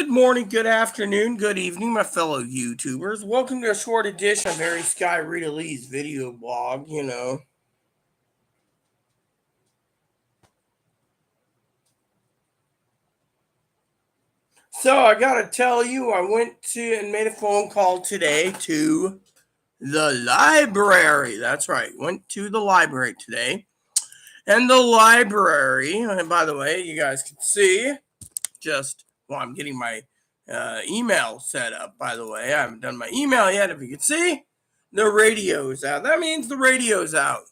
Good morning, good afternoon, good evening, my fellow YouTubers. Welcome to a short edition of Very Sky Rita Lee's video blog. So I gotta tell you, I went to and made a phone call today to the library. That's right, went to the library today. And the library, and by the way, you guys can see I'm getting my email set up, by the way. I haven't done my email yet. If you can see, the radio's out. That means the radio's out.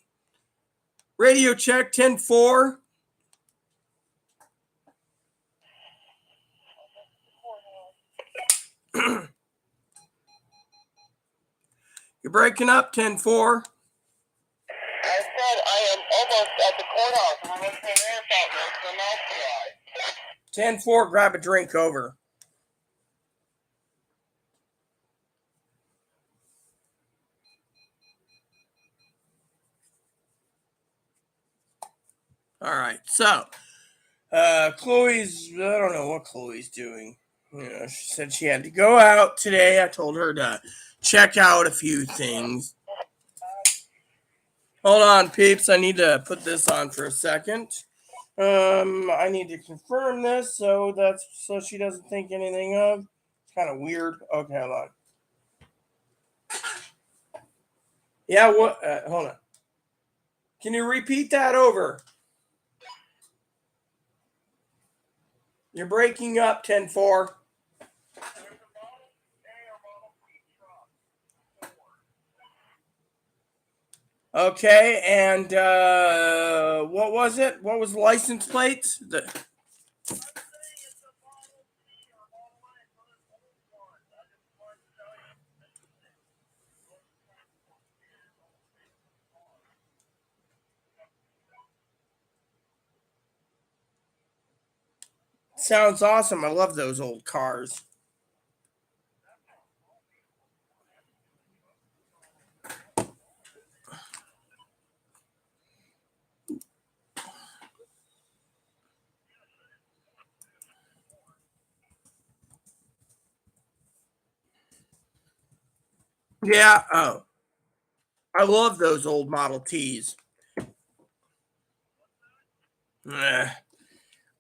Radio check 10-4. You're breaking up 10-4. I said I am almost at the courthouse and I'm listening to air fountain for the mouth dry. 10-4, grab a drink over. All right, so Chloe's, I don't know what Chloe's doing. She said she had to go out today. I told her to check out a few things. Hold on, peeps. I need to put this on for a second. I need to confirm this so she doesn't think anything of. It's kind of weird. Okay, hold on. Yeah, what? Hold on. Can you repeat that over? You're breaking up 10-4. Okay, and what was it? What was the license plates? Sounds awesome. I love those old cars. Yeah, oh. I love those old Model Ts.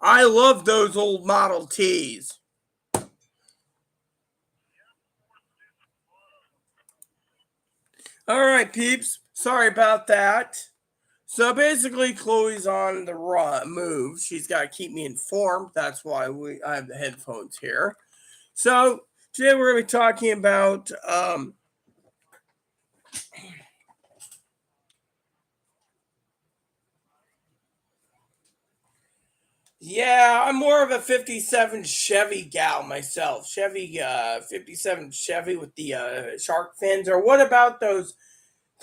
I love those old Model Ts. All right, peeps. Sorry about that. So basically, Chloe's on the move. She's got to keep me informed. That's why I have the headphones here. So today we're going to be talking about yeah, I'm more of a 57 Chevy gal myself. 57 Chevy with the shark fins. Or what about those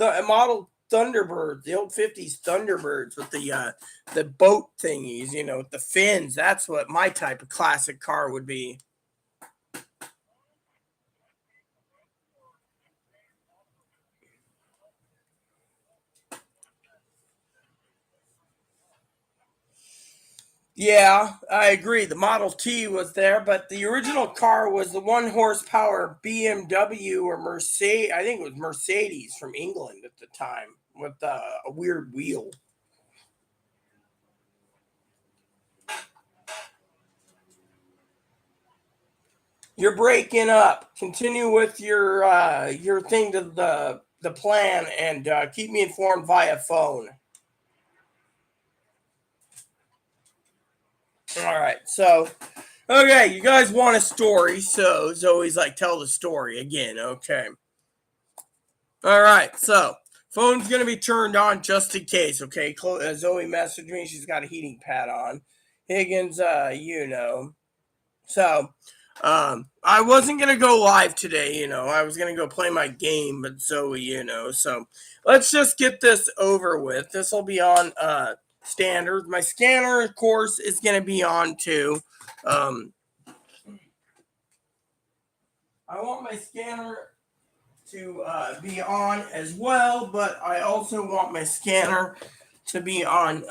model Thunderbirds, the old 50s Thunderbirds with the boat thingies, with the fins? That's what my type of classic car would be. Yeah, I agree. The Model T was there, but the original car was the 1 horsepower BMW or Mercedes. I think it was Mercedes from England at the time with a weird wheel. You're breaking up. Continue with your thing to the plan and keep me informed via phone. All right, so okay, you guys want a story, so Zoe's like, tell the story again. Okay. All right, so phone's gonna be turned on just in case. Okay, Zoe messaged me. She's got a heating pad on. Higgins, So, I wasn't gonna go live today. I was gonna go play my game, but Zoe, So let's just get this over with. This will be on standard. My scanner, of course, is gonna be on too. I want my scanner to be on as well, but I also want my scanner to be on.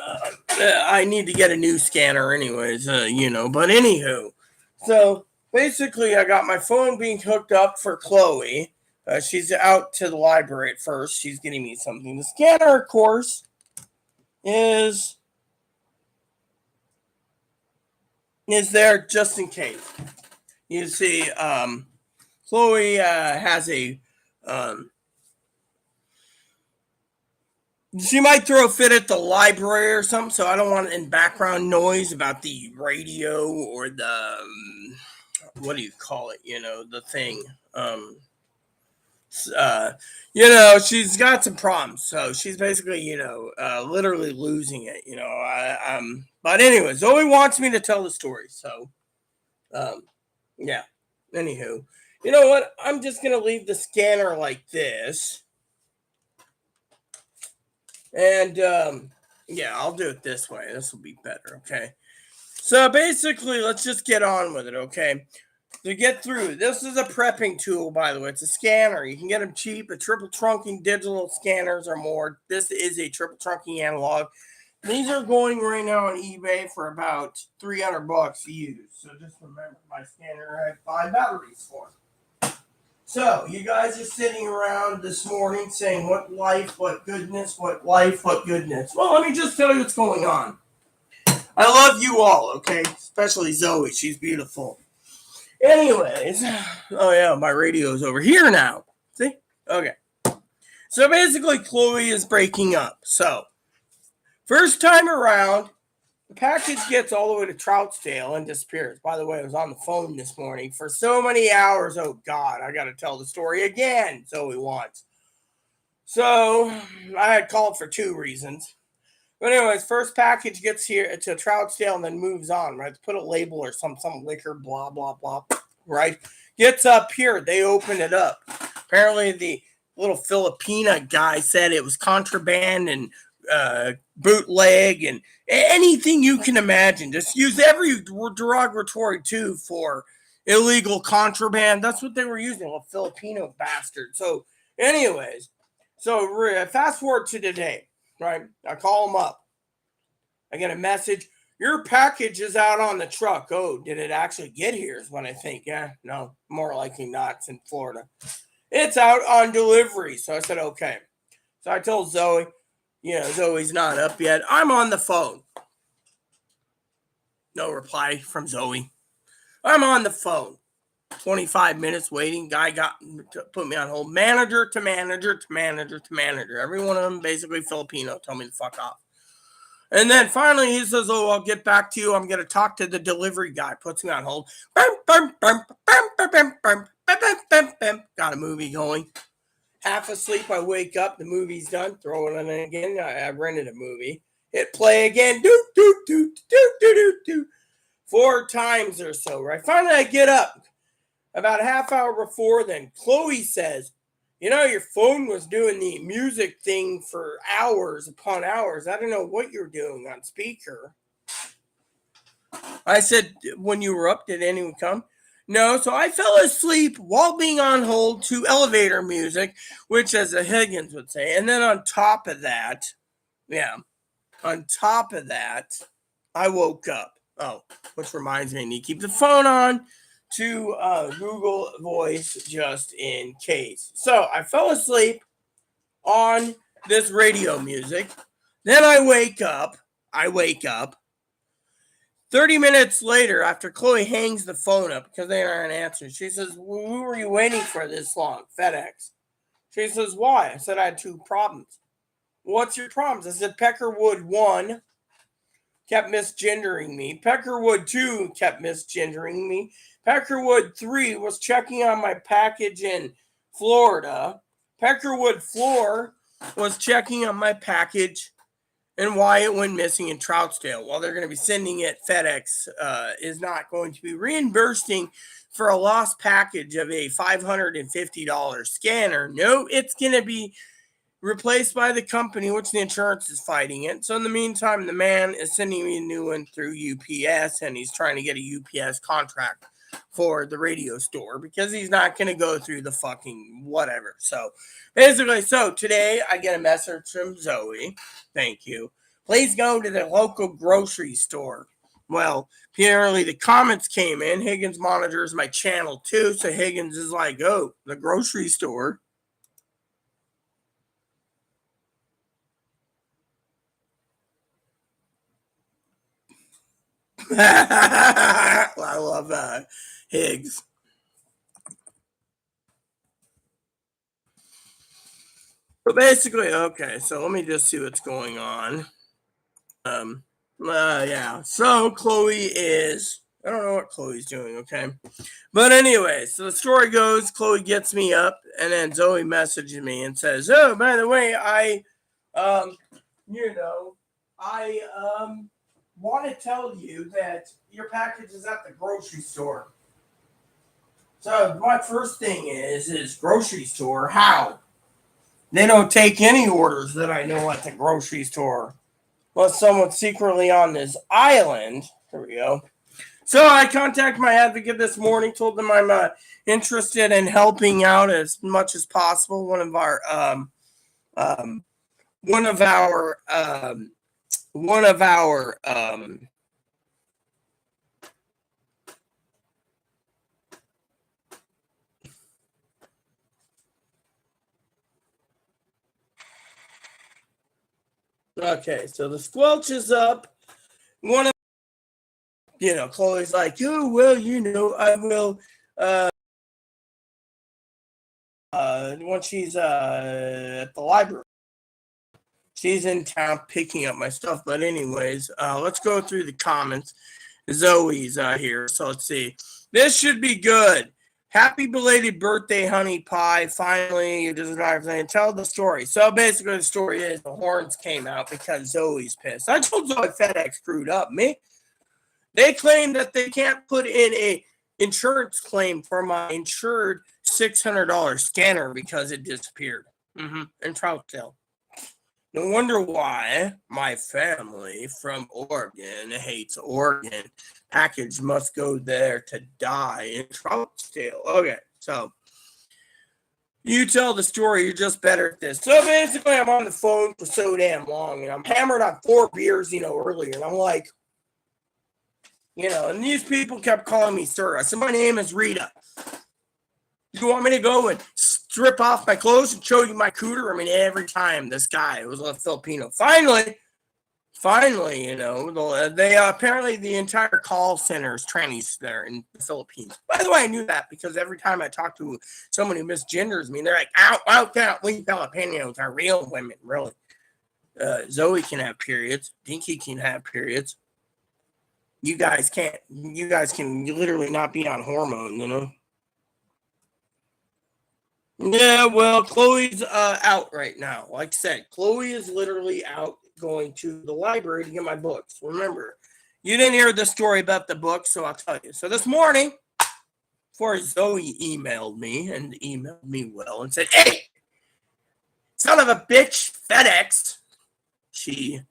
I need to get a new scanner anyways, but anywho. So basically, I got my phone being hooked up for Chloe. She's out to the library at first. She's getting me something. The scanner, of course, is there just in case. You see, Chloe has a she might throw a fit at the library or something, so I don't want any background noise about the radio or the what do you call it? The thing. Uh, she's got some problems, so she's basically, literally losing it. But anyway, Zoe wants me to tell the story, so, yeah. Anywho, you know what? I'm just gonna leave the scanner like this. And yeah, I'll do it this way. This will be better, okay? So basically, let's just get on with it, okay? To get through, this is a prepping tool, by the way. It's a scanner. You can get them cheap at triple trunking digital scanners or more. This is a triple trunking analog. These are going right now on eBay for about $300 used. So just remember, my scanner I had 5 batteries for. So, you guys are sitting around this morning saying, what life, what goodness, what life, what goodness. Well, let me just tell you what's going on. I love you all, okay? Especially Zoe. She's beautiful. Anyways, oh yeah, my radio's over here now. See? Okay. So basically, Chloe is breaking up. So, first time around, the package gets all the way to Troutdale and disappears. By the way, I was on the phone this morning for so many hours. Oh, God, I got to tell the story again, Zoe wants. So, I had called for 2 reasons. But anyways, first package gets here to Troutdale and then moves on, right? Put a label or some liquor, blah, blah, blah, right? Gets up here. They open it up. Apparently, the little Filipina guy said it was contraband and bootleg and anything you can imagine. Just use every derogatory too for illegal contraband. That's what they were using, a Filipino bastard. So, anyways, so fast forward to today, right? I call them up. I get a message. Your package is out on the truck. Oh, did it actually get here? Is what I think. Yeah, no, more likely not. It's in Florida. It's out on delivery. So I said, okay. So I told Zoe, Zoe's not up yet. I'm on the phone. No reply from Zoe. I'm on the phone. 25 minutes waiting. Guy put me on hold. Manager to manager to manager to manager. Every one of them basically Filipino. Told me to fuck off. And then finally he says, oh, I'll get back to you. I'm going to talk to the delivery guy. Puts me on hold. Got a movie going. Half asleep, I wake up. The movie's done. Throw it in again. I rented a movie. Hit play again. Do, do, do, do, do, do, do. 4 times or so, right? Finally, I get up. About a half hour before then, Chloe says, your phone was doing the music thing for hours upon hours. I don't know what you're doing on speaker. I said, when you were up, did anyone come? No, so I fell asleep while being on hold to elevator music, which, as the Higgins would say. And then on top of that, I woke up. Oh, which reminds me, I need to keep the phone on to Google Voice just in case. So I fell asleep on this radio music. Then I wake up. 30 minutes later, after Chloe hangs the phone up because they aren't answering, she says, who were you waiting for this long? FedEx. She says, why? I said, I had 2 problems. What's your problems? I said, Peckerwood 1 kept misgendering me. Peckerwood 2 kept misgendering me. Peckerwood 3 was checking on my package in Florida. Peckerwood 4 was checking on my package and why it went missing in Troutdale. While they're going to be sending it, FedEx is not going to be reimbursing for a lost package of a $550 scanner. No, it's going to be replaced by the company, which the insurance is fighting it. So in the meantime, the man is sending me a new one through UPS, and he's trying to get a UPS contract for the radio store because he's not going to go through the fucking whatever. So basically, today I get a message from Zoe. Thank you. Please go to the local grocery store. Well, apparently the comments came in. Higgins monitors my channel too. So Higgins is like, oh, the grocery store. I love that. Higgs. But basically, okay, so let me just see what's going on. Yeah. So Chloe is, I don't know what Chloe's doing, okay? But anyway, so the story goes, Chloe gets me up, and then Zoe messages me and says, oh, by the way, um, I want to tell you that your package is at the grocery store. So my first thing is grocery store, how? They don't take any orders that I know at the grocery store. Unless someone's secretly on this island. Here we go. So I contacted my advocate this morning, told them I'm interested in helping out as much as possible. One of our okay, so the squelch is up. One of Chloe's like, oh well, I will when she's at the library. She's in town picking up my stuff. But anyways, let's go through the comments. Zoe's here. So let's see. This should be good. Happy belated birthday, honey pie. Finally, you just tell the story. So basically, the story is the horns came out because Zoe's pissed. I told Zoe FedEx screwed up me. They claim that they can't put in a insurance claim for my insured $600 scanner because it disappeared. In Troutdale. No wonder why my family from Oregon hates Oregon. Package must go there to die in Troutdale. Okay, so you tell the story. You're just better at this. So basically, I'm on the phone for so damn long, and I'm hammered on 4 beers, earlier, and I'm like, and these people kept calling me sir. I said, my name is Rita. You want me to go and strip off my clothes and show you my cooter? I mean, every time this guy was a Filipino. Finally, they apparently the entire call center is trannies there in the Philippines. By the way, I knew that because every time I talk to someone who misgenders me, they're like, "Out, can't we Filipinos are real women, really." Zoe can have periods. Dinky can have periods. You guys can't. You guys can literally not be on hormones, Yeah, well, Chloe's out right now. Like I said, Chloe is literally out going to the library to get my books. Remember, you didn't hear the story about the books, so I'll tell you. So this morning, before Zoe emailed me well and said, hey, son of a bitch, FedEx, she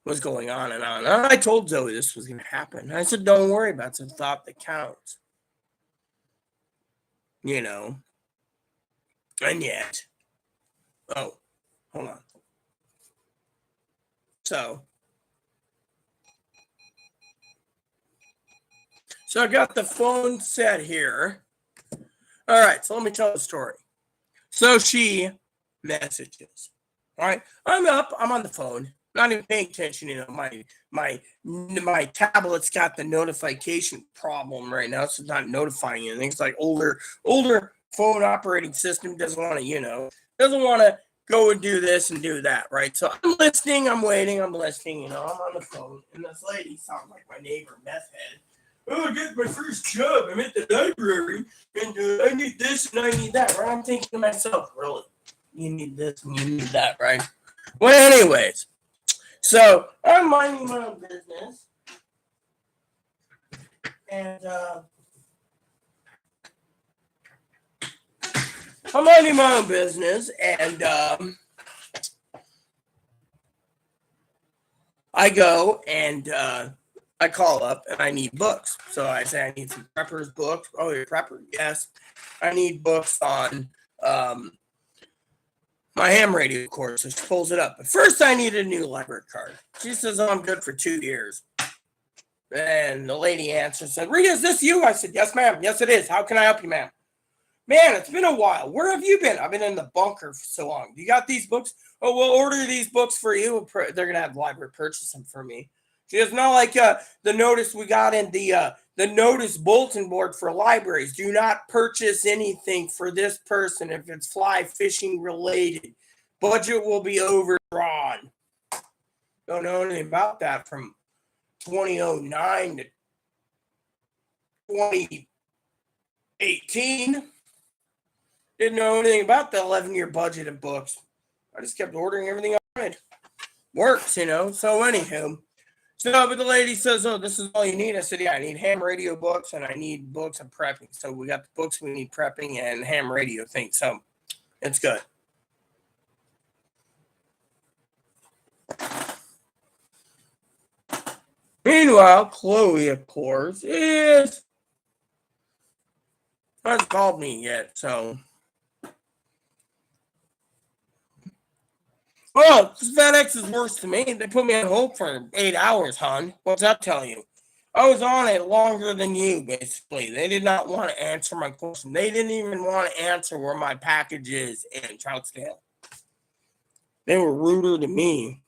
was going on and on. And I told Zoe this was going to happen. I said, don't worry about it. It's a thought that counts. And yet, oh, hold on. So I got the phone set here. All right, so let me tell the story. So she messages. All right, I'm up. I'm on the phone. Not even paying attention. My tablet's got the notification problem right now. So it's not notifying anything. It's like older phone operating system doesn't want to go and do this and do that, right? So I'm listening. I'm waiting. I'm listening. I'm on the phone, and this lady sounds like my neighbor, meth head. Oh, I got my first job. I'm at the library, and I need this and I need that, right? I'm thinking to myself, really, you need this and you need that, right? Well, anyways, so I'm minding my own business, and I'm minding my own business, and I go and I call up and I need books. So I say I need some preppers books. Oh, you're a prepper? Yes. I need books on my ham radio course. So she pulls it up. But first I need a new library card. She says, oh, I'm good for 2 years. And the lady answered, said, Rita, is this you? I said, yes, ma'am. Yes, it is. How can I help you, ma'am? Man, it's been a while. Where have you been? I've been in the bunker for so long. You got these books? Oh, we'll order these books for you. They're going to have the library purchase them for me. She goes, not like the notice we got in the notice bulletin board for libraries. Do not purchase anything for this person if it's fly fishing related. Budget will be overdrawn. Don't know anything about that from 2009 to 2018. Didn't know anything about the 11-year budget of books. I just kept ordering everything I wanted. Works, So anywho. So, but the lady says, oh, this is all you need. I said, yeah, I need ham radio books and I need books of prepping. So we got the books we need prepping and ham radio things. So it's good. Meanwhile, Chloe, of course, hasn't called me yet. So, well, FedEx is worse to me. They put me on hold for 8 hours, hon. What's that tell you? I was on it longer than you, basically. They did not want to answer my question. They didn't even want to answer where my package is in Troutdale. They were ruder to me.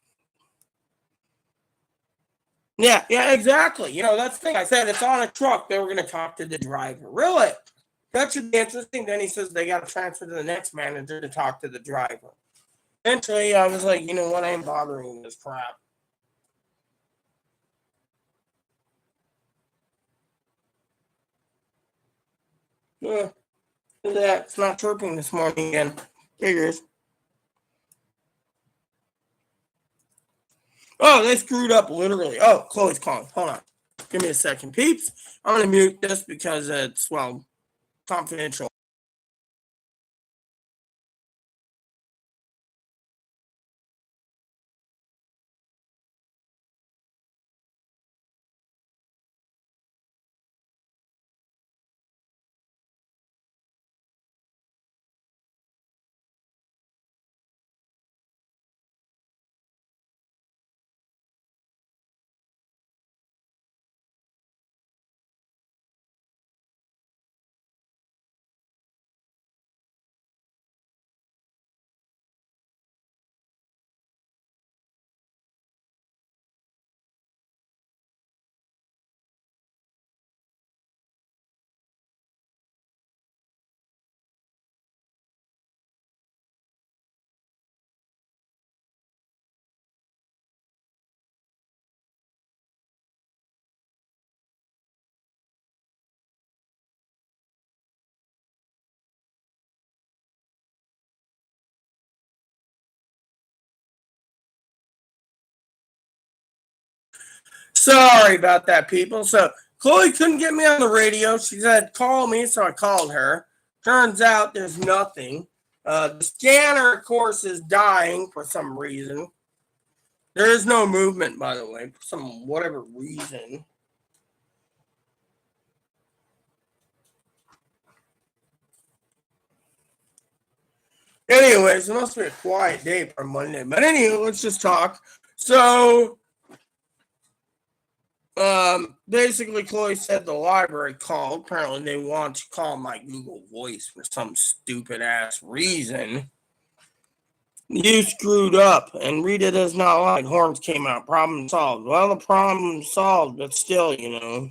Yeah, exactly. That's the thing. I said it's on a truck. They were going to talk to the driver. Really? That should be interesting. Then he says they got to transfer to the next manager to talk to the driver. Eventually, I was like, you know what? I ain't bothering with this crap. Yeah. That it's not chirping this morning again. Figures. Oh, they screwed up literally. Oh, Chloe's calling. Hold on. Give me a second, peeps. I'm going to mute this because it's, confidential. Sorry about that, people. So Chloe couldn't get me on the radio. She said, call me, so I called her. Turns out there's nothing. The scanner, of course, is dying for some reason. There is no movement, by the way, for some whatever reason. Anyways, it must be a quiet day for Monday. But anyway, let's just talk. So, basically, Chloe said the library called. Apparently, they want to call my Google Voice for some stupid ass reason. You screwed up, and Rita does not like horns came out. Problem solved. Well, the problem solved, but still,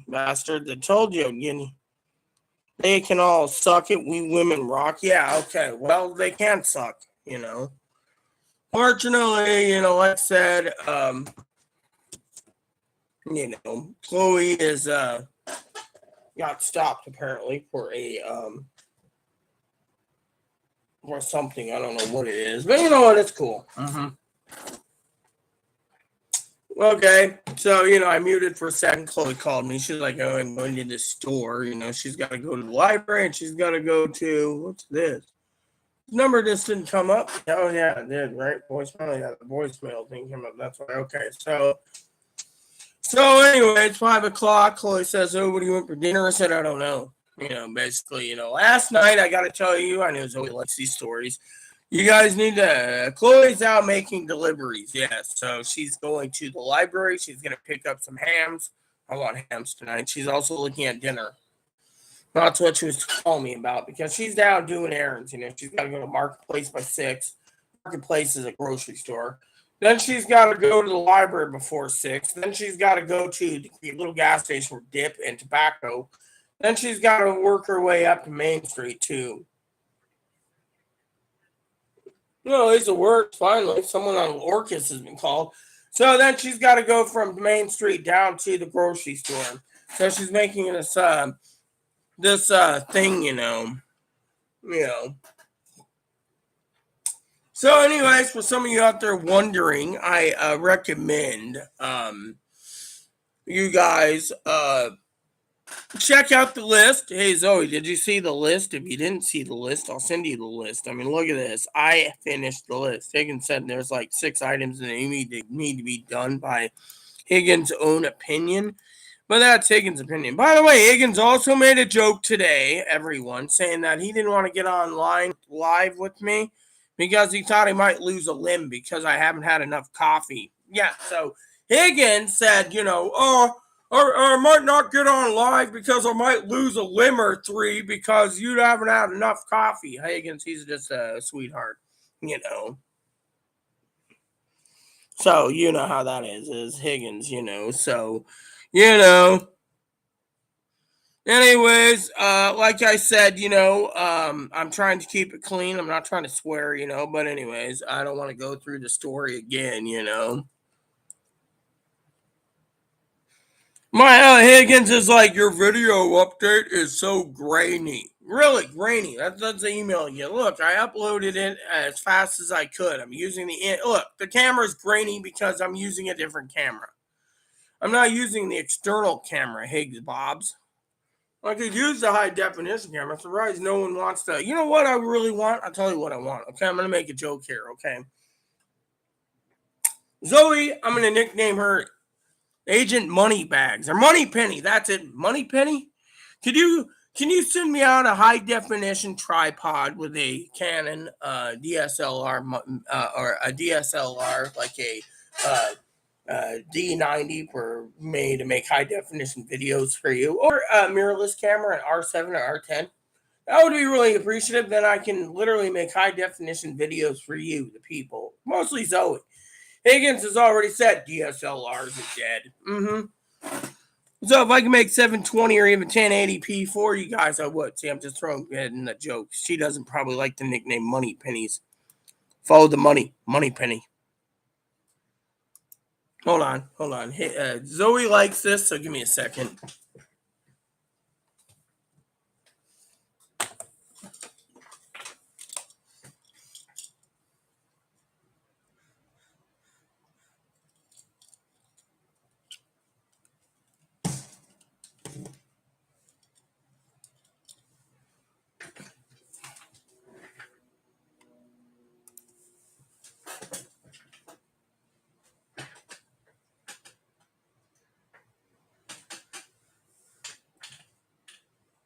bastard. I told you, they can all suck it. We women rock. Yeah, okay. Well, they can suck, Fortunately, like I said, Chloe is got stopped apparently for a or something. I don't know what it is, but you know what? It's cool. Okay, so I muted for a second. Chloe called me. She's like, "Oh, I'm going to the store. She's got to go to the library and she's got to go to what's this? Number just didn't come up. Oh yeah, it did. Right, voicemail. Yeah, the voicemail thing came up. That's why. Okay, so anyway, it's 5:00. Chloe says, "Oh, what do you want for dinner?" I said, "I don't know." Basically, last night I got to tell you, I know Zoe likes these stories. You guys need to. Chloe's out making deliveries. Yes, so she's going to the library. She's going to pick up some hams. I want hams tonight. She's also looking at dinner. That's what she was calling me about because she's down doing errands. She's got to go to Marketplace by 6. Marketplace is a grocery store. Then she's got to go to the library before 6. Then she's got to go to the little gas station for dip and tobacco. Then she's got to work her way up to Main Street too. No, it's a work. Finally, someone on Orcus has been called. So then she's got to go from Main Street down to the grocery store. So she's making this thing, you know. So, anyways, for some of you out there wondering, I recommend you guys check out the list. Hey Zoe, did you see the list? If you didn't see the list, I'll send you the list. I mean, look at this. I finished the list. Higgins said there's like 6 items that need to be done by Higgins' own opinion. But that's Higgins' opinion. By the way, Higgins also made a joke today, everyone, saying that he didn't want to get online live with me because he thought he might lose a limb because I haven't had enough coffee. Yeah, so Higgins said, I might not get on live because I might lose a limb or 3 because you haven't had enough coffee. Higgins, he's just a sweetheart, So, you know how that is Higgins, so, Anyways, like I said, I'm trying to keep it clean. I'm not trying to swear, but anyways, I don't want to go through the story again, My Higgins is like, your video update is so grainy. Really grainy. That's the email you. Look, I uploaded it as fast as I could. I'm using the camera's grainy because I'm using a different camera. I'm not using the external camera, Higgs Bobs. I could use the high definition camera. I'm surprised no one wants to. You know what I really want? I'll tell you what I want. Okay, I'm gonna make a joke here. Okay, Zoe, I'm gonna nickname her Agent Moneybags or Money Penny. That's it, Money Penny. Can you send me out a high definition tripod with a Canon DSLR or a DSLR like a D90 for me to make high definition videos for you, or a mirrorless camera, an R7 or R10. That would be really appreciative. Then I can literally make high definition videos for you, the people. Mostly Zoe. Higgins has already said DSLRs are dead. So if I can make 720 or even 1080p for you guys, I would. See, I'm just throwing it in a joke. She doesn't probably like the nickname Money Pennies. Follow the money, Money Penny. Hold on. Hey, Zoe likes this, so give me a second.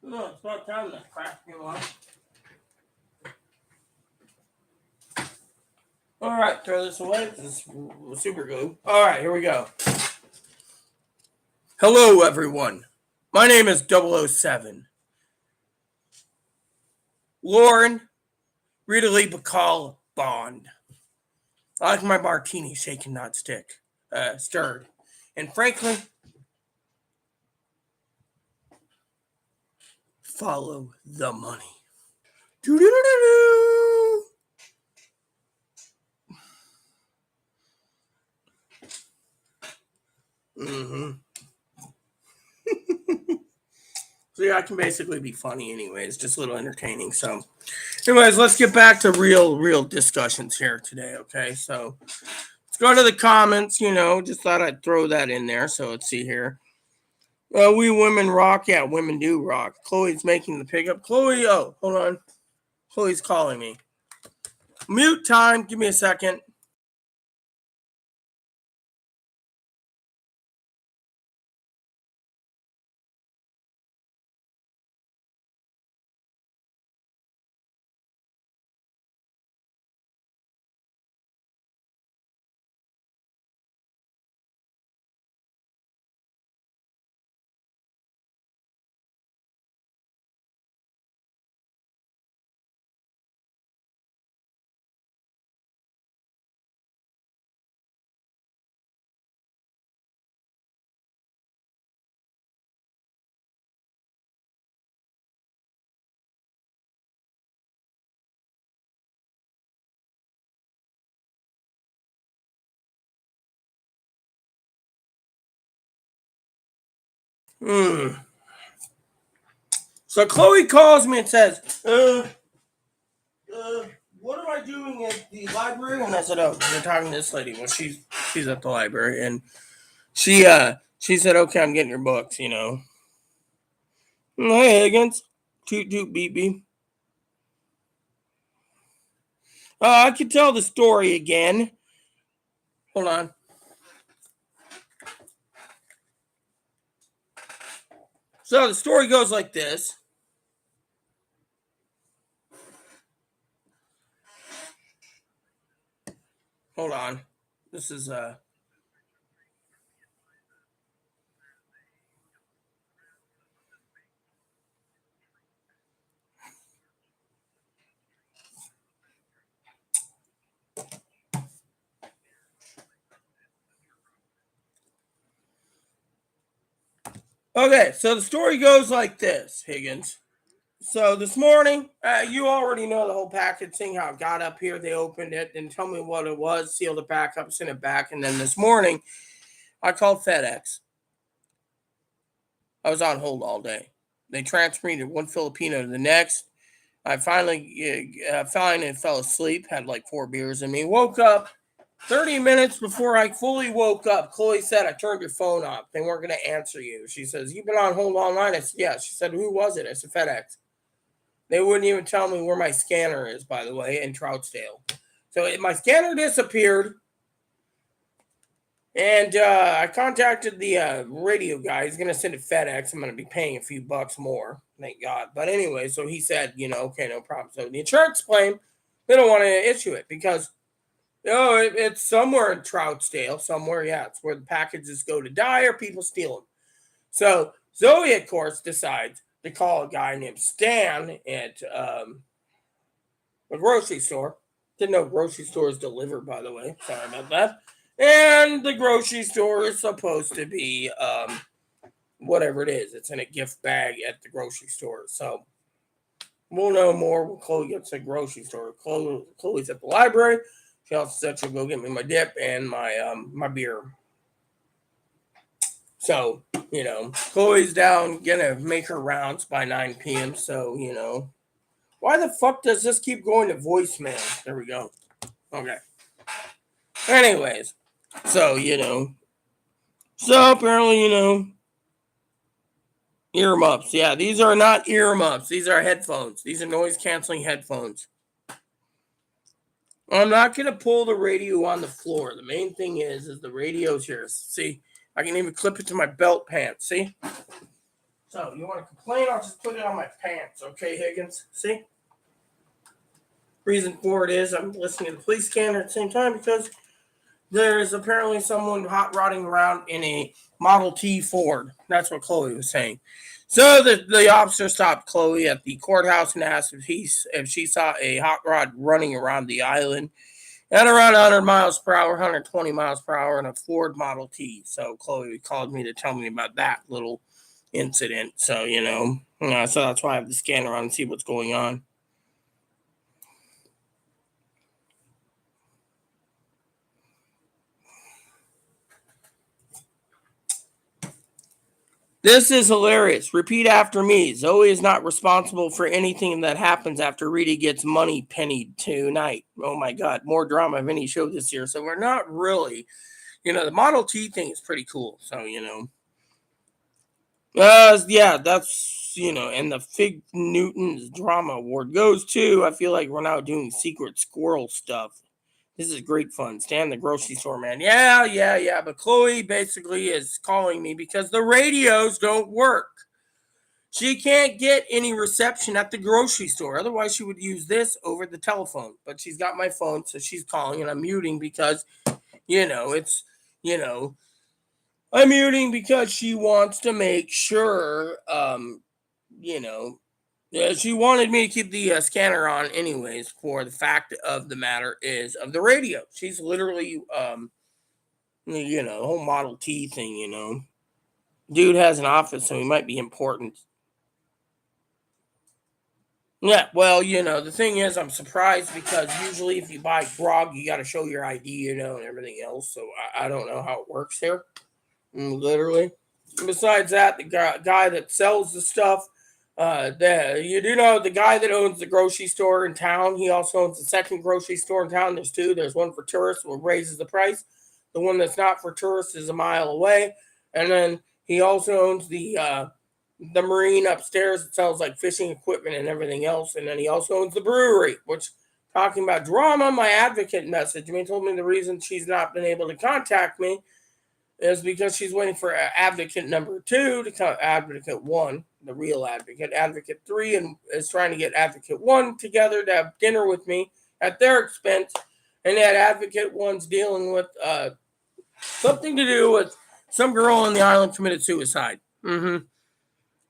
No, it's about time that crap came off. All right, throw this away. This is super glue. All right, here we go. Hello, everyone. My name is 007. Lauren Rita Lee Bacall Bond. I like my martini shaken, not stirred. And frankly, follow the money. Doo-doo-doo-doo. So yeah, I can basically be funny anyways, just a little entertaining. So anyways, let's get back to real discussions here today, okay? So let's go to the comments, just thought I'd throw that in there. So let's see here. We women rock. Yeah, women do rock. Chloe's making the pickup. Chloe, hold on. Chloe's calling me. Mute time. Give me a second. So Chloe calls me and says, what am I doing at the library? And I said, oh, you're talking to this lady. Well, she's at the library, and she said, okay, I'm getting your books, you know. Hey, Higgins. Toot toot beep beep. I could tell the story again. Hold on. So the story goes like this. Hold on. This is okay, so the story goes like this, Higgins. So this morning, you already know the whole package thing, how it got up here. They opened it and tell me what it was, sealed it back up, sent it back. And then this morning, I called FedEx. I was on hold all day. They transferred me to one Filipino to the next. I finally fell asleep, had like 4 beers in me, woke up. 30 minutes before I fully woke up, Chloe said, I turned your phone off. They weren't going to answer you. She says, you've been on hold all night? I said, yeah. She said, who was it? I said, FedEx. They wouldn't even tell me where my scanner is, by the way, in Troutdale. So my scanner disappeared. And I contacted the radio guy. He's going to send it FedEx. I'm going to be paying a few bucks more. Thank God. But anyway, so he said, okay, no problem. So the insurance claim, they don't want to issue it because it's somewhere in Troutdale. Somewhere, yeah. It's where the packages go to die or people steal them. So Zoe, of course, decides to call a guy named Stan at a grocery store. Didn't know grocery stores deliver, by the way. Sorry about that. And the grocery store is supposed to be whatever it is. It's in a gift bag at the grocery store. So we'll know more when Chloe gets to the grocery store. Chloe's at the library. She also said she'll go get me my dip and my beer. So, Chloe's down, gonna make her rounds by 9 p.m. So, why the fuck does this keep going to voicemail? There we go. Okay. Anyways, so, so apparently, earmuffs. Yeah, these are not earmuffs. These are headphones. These are noise canceling headphones. I'm not going to pull the radio on the floor. The main thing is the radio's here. See, I can even clip it to my belt pants. See? So, you want to complain? I'll just put it on my pants. Okay, Higgins? See? Reason for it is I'm listening to the police scanner at the same time because there's apparently someone hot rodding around in a Model T Ford. That's what Chloe was saying. So the officer stopped Chloe at the courthouse and asked if she saw a hot rod running around the island at around 100 miles per hour, 120 miles per hour in a Ford Model T. So Chloe called me to tell me about that little incident. So, so that's why I have the scanner on and see what's going on. This is hilarious. Repeat after me. Zoe is not responsible for anything that happens after Rita gets money pennied tonight. Oh my God. More drama of any show this year. So we're not really, the Model T thing is pretty cool. So, yeah, that's, and the Fig Newton's Drama Award goes to, I feel like we're now doing secret squirrel stuff. This is great fun. Stand in the grocery store, man. Yeah. But Chloe basically is calling me because the radios don't work. She can't get any reception at the grocery store. Otherwise, she would use this over the telephone. But she's got my phone, so she's calling, and I'm muting because, I'm muting because she wants to make sure, she wanted me to keep the scanner on anyways for the fact of the matter is of the radio. She's literally, whole Model T thing, Dude has an office, so he might be important. Yeah, well, the thing is, I'm surprised because usually if you buy grog, you got to show your ID, and everything else. So I don't know how it works here, literally. Besides that, the guy that sells the stuff, you do know the guy that owns the grocery store in town. He also owns the second grocery store in town. There's two. There's one for tourists, which raises the price. The one that's not for tourists is a mile away, and then he also owns the marine upstairs that sells like fishing equipment and everything else. And then he also owns the brewery, which, talking about drama, my advocate messaged me, told me the reason she's not been able to contact me is because she's waiting for advocate number 2 to come, advocate 1, the real advocate 3, and is trying to get advocate 1 together to have dinner with me at their expense. And that advocate 1's dealing with something to do with some girl on the island committed suicide.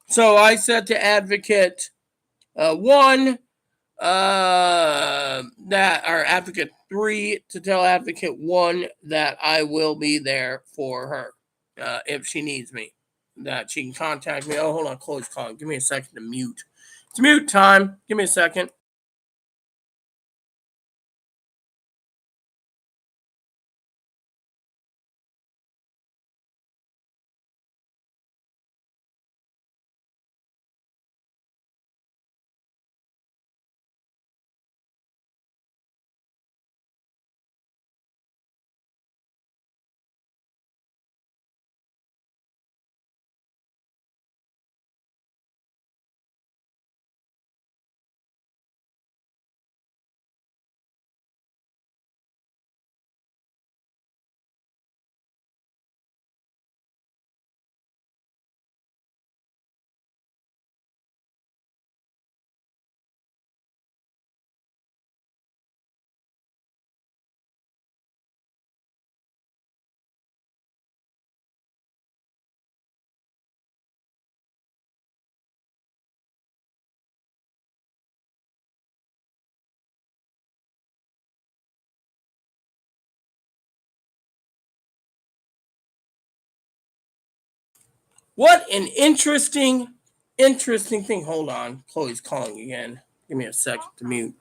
So I said to advocate 1 that our advocate 3 to tell advocate 1 that I will be there for her if she needs me, that she can contact me. Oh, hold on, Chloe's calling. Give me a second to mute. It's mute time. Give me a second. What an interesting thing. Hold on. Chloe's calling again. Give me a second to mute.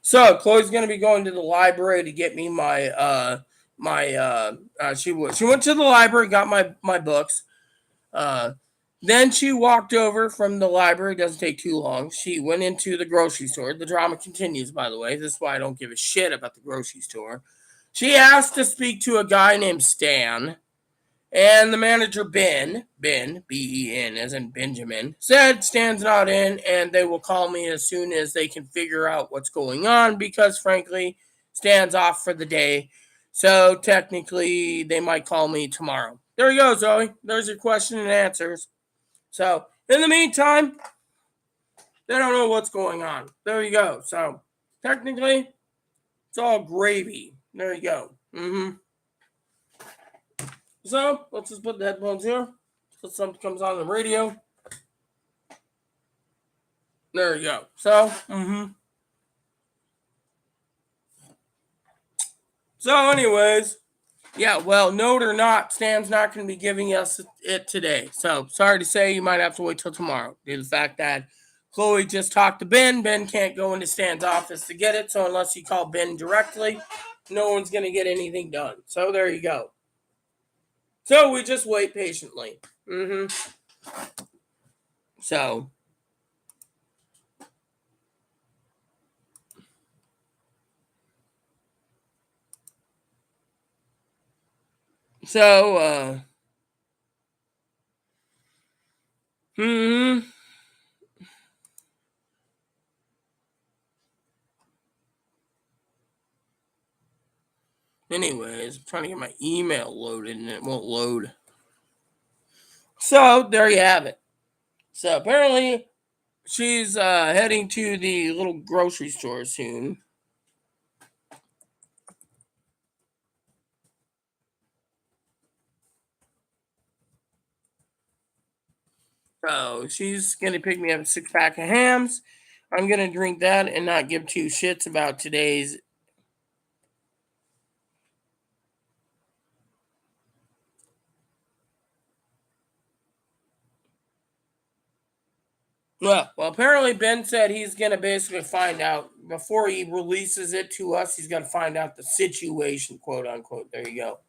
So Chloe's gonna be going to the library to get me she went to the library, got my books. Then she walked over from the library. Doesn't take too long. She went into the grocery store. The drama continues, by the way. This is why I don't give a shit about the grocery store. She asked to speak to a guy named Stan. And the manager, Ben, as in Benjamin, said Stan's not in and they will call me as soon as they can figure out what's going on because, frankly, Stan's off for the day. So, technically, they might call me tomorrow. There you go, Zoe. There's your question and answers. So, in the meantime, they don't know what's going on. There you go. So, technically, it's all gravy. There you go. So, let's just put the headphones here. So something comes on the radio. There you go. So, So, anyways, yeah, well, note or not, Stan's not going to be giving us it today. So, sorry to say, you might have to wait till tomorrow. Due to the fact that Chloe just talked to Ben. Ben can't go into Stan's office to get it. So, unless you call Ben directly, no one's going to get anything done. So, there you go. So, we just wait patiently. So, anyways, I'm trying to get my email loaded and it won't load. So, there you have it. So, apparently, she's heading to the little grocery store soon. So, she's going to pick me up a 6-pack of hams. I'm going to drink that and not give two shits about today's. Well, apparently Ben said he's going to basically find out before he releases it to us. He's going to find out the situation, quote unquote. There you go.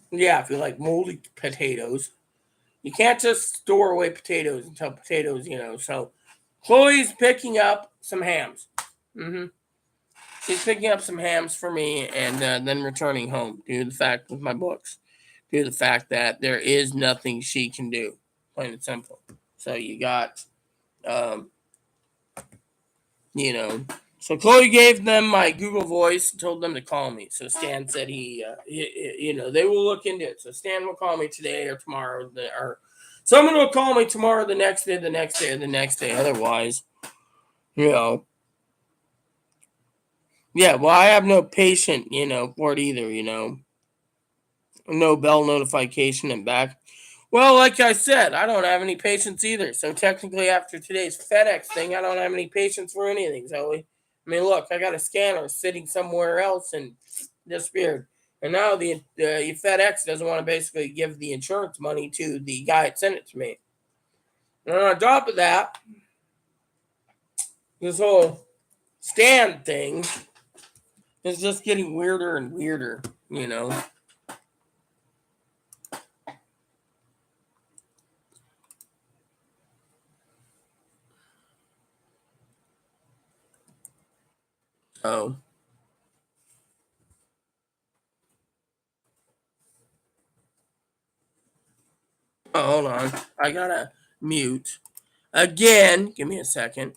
Yeah, if you like moldy potatoes, you can't just store away potatoes until potatoes, So Chloe's picking up some hams. She's picking up some hams for me and then returning home due to the fact with my books, due to the fact that there is nothing she can do, plain and simple. So you got, um, you know, so Chloe gave them my Google Voice and told them to call me. So Stan said they will look into it. So Stan will call me today or tomorrow, or someone will call me tomorrow, the next day, the next day, or the next day. Otherwise, you know, yeah. Well, I have no patient, for it either. No bell notification and back. Well, like I said, I don't have any patience either. So technically, after today's FedEx thing, I don't have any patience for anything, Zoe. I mean, look, I got a scanner sitting somewhere else and disappeared. And now the FedEx doesn't want to basically give the insurance money to the guy that sent it to me. And on top of that, this whole stand thing is just getting weirder and weirder. Oh. Oh, hold on. I gotta mute. Again, give me a second.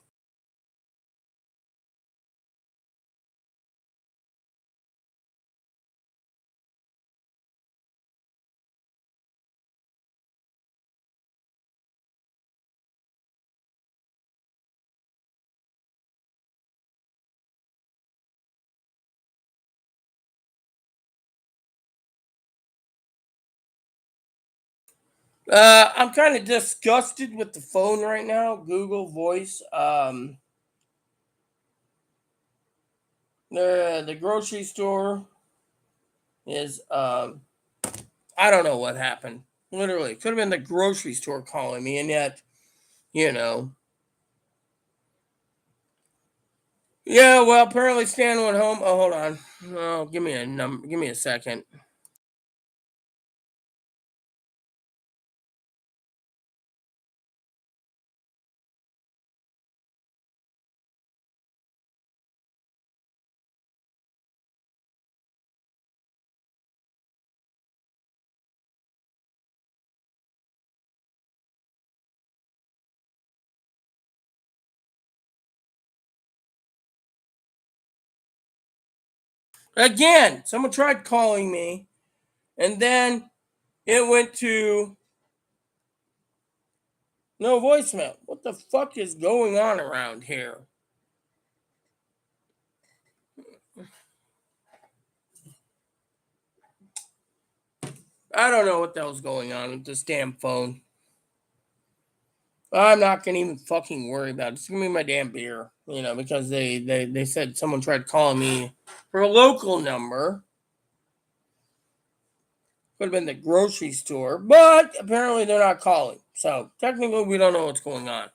I'm kind of disgusted with the phone right now. Google Voice. The grocery store is. I don't know what happened. Literally, could have been the grocery store calling me, and yet, you know. Yeah, well, apparently Stan went home. Oh, hold on. Oh, give me a number. Give me a second. Again, someone tried calling me, and then it went to no voicemail. What the fuck is going on around here? I don't know what the hell's going on with this damn phone. I'm not gonna even fucking worry about it. Just give me my damn beer, because they said someone tried calling me for a local number. Could have been the grocery store, but apparently they're not calling. So technically, we don't know what's going on.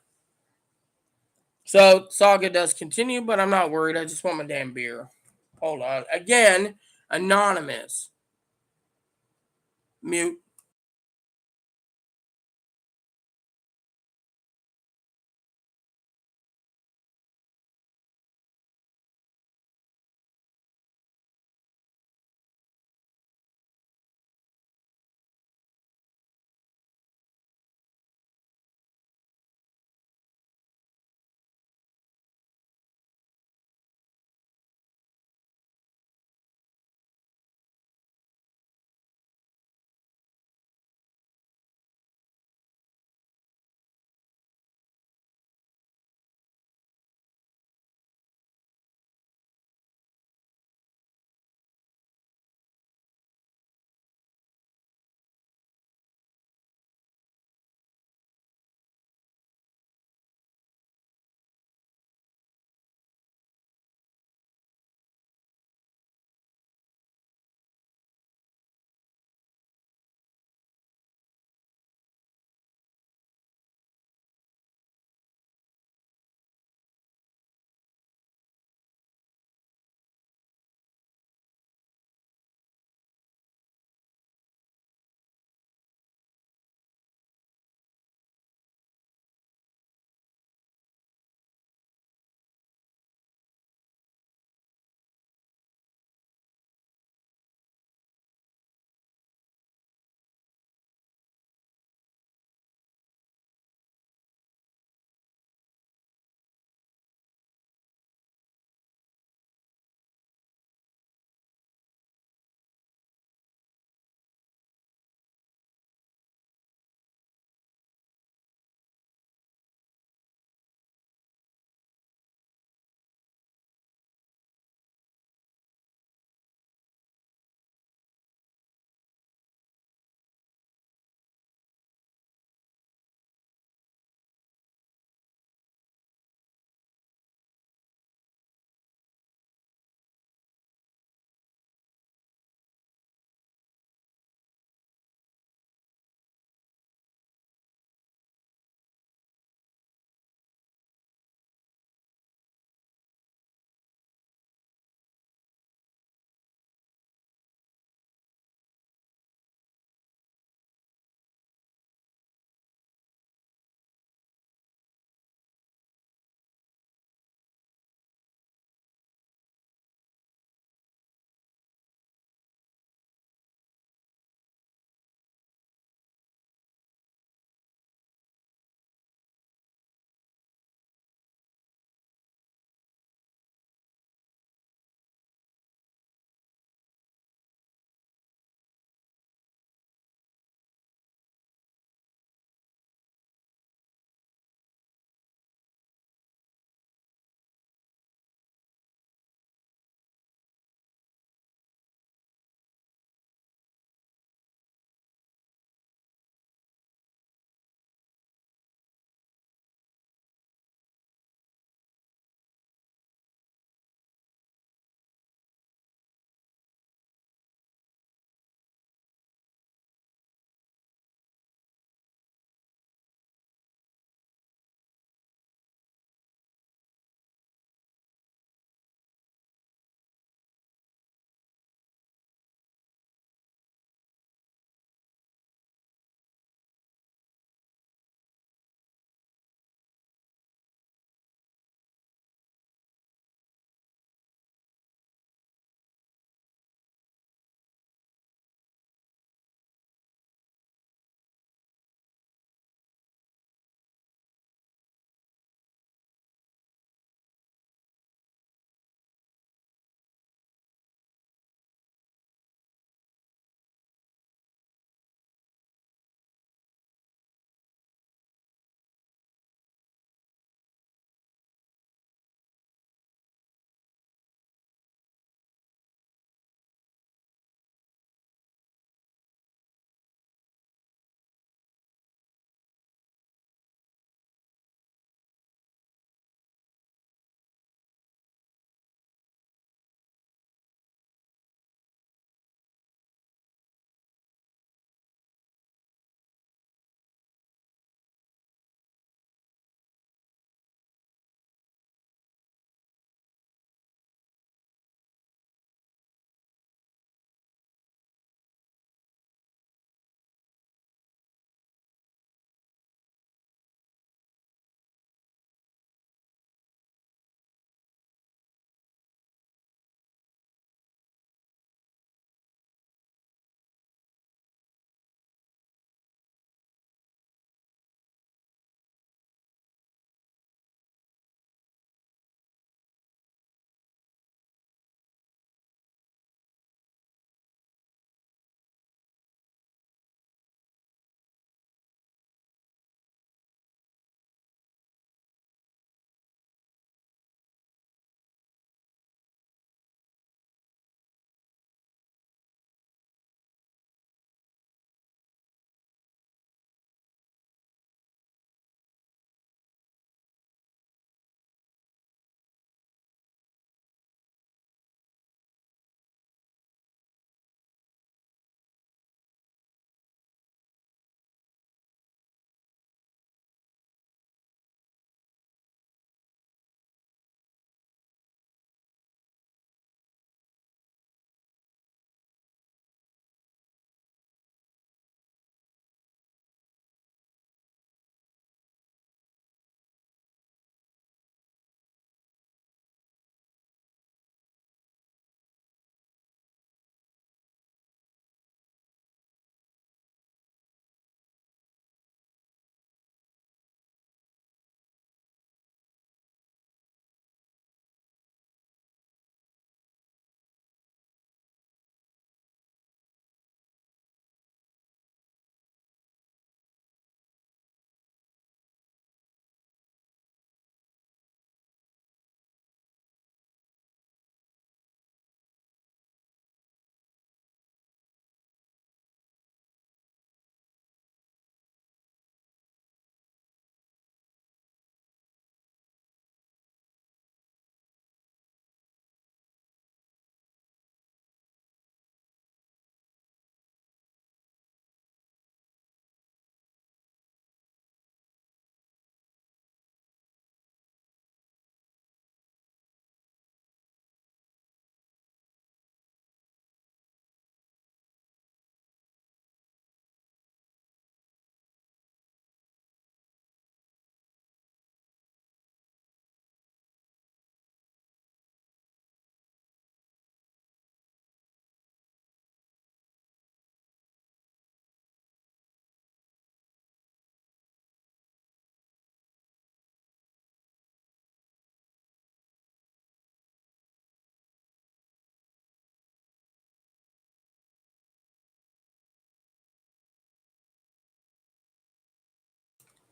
So saga does continue, but I'm not worried. I just want my damn beer. Hold on. Again, anonymous. Mute.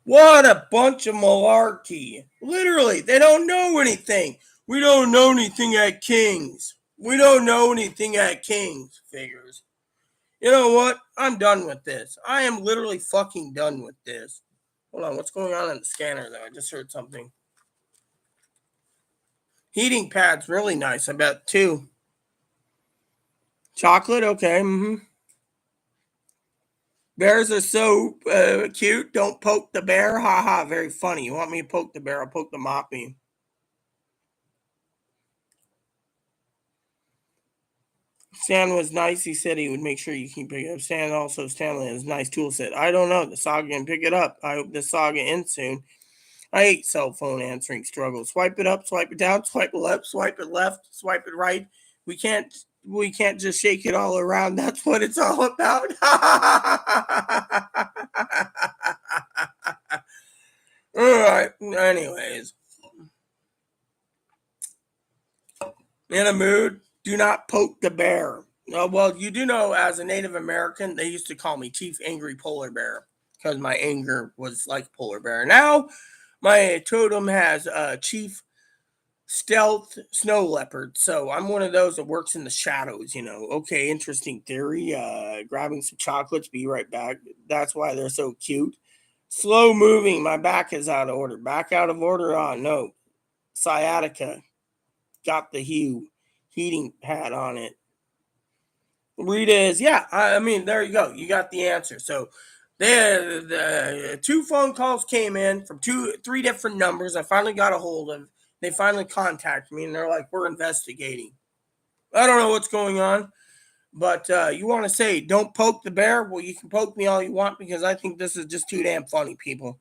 What a bunch of malarkey. Literally, they don't know anything. We don't know anything at King's. We don't know anything at King's. Figures. You know what? I'm done with this. I am literally fucking done with this. Hold on, what's going on in the scanner though? I just heard something. Heating pad's really nice, I bet too. Chocolate, okay. Bears are so cute. Don't poke the bear. Ha ha. Very funny. You want me to poke the bear? I'll poke the moppy. Stan was nice. He said he would make sure you can pick it up. Stanley has a nice tool set. I don't know. The saga can pick it up. I hope the saga ends soon. I hate cell phone answering struggles. Swipe it up, swipe it down, swipe it left, swipe it right. We can't just shake it all around. That's what it's all about. All right. Anyways, in a mood, do not poke the bear. Well, you do know, as a Native American, they used to call me Chief Angry Polar Bear because my anger was like polar bear. Now, my totem has Chief Stealth Snow Leopard. So I'm one of those that works in the shadows. Okay, interesting theory. Grabbing some chocolates. Be right back. That's why they're so cute. Slow moving. My back is out of order. Back out of order. Oh no, sciatica. Got the heating pad on it. Rita is, yeah. I mean, there you go. You got the answer. So the two phone calls came in from three different numbers. I finally got a hold of. They finally contacted me and they're like, "We're investigating." I don't know what's going on, but you want to say don't poke the bear? Well, you can poke me all you want because I think this is just too damn funny, people.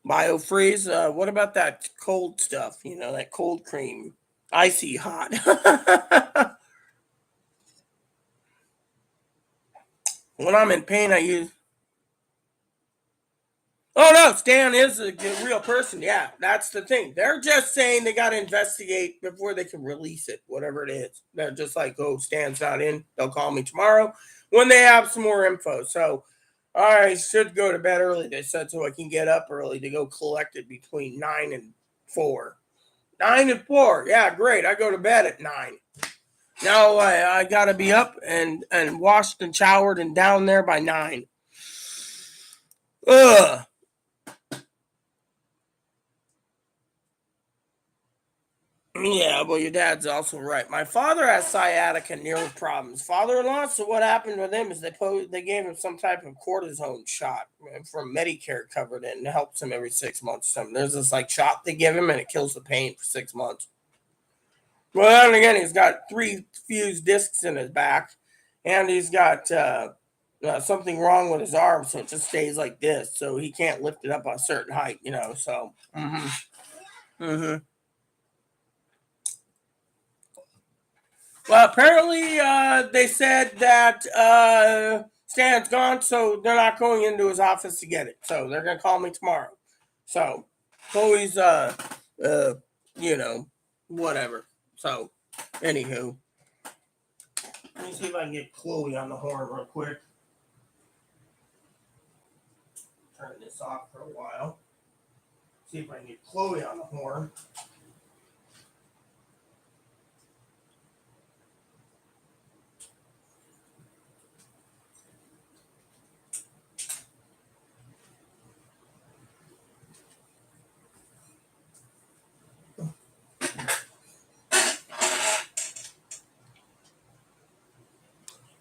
Biofreeze. What about that cold stuff? That cold cream, icy hot. When I'm in pain, I use. Oh no, Stan is a real person. Yeah, that's the thing. They're just saying they got to investigate before they can release it, whatever it is. They're just like, oh, Stan's not in. They'll call me tomorrow when they have some more info. So I should go to bed early. They said so I can get up early to go collect it between 9 and 4. 9 and 4. Yeah, great. I go to bed at 9. Now I gotta be up and washed and showered and down there by 9. Ugh. Yeah, well, your dad's also right. My father has sciatica nerve problems. Father-in-law. So what happened with him is they gave him some type of cortisone shot from Medicare covered it and it helps him every 6 months. Something. There's this like shot they give him and it kills the pain for 6 months. Well, then again, he's got 3 fused discs in his back, and he's got something wrong with his arm, so it just stays like this. So he can't lift it up a certain height. So. Well, apparently they said that Stan's gone, so they're not going into his office to get it. So they're gonna call me tomorrow. So Chloe's, uh, you know, whatever. So, anywho, let me see if I can get Chloe on the horn real quick. Turn this off for a while. See if I can get Chloe on the horn.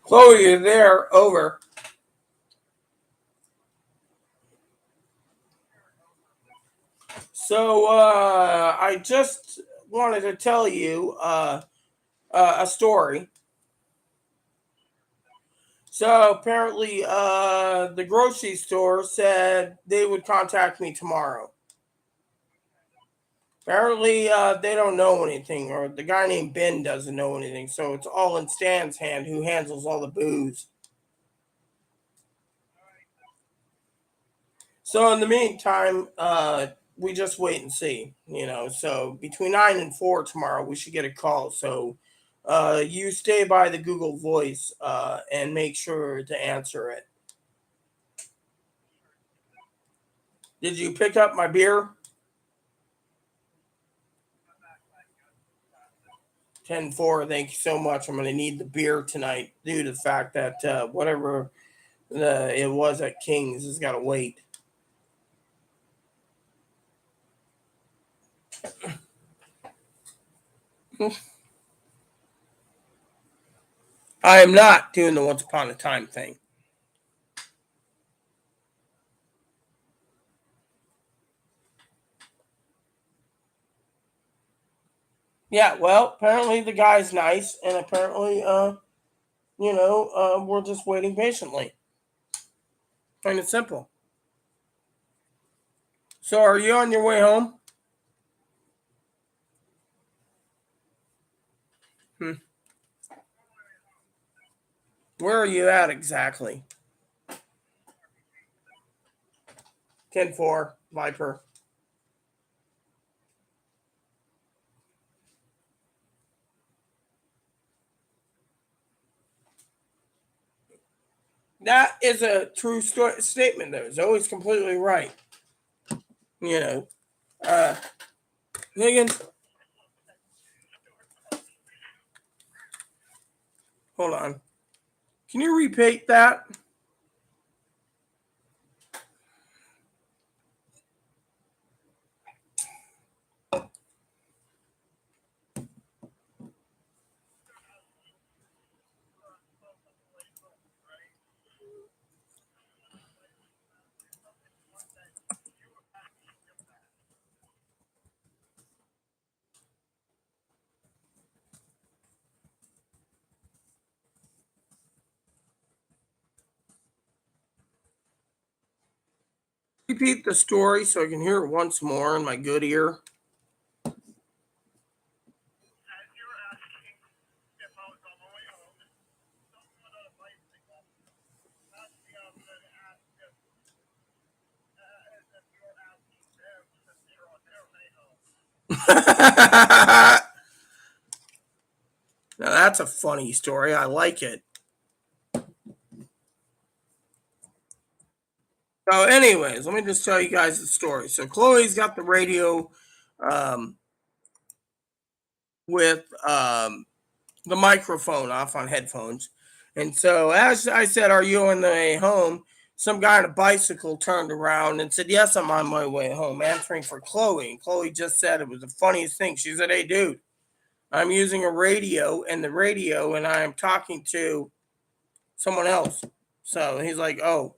Chloe, you're there. Over. So I just wanted to tell you a story. So apparently, the grocery store said they would contact me tomorrow. Apparently, they don't know anything, or the guy named Ben doesn't know anything. So it's all in Stan's hand, who handles all the booze. So in the meantime, we just wait and see. So between 9 and 4 tomorrow, we should get a call. So you stay by the Google Voice and make sure to answer it. Did you pick up my beer? 10-4, thank you so much. I'm going to need the beer tonight due to the fact that whatever it was at King's has got to wait. I am not doing the Once Upon a Time thing. Yeah, well, apparently the guy's nice, and apparently, we're just waiting patiently. Plain and simple. So, are you on your way home? Hmm. Where are you at exactly? 10-4, Viper. That is a true statement, though. It's always completely right. You know, uh, Higgins, hold on. Can you repeat that? Repeat the story so I can hear it once more in my good ear. Now that's a funny story. I like it. So, anyways, let me just tell you guys the story. So, Chloe's got the radio um, with the microphone off on headphones. And so, as I said, are you on the way home? Some guy on a bicycle turned around and said, yes, I'm on my way home, answering for Chloe. And Chloe just said it was the funniest thing. She said, hey, dude, I'm using a radio and I am talking to someone else. So he's like, oh.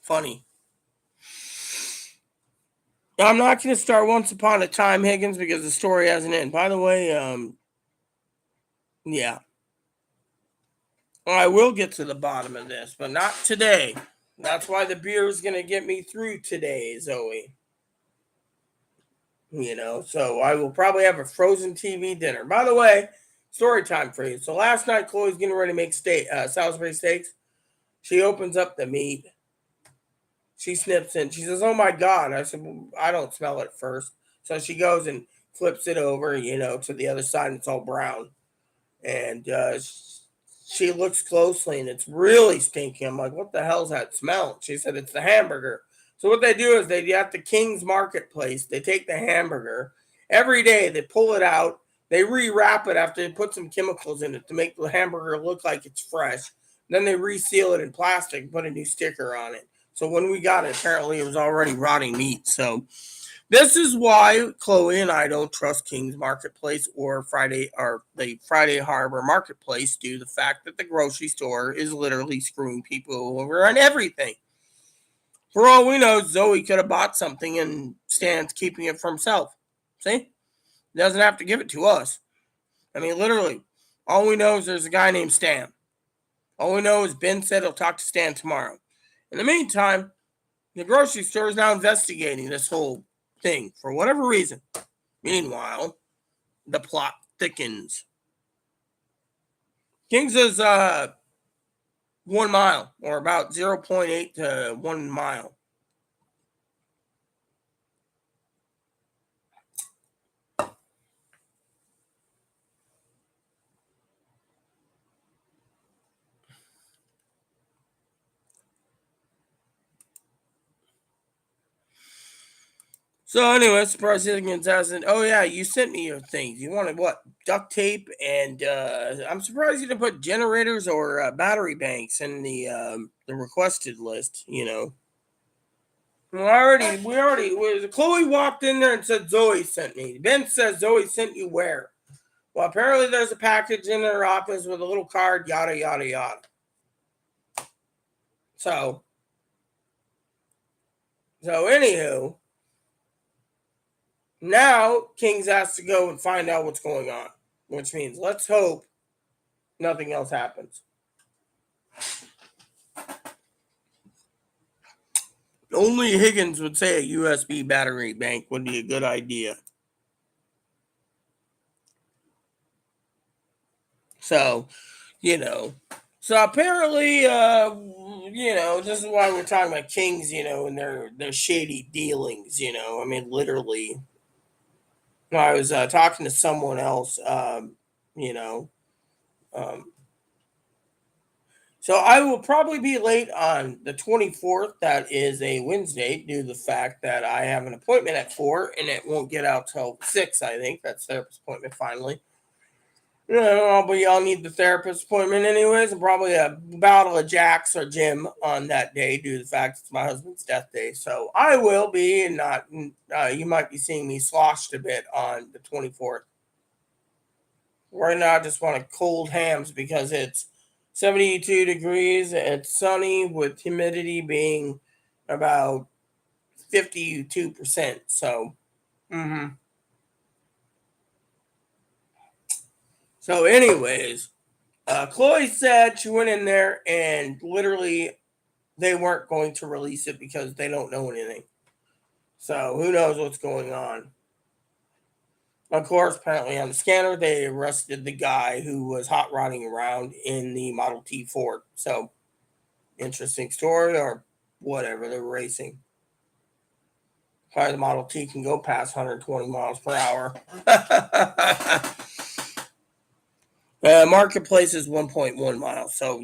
Funny. I'm not going to start Once Upon a Time, Higgins, because the story hasn't ended. By the way, yeah, I will get to the bottom of this, but not today. That's why the beer is going to get me through today, Zoe. So I will probably have a frozen TV dinner. By the way, story time for you. So last night, Chloe's getting ready to make Salisbury steaks. She opens up the meat. She snips in. She says, oh my God. I said, well, I don't smell it first. So she goes and flips it over, to the other side, and it's all brown. And she looks closely, and it's really stinky. I'm like, what the hell's that smell? She said, it's the hamburger. So what they do is they at the King's Marketplace, they take the hamburger. Every day they pull it out. They rewrap it after they put some chemicals in it to make the hamburger look like it's fresh. Then they reseal it in plastic and put a new sticker on it. So when we got it, apparently it was already rotting meat. So this is why Chloe and I don't trust King's Marketplace or the Friday Harbor Marketplace due to the fact that the grocery store is literally screwing people over on everything. For all we know, Zoe could have bought something and Stan's keeping it for himself. See? He doesn't have to give it to us. I mean, literally, all we know is there's a guy named Stan. All we know is Ben said he'll talk to Stan tomorrow. In the meantime, the grocery store is now investigating this whole thing for whatever reason. Meanwhile, the plot thickens. King's is 1 mile, or about 0.8 to 1 mile. So anyway, surprise Higgins hasn't. Oh yeah, you sent me your things. You wanted what? Duct tape, and I'm surprised you didn't put generators or battery banks in the requested list. You know, Chloe walked in there and said Zoe sent me. Ben says Zoe sent you where? Well, apparently there's a package in her office with a little card. Yada yada yada. So anywho. Now, Kings has to go and find out what's going on, which means let's hope nothing else happens. Only Higgins would say a USB battery bank would be a good idea. So, So apparently, this is why we're talking about Kings, and their shady dealings, I mean, literally. I was talking to someone else, you know. So I will probably be late on the 24th. That is a Wednesday, due to the fact that I have an appointment at 4 and it won't get out till 6, I think. That's therapist appointment finally. I'll need the therapist appointment anyways, and probably a battle of jacks or gym on that day due to the fact it's my husband's death day. So I will be, and not, you might be seeing me sloshed a bit on the 24th. Right now, I just want cold hams because it's 72 degrees. It's sunny with humidity being about 52%. So, So, anyways, Chloe said she went in there and literally they weren't going to release it because they don't know anything. So, who knows what's going on? Of course, apparently on the scanner, they arrested the guy who was hot rodding around in the Model T Ford. So, interesting story or whatever, they're racing. Probably the Model T can go past 120 miles per hour. Marketplace is 1.1 miles, so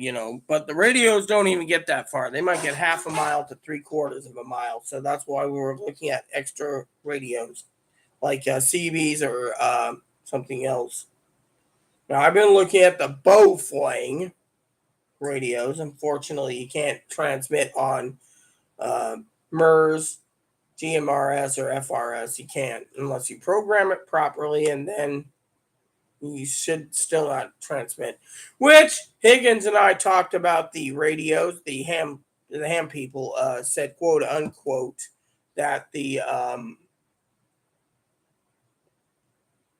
but the radios don't even get that far. They might get half a mile to 3/4 of a mile, so that's why we were looking at extra radios like CBs or something else. Now I've been looking at the Bowflang radios. Unfortunately, you can't transmit on MERS, GMRS, or FRS. You can't unless you program it properly, and then you should still not transmit. Which Higgins and I talked about the radios. The ham people said, quote unquote, that the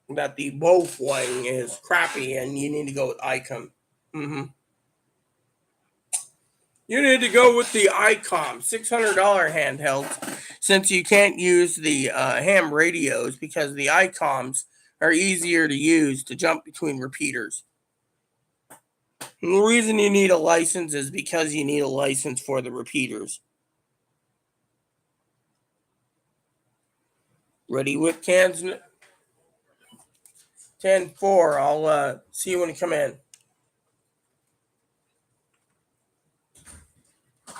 Bowflang is crappy and you need to go with ICOM. You need to go with the ICOM $600 handheld, since you can't use the ham radios because the ICOMs are easier to use to jump between repeaters. And the reason you need a license is because you need a license for the repeaters. Ready with cans? 10-4. I'll see you when you come in.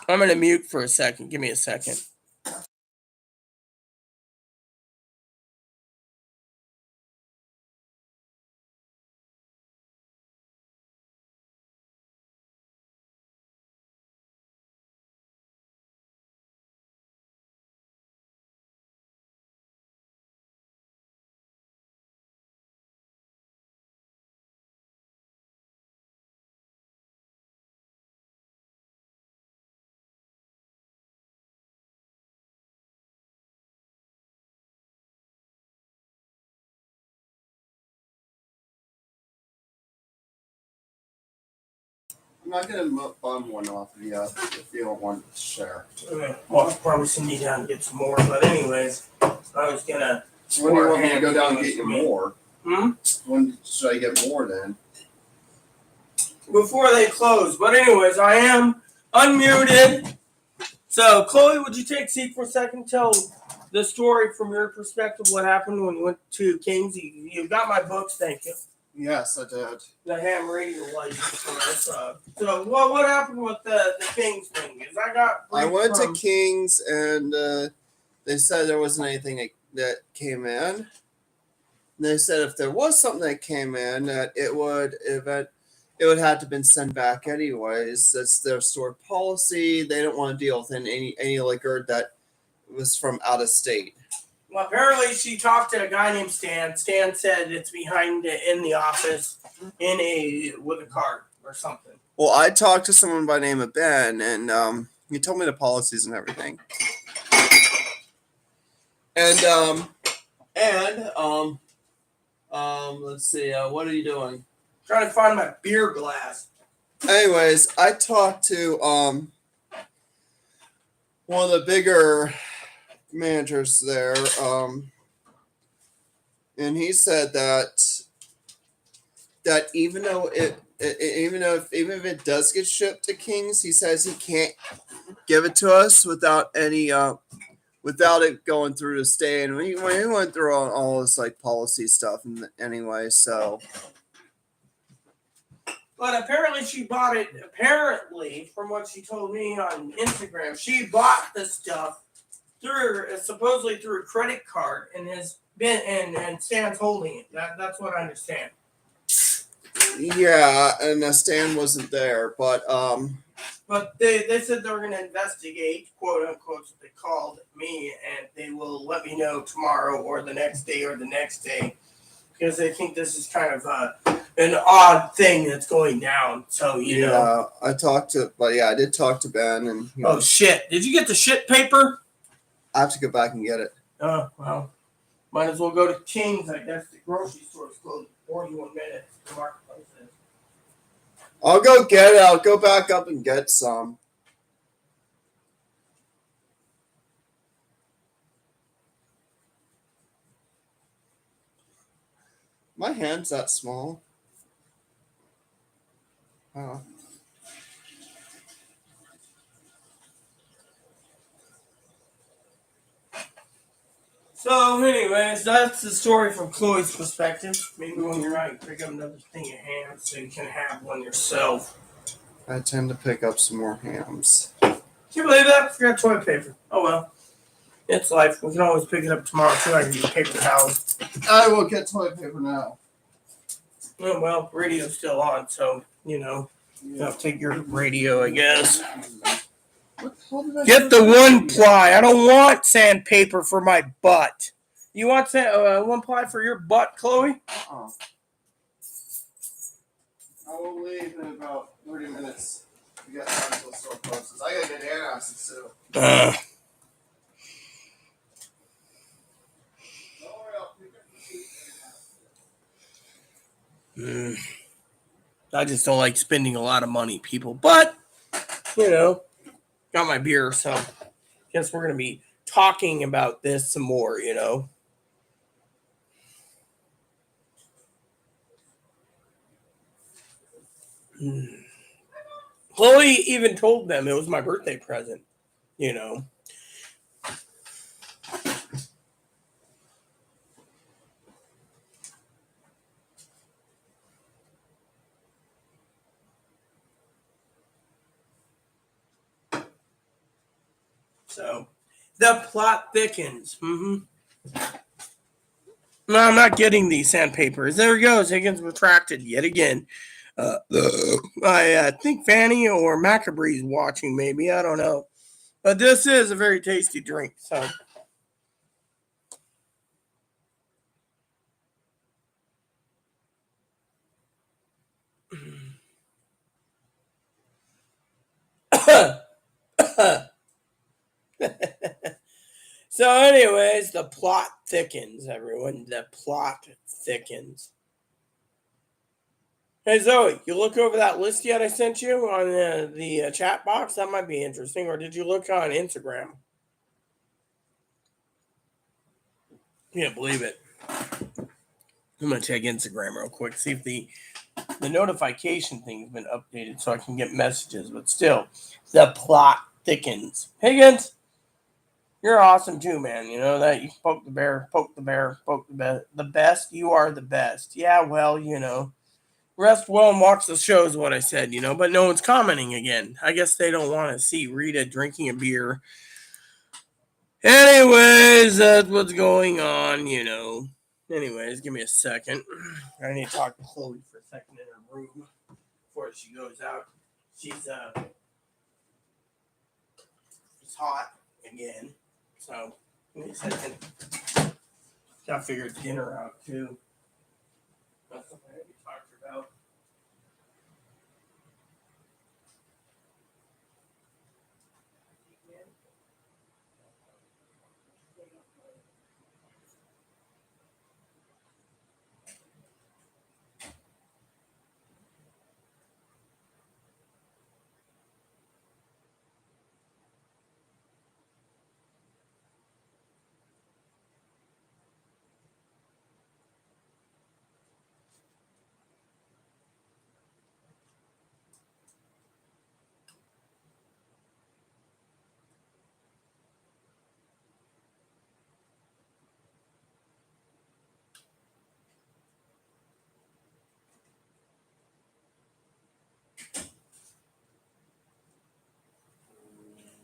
I'm going to mute for a second. Give me a second. I'm not going to bum one off of you if you don't want to share. Okay. Well, I probably should need down and get some more, but anyways, I was going to. When do you want me to go down and get you more? Hmm? When should I get more then? before they close. But anyways, I am unmuted. So, Chloe, would you take a seat for a second? Tell the story from your perspective. What happened when you went to King's? You got my books, thank you. Yes, I did. The ham radio license. So, what happened with the King's thing? Because I went to King's and they said there wasn't anything that came in. They said if there was something that came in, that it would have to been sent back anyways. That's their store policy. They don't want to deal with any liquor that was from out of state. Well, apparently she talked to a guy named Stan. Stan said it's behind in the office with a card or something. Well, I talked to someone by the name of Ben, and he told me the policies and everything. And let's see. What are you doing? Trying to find my beer glass. Anyways, I talked to one of the bigger managers there, and he said that even if it does get shipped to King's, he says he can't give it to us without it going through the state. And we went through all this like policy stuff anyway, so. But apparently she bought it. Apparently, from what she told me on Instagram, she bought the stuff supposedly through a credit card, and has been and Stan's holding it. That's what I understand. Yeah, and Stan wasn't there, but they said they were going to investigate, quote unquote, what they called me, and they will let me know tomorrow or the next day, because they think this is kind of an odd thing that's going down. So you know. I did talk to Ben, and shit! Did you get the shit paper? I have to go back and get it. Oh well, might as well go to King's. I guess the grocery store's closed in 41 minutes. The marketplace is. I'll go get it. I'll go back up and get some. My hand's that small. Oh. So, anyways, that's the story from Chloe's perspective. Maybe when you're out, you pick up another thing of ham so you can have one yourself. I tend to pick up some more hams. Can you believe that? I forgot toilet paper. Oh well. It's life. We can always pick it up tomorrow too. I can use paper towels. I will get toilet paper now. Oh, well, radio's still on, so, I'll take your radio, I guess. Get the 1-ply. I don't want sandpaper for my butt. You want 1-ply for your butt, Chloe? I will leave in about 30 minutes to get down to the store closes. I gotta get antacids too. I just don't like spending a lot of money, people. But, got my beer, so I guess we're going to be talking about this some more, Chloe even told them it was my birthday present, So, the plot thickens. No, I'm not getting the sandpaper. There he goes. Higgins retracted yet again. I think Fanny or Macabree's watching, maybe. I don't know. But this is a very tasty drink, so. So, anyways, the plot thickens, everyone. The plot thickens. Hey, Zoe, you look over that list yet I sent you on the chat box? That might be interesting. Or did you look on Instagram? Can't believe it. I'm going to check Instagram real quick, see if the the notification thing's been updated so I can get messages, but still, the plot thickens. Higgins, you're awesome too, man. You know that you poke the bear, poke the bear, poke the best. You are the best. Yeah, well, rest well and watch the show is what I said, but no one's commenting again. I guess they don't want to see Rita drinking a beer. Anyways, that's what's going on, Anyways, give me a second. I need to talk to Chloe for a second in her room before she goes out. It's hot again. So, give me a second. Gotta figure dinner out, too. That's something I need to talk to her about.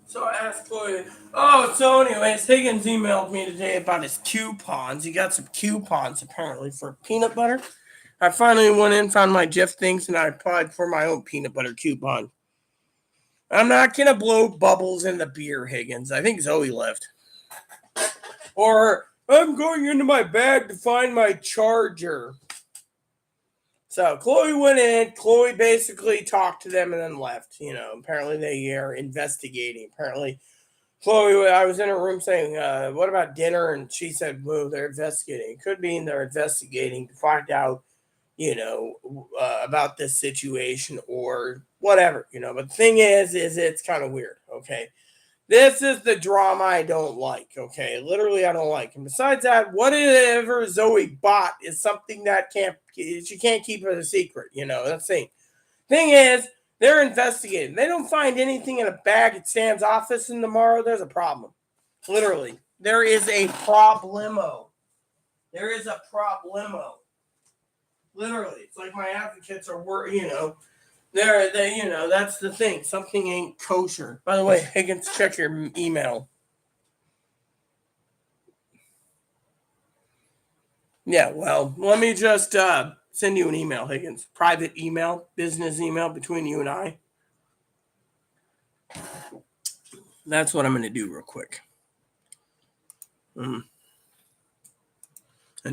So I asked Chloe, anyways, Higgins emailed me today about his coupons. He got some coupons apparently for peanut butter. I finally went in, found my Jeff things, and I applied for my own peanut butter coupon. I'm not going to blow bubbles in the beer, Higgins. I think Zoe left. Or I'm going into my bag to find my charger. So Chloe went in. Chloe basically talked to them and then left. Apparently they are investigating. Apparently, Chloe, I was in her room saying, what about dinner? And she said, well, they're investigating. It could mean they're investigating to find out, about this situation or whatever, But the thing is it's kind of weird, okay? This is the drama I don't like, okay? Literally, I don't like. And besides that, whatever Zoe bought is something that she can't keep it a secret, That's the thing. Thing is, they're investigating. They don't find anything in a bag at Stan's office and tomorrow. There's a problem. Literally, there is a problemo. There is a problemo. Literally, it's like my advocates are worried, that's the thing. Something ain't kosher. By the way, Higgins, check your email. Yeah, well, let me just send you an email, Higgins. Private email, business email between you and I. That's what I'm going to do real quick. And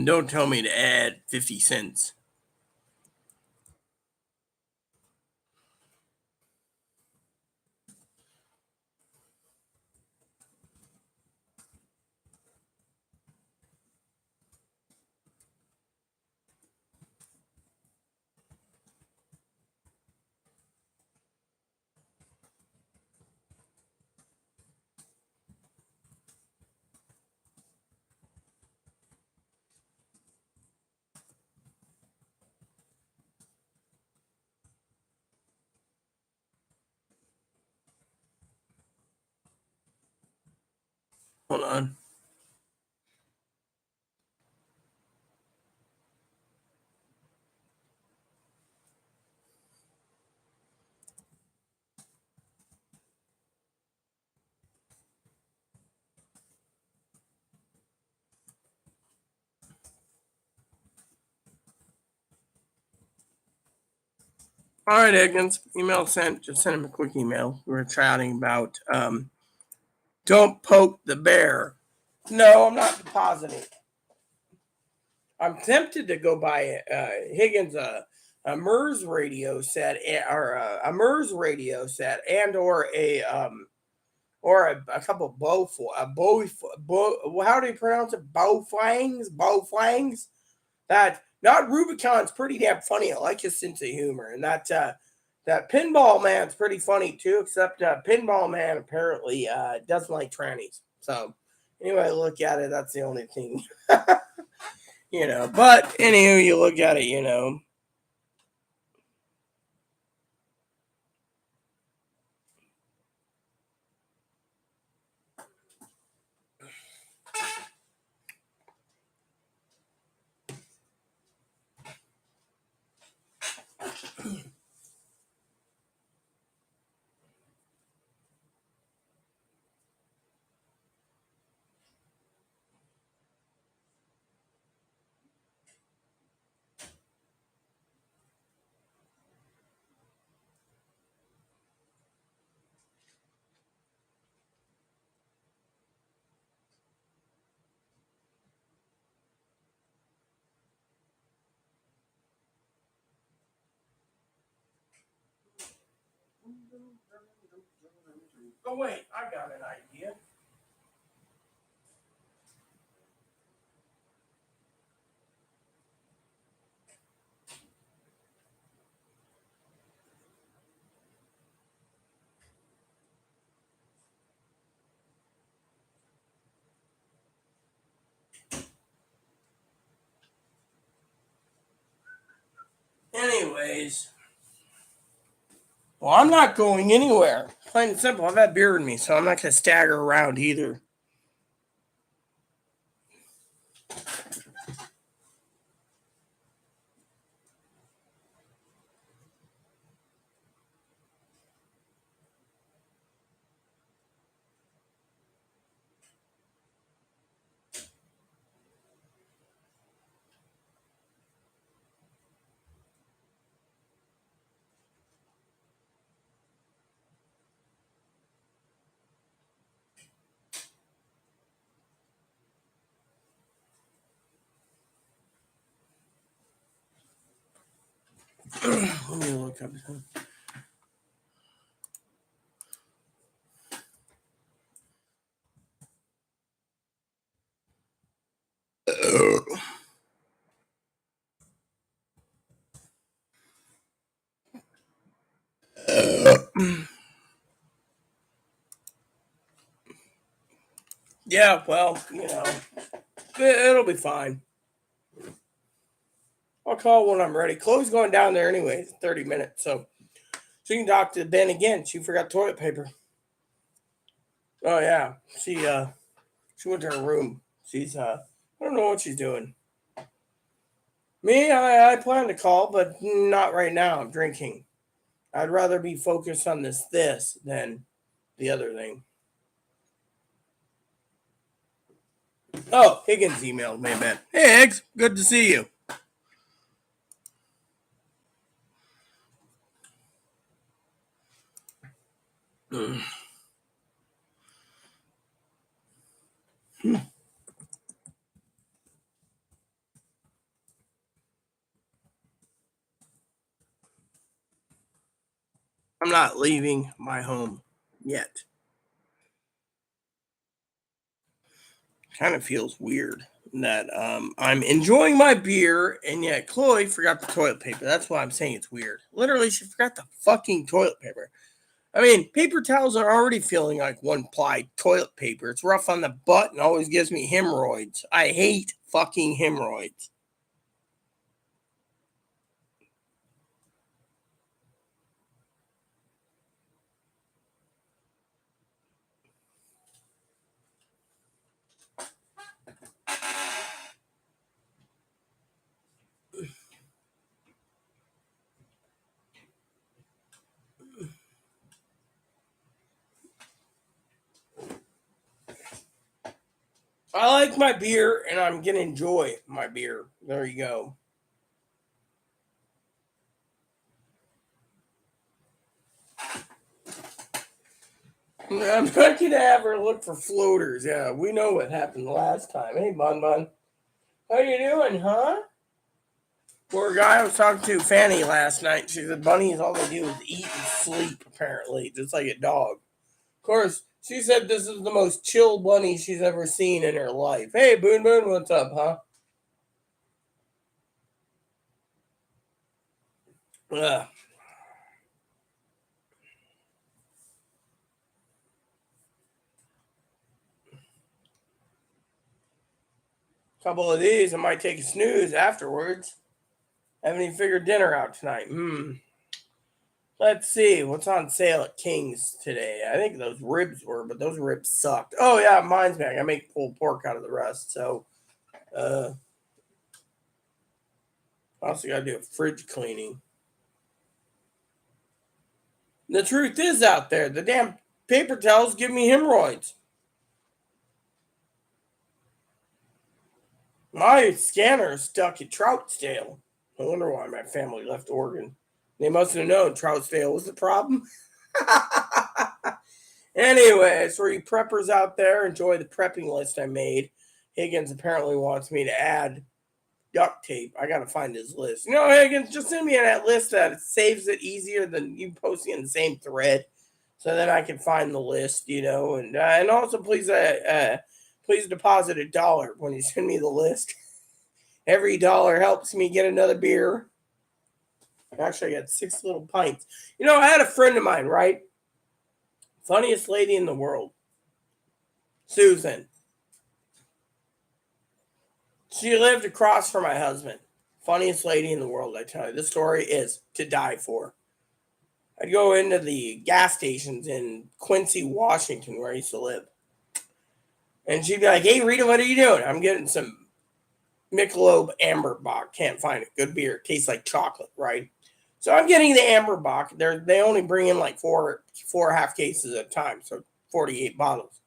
don't tell me to add 50 cents. Hold on. All right, Higgins. Email sent. Just send him a quick email. We were chatting about don't poke the bear. No, I'm not depositing. I'm tempted to go buy Higgins a MERS radio set or a MERS radio set and or a couple how do you pronounce it? Bowflangs. That not Rubicon's pretty damn funny. I like his sense of humor, and that Pinball Man's pretty funny too. Except Pinball Man apparently doesn't like trannies. So anyway, look at it. That's the only thing. But anywho, you look at it, Oh, wait, I got an idea. Anyways, well, I'm not going anywhere. Plain and simple. I've had beer in me, so I'm not going to stagger around either. Let me look up. Yeah, well, it'll be fine. I'll call when I'm ready. Chloe's going down there anyways, 30 minutes, so she can talk to Ben again. She forgot toilet paper. Oh yeah, she went to her room. She's I don't know what she's doing. Me, I plan to call, but not right now. I'm drinking. I'd rather be focused on this than the other thing. Oh, Higgins emailed me, Ben. Hey, Higgs, good to see you. I'm not leaving my home yet. Kind of feels weird that I'm enjoying my beer and yet Chloe forgot the toilet paper. That's why I'm saying it's weird. Literally, she forgot the fucking toilet paper. I mean, paper towels are already feeling like one ply toilet paper. It's rough on the butt and always gives me hemorrhoids. I hate fucking hemorrhoids. I like my beer and I'm going to enjoy my beer. There you go. I'm not going to have her look for floaters. Yeah, we know what happened last time. Hey, Bun Bun. How you doing, huh? Poor guy I was talking to, Fanny, last night. She said bunnies, all they do is eat and sleep, apparently, just like a dog. Of course, she said this is the most chill bunny she's ever seen in her life. Hey, Boon Boon, what's up, huh? Ugh. Couple of these, I might take a snooze afterwards. Haven't even figured dinner out tonight. Let's see what's on sale at King's today. I think those ribs were, but those ribs sucked. Oh yeah, mine's back. I make pulled pork out of the rest, so I also got to do a fridge cleaning. The truth is out there, the damn paper towels give me hemorrhoids. My scanner is stuck at Troutdale. I wonder why my family left Oregon. They must have known Troutdale was the problem. Anyways, for you preppers out there, enjoy the prepping list I made. Higgins apparently wants me to add duct tape. I gotta find his list. Higgins, just send me that list that it saves it easier than you posting in the same thread, so that I can find the list. And also please deposit $1 when you send me the list. Every dollar helps me get another beer. Actually, I got 6 little pints. I had a friend of mine, right? Funniest lady in the world, Susan. She lived across from my husband. Funniest lady in the world, I tell you. This story is to die for. I'd go into the gas stations in Quincy, Washington, where I used to live. And she'd be like, "Hey, Rita, what are you doing?" "I'm getting some Michelob Amber Bock. Can't find it. Good beer. Tastes like chocolate, right?" So I'm getting the Amber Bock. They only bring in like four half cases at a time, so 48 bottles.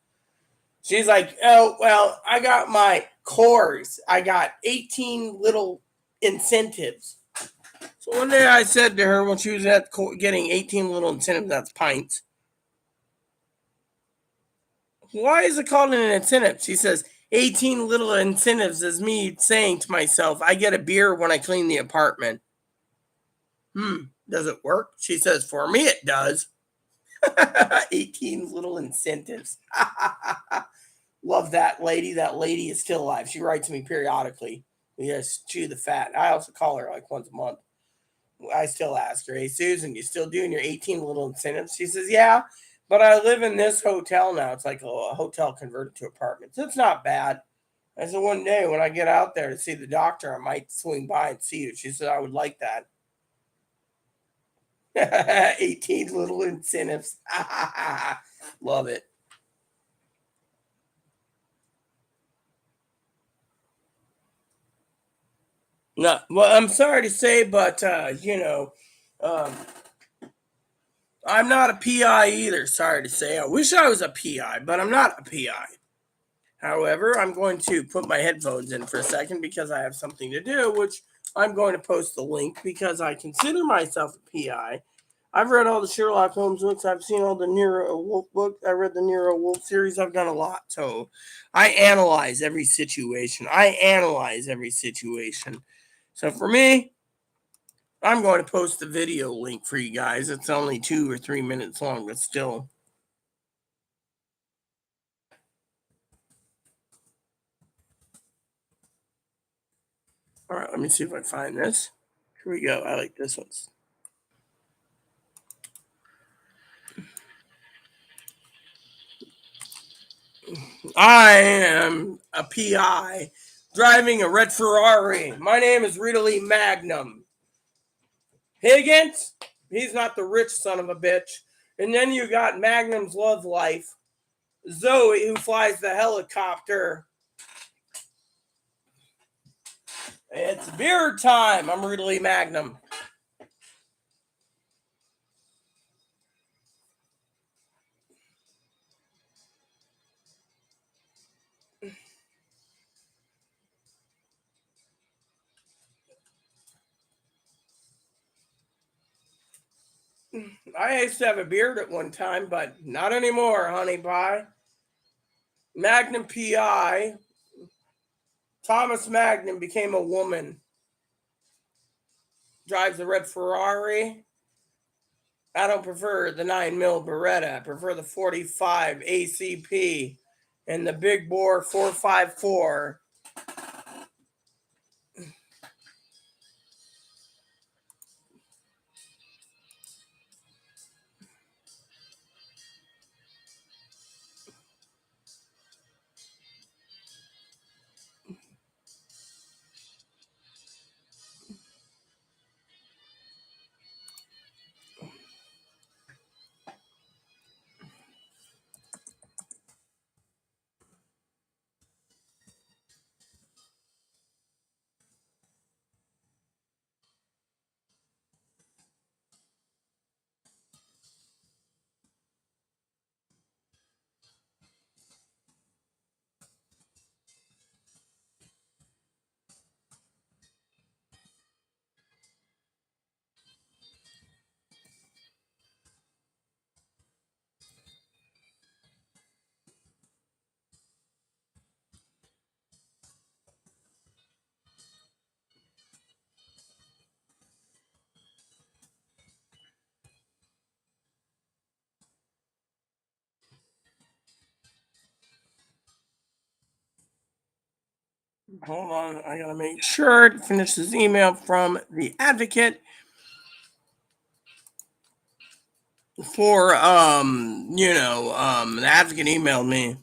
She's like, "Oh, well, I got my cores. I got 18 little incentives." So one day I said to her when she was getting 18 little incentives, that's pints, "Why is it called an incentive?" She says, 18 little incentives is me saying to myself, I get a beer when I clean the apartment. Does it work? She says, for me it does. 18 little incentives. Love that lady. That lady is still alive. She writes me periodically. We just chew the fat. I also call her like once a month. I still ask her, "Hey, Susan, you still doing your 18 little incentives?" She says, "Yeah, but I live in this hotel now. It's like a hotel converted to apartments. It's not bad." I said, "One day when I get out there to see the doctor, I might swing by and see you." She said, "I would like that." 18 little incentives. Love it. No, well, I'm sorry to say, but um, I'm not a PI either. Sorry to say. I wish I was a PI, but I'm not a PI. However, I'm going to put my headphones in for a second because I have something to do, which I'm going to post the link because I consider myself a PI. I've read all the Sherlock Holmes books. I've seen all the Nero Wolf books. I read the Nero Wolf series. I've done a lot. So I analyze every situation. So for me, I'm going to post the video link for you guys. It's only 2 or 3 minutes long, but still. All right, let me see if I find this. Here we go. I like this one. I am a PI driving a red Ferrari. My name is Rita Lee Magnum. Higgins, he's not the rich son of a bitch. And then you got Magnum's love life, Zoe, who flies the helicopter. It's beer time. I'm Rita Lee Magnum. I used to have a beard at one time, but not anymore, honey pie. Magnum PI. Thomas Magnum became a woman. Drives a red Ferrari. I don't prefer the 9mm Beretta. I prefer the 45 ACP and the big bore 454. Hold on, I gotta make sure to finish this email from the advocate for the advocate emailed me.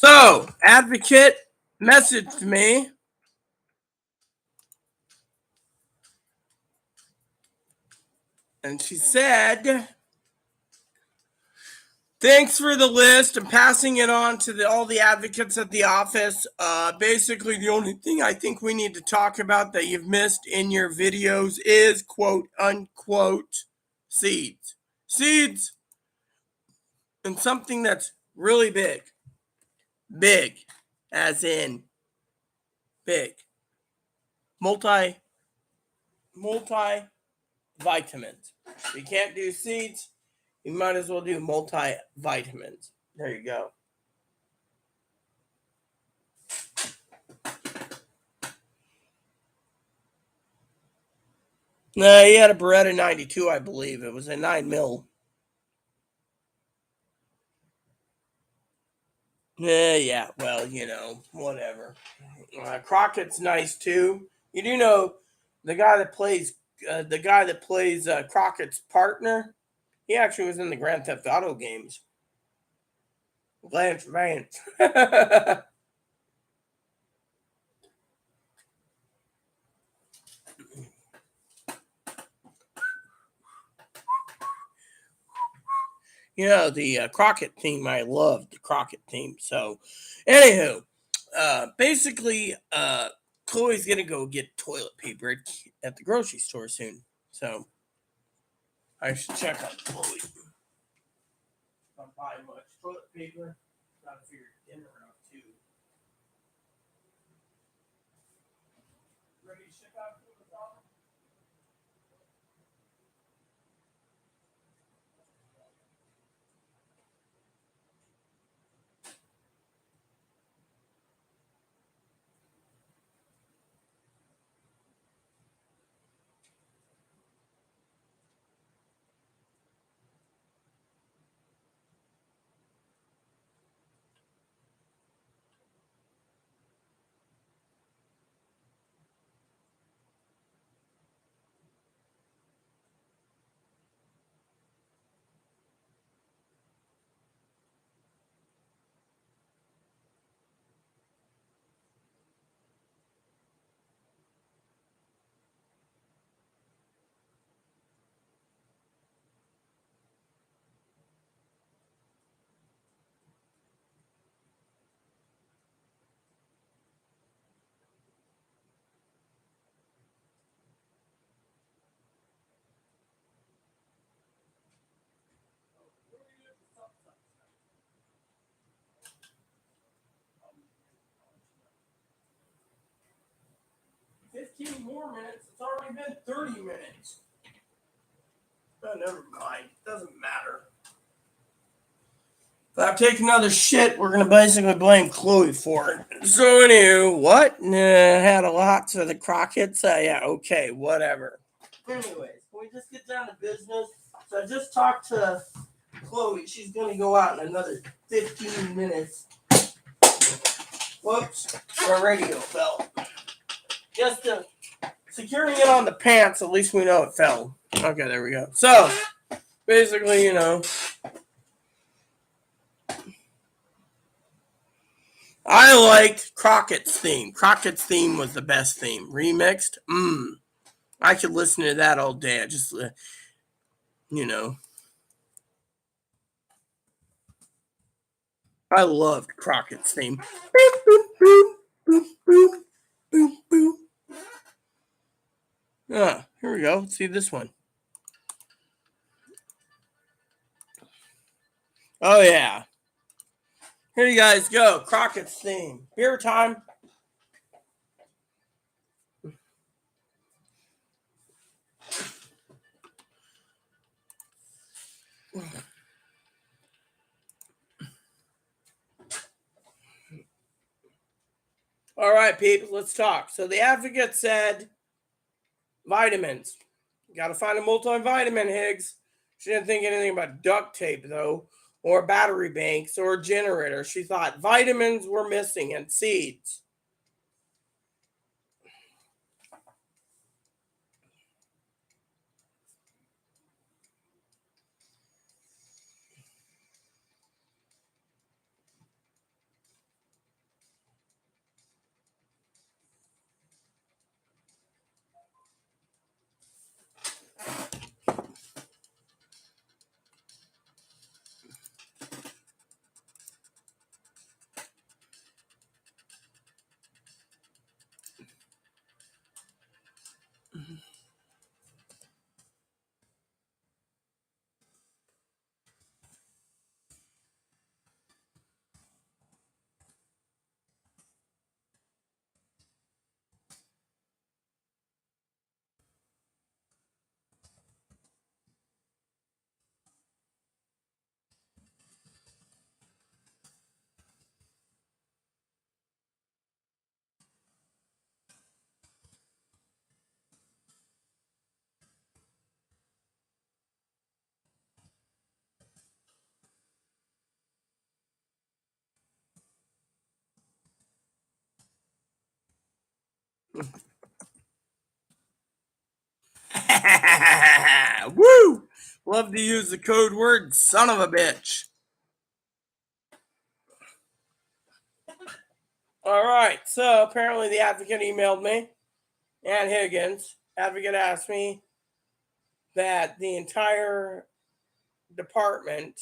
So, advocate messaged me and she said, thanks for the list. I'm passing it on to all the advocates at the office. Basically, the only thing I think we need to talk about that you've missed in your videos is quote unquote seeds. Seeds and something that's really big. Big, as in big. Multi vitamins. If you can't do seeds, you might as well do multivitamins. There you go. No, he had a Beretta 92, I believe. It was a 9 mil. Yeah, well, whatever. Crockett's nice too. You do know the guy that plays Crockett's partner. He actually was in the Grand Theft Auto games. Lance Vance. The Crockett theme. I love the Crockett theme. So, anywho, basically, Chloe's gonna go get toilet paper at the grocery store soon. So I should check on Chloe. Not buy much toilet paper. Gotta figure dinner out too. Ready to ship out to the dog? More minutes. It's already been 30 minutes. Oh, never mind. Doesn't matter. If I take another shit, we're gonna basically blame Chloe for it. So anywho, what? Had a lot to the Crockett's. Yeah, okay, whatever. Anyways, can we just get down to business? So I just talked to Chloe. She's gonna go out in another 15 minutes. Whoops, my radio fell. Just securing it on the pants, at least we know it fell. Okay, there we go. So, basically, I liked Crockett's theme. Crockett's theme was the best theme. Remixed, I could listen to that all day. I just, I loved Crockett's theme. Boop, boop, boop, boop, boop, boop, boop. Here we go. Let's see this one. Oh, yeah. Here you guys go. Crockett's theme. Beer time. All right, people, let's talk. So the advocate said vitamins. You got to find a multivitamin, Higgs. She didn't think anything about duct tape, though, or battery banks, or a generator. She thought vitamins were missing and seeds. Woo! Love to use the code word son of a bitch. All right, so apparently the advocate emailed me and Higgins. Advocate asked me that the entire department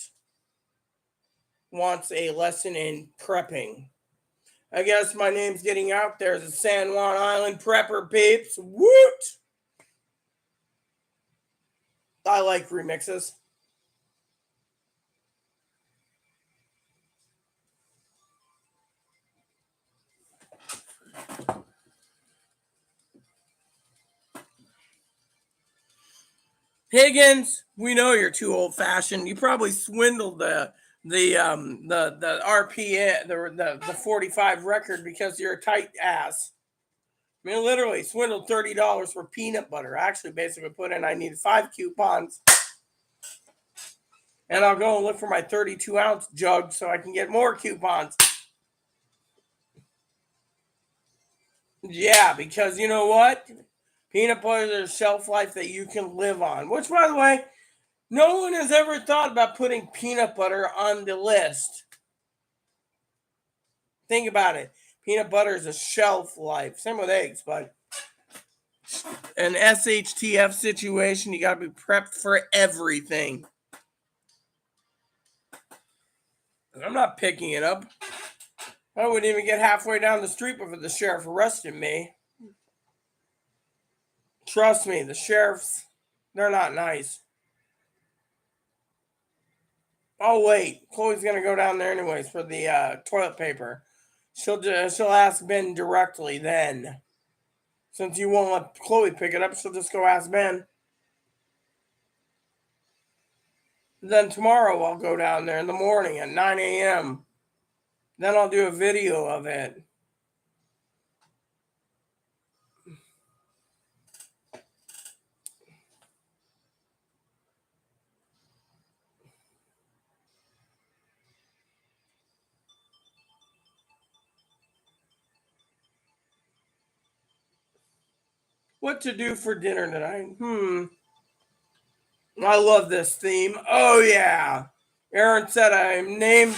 wants a lesson in prepping. I guess my name's getting out there as a San Juan Island prepper, peeps. Woot! I like remixes. Higgins, we know you're too old fashioned. You probably swindled the RPA the 45 record because you're a tight ass. I mean, literally swindled $30 for peanut butter. I actually basically put in I needed 5 coupons, and I'll go and look for my 32-ounce jug so I can get more coupons. Yeah, because you know what? Peanut butter, there's a shelf life that you can live on. Which, by the way, no one has ever thought about putting peanut butter on the list. Think about it. Peanut butter is a shelf life. Same with eggs, but an SHTF situation, you got to be prepped for everything. I'm not picking it up. I wouldn't even get halfway down the street before the sheriff arrested me. Trust me, the sheriffs, they're not nice. Oh, wait. Chloe's going to go down there anyways for the toilet paper. She'll ask Ben directly then. Since you won't let Chloe pick it up, she'll just go ask Ben. Then tomorrow I'll go down there in the morning at 9 a.m. Then I'll do a video of it. What to do for dinner tonight? I love this theme. Oh, yeah. Aaron said I'm named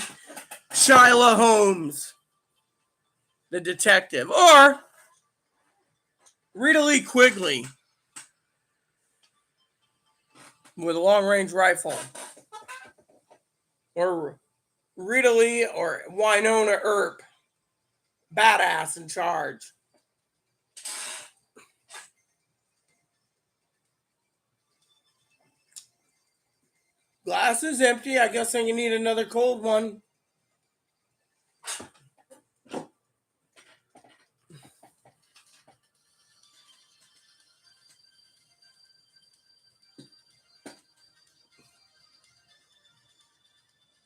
Shyla Holmes, the detective. Or Rita Lee Quigley with a long-range rifle. Or Rita Lee or Winona Earp. Badass in charge. Glass is empty. I guess I need another cold one.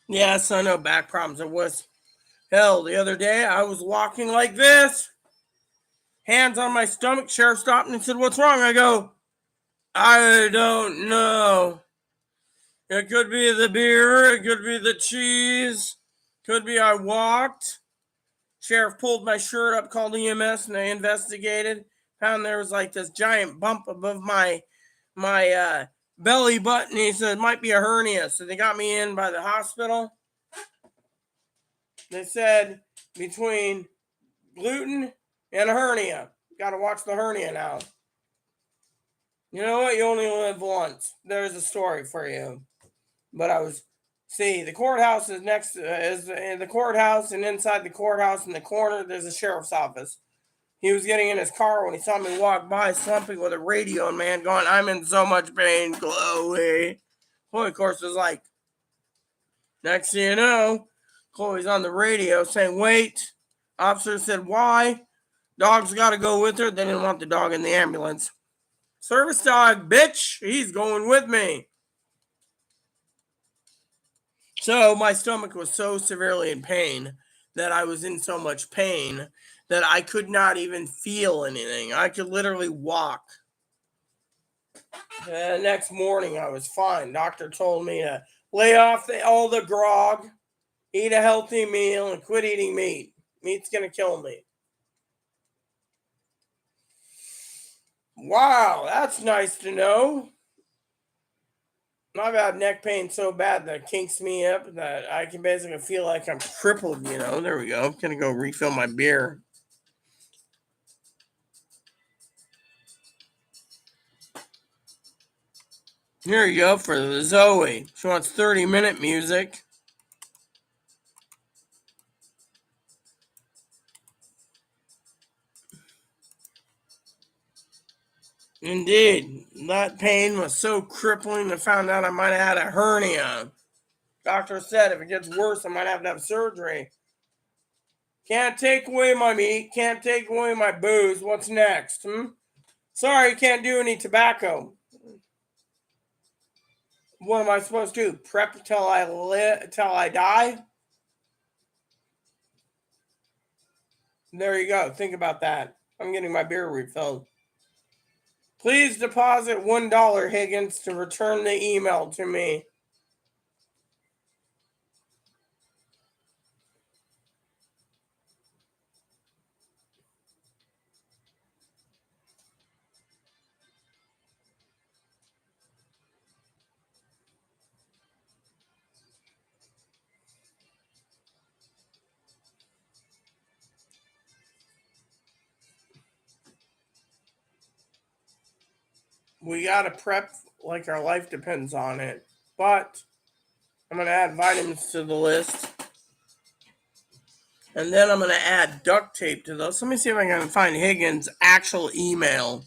Yes, I know back problems. It was hell. The other day I was walking like this, hands on my stomach. Sheriff stopped and said, "What's wrong?" I go, "I don't know. It could be the beer. It could be the cheese. Could be I walked." Sheriff pulled my shirt up, called EMS, and they investigated. Found there was like this giant bump above my belly button. He said it might be a hernia. So they got me in by the hospital. They said between gluten and a hernia. Got to watch the hernia now. You know what? You only live once. There's a story for you. But the courthouse is next is the courthouse, and inside the courthouse in the corner there's a sheriff's office. He was getting in his car when he saw me walk by, slumping with a radio and man going, "I'm in so much pain, Chloe." Chloe, of course, was like, next thing you know, Chloe's on the radio saying, "Wait." Officer said, "Why?" Dog's got to go with her. They didn't want the dog in the ambulance. Service dog, bitch. He's going with me. So my stomach was so severely in pain that I was in so much pain that I could not even feel anything. I could literally walk. The next morning I was fine. Doctor told me to lay off all the grog, eat a healthy meal, and quit eating meat. Meat's going to kill me. Wow, that's nice to know. I've had neck pain so bad that it kinks me up that I can basically feel like I'm crippled, There we go. I'm going to go refill my beer. Here you go for Zoe. She wants 30-minute music. Indeed. That pain was so crippling, I found out I might have had a hernia. Doctor said if it gets worse, I might have to have surgery. Can't take away my meat, can't take away my booze. What's next? Sorry, can't do any tobacco. What am I supposed to do? Prep till I die? There you go. Think about that. I'm getting my beer refilled. Please deposit $1, Higgins, to return the email to me. We gotta prep like our life depends on it. But I'm gonna add vitamins to the list. And then I'm gonna add duct tape to those. Let me see if I can find Higgins' actual email.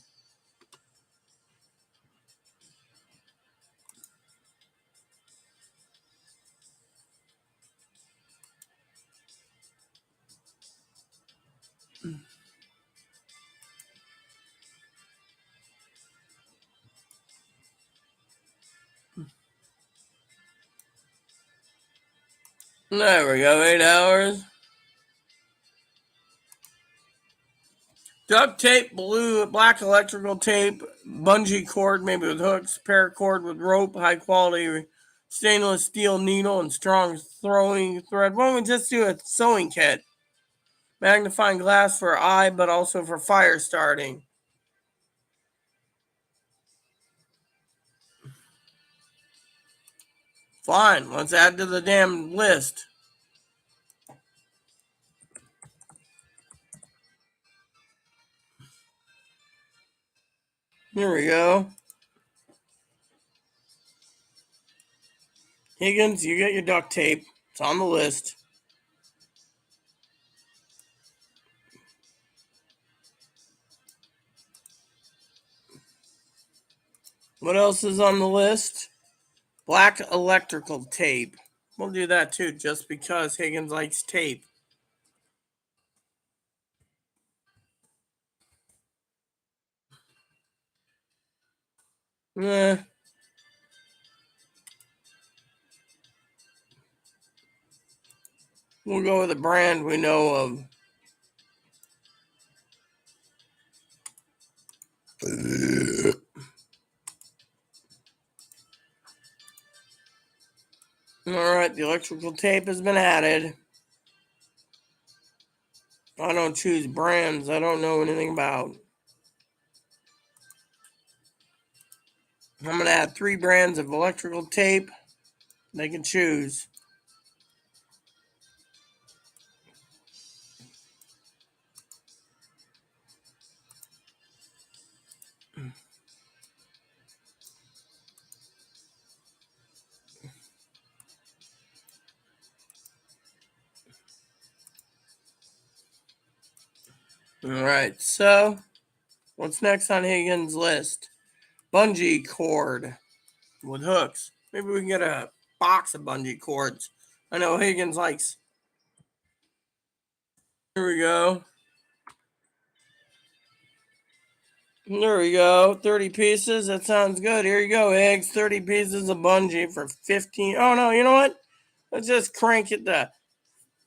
There we go, 8 hours. Duct tape, black electrical tape, bungee cord, maybe with hooks, paracord with rope, high quality stainless steel needle, and strong throwing thread. Why don't we just do a sewing kit? Magnifying glass for eye, but also for fire starting. Fine, let's add to the damn list. Here we go. Higgins, you get your duct tape. It's on the list. What else is on the list? Black electrical tape. We'll do that too, just because Higgins likes tape. We'll go with a brand we know of. Alright, the electrical tape has been added. I don't choose brands I don't know anything about. I'm going to add 3 brands of electrical tape. They can choose. Alright, so what's next on Higgins' list? Bungee cord with hooks. Maybe we can get a box of bungee cords. I know Higgins likes. Here we go. There we go. 30 pieces. That sounds good. Here you go, Higgs. 30 pieces of bungee for 15. Oh, no, you know what? Let's just crank it to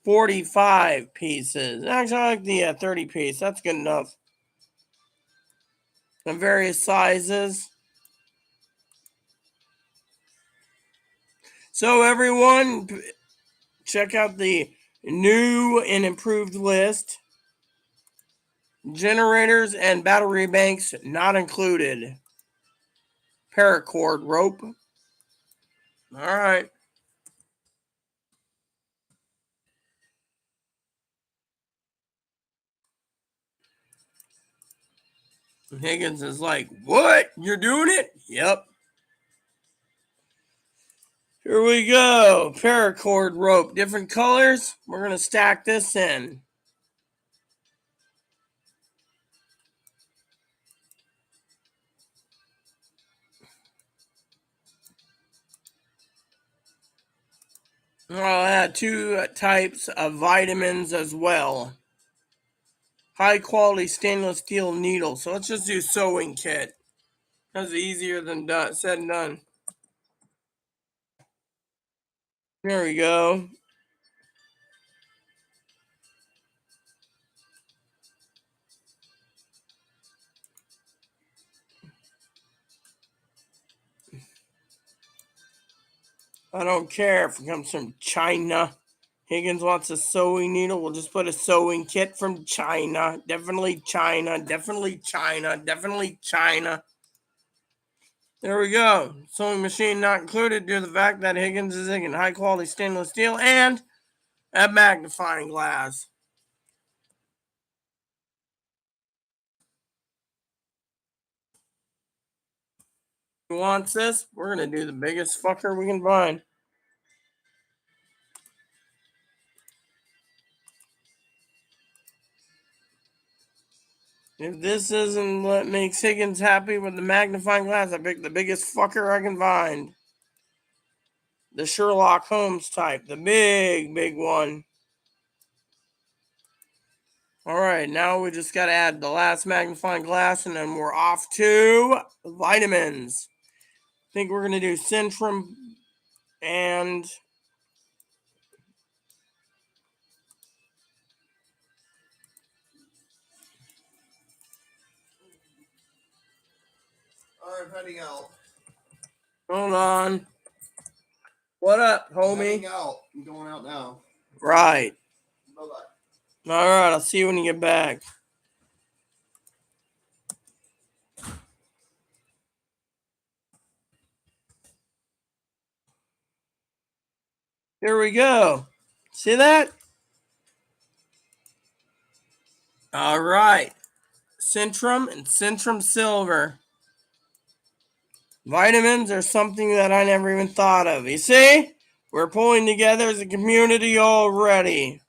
45 pieces. Actually, I like the 30 piece. That's good enough. In various sizes. So, everyone, check out the new and improved list. Generators and battery banks not included. Paracord rope. All right. Higgins is like, what? You're doing it? Yep. Here we go. Paracord rope. Different colors. We're going to stack this in. I'll add 2 types of vitamins as well. High quality stainless steel needle. So let's just do sewing kit. That's easier than said and done. There we go. I don't care if it comes from China. Higgins wants a sewing needle. We'll just put a sewing kit from China. Definitely China. Definitely China. Definitely China. There we go. Sewing machine not included due to the fact that Higgins is in high quality stainless steel and a magnifying glass. Who wants this? We're going to do the biggest fucker we can find. If this isn't what makes Higgins happy with the magnifying glass, I pick the biggest fucker I can find. The Sherlock Holmes type. The big one. Alright, now we just got to add the last magnifying glass and then we're off to vitamins. I think we're going to do Centrum and Alright, heading out. hold on. What up, homie? Heading out. I'm going out now. Right. Bye-bye. Alright, I'll see you when you get back. Here we go. See that? Alright. Centrum and Centrum Silver. Vitamins are something that I never even thought of. You see? We're pulling together as a community already.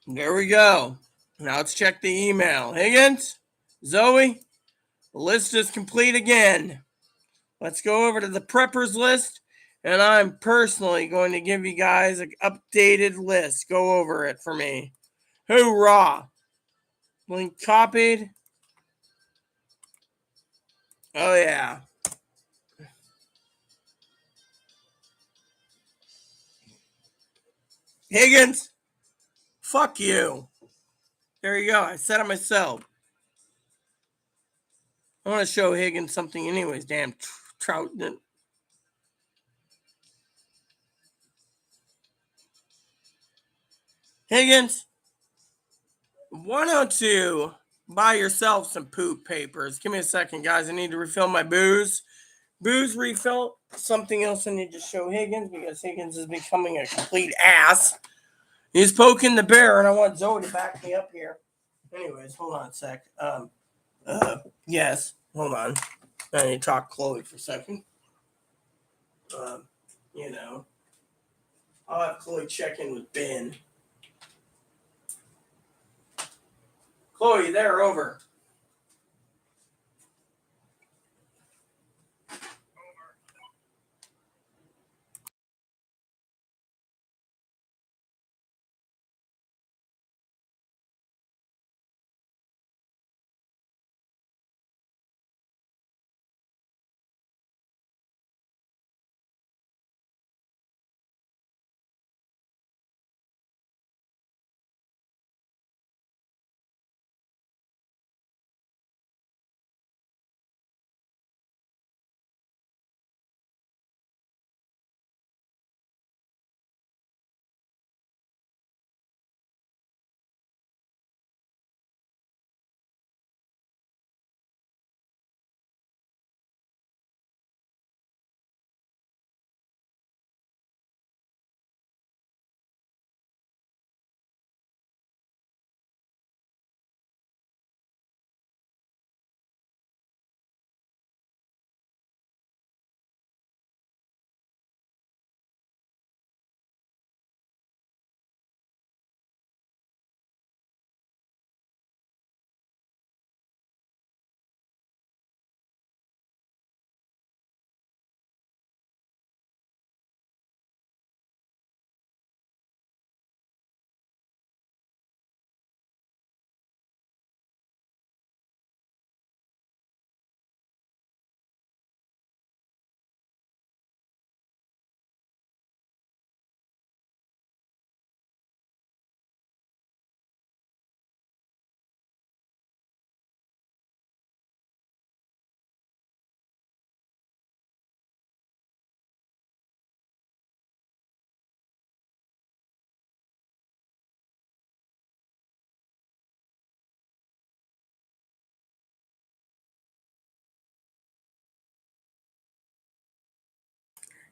There we go. Now let's check the email. Higgins, Zoe, the list is complete again. Let's go over to the preppers list, and I'm personally going to give you guys an updated list. Go over it for me. Hoorah! Link copied. Oh, yeah. Higgins, fuck you. There you go. I said it myself. I want to show Higgins something anyways. Damn trout. Higgins, why don't you buy yourself some poop papers? Give me a second, guys. I need to refill my booze. Booze refill. Something else I need to show Higgins because Higgins is becoming a complete ass. He's poking the bear, and I want Zoe to back me up here. Anyways, hold on a sec. Yes, hold on. I need to talk to Chloe for a second. You know, I'll have Chloe check in with Ben. Chloe, there, over.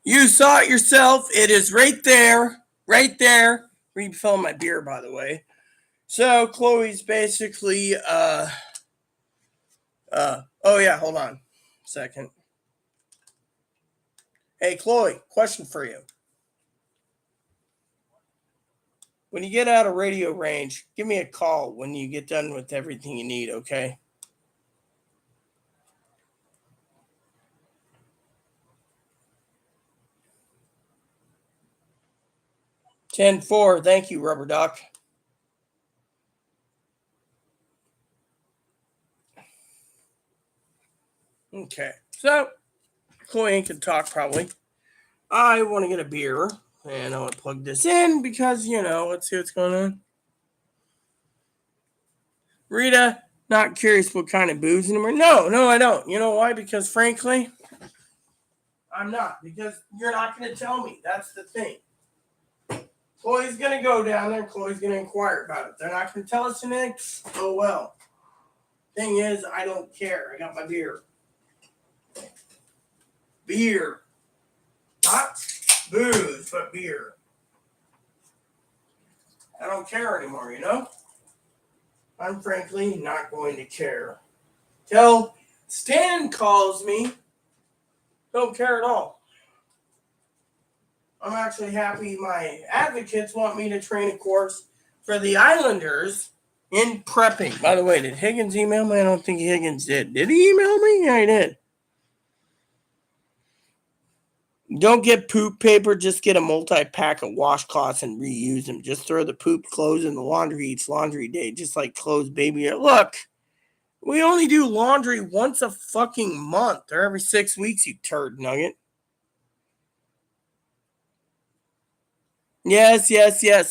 You saw it yourself. It is right there. Right there. Refilling my beer, by the way. So Chloe's basically oh yeah, hold on a second. Hey Chloe, question for you. When you get out of radio range, give me a call when you get done with everything you need, okay? $10-4. Thank you, Rubber Duck. Okay, so Chloe can talk probably. I want to get a beer, and I want to plug this in because, let's see what's going on. Rita, not curious what kind of booze anymore. No, I don't. You know why? Because frankly, I'm not. Because you're not going to tell me. That's the thing. Chloe's going to go down there. Chloe's going to inquire about it. They're not going to tell us anything. Oh, well. Thing is, I don't care. I got my beer. Beer. Not booze, but beer. I don't care anymore, I'm frankly not going to care. Till Stan calls me, don't care at all. I'm actually happy my advocates want me to train a course for the Islanders in prepping. By the way, did Higgins email me? I don't think Higgins did. Did he email me? Yeah, he did. Don't get poop paper. Just get a multi-pack of washcloths and reuse them. Just throw the poop clothes in the laundry each laundry day, just like clothes baby. Look, we only do laundry once a fucking month or every 6 weeks, you turd nugget. Yes.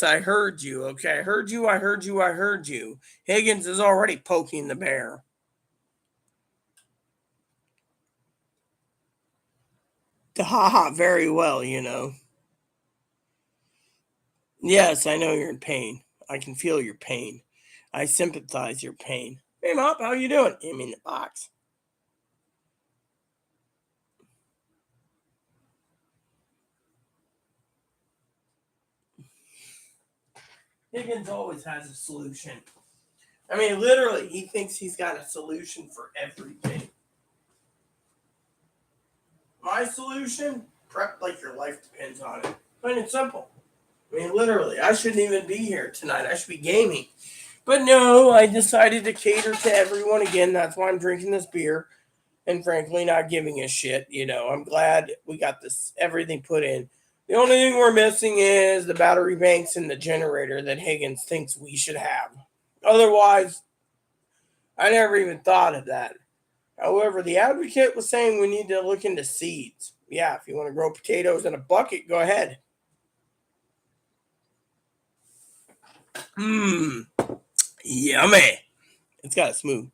I heard you. Okay, I heard you. Higgins is already poking the bear. Haha, very well, Yes, I know you're in pain. I can feel your pain. I sympathize your pain. Hey, Mop, how you doing? I'm in the box. Higgins always has a solution. I mean, literally, he thinks he's got a solution for everything. My solution? Prep like your life depends on it. Plain and simple. I mean, literally, I shouldn't even be here tonight. I should be gaming. But no, I decided to cater to everyone again. That's why I'm drinking this beer. And frankly, not giving a shit. I'm glad we got this everything put in. The only thing we're missing is the battery banks and the generator that Higgins thinks we should have. Otherwise, I never even thought of that. However, the advocate was saying we need to look into seeds. Yeah, if you want to grow potatoes in a bucket, go ahead. Yummy. It's got a smooth.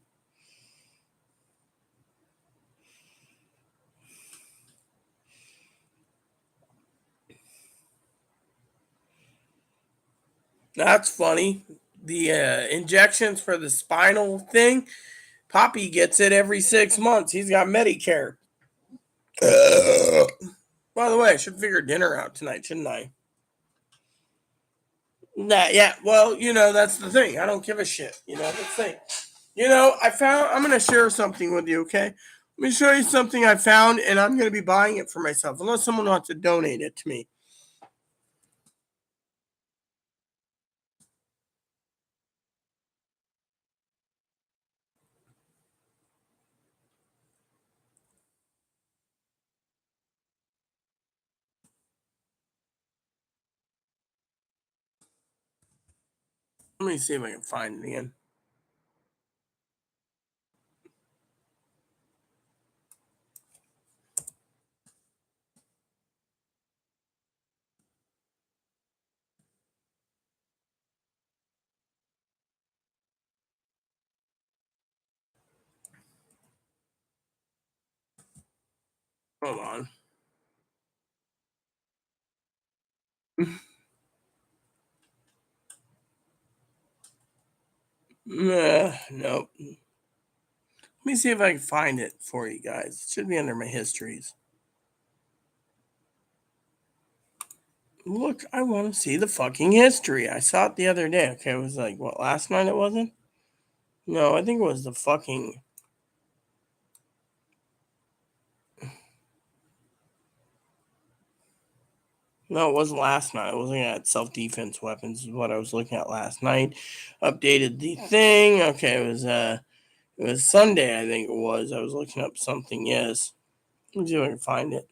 That's funny. The injections for the spinal thing, Poppy gets it every 6 months. He's got Medicare. By the way, I should figure dinner out tonight, shouldn't I? Nah, yeah. Well, that's the thing. I don't give a shit. That's the thing. I'm going to share something with you, okay? Let me show you something I found, and I'm going to be buying it for myself, unless someone wants to donate it to me. Let me see if I can find it again. Hold on. Nope. Let me see if I can find it for you guys. It should be under my histories. Look, I want to see the fucking history. I saw it the other day. Okay, it was like, what, last night it wasn't? No, I think it was the fucking... No, it wasn't last night. I was looking at self-defense weapons is what I was looking at last night. Updated the thing. Okay, it was Sunday, I think it was. I was looking up something, yes. Let me see if I can find it.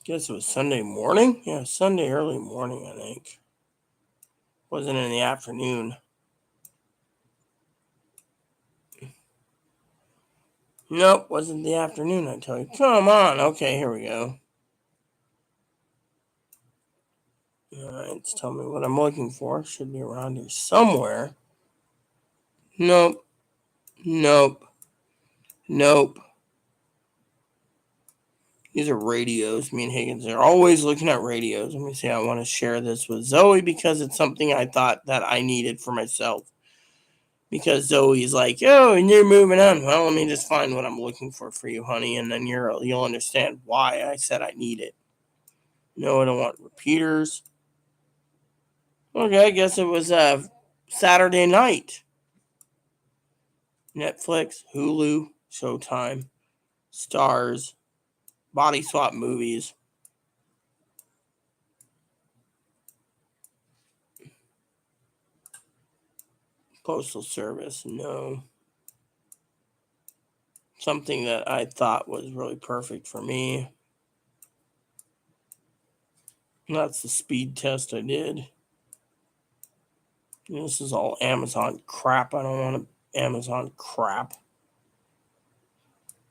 Guess it was Sunday morning? Yeah, Sunday early morning, I think. Wasn't in the afternoon. Nope, wasn't the afternoon, I tell you. Come on. Okay, here we go. Alright, it's telling me what I'm looking for. Should be around here somewhere. Nope. Nope. Nope. These are radios. Me and Higgins are always looking at radios. Let me see. I want to share this with Zoe because it's something I thought that I needed for myself. Because Zoe's like, oh, and you're moving on. Well, let me just find what I'm looking for you, honey, and then you'll understand why I said I need it. No, I don't want repeaters. Okay, I guess it was Saturday night. Netflix, Hulu, Showtime, Stars, Body Swap Movies. Postal Service, no. Something that I thought was really perfect for me. That's the speed test I did. This is all Amazon crap. I don't want Amazon crap.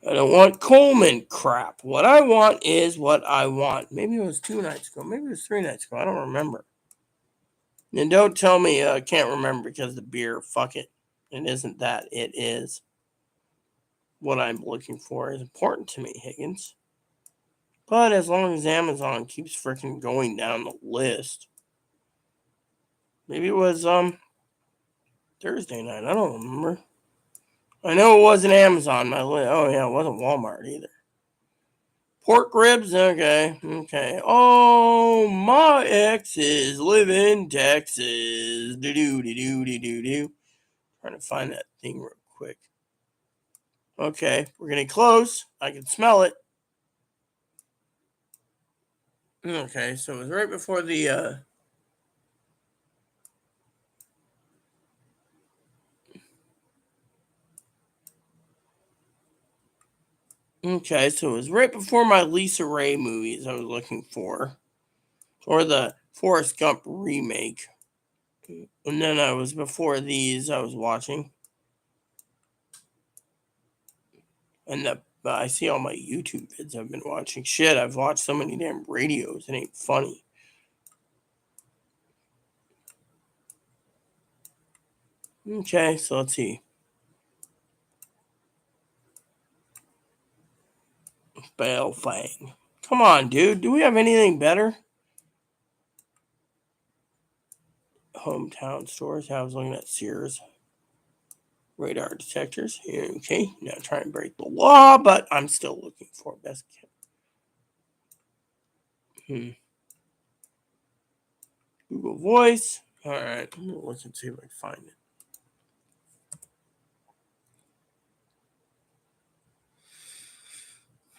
I don't want Coleman crap. What I want is what I want. Maybe it was 2 nights ago. Maybe it was 3 nights ago. I don't remember. And don't tell me I can't remember because of the beer. Fuck it. It isn't that. It is. What I'm looking for is important to me, Higgins. But as long as Amazon keeps freaking going down the list. Maybe it was Thursday night. I don't remember. I know it wasn't Amazon. Oh yeah, it wasn't Walmart either. Pork ribs, okay. Oh, my exes live in Texas. Do. Trying to find that thing real quick. Okay, we're getting close. I can smell it. Okay, so it was right before the Okay, so it was right before my Lisa Ray movies I was looking for. Or the Forrest Gump remake. And then I was before these I was watching. And I see all my YouTube vids I've been watching. Shit, I've watched so many damn radios. It ain't funny. Okay, so let's see. Balefang. Come on, dude. Do we have anything better? Hometown stores. I was looking at Sears. Radar detectors. Okay, not trying to break the law, but I'm still looking for best. Google Voice. All right, let's see if I can find it.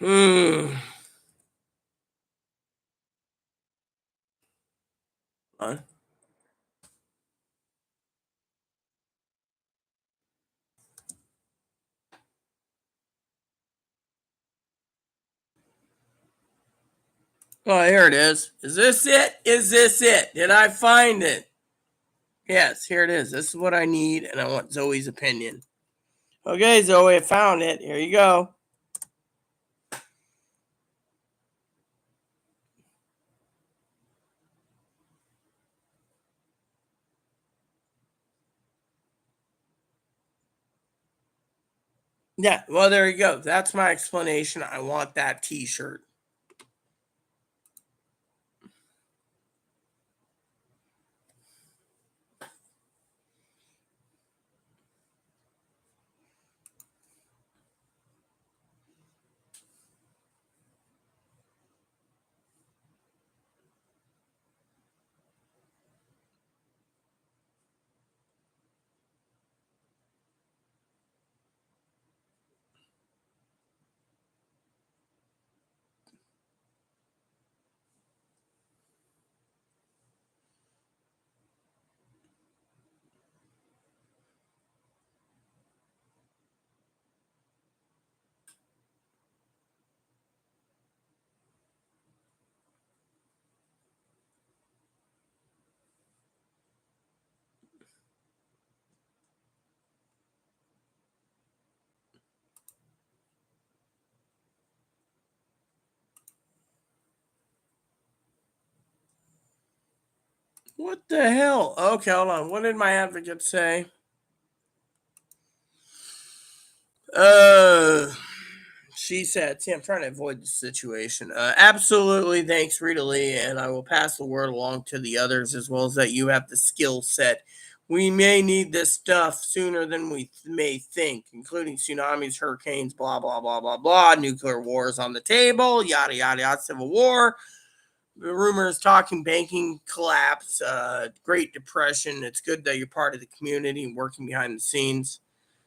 Huh? Oh, here it is. Is this it? Is this it? Did I find it? Yes, here it is. This is what I need, and I want Zoe's opinion. Okay, Zoe, I found it. Here you go. Yeah, well, there you go. That's my explanation. I want that t-shirt. What the hell? Okay, hold on. What did my advocate say? She said, see, I'm trying to avoid the situation. Absolutely, thanks, Rita Lee, and I will pass the word along to the others as well as that you have the skill set. We may need this stuff sooner than we may think, including tsunamis, hurricanes, blah, blah, blah, blah, blah, nuclear wars on the table, yada, yada, yada, civil war. The rumors talking banking collapse, Great Depression. It's good that you're part of the community and working behind the scenes.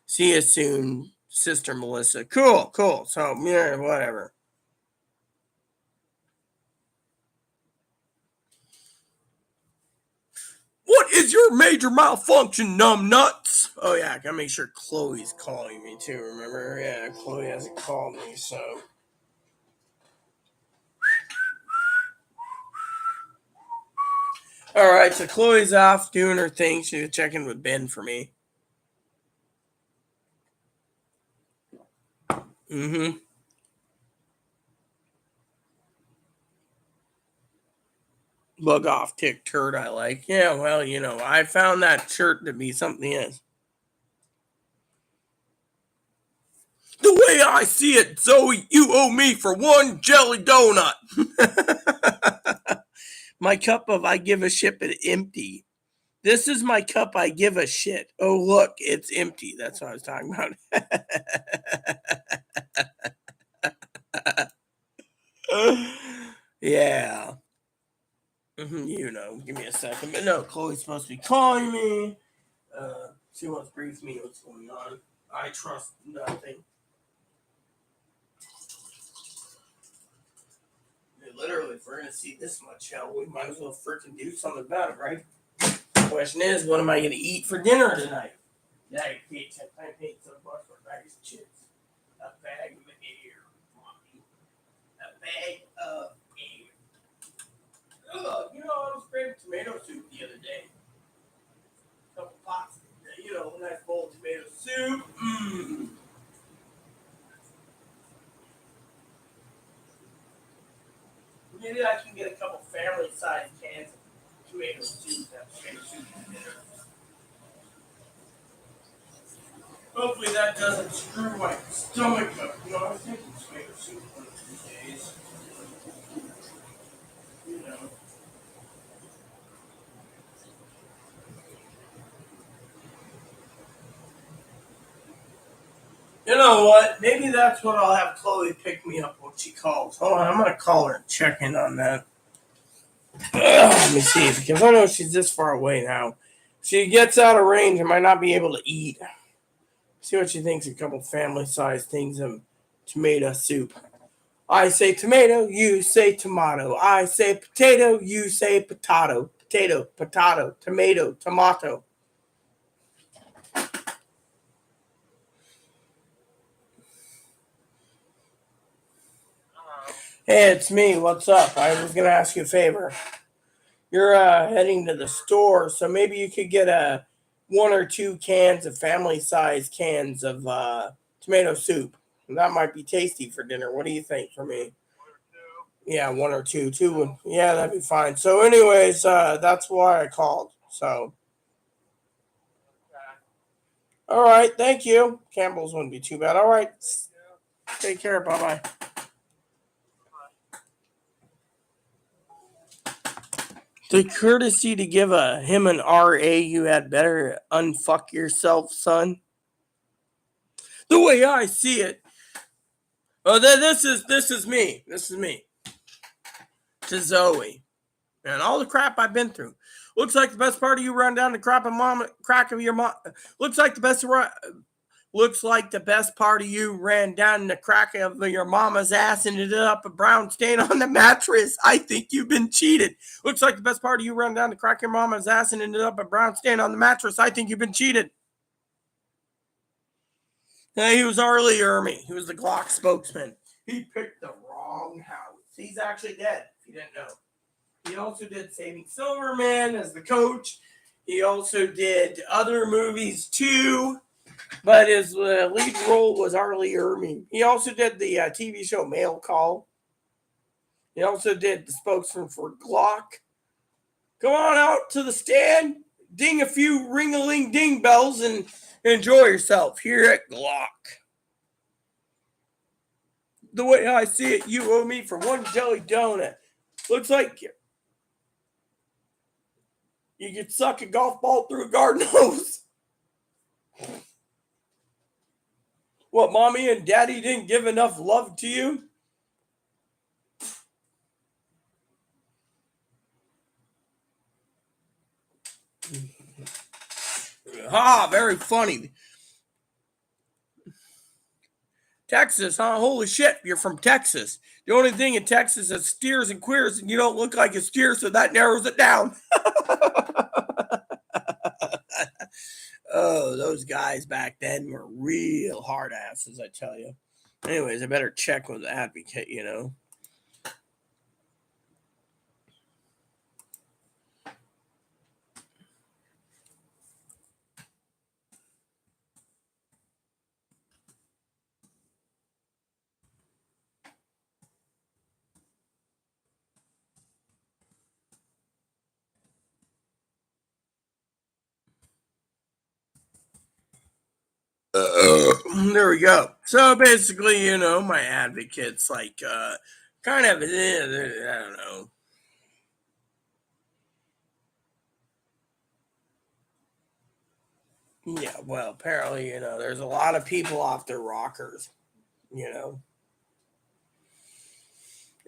See you soon, Sister Melissa. Cool. So, yeah, whatever. What is your major malfunction, numbnuts? Oh, yeah, I gotta make sure Chloe's calling me, too, remember? Yeah, Chloe hasn't called me, so. All right, so Chloe's off doing her thing. She's checking with Ben for me. Mm-hmm. Bug off, tick, turd, I like. Yeah, well, I found that shirt to be something else. The way I see it, Zoe, you owe me for one jelly donut. My cup of I give a shit but empty. This is my cup I give a shit. Oh, look, it's empty. That's what I was talking about. Yeah. Give me a second. But no, Chloe's supposed to be calling me. She wants to brief me what's going on. I trust nothing. Literally, if we're going to see this much hell, we might as well freaking do something about it, right? The question is, what am I going to eat for dinner tonight? Yeah, I paid $10 for a bag of chips. A bag of air, mommy. A bag of air. I was craving tomato soup the other day. A couple pots. A nice bowl of tomato soup. Maybe I can get a couple family-sized cans of tomato soup. Tomato soup for dinner. Hopefully that doesn't screw my stomach up. I was thinking tomato soup one of these days. You know what? Maybe that's what I'll have Chloe pick me up when she calls. Hold on, I'm going to call her and check in on that. Let me see, because I know she's this far away now. If she gets out of range, I might not be able to eat. See what she thinks of a couple family-sized things of tomato soup. I say tomato, you say tomato. I say potato, you say potato. Potato, potato, tomato, tomato. Hey, it's me. What's up? I was going to ask you a favor. You're heading to the store, so maybe you could get one or two cans of family-sized cans of tomato soup. That might be tasty for dinner. What do you think for me? Yeah, one or two. Two. Yeah, that'd be fine. So, anyways, that's why I called. So, all right. Thank you. Campbell's wouldn't be too bad. All right. Take care. Bye bye. The courtesy to give him an RA, you had better unfuck yourself, son. The way I see it. Oh, this is me. This is me. To Zoe. And all the crap I've been through. Looks like the best part of you run down the crack of your mom. Looks like the best part of you ran down the crack of your mama's ass and ended up a brown stain on the mattress. I think you've been cheated. Looks like the best part of you ran down the crack of your mama's ass and ended up a brown stain on the mattress. I think you've been cheated. He was Arlie Ermy. He was the Glock spokesman. He picked the wrong house. He's actually dead, if you didn't know. He also did Saving Silverman as the coach. He also did other movies too, but his lead role was Arlie Ermy. He also did the TV show Mail Call. He also did the spokesman for Glock. Come on out to the stand, ding a few ring-a-ling-ding bells, and enjoy yourself here at Glock. The way I see it, you owe me for one jelly donut. Looks like you could suck a golf ball through a garden hose. What, mommy and daddy didn't give enough love to you? Ah, very funny. Texas, huh? Holy shit, you're from Texas. The only thing in Texas is steers and queers, and you don't look like a steer, so that narrows it down. Oh, those guys back then were real hard asses, I tell you. Anyways, I better check with the advocate, you know. There we go. So basically, you know, my advocate's like, kind of, I don't know. Yeah, well, apparently, you know, there's a lot of people off their rockers, you know.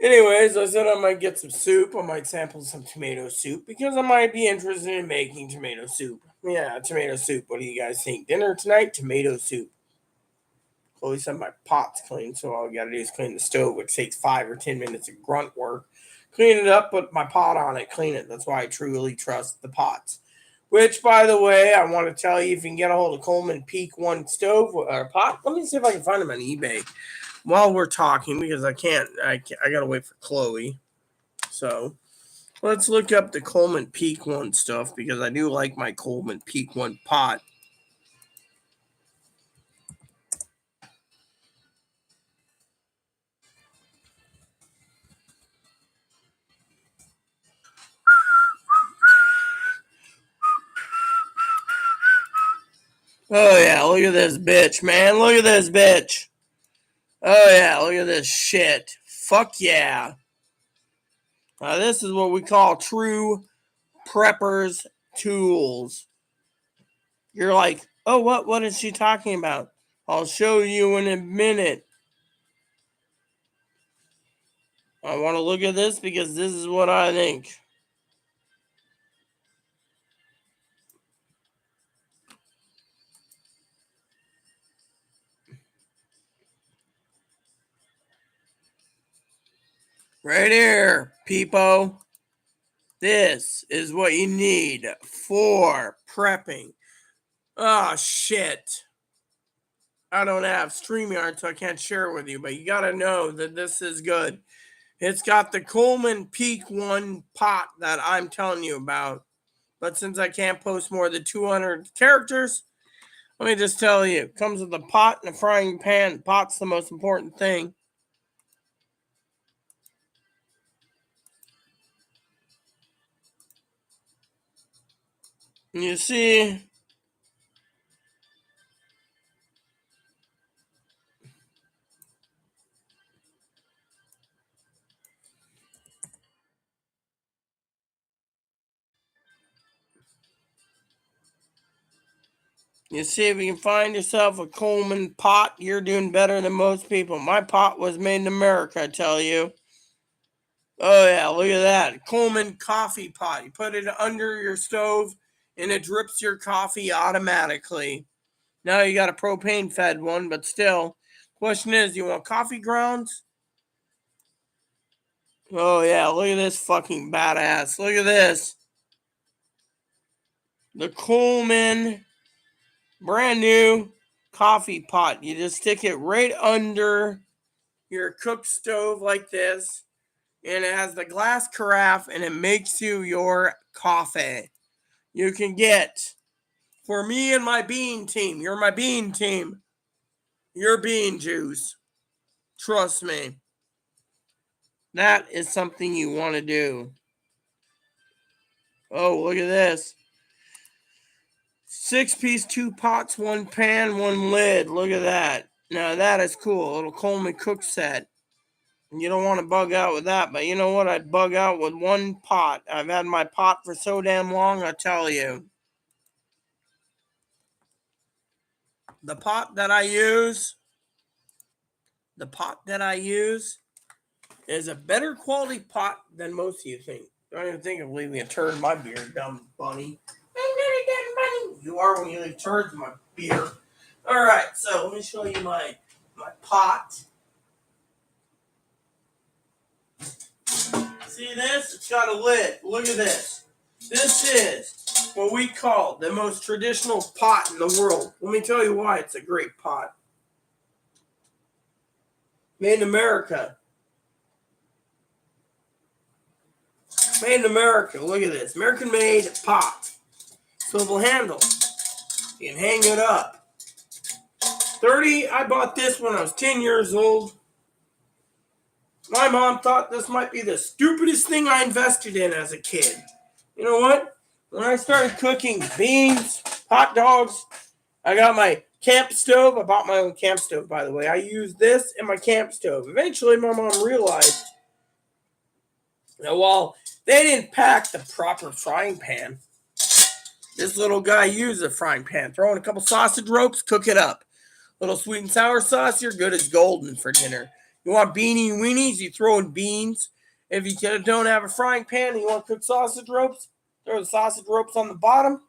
Anyways, I said I might get some soup. I might sample some tomato soup because I might be interested in making tomato soup. Yeah, tomato soup. What do you guys think? Dinner tonight? Tomato soup. Chloe said my pot's clean, so all I gotta do is clean the stove, which takes 5 or 10 minutes of grunt work. Clean it up, put my pot on it, clean it. That's why I truly trust the pots. Which, by the way, I want to tell you, if you can get a hold of Coleman Peak One stove or pot, let me see if I can find them on eBay while we're talking because I gotta wait for Chloe. So let's look up the Coleman Peak One stuff because I do like my Coleman Peak One pot. Oh yeah, look at this bitch, man. Look at this bitch. Oh yeah, look at this shit. Fuck yeah. This is what we call true preppers tools. You're like, oh, what is she talking about? I'll show you in a minute. I want to look at this because this is what I think. Right here, peepo. This is what you need for prepping. Oh, shit. I don't have StreamYard, so I can't share it with you, but you got to know that this is good. It's got the Coleman Peak One pot that I'm telling you about. But since I can't post more than 200 characters, let me just tell you, it comes with a pot and a frying pan. The pot's the most important thing. And you see, if you can find yourself a Coleman pot, you're doing better than most people. My pot was made in America, I tell you. Oh yeah, look at that. Coleman coffee pot. You put it under your stove and it drips your coffee automatically. Now you got a propane fed one, but still. Question is, you want coffee grounds? Oh yeah, look at this fucking badass. Look at this. The Coleman brand new coffee pot. You just stick it right under your cook stove like this. And it has the glass carafe and it makes you your coffee. You can get for me and my bean team. You're my bean team. Your bean juice. Trust me. That is something you want to do. Oh, look at this. 6-piece, 2 pots, 1 pan, 1 lid. Look at that. Now that is cool. A little Coleman cook set. You don't want to bug out with that, but you know what? I'd bug out with 1 pot. I've had my pot for so damn long, I tell you. The pot that I use is a better quality pot than most of you think. Don't even think of leaving a turd in my beer, dumb bunny. You are when you leave turds in my beer. Alright, so let me show you my pot. See this? It's got a lid. Look at this. This is what we call the most traditional pot in the world. Let me tell you why it's a great pot. Made in America. Made in America. Look at this. American made pot. Swivel handle. You can hang it up. I bought this when I was 10 years old. My mom thought this might be the stupidest thing I invested in as a kid. You know what? When I started cooking beans, hot dogs, I got my camp stove. I bought my own camp stove, by the way. I used this in my camp stove. Eventually, my mom realized that while they didn't pack the proper frying pan, this little guy used a frying pan. Throw in a couple sausage ropes, cook it up. Little sweet and sour sauce, you're good as golden for dinner. You want beanie weenies, you throw in beans. If you don't have a frying pan and you want to cook sausage ropes, throw the sausage ropes on the bottom.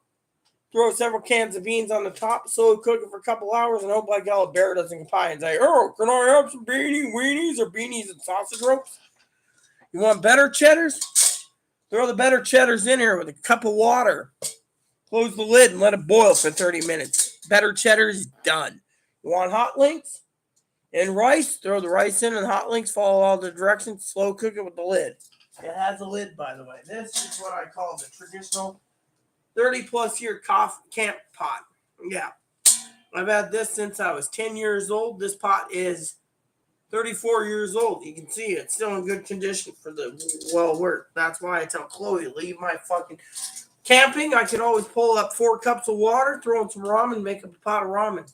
Throw several cans of beans on the top, slow cook it for a couple hours, and hope like hell a bear doesn't come by and say, "Oh, can I have some beanie weenies or beanies and sausage ropes?" You want better cheddars? Throw the better cheddars in here with a cup of water. Close the lid and let it boil for 30 minutes. Better cheddar is done. You want hot links and rice? Throw the rice in and hot links. Follow all the directions. Slow cook it with the lid. It has a lid, by the way. This is what I call the traditional 30-plus year camp pot. Yeah. I've had this since I was 10 years old. This pot is 34 years old. You can see it's still in good condition for the well work. That's why I tell Chloe, leave my fucking camping. I can always pull up 4 cups of water, throw in some ramen, make up a pot of ramen.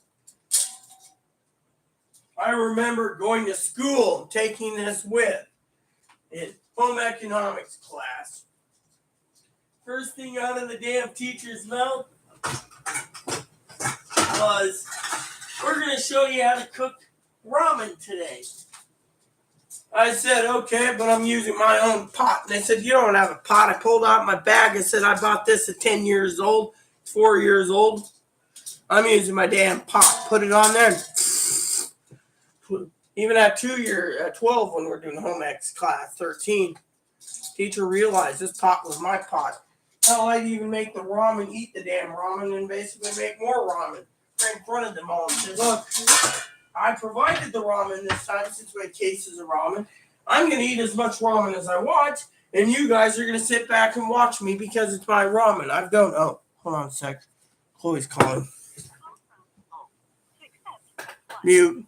I remember going to school and taking this with in home economics class. First thing out of the damn teacher's mouth was, "We're going to show you how to cook ramen today." I said, "Okay, but I'm using my own pot." And they said, "You don't have a pot." I pulled out my bag and said, "I bought this at 10 years old, 4 years old. I'm using my damn pot." Put it on there. Even at 12 when we're doing home ec class, 13, teacher realized this pot was my pot. Hell, I'd even make the ramen, eat the damn ramen, and basically make more ramen right in front of them all. And said, "Look, I provided the ramen this time since we had cases of ramen. I'm going to eat as much ramen as I want, and you guys are going to sit back and watch me because it's my ramen." I've done. Oh, hold on a sec. Chloe's calling. Mute.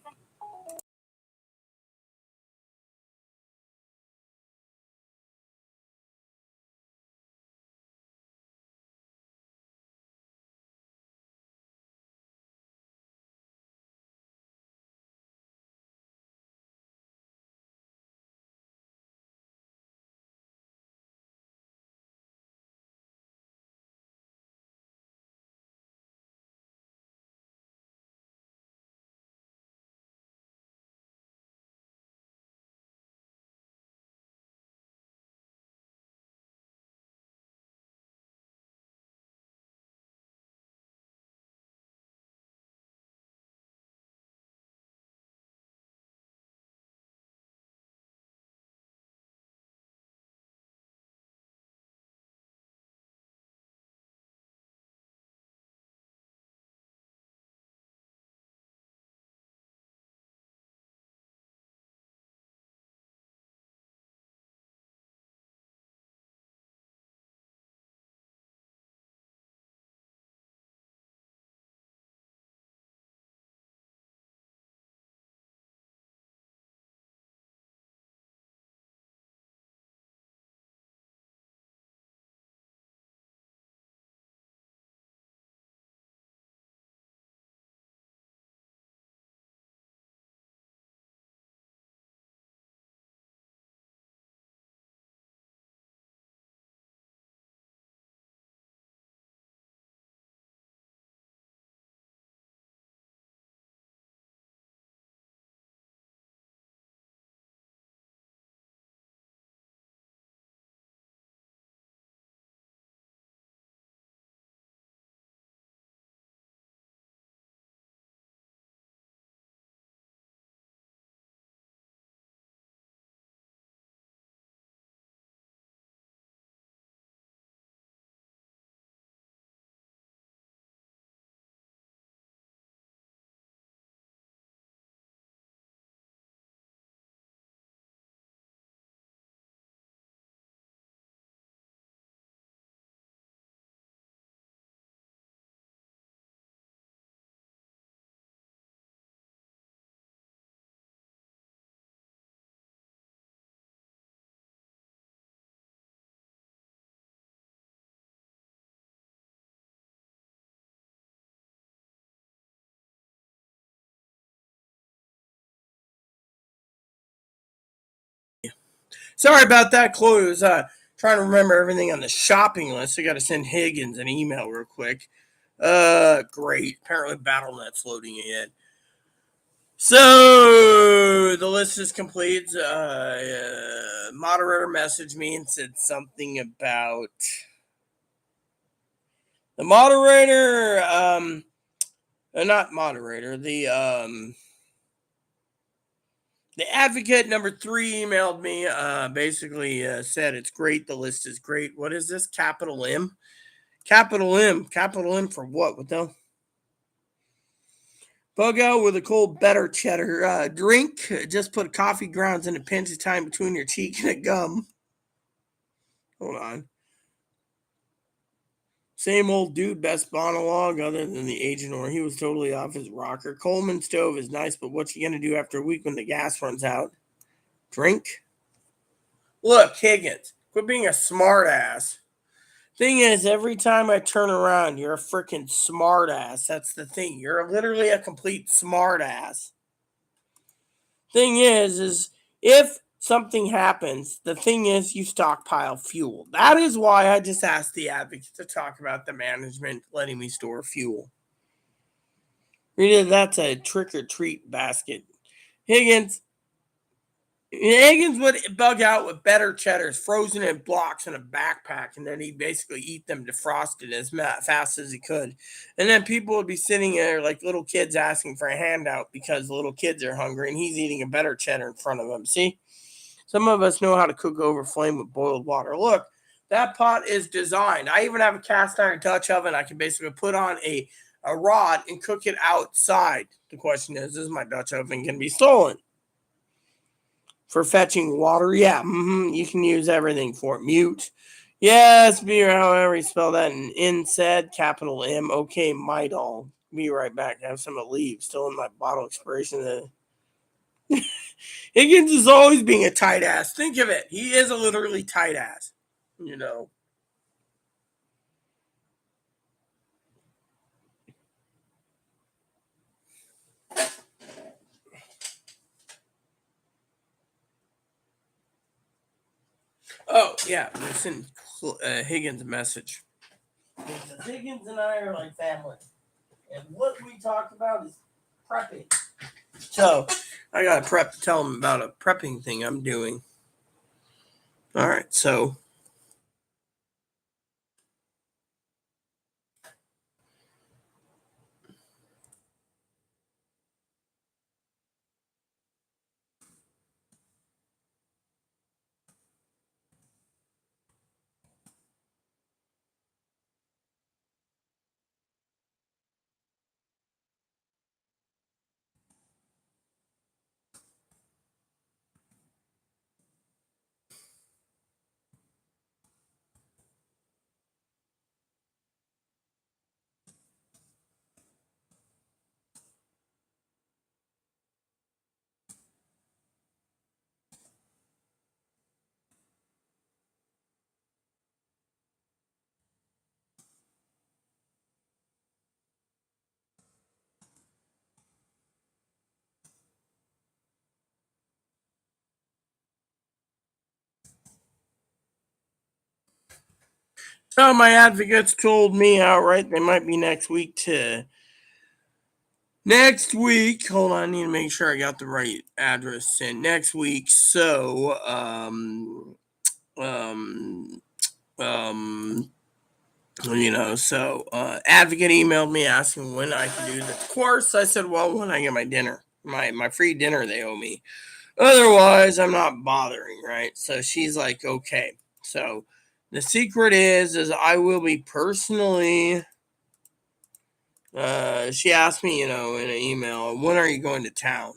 Sorry about that. Chloe was trying to remember everything on the shopping list. I got to send Higgins an email real quick. Great. Apparently BattleNet's loading it yet. So the list is complete. Moderator messaged me and said something about the moderator. Not moderator. The advocate number 3 emailed me. Basically said it's great. The list is great. What is this? Capital M. Capital M. Capital M for what? What the? Bug out with a cold better cheddar drink. Just put coffee grounds in a pinch of time between your cheek and a gum. Hold on. Same old dude, best monologue other than the agent or he was totally off his rocker. Coleman stove is nice, but what you gonna do after a week when the gas runs out? Drink? Look, Higgins, quit being a smart ass. Thing is, every time I turn around, you're a freaking smart ass. That's the thing. You're literally a complete smart ass. Thing is if something happens, the thing is you stockpile fuel. That is why I just asked the advocate to talk about the management letting me store fuel. Rita, that's a trick or treat basket. Higgins would bug out with better cheddars frozen in blocks in a backpack, and then he'd basically eat them defrosted as fast as he could. And then people would be sitting there like little kids asking for a handout because the little kids are hungry, and he's eating a better cheddar in front of them. See? Some of us know how to cook over flame with boiled water. Look, that pot is designed. I even have a cast iron Dutch oven. I can basically put on a rod and cook it outside. The question is my Dutch oven can be stolen? For fetching water, yeah, you can use everything for it. Mute, yes, beer, however you spell that. And in said, capital M, okay, my doll. Be right back. I have some of leaves still in my bottle expiration. Higgins is always being a tight ass. Think of it. He is a literally tight ass. You know. Oh, yeah. Send Higgins a message. Because Higgins and I are like family. And what we talk about is prepping. So, I got to tell him about a prepping thing I'm doing. All right, so. So my advocates told me outright they might be next week. Hold on, I need to make sure I got the right address in next week. So advocate emailed me asking when I can do the course. I said, well, when I get my dinner, my free dinner they owe me. Otherwise, I'm not bothering, right? So she's like, okay. So the secret is I will be personally. She asked me, in an email, when are you going to town?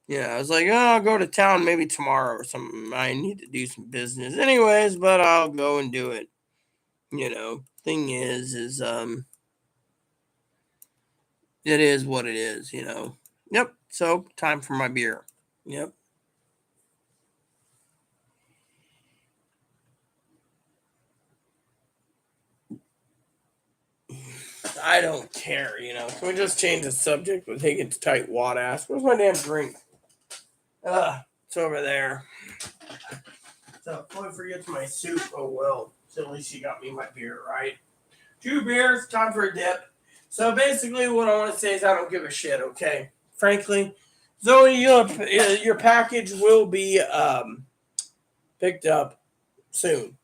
Yeah, I was like, oh, I'll go to town maybe tomorrow or something. I need to do some business anyways, but I'll go and do it. Thing is it is what it is, Yep. So time for my beer. Yep. I don't care, Can we just change the subject with Higgins tight wad ass? Where's my damn drink? It's over there. So Chloe forgets my soup. Oh well. So at least she got me my beer, right? 2 beers, time for a dip. So basically, what I want to say is I don't give a shit. Okay, frankly, Zoe, your package will be picked up soon.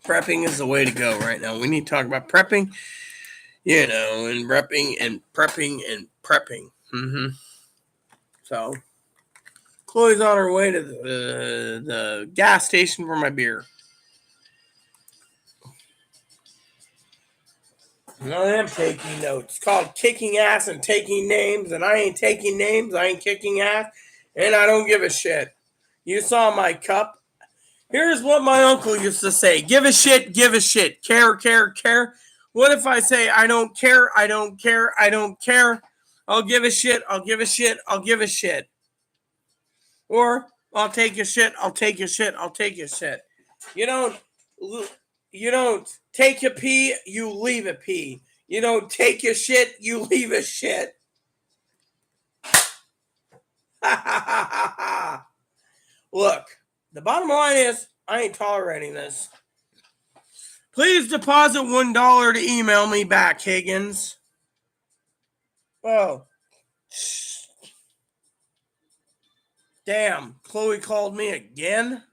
Prepping is the way to go right now. We need to talk about prepping, and prepping and prepping and prepping. So, Chloe's on her way to the gas station for my beer. I am taking notes. It's called kicking ass and taking names, and I ain't taking names. I ain't kicking ass, and I don't give a shit. You saw my cup. Here's what my uncle used to say: give a shit, give a shit. Care, care, care. What if I say I don't care, I don't care, I don't care? I'll give a shit, I'll give a shit, I'll give a shit. Or I'll take your shit, I'll take your shit, I'll take your shit. You don't take a pee, you leave a pee. You don't take your shit, you leave a shit. Look, the bottom line is I ain't tolerating this. Please deposit $1 to email me back, Higgins. Oh. Damn, Chloe called me again?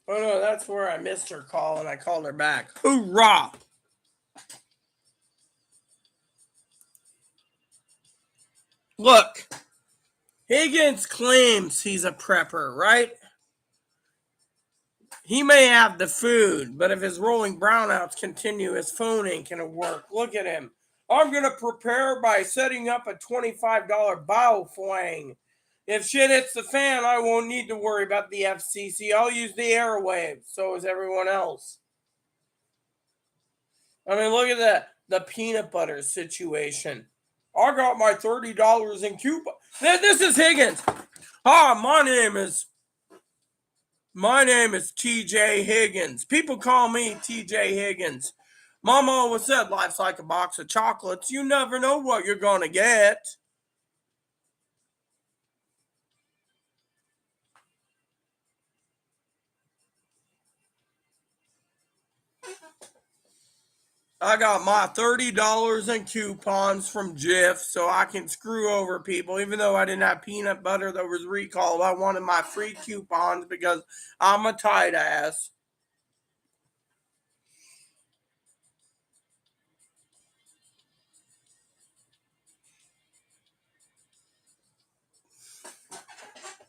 Oh no, that's where I missed her call and I called her back. Hoorah! Look, Higgins claims he's a prepper, right? He may have the food, but if his rolling brownouts continue, his phone ain't gonna work. Look at him. I'm gonna prepare by setting up a $25 bioflang. If shit hits the fan, I won't need to worry about the FCC. I'll use the airwaves. So is everyone else. I mean, look at that. The peanut butter situation. I got my $30 in coupon. This is Higgins. Hi, my name is TJ Higgins. People call me TJ Higgins. Mama always said life's like a box of chocolates. You never know what you're going to get. I got my $30 in coupons from Jif so I can screw over people. Even though I didn't have peanut butter that was recalled, I wanted my free coupons because I'm a tight ass.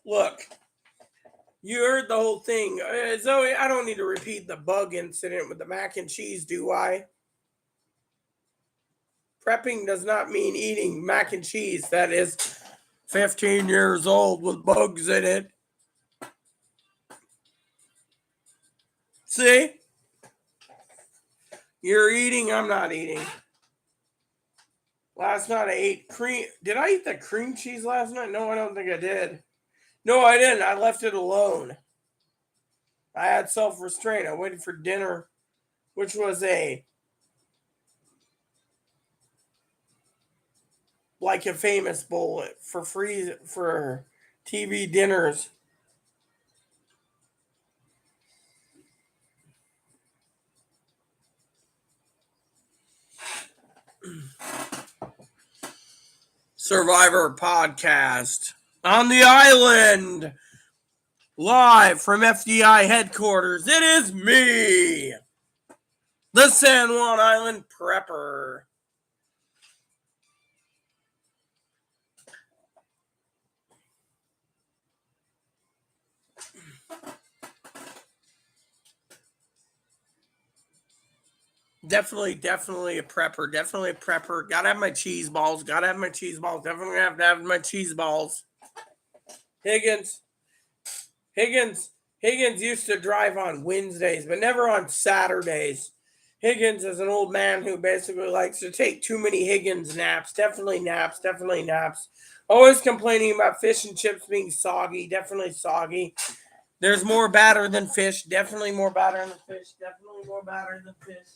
Look, you heard the whole thing. Zoe, I don't need to repeat the bug incident with the mac and cheese, do I? Prepping does not mean eating mac and cheese that is 15 years old with bugs in it. See? You're eating, I'm not eating. Last night I ate cream. Did I eat the cream cheese last night? No, I don't think I did. No, I didn't. I left it alone. I had self-restraint. I waited for dinner, which was like a famous bowl for free for TV dinners. Survivor podcast on the island, live from FDI headquarters. It is me, the San Juan Island Prepper. Definitely a prepper. Definitely a prepper. Gotta have my cheese balls. Definitely have to have my cheese balls. Higgins used to drive on Wednesdays, but never on Saturdays. Higgins is an old man who basically likes to take too many Higgins naps. Definitely naps. Definitely naps. Always complaining about fish and chips being soggy. Definitely soggy. There's more batter than fish. Definitely more batter than fish. Definitely more batter than fish.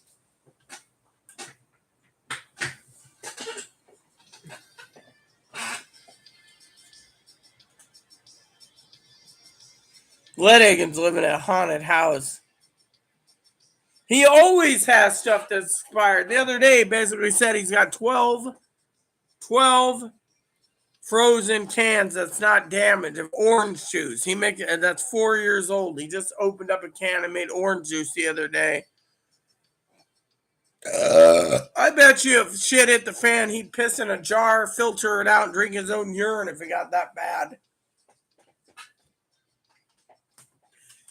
Let Higgins live in a haunted house. He always has stuff that's expired. The other day, he basically said he's got 12 frozen cans that's not damaged of orange juice. That's 4 years old. He just opened up a can and made orange juice the other day. I bet you if shit hit the fan, he'd piss in a jar, filter it out, and drink his own urine if it got that bad.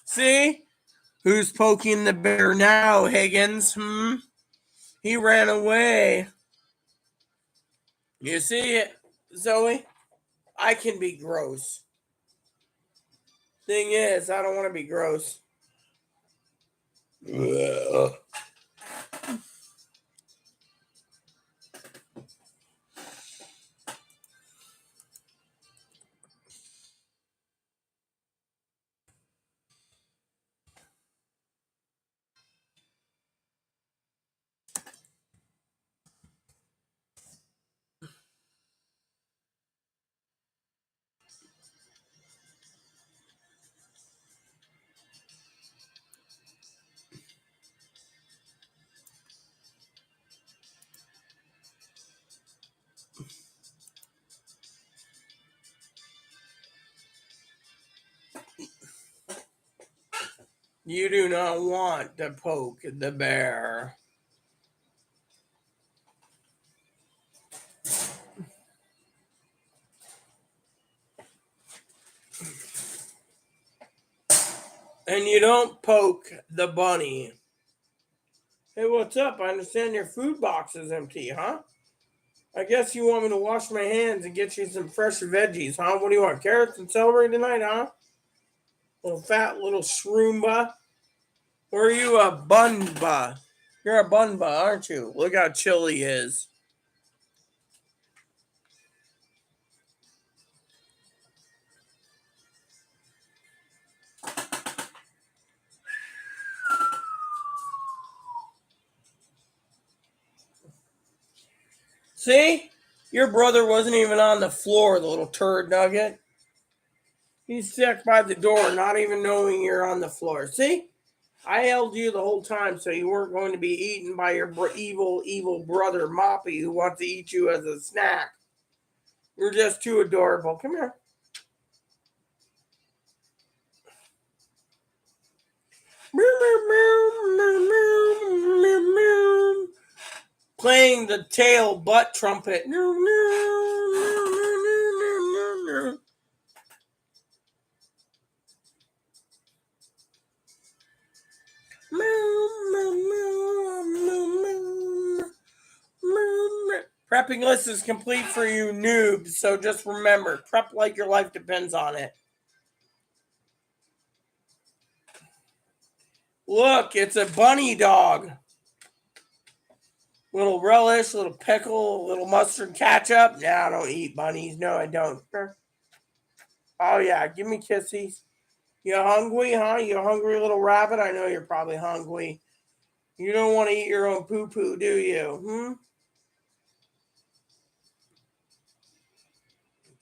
See? Who's poking the bear now, Higgins? He ran away. You see it, Zoe? I can be gross. Thing is, I don't want to be gross. You do not want to poke the bear. And you don't poke the bunny. Hey, what's up? I understand your food box is empty, huh? I guess you want me to wash my hands and get you some fresh veggies, huh? What do you want? Carrots and celery tonight, huh? Little fat little shroomba. Or are you a bunba? You're a bunba, aren't you? Look how chill he is. See? Your brother wasn't even on the floor, the little turd nugget. He's stuck by the door, not even knowing you're on the floor. See? I held you the whole time so you weren't going to be eaten by your evil brother Moppy who wants to eat you as a snack. You're just too adorable. Come here. Playing the tail butt trumpet. Prepping list is complete for you noobs, so just remember, prep like your life depends on it. Look, it's a bunny dog. Little relish, little pickle, little mustard ketchup. No, I don't eat bunnies. No, I don't. Oh, yeah, give me kissies. You hungry, huh? You hungry little rabbit? I know you're probably hungry. You don't want to eat your own poo-poo, do you?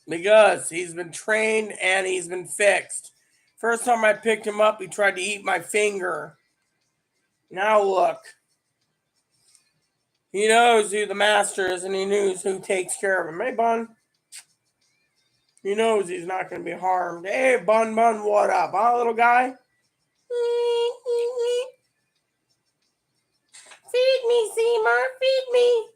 Because he's been trained and he's been fixed. First time I picked him up, he tried to eat my finger. Now look. He knows who the master is and he knows who takes care of him. Hey, Bun. He knows he's not going to be harmed. Hey, Bun, what up? Huh, little guy? Feed me, Seymour. Feed me.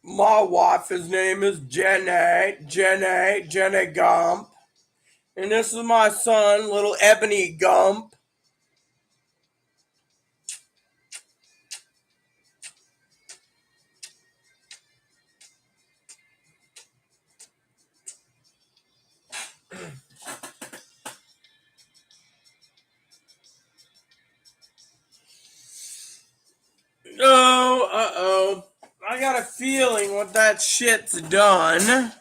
My wife's name is Jenny Gump. And this is my son, little Ebony Gump. Oh. I got a feeling what that shit's done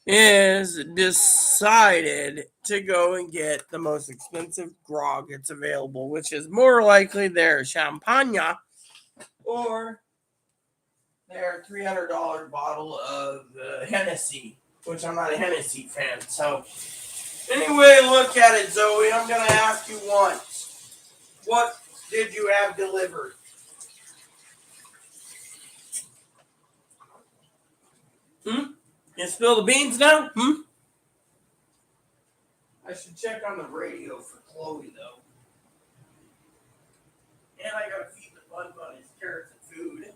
is decided to go and get the most expensive grog that's available, which is more likely their champagne or their $300 bottle of Hennessy, which I'm not a Hennessy fan. So, anyway, look at it, Zoe. I'm going to ask you once. What did you have delivered? You spill the beans now? I should check on the radio for Chloe, though. And I gotta feed the bun his carrots and food.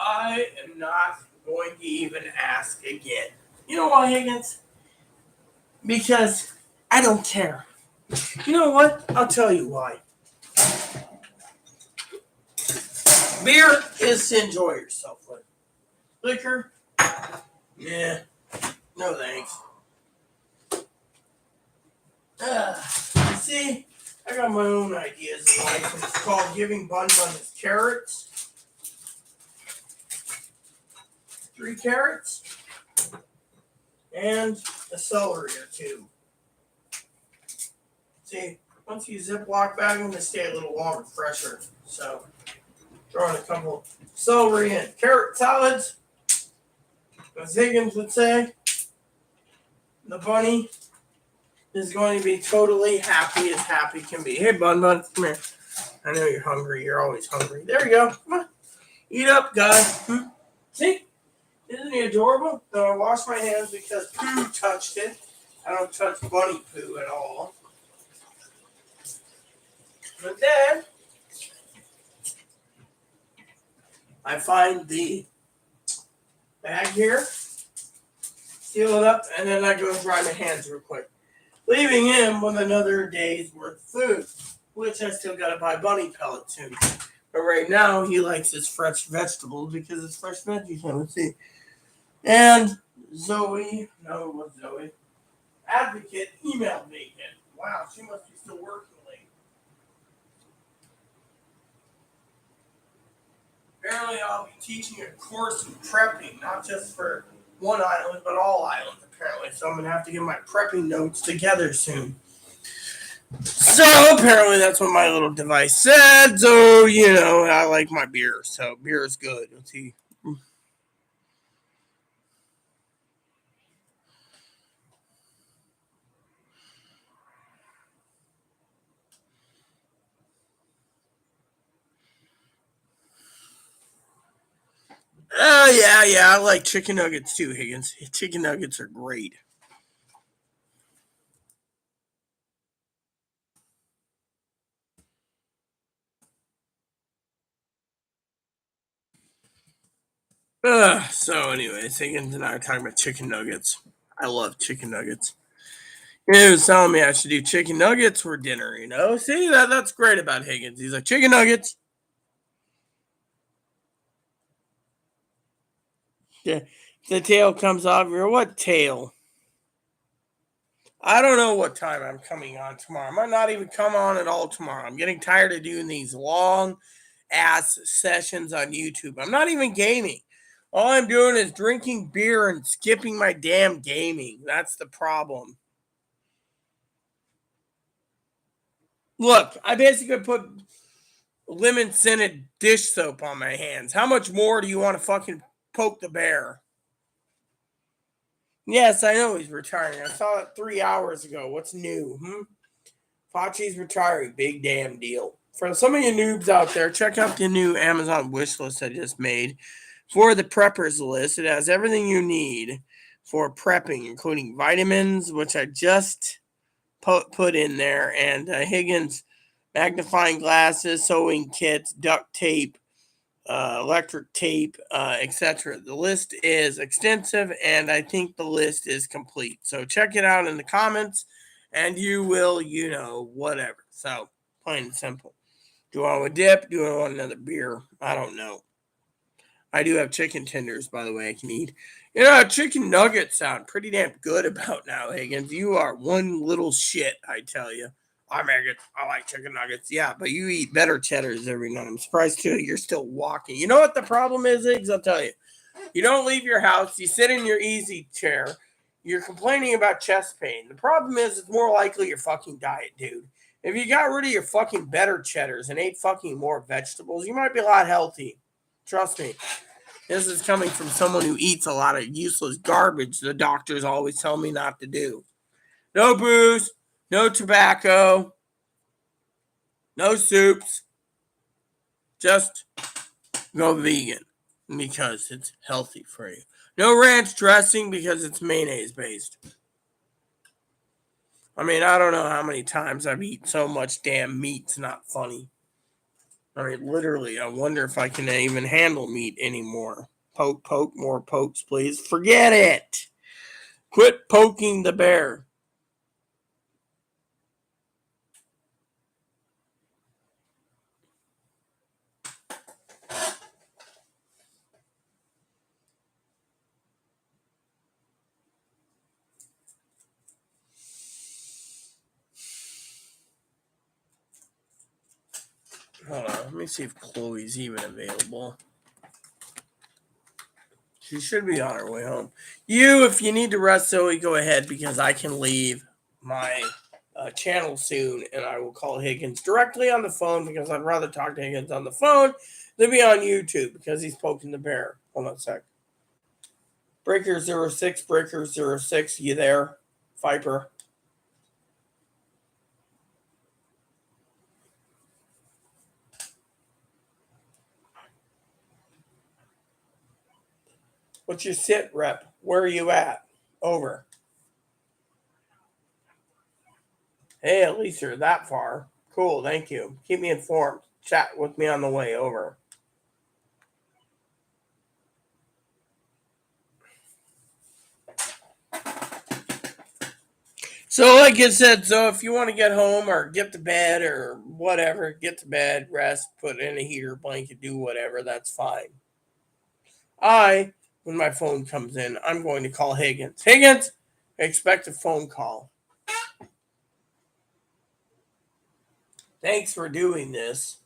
I am not going to even ask again. You know why, Higgins? Because I don't care. You know what? I'll tell you why. Beer is to enjoy yourself with. Liquor? Yeah. No thanks. You see, I got my own ideas in life, and it's called giving Bun his carrots. 3 carrots. And a celery or 2. See, once you Ziploc bag them, they stay a little longer, fresher. So, throwing a couple celery and carrot salads, as Higgins would say. The bunny is going to be totally happy as happy can be. Hey, Bun, come here. I know you're hungry. You're always hungry. There you go. Come on. Eat up, guy. See? Isn't he adorable? So I wash my hands because poo touched it. I don't touch bunny poo at all. But then I find the bag here, seal it up, and then I go dry my hands real quick, leaving him with another day's worth of food, which I still got to buy bunny pellets soon. But right now, he likes his fresh vegetables because it's fresh veggies. Let's see. And Zoe, Advocate emailed me again. Wow, she must be still working late. Apparently, I'll be teaching a course in prepping, not just for one island, but all islands, apparently. So I'm going to have to get my prepping notes together soon. So apparently that's what my little device said. So, I like my beer. So beer is good. Let's see. Oh, yeah, I like chicken nuggets too, Higgins. Chicken nuggets are great. So anyways, Higgins and I are talking about chicken nuggets. I love chicken nuggets. He was telling me I should do chicken nuggets for dinner, See, that's great about Higgins. He's like, chicken nuggets. The tail comes off here. What tail? I don't know what time I'm coming on tomorrow. I might not even come on at all tomorrow. I'm getting tired of doing these long ass sessions on YouTube. I'm not even gaming. All I'm doing is drinking beer and skipping my damn gaming. That's the problem. Look, I basically put lemon scented dish soap on my hands. How much more do you want to fucking poke the bear. Yes, I know he's retiring. I saw it 3 hours ago. What's new? Fauci's retiring. Big damn deal. For some of you noobs out there, check out the new Amazon wish list I just made. For the preppers list, it has everything you need for prepping, including vitamins, which I just put in there, and Higgins magnifying glasses, sewing kits, duct tape, electric tape, etc. The list is extensive, and I think the list is complete. So check it out in the comments, and you will, whatever. So plain and simple. Do I want a dip? Do I want another beer? I don't know. I do have chicken tenders, by the way, I can eat. Chicken nuggets sound pretty damn good about now, Higgins. You are one little shit, I tell you. I make it. I like chicken nuggets. Yeah, but you eat better cheddars every night. I'm surprised, too, you're still walking. You know what the problem is, Higgs? I'll tell you. You don't leave your house. You sit in your easy chair. You're complaining about chest pain. The problem is it's more likely your fucking diet, dude. If you got rid of your fucking better cheddars and ate fucking more vegetables, you might be a lot healthy. Trust me. This is coming from someone who eats a lot of useless garbage the doctors always tell me not to do. No booze, no tobacco, no soups. Just go vegan because it's healthy for you. No ranch dressing because it's mayonnaise based. I mean, I don't know how many times I've eaten so much damn meat. It's not funny. I mean, literally, I wonder if I can even handle meat anymore. Poke, more pokes, please. Forget it. Quit poking the bear. Hold on, let me see if Chloe's even available. She should be on her way home. If you need to rest, Zoe, go ahead because I can leave my channel soon and I will call Higgins directly on the phone because I'd rather talk to Higgins on the phone than be on YouTube because he's poking the bear. Hold on a sec. Breaker06, you there? Viper. What's your sit rep? Where are you at? Over. Hey, at least you're that far. Cool, thank you. Keep me informed. Chat with me on the way. Over. So, like I said, if you want to get home or get to bed or whatever, get to bed, rest, put in a heater blanket, do whatever, that's fine. When my phone comes in, I'm going to call Higgins. Higgins, expect a phone call. Thanks for doing this.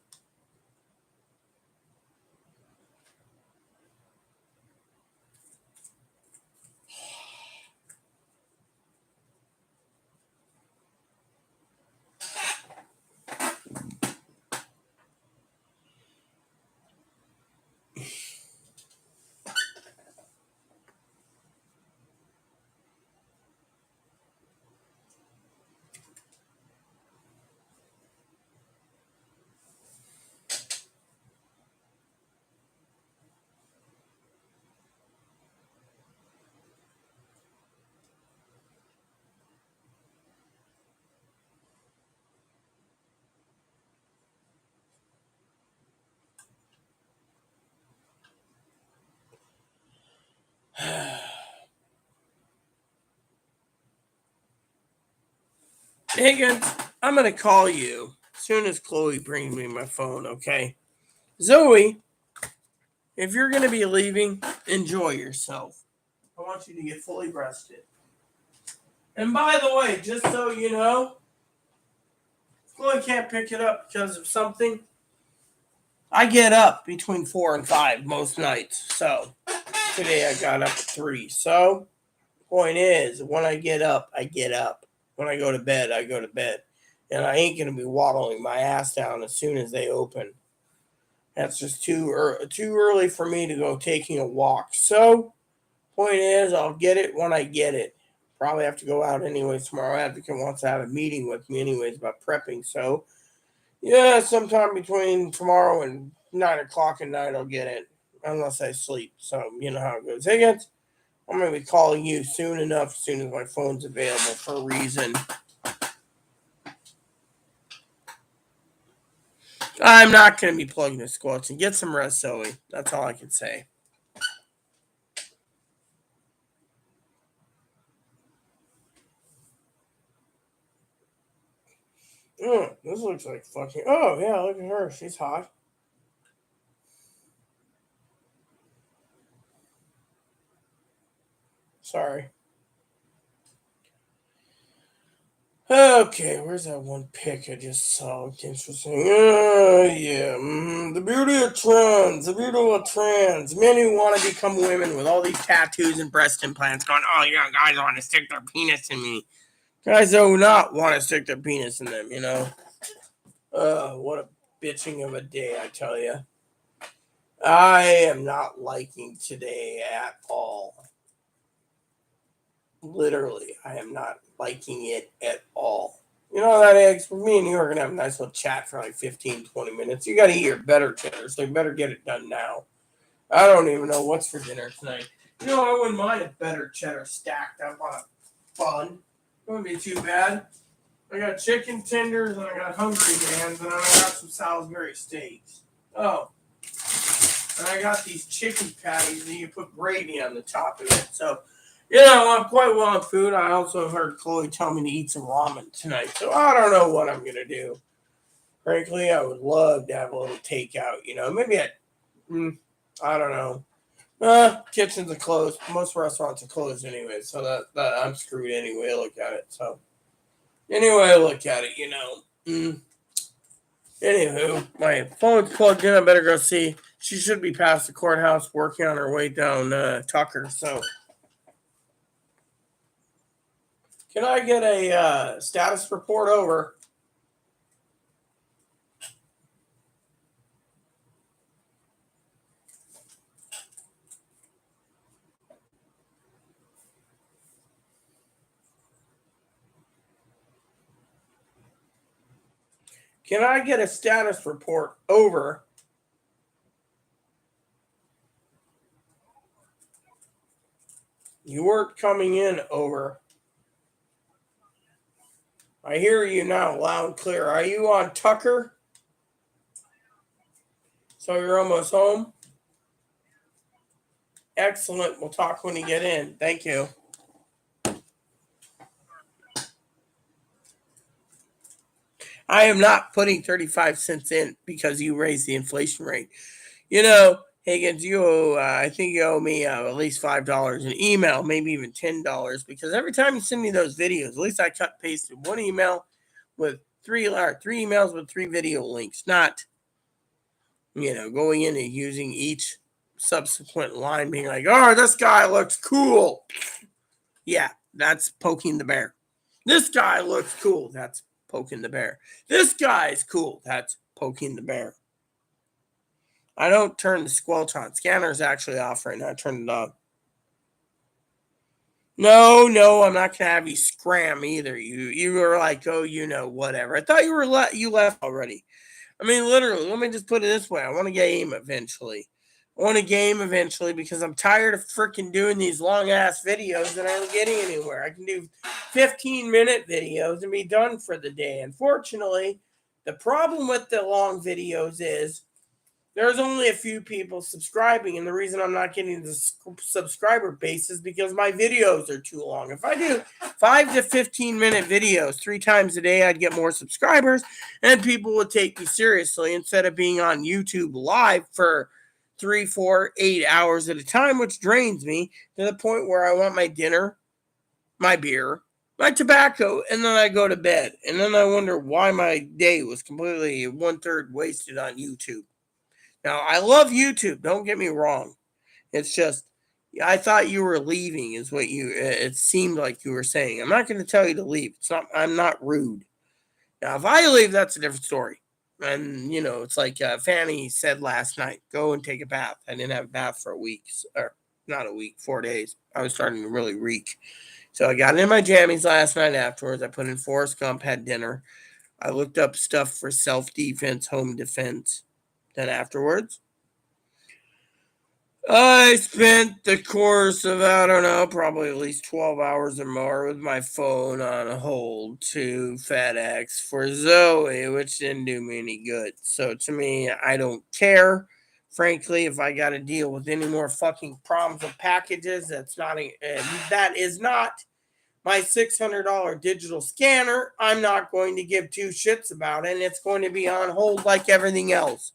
Higgins, I'm going to call you as soon as Chloe brings me my phone, okay? Zoe, if you're going to be leaving, enjoy yourself. I want you to get fully rested. And by the way, just so you know, Chloe can't pick it up because of something. I get up between 4 and 5 most nights. So today I got up at 3. So point is, when I get up, I get up. When I go to bed, I go to bed. And I ain't going to be waddling my ass down as soon as they open. That's just too early for me to go taking a walk. So, point is, I'll get it when I get it. Probably have to go out anyways tomorrow. Advocate wants to have a meeting with me anyways about prepping. So, yeah, sometime between tomorrow and 9 o'clock at night, I'll get it. Unless I sleep. So, you know how it goes. Higgins, I'm going to be calling you soon enough, as soon as my phone's available for a reason. I'm not going to be plugging the squats. And get some rest, Zoe. That's all I can say. This looks like fucking... Oh, yeah, look at her. She's hot. Sorry. Okay, where's that one pic I just saw? Interesting. Yeah. The beauty of trans. The beauty of trans. Men who want to become women with all these tattoos and breast implants going, oh, yeah, guys want to stick their penis in me. Guys do not want to stick their penis in them, you know? What a bitching of a day, I tell you. I am not liking today at all. Literally, I am not liking it at all. You know that, eggs? For me and you are going to have a nice little chat for like 15, 20 minutes. You got to eat your better cheddar, so you better get it done now. I don't even know what's for dinner tonight. You know, I wouldn't mind a better cheddar stacked up on a bun. It wouldn't be too bad. I got chicken tenders, and I got Hungry Man's, and I got some Salisbury steaks. Oh. And I got these chicken patties, and you put gravy on the top of it. So, you know, I'm quite well on food. I also heard Chloe tell me to eat some ramen tonight. So I don't know what I'm going to do. Frankly, I would love to have a little takeout. You know, maybe I don't know. Kitchens are closed. Most restaurants are closed anyway. So that I'm screwed anyway. Look at it. So anyway, look at it, you know. Anywho, my phone's plugged in. I better go see. She should be past the courthouse working on her way down Tucker. So, can I get a status report over? Can I get a status report over? You weren't coming in over. I hear you now loud and clear. Are you on Tucker? So you're almost home? Excellent. We'll talk when you get in. Thank you. I am not putting 35 cents in because you raised the inflation rate. You know, Higgins, I think you owe me at least $5 in email, maybe even $10, because every time you send me those videos, at least I cut and pasted one email with three emails with 3 video links, not, you know, going in and using each subsequent line being like, oh, this guy looks cool. Yeah, that's poking the bear. This guy looks cool. That's poking the bear. This guy's cool. That's poking the bear. I don't turn the squelch on. Scanner's actually off right now. I turned it on. No, I'm not gonna have you scram either. You were like, oh, you know, whatever. I thought you left already. I mean, literally. Let me just put it this way. I want to game eventually. Because I'm tired of freaking doing these long ass videos that aren't getting anywhere. I can do 15-minute videos and be done for the day. Unfortunately, the problem with the long videos is there's only a few people subscribing, and the reason I'm not getting the subscriber base is because my videos are too long. If I do 5 to 15-minute videos 3 times a day, I'd get more subscribers, and people would take me seriously instead of being on YouTube live for 3, 4, 8 hours at a time, which drains me to the point where I want my dinner, my beer, my tobacco, and then I go to bed. And then I wonder why my day was completely 1/3 wasted on YouTube. Now, I love YouTube. Don't get me wrong. It's just, I thought you were leaving is what it seemed like you were saying. I'm not going to tell you to leave. I'm not rude. Now, if I leave, that's a different story. And, you know, it's like Fanny said last night, go and take a bath. I didn't have a bath for a week, or not a week, 4 days. I was starting to really reek. So I got in my jammies last night afterwards. I put in Forrest Gump, had dinner. I looked up stuff for self-defense, home defense. Then afterwards, I spent the course of, I don't know, probably at least 12 hours or more with my phone on hold to FedEx for Zoe, which didn't do me any good. So to me, I don't care. Frankly, if I got to deal with any more fucking problems with packages, that is not my $600 digital scanner. I'm not going to give two shits about it, and it's going to be on hold like everything else.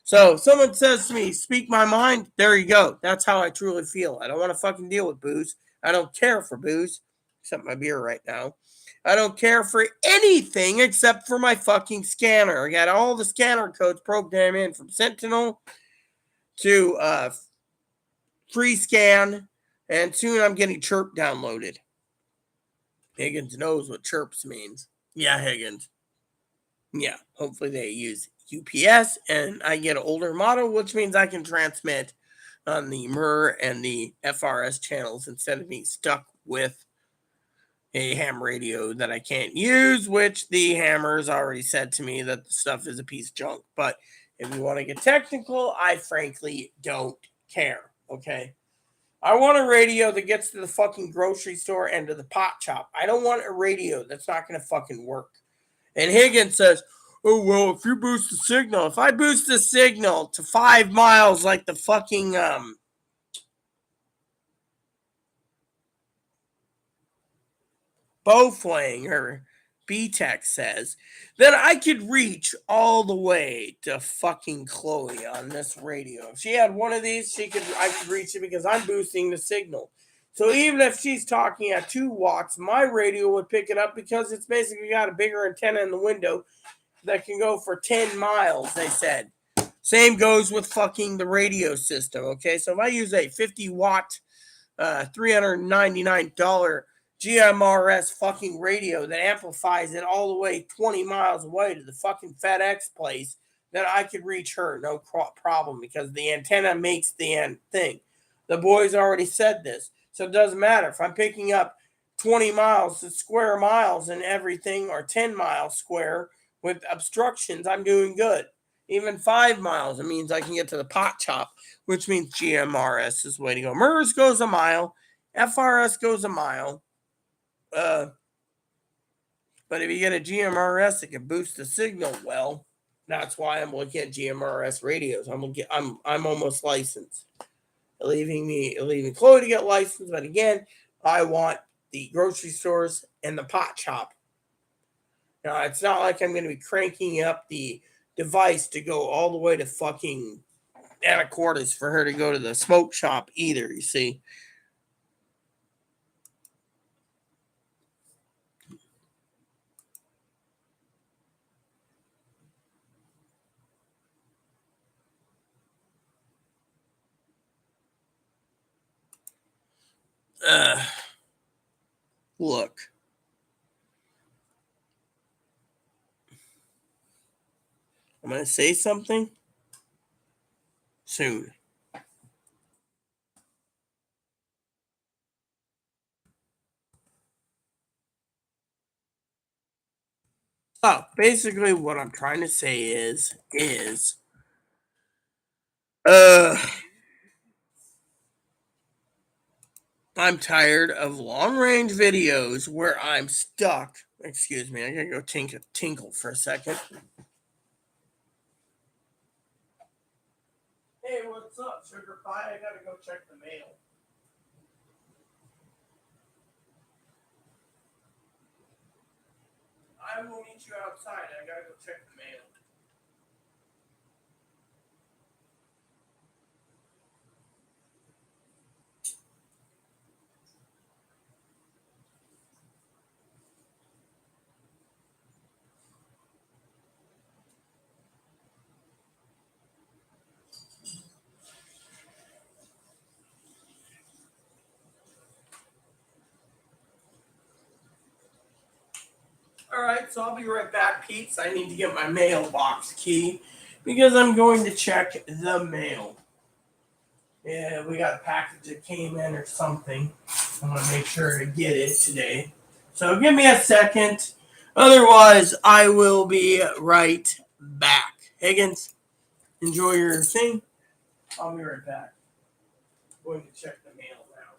So someone says to me, speak my mind. There you go. That's how I truly feel. I don't want to fucking deal with booze. I don't care for booze, except my beer right now. I don't care for anything except for my fucking scanner. I got all the scanner codes programmed in from Sentinel to free scan, and soon I'm getting Chirp downloaded. Higgins knows what Chirps means. Yeah, Higgins. Yeah, hopefully they use UPS and I get an older model, which means I can transmit on the MUR and the FRS channels instead of being stuck with a ham radio that I can't use, which the hammers already said to me that the stuff is a piece of junk. But if you want to get technical, I frankly don't care. Okay. I want a radio that gets to the fucking grocery store and to the pot shop. I don't want a radio that's not going to fucking work. And Higgins says, oh, well, if you boost the signal, if I boost the signal to 5 miles like the fucking Bowflang or B-Tech says, then I could reach all the way to fucking Chloe on this radio. If she had one of these, I could reach it because I'm boosting the signal. So even if she's talking at 2 watts, my radio would pick it up because it's basically got a bigger antenna in the window that can go for 10 miles, they said. Same goes with fucking the radio system, okay? So if I use a 50 watt, $399 GMRS fucking radio that amplifies it all the way 20 miles away to the fucking FedEx place, then I could reach her, no problem, because the antenna makes the end thing. The boys already said this. So it doesn't matter. If I'm picking up 20 miles, square miles and everything, or 10 miles square, with obstructions, I'm doing good. Even 5 miles, it means I can get to the pot shop, which means GMRS is the way to go. MERS goes a mile, FRS goes a mile. But if you get a GMRS, it can boost the signal well. That's why I'm looking at GMRS radios. I'm almost licensed. Leaving Chloe to get licensed, but again, I want the grocery stores and the pot shop. Now, it's not like I'm going to be cranking up the device to go all the way to fucking Anacortes for her to go to the smoke shop either, you see. Look. I'm going to say something soon. Oh, basically what I'm trying to say is I'm tired of long range videos where I'm stuck. Excuse me, I gotta go tinkle for a second. Hey, what's up, Sugar Pie? I gotta go check the mail. I will meet you outside. I gotta go check the mail. All right, so I'll be right back, Pete's. I need to get my mailbox key because I'm going to check the mail. Yeah, we got a package that came in or something. I'm going to make sure to get it today. So give me a second. Otherwise, I will be right back. Higgins, enjoy your thing. I'll be right back. Going to check the mail now.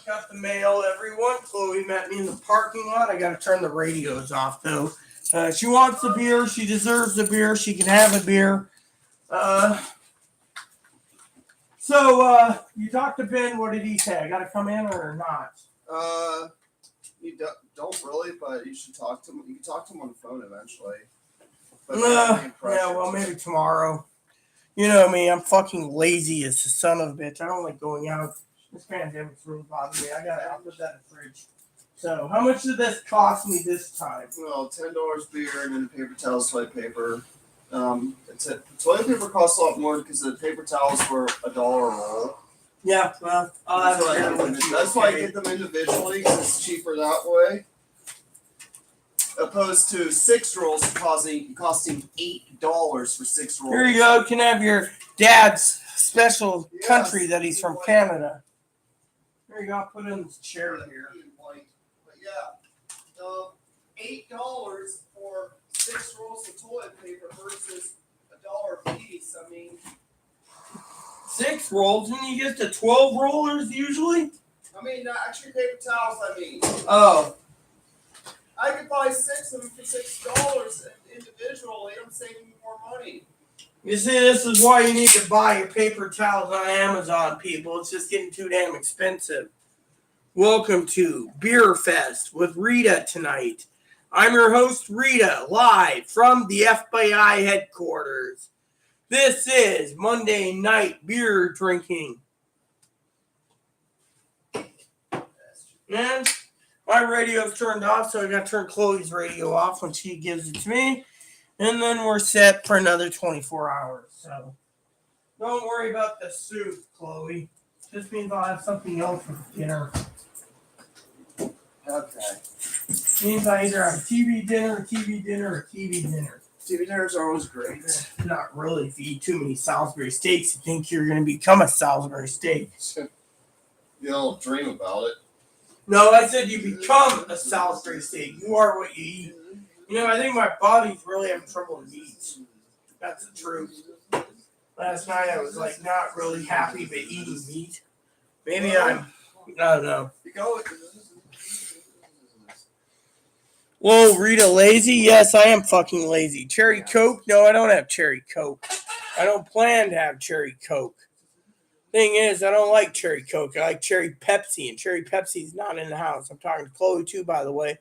Got the mail, everyone. Chloe met me in the parking lot. I got to turn the radios off, though. She wants the beer. She deserves the beer. She can have a beer. You talked to Ben. What did he say? I got to come in or not? You don't really, but you should talk to him. You can talk to him on the phone eventually. But Yeah, well, maybe tomorrow. You know me. I'm fucking lazy as a son of a bitch. I don't like going out. This pandemic's really bothering me. I'll put that in the fridge. So, how much did this cost me this time? Well, $10 beer and then paper towels, toilet paper. Toilet paper costs a lot more because the paper towels were $1 a roll. Yeah, well, that's why I get them individually because it's cheaper that way. Opposed to 6 rolls costing $8 for 6 rolls. Here you go. You can have your dad's special country that he's from Canada. Here you go. I'll put it in this chair here. But yeah, $8 for 6 rolls of toilet paper versus $1 a piece. I mean, 6 rolls, and you get to 12 rollers usually. I mean, actually paper towels. I mean. Oh. I could buy 6 of them for $6 individually. I'm saving more money. You see, this is why you need to buy your paper towels on Amazon, people. It's just getting too damn expensive. Welcome to Beer Fest with Rita tonight. I'm your host, Rita, live from the FBI headquarters. This is Monday night beer drinking. And my radio's turned off, so I got to turn Chloe's radio off when she gives it to me. And then we're set for another 24 hours. So don't worry about the soup, Chloe. Just means I'll have something else for dinner. Okay. Means I either have a TV dinner, a TV dinner, or a TV dinner. TV dinners are always great. Not really. If you eat too many Salisbury steaks, you think you're going to become a Salisbury steak. You don't dream about it. No, I said you become a Salisbury steak. You are what you eat. You know, I think my body's really having trouble with meat. That's the truth. Last night I was like not really happy but eating meat. Maybe I don't know. Whoa, Rita, lazy? Yes, I am fucking lazy. Cherry Coke? No, I don't have cherry Coke. I don't plan to have cherry Coke. Thing is, I don't like cherry Coke. I like cherry Pepsi, and cherry Pepsi's not in the house. I'm talking to Chloe too, by the way.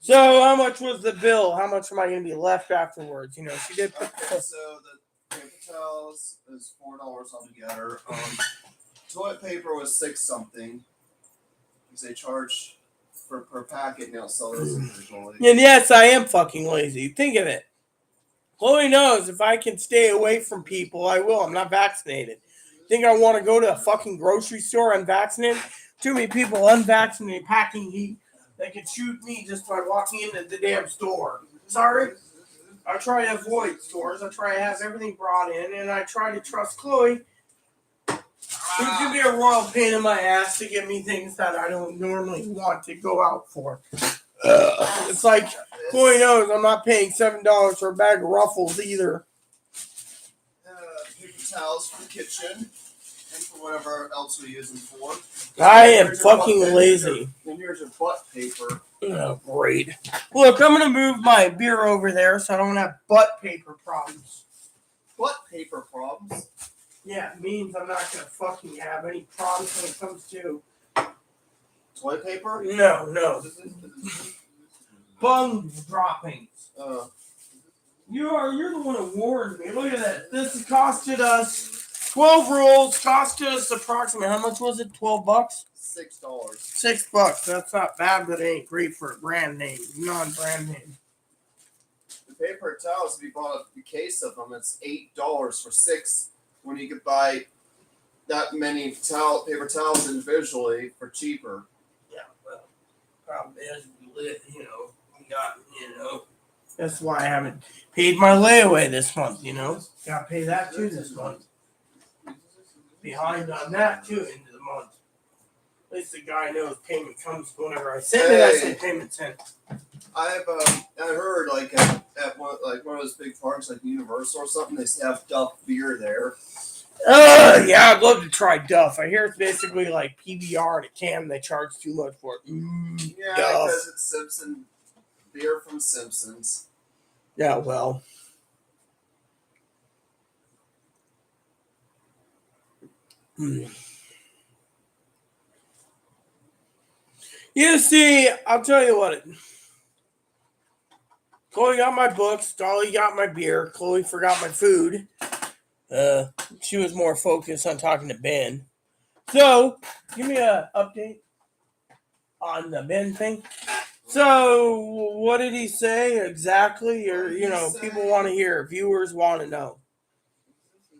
So how much was the bill? How much am I going to be left afterwards? You know, she did put Okay, so the paper towels is $4 altogether. Toilet paper was 6 something. Because they charge per packet now, sell those individually. And yes, I am fucking lazy. Think of it. Chloe knows if I can stay away from people, I will. I'm not vaccinated. Think I want to go to a fucking grocery store unvaccinated? Too many people unvaccinated packing heat. They could shoot me just by walking into the damn store. Sorry. I try to avoid stores. I try to have everything brought in, and I try to trust Chloe. It can be a royal pain in my ass to give me things that I don't normally want to go out for. It's like Chloe knows I'm not paying $7 for a bag of Ruffles either. Paper towels for the kitchen and for whatever else we use them for. I am fucking lazy. And here's your butt paper. Oh, great. Look, I'm going to move my beer over there so I don't have butt paper problems. Butt paper problems? Yeah, it means I'm not going to fucking have any problems when it comes to toilet paper? No. Bung droppings. You're the one who warned me. Look at that. This costed us 12 rolls. Costed us approximately, how much was it? $12? $6. $6. That's not bad, but it ain't great for a brand name, non-brand name. The paper towels, if you bought a case of them, it's $8 for 6. When you could buy that many paper towels individually for cheaper. Yeah, well, problem is, that's why I haven't paid my layaway this month, Got to pay that too this month. Behind on that too, into the month. At least the guy knows payment comes whenever I send it. I say payment sent. I heard at one of those big parks like Universal or something, they have Duff beer there. Yeah, I'd love to try Duff. I hear it's basically like PBR in a can. They charge too much for it. Yeah, Duff. because it's Simpson beer from Simpsons. Yeah, well. You see, I'll tell you what. Chloe got my books. Dolly got my beer. Chloe forgot my food. She was more focused on talking to Ben. So, give me an update on the Ben thing. So, what did he say exactly? Or, people want to hear. Viewers want to know.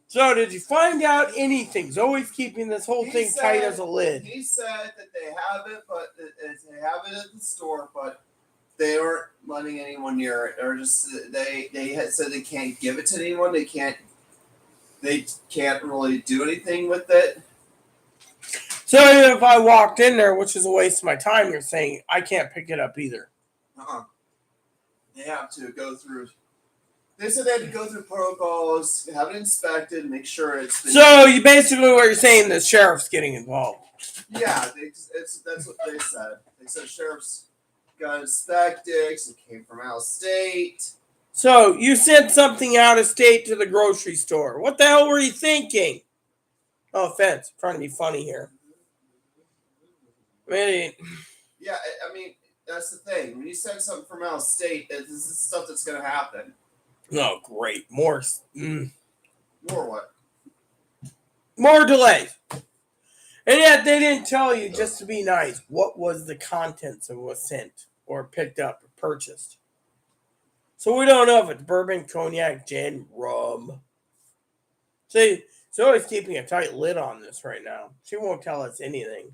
So, did you find out anything? He's always keeping this whole thing tight as a lid. He said that they have it, but they have it at the store, but they aren't letting anyone near it. Or just they had said they can't give it to anyone. They can't really do anything with it. So if I walked in there, which is a waste of my time, you're saying I can't pick it up either. They have to go through. They said they had to go through protocols, have it inspected, make sure it's been. So you basically what you're saying, the sheriff's getting involved. Yeah, that's what they said. They said sheriff's got inspected because it came from out of state. So you sent something out of state to the grocery store. What the hell were you thinking? No offense, I'm trying to be funny here. I mean, that's the thing. When you send something from out of state, this is stuff that's going to happen. Oh, great. More what? More delays. And yet they didn't tell you, just to be nice, what was the contents of what was sent or picked up or purchased. So we don't know if it's bourbon, cognac, gin, rum. See, Zoe's keeping a tight lid on this right now. She won't tell us anything.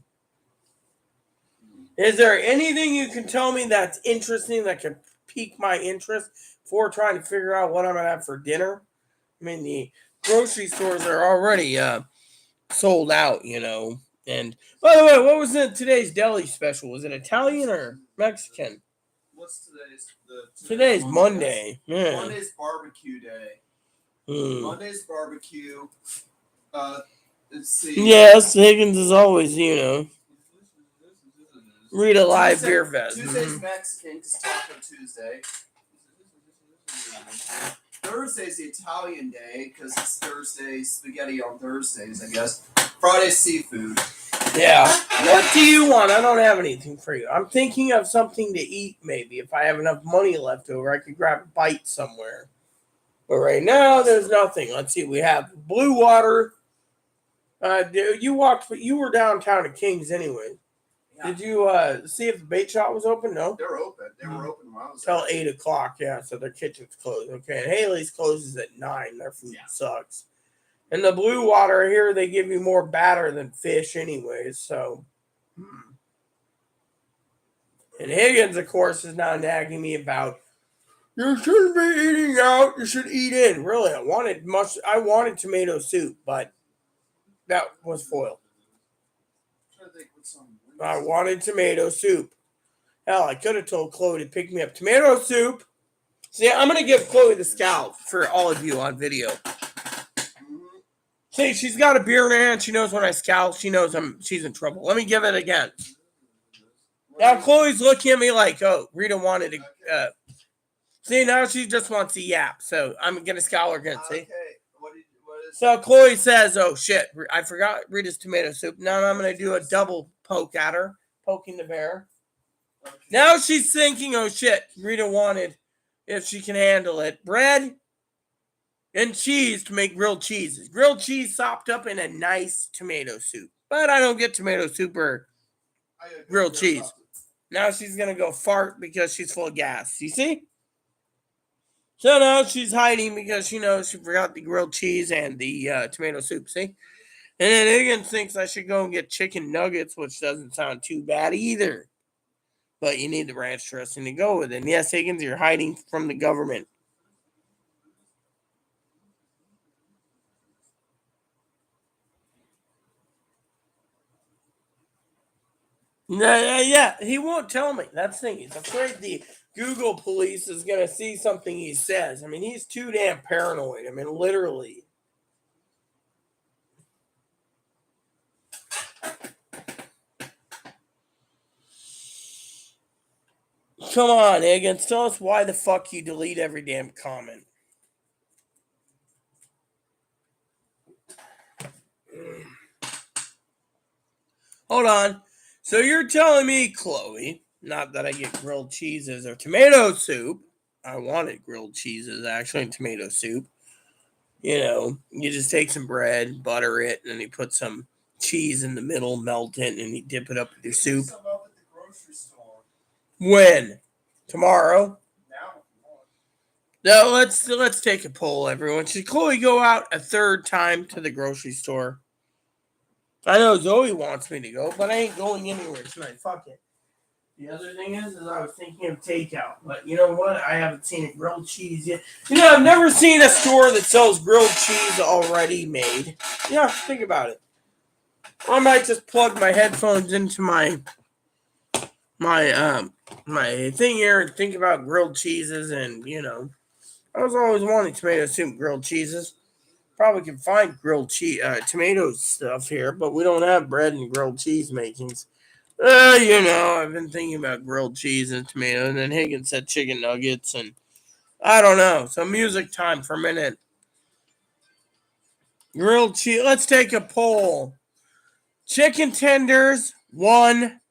Is there anything you can tell me that's interesting that could pique my interest before trying to figure out what I'm going to have for dinner? I mean, the grocery stores are already sold out, And by the way, what was today's deli special? Was it Italian or Mexican? What's today's? Today's Monday. Yeah. Monday's barbecue day. Monday's barbecue. Let's see. Yes, Higgins is always, Rita live Tuesday, beer fest. Tuesday's Mexican because Taco Tuesday. Thursday's the Italian day because it's Thursday spaghetti on Thursdays, I guess. Friday seafood. Yeah. What do you want? I don't have anything for you. I'm thinking of something to eat, maybe. If I have enough money left over, I could grab a bite somewhere. But right now, there's nothing. Let's see. We have Blue Water. You were downtown at King's anyway. Yeah. Did you see if the bait shop was open? No? They're open. They were open when I was till 8 o'clock, yeah. So their kitchen's closed. Okay. And Haley's closes at 9. Their food sucks. And the Blue Water here, they give you more batter than fish anyways, so. And Higgins, of course, is now nagging me about, you shouldn't be eating out, you should eat in. Really, I wanted tomato soup, but that was foiled. I wanted tomato soup. Hell, I could have told Chloe to pick me up tomato soup. See, I'm going to give Chloe the scalp for all of you on video. See, she's got a beer in her hand. She knows when I scowl. She knows she's in trouble. Let me give it again. Now, Chloe's looking at me like, oh, Rita wanted to. See, now she just wants to yap. So I'm going to scowl her again, see? Okay. So Chloe says, oh, shit, I forgot Rita's tomato soup. Now I'm going to do a double poke at her, poking the bear. Okay. Now she's thinking, oh, shit, Rita wanted, if she can handle it, bread and cheese to make grilled cheeses. Grilled cheese sopped up in a nice tomato soup. But I don't get tomato soup or grilled cheese. Now she's going to go fart because she's full of gas. You see? So now she's hiding because she knows she forgot the grilled cheese and the tomato soup. See? And then Higgins thinks I should go and get chicken nuggets, which doesn't sound too bad either. But you need the ranch dressing to go with it. And yes, Higgins, you're hiding from the government. Yeah, he won't tell me. That's the thing. He's afraid the Google police is going to see something he says. I mean, he's too damn paranoid. I mean, literally. Come on, Higgins. Tell us why the fuck you delete every damn comment. Hold on. So you're telling me, Chloe, not that I get grilled cheeses or tomato soup. I wanted grilled cheeses, actually, and tomato soup. You know, you just take some bread, butter it, and then you put some cheese in the middle, melt it, and you dip it up with your soup. When? Tomorrow? No, let's take a poll, everyone. Should Chloe go out a third time to the grocery store? I know Zoe wants me to go, but I ain't going anywhere tonight. Fuck it. The other thing is I was thinking of takeout. But you know what? I haven't seen a grilled cheese yet. You know, I've never seen a store that sells grilled cheese already made. Yeah, think about it. I might just plug my headphones into my thing here and think about grilled cheeses. And, you know, I was always wanting tomato soup grilled cheeses. Probably can find grilled cheese, tomato stuff here, but we don't have bread and grilled cheese makings. You know, I've been thinking about grilled cheese and tomato, and then Higgins said chicken nuggets, and I don't know. So music time for a minute. Grilled cheese. Let's take a poll. Chicken tenders, one.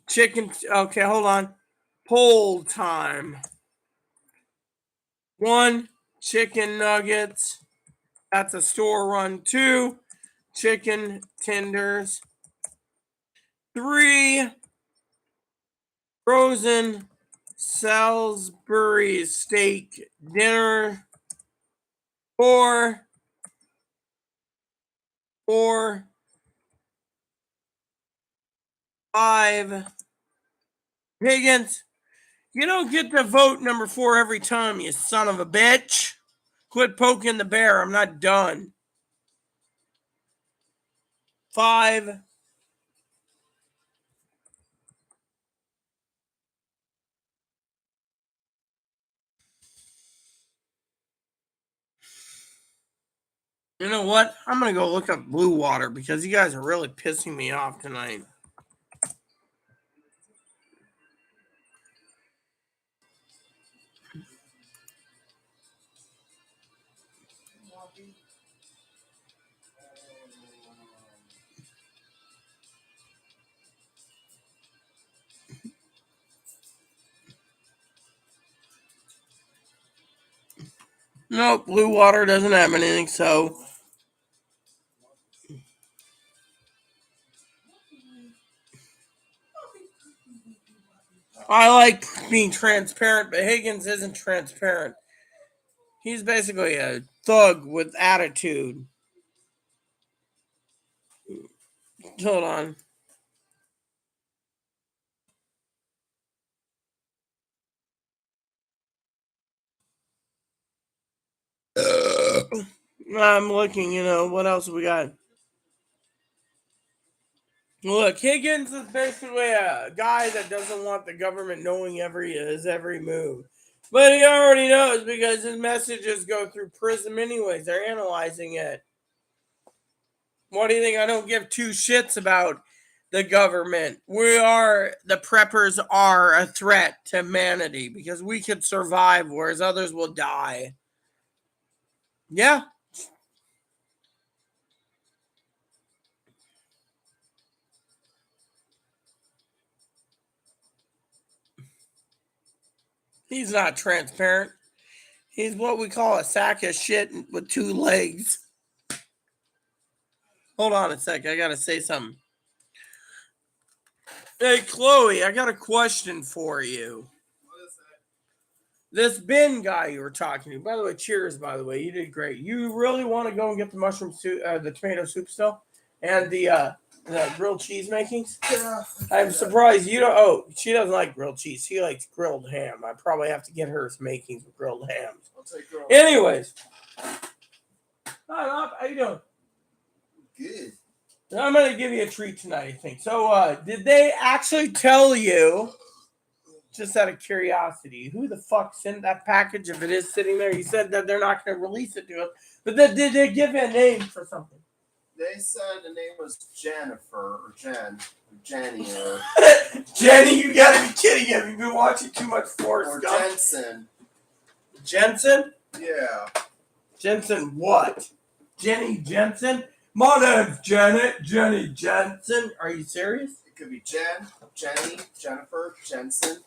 Chicken. Okay, hold on. Poll time. 1. Chicken nuggets. That's a store run. 2. Chicken tenders. 3. Frozen Salisbury steak dinner. 4. 5. Higgins, you don't get to vote number 4 every time, you son of a bitch. Quit poking the bear. I'm not done. 5. You know what? I'm going to go look up Blue Water because you guys are really pissing me off tonight. Nope, blue water doesn't have anything, so. I like being transparent, but Higgins isn't transparent. He's basically a thug with attitude. Hold on. I'm looking, what else we got? Look, Higgins is basically a guy that doesn't want the government knowing his every move. But he already knows because his messages go through Prism anyways. They're analyzing it. What do you think? I don't give two shits about the government. The preppers are a threat to humanity because we could survive, whereas others will die. Yeah. He's not transparent. He's what we call a sack of shit with two legs. Hold on a sec. I gotta say something. Hey, Chloe, I got a question for you. What is that? This Ben guy you were talking to. By the way, cheers. By the way, you did great. You really want to go and get the mushroom soup, the tomato soup still, and the grilled cheese makings? Yeah. I'm surprised you don't. Oh, she doesn't like grilled cheese. She likes grilled ham. I probably have to get her some makings with grilled hams. I'll take grilled. Anyways, how you doing? Good. I'm gonna give you a treat tonight, I think. So, did they actually tell you? Just out of curiosity, who the fuck sent that package if it is sitting there? You said that they're not going to release it to us, but did they give you a name for something? They said the name was Jennifer or Jen or Jenny or Jenny, you gotta be kidding me. Have you been watching too much Forrest or Gump? Jensen. Jensen? Yeah. Jensen what? Jenny Jensen? My name's Janet. Jenny Jensen. Are you serious? It could be Jen, Jenny, Jennifer, Jensen.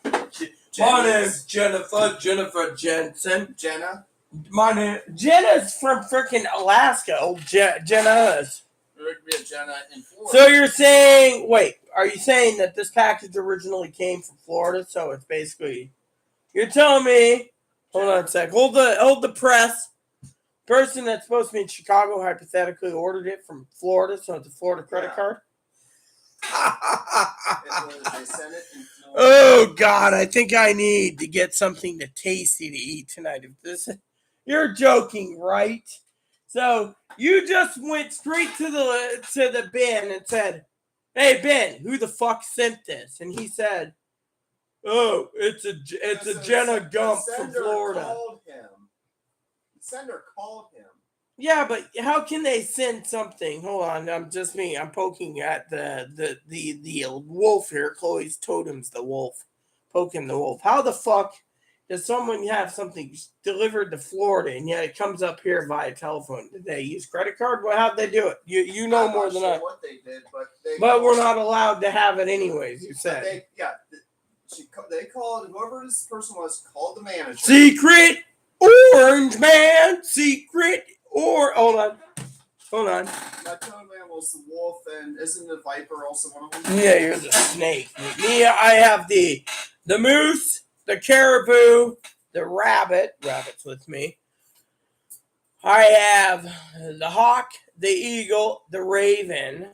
My name's Jennifer Jensen. Jenna. My name Jenna's from freaking Alaska. Old Jenna's. There could be a Jenna in Florida. So you're saying, are you saying that this package originally came from Florida? So it's basically, you're telling me, hold on a sec, hold the press. Person that's supposed to be in Chicago hypothetically ordered it from Florida, so it's a Florida credit card. They sent it in Florida. Oh God, I think I need to get something tasty to eat tonight. You're joking, right? So you just went straight to the Ben and said, "Hey Ben, who the fuck sent this?" And he said, "Oh, it's a Jenna Gump from Florida." Called him. The sender called him. Yeah, but how can they send something? Hold on, I'm poking at the wolf here. Chloe's totem's the wolf, poking the wolf. How the fuck does someone have something delivered to Florida and yet it comes up here via telephone? Did they use credit card? Well, how'd they do it? You know more than I. What they did, but we're not allowed to have it anyways. You said. They called whoever this person was. Called the manager. Secret Orange Man. Secret. Or hold on. That totem man was the wolf, and isn't the viper also one of them? Yeah, you're the snake. Me, I have the moose, the caribou, the rabbit. Rabbit's with me. I have the hawk, the eagle, the raven,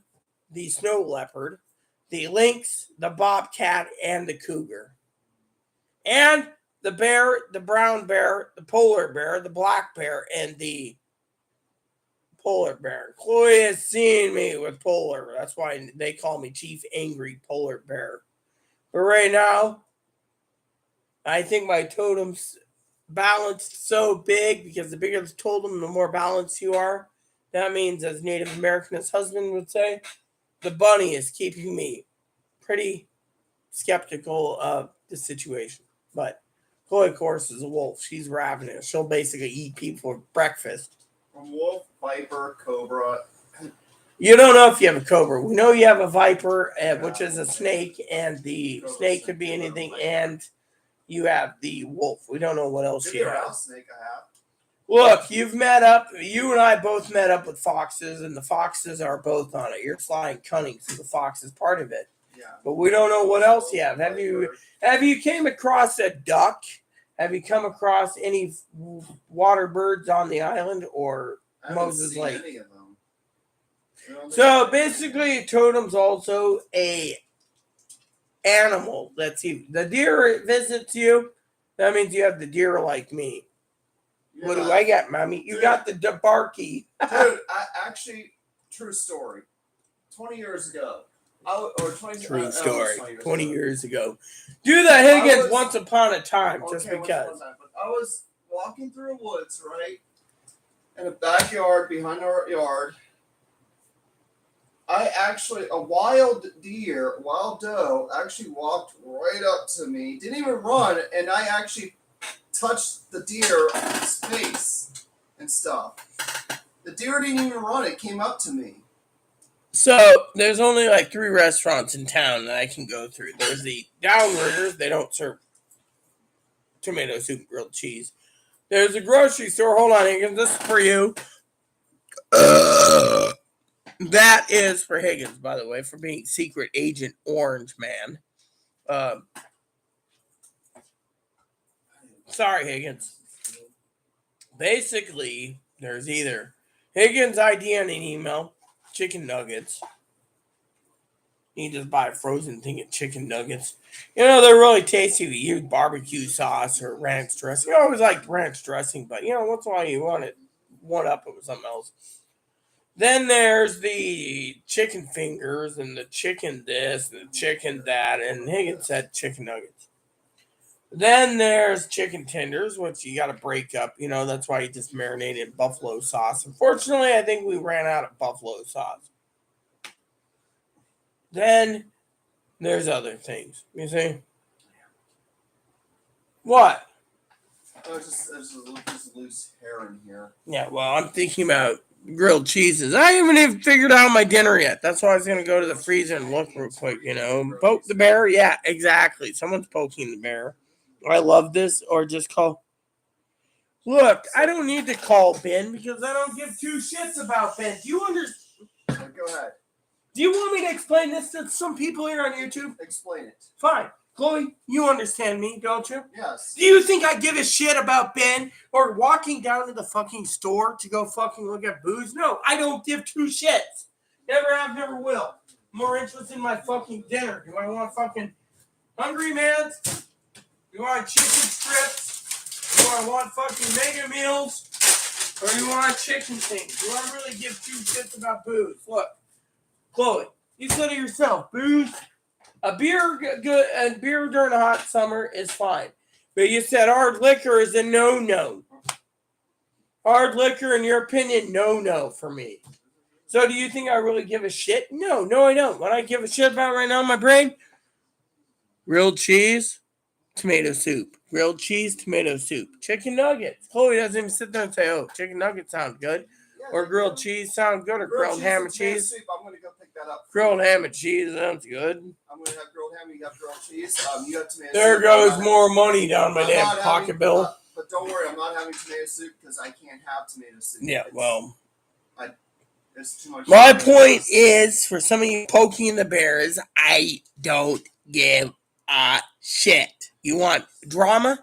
the snow leopard, the lynx, the bobcat, and the cougar. And the bear, the brown bear, the polar bear, the black bear, and the polar bear. Chloe has seen me with polar. That's why they call me Chief Angry Polar Bear. But right now, I think my totem's balanced so big because the bigger the totem, the more balanced you are. That means, as Native American's husband would say, the bunny is keeping me pretty skeptical of the situation. But Chloe, of course, is a wolf. She's ravenous. She'll basically eat people for breakfast. Wolf, viper, cobra. You don't know if you have a cobra. We know you have a viper, which is a snake, and the snake could be anything, and you have the wolf. We don't know what else you have. Snake I have. Look, you and I both met up with foxes, and the foxes are both on it. You're flying cunning, so the fox is part of it. Yeah. But we don't know what else you have. Have you came across a duck? Have you come across any water birds on the island or Moses Lake? Any of them. So basically, a totem's also a animal. That's you. The deer visits you. That means you have the deer like me. Yeah. What do I got, mommy? You got the barky. Dude, actually, true story. 20 years ago. True story. 20 years ago. Do the Higgins once upon a time, just because. I was walking through the woods, right? In a backyard behind our yard. A wild doe, actually walked right up to me. Didn't even run, and I actually touched the deer's face and stuff. The deer didn't even run. It came up to me. So, there's only like 3 restaurants in town that I can go through. There's the Downriggers. They don't serve tomato soup and grilled cheese. There's a grocery store. Hold on, Higgins. This is for you. That is for Higgins, by the way, for being Secret Agent Orange Man. Sorry, Higgins. Basically, there's either Higgins' ID on an email, chicken nuggets. You just buy a frozen thing of chicken nuggets. You know, they're really tasty. We use barbecue sauce or ranch dressing. I always like ranch dressing, but, once in a while you want it one up it with something else. Then there's the chicken fingers and the chicken this and the chicken that. And Higgins said chicken nuggets. Then there's chicken tenders, which you got to break up. That's why you just marinate in buffalo sauce. Unfortunately, I think we ran out of buffalo sauce. Then there's other things. You see? What? There's just loose hair in here. Yeah, well, I'm thinking about grilled cheeses. I haven't even figured out my dinner yet. That's why I was going to go to the freezer and look real quick, Poke the bear? Yeah, exactly. Someone's poking the bear. I love this. Or just call. Look, I don't need to call Ben because I don't give 2 shits about Ben. Do you understand? Go ahead. Do you want me to explain this to some people here on YouTube? Explain it. Fine. Chloe, you understand me, don't you? Yes. Do you think I give a shit about Ben or walking down to the fucking store to go fucking look at booze? No, I don't give 2 shits. Never have, never will. More interested in my fucking dinner. Do I want fucking Hungry Man's? Do you want chicken strips? Do I want fucking mega meals? Or do you want chicken things? Do I really give 2 shits about booze? Look, Chloe, you said it yourself. Booze. A beer during a hot summer is fine. But you said hard liquor is a no-no. Hard liquor, in your opinion, no for me. So do you think I really give a shit? No, I don't. What I give a shit about right now in my brain? Grilled cheese, tomato soup. Grilled cheese, tomato soup. Chicken nuggets. Chloe doesn't even sit there and say, oh, chicken nuggets sound good. Or grilled cheese sound good. Or grilled ham and cheese. Soup. I'm going to go pick that up. Grilled ham and cheese sounds good. I'm going to have grilled ham. You got grilled cheese. You got tomato there soup. goes more money down my damn pocket bill. But don't worry, I'm not having tomato soup because I can't have tomato soup. Yeah, well. There's too much. My point is, for some of you poking the bears, I don't give a shit. You want drama?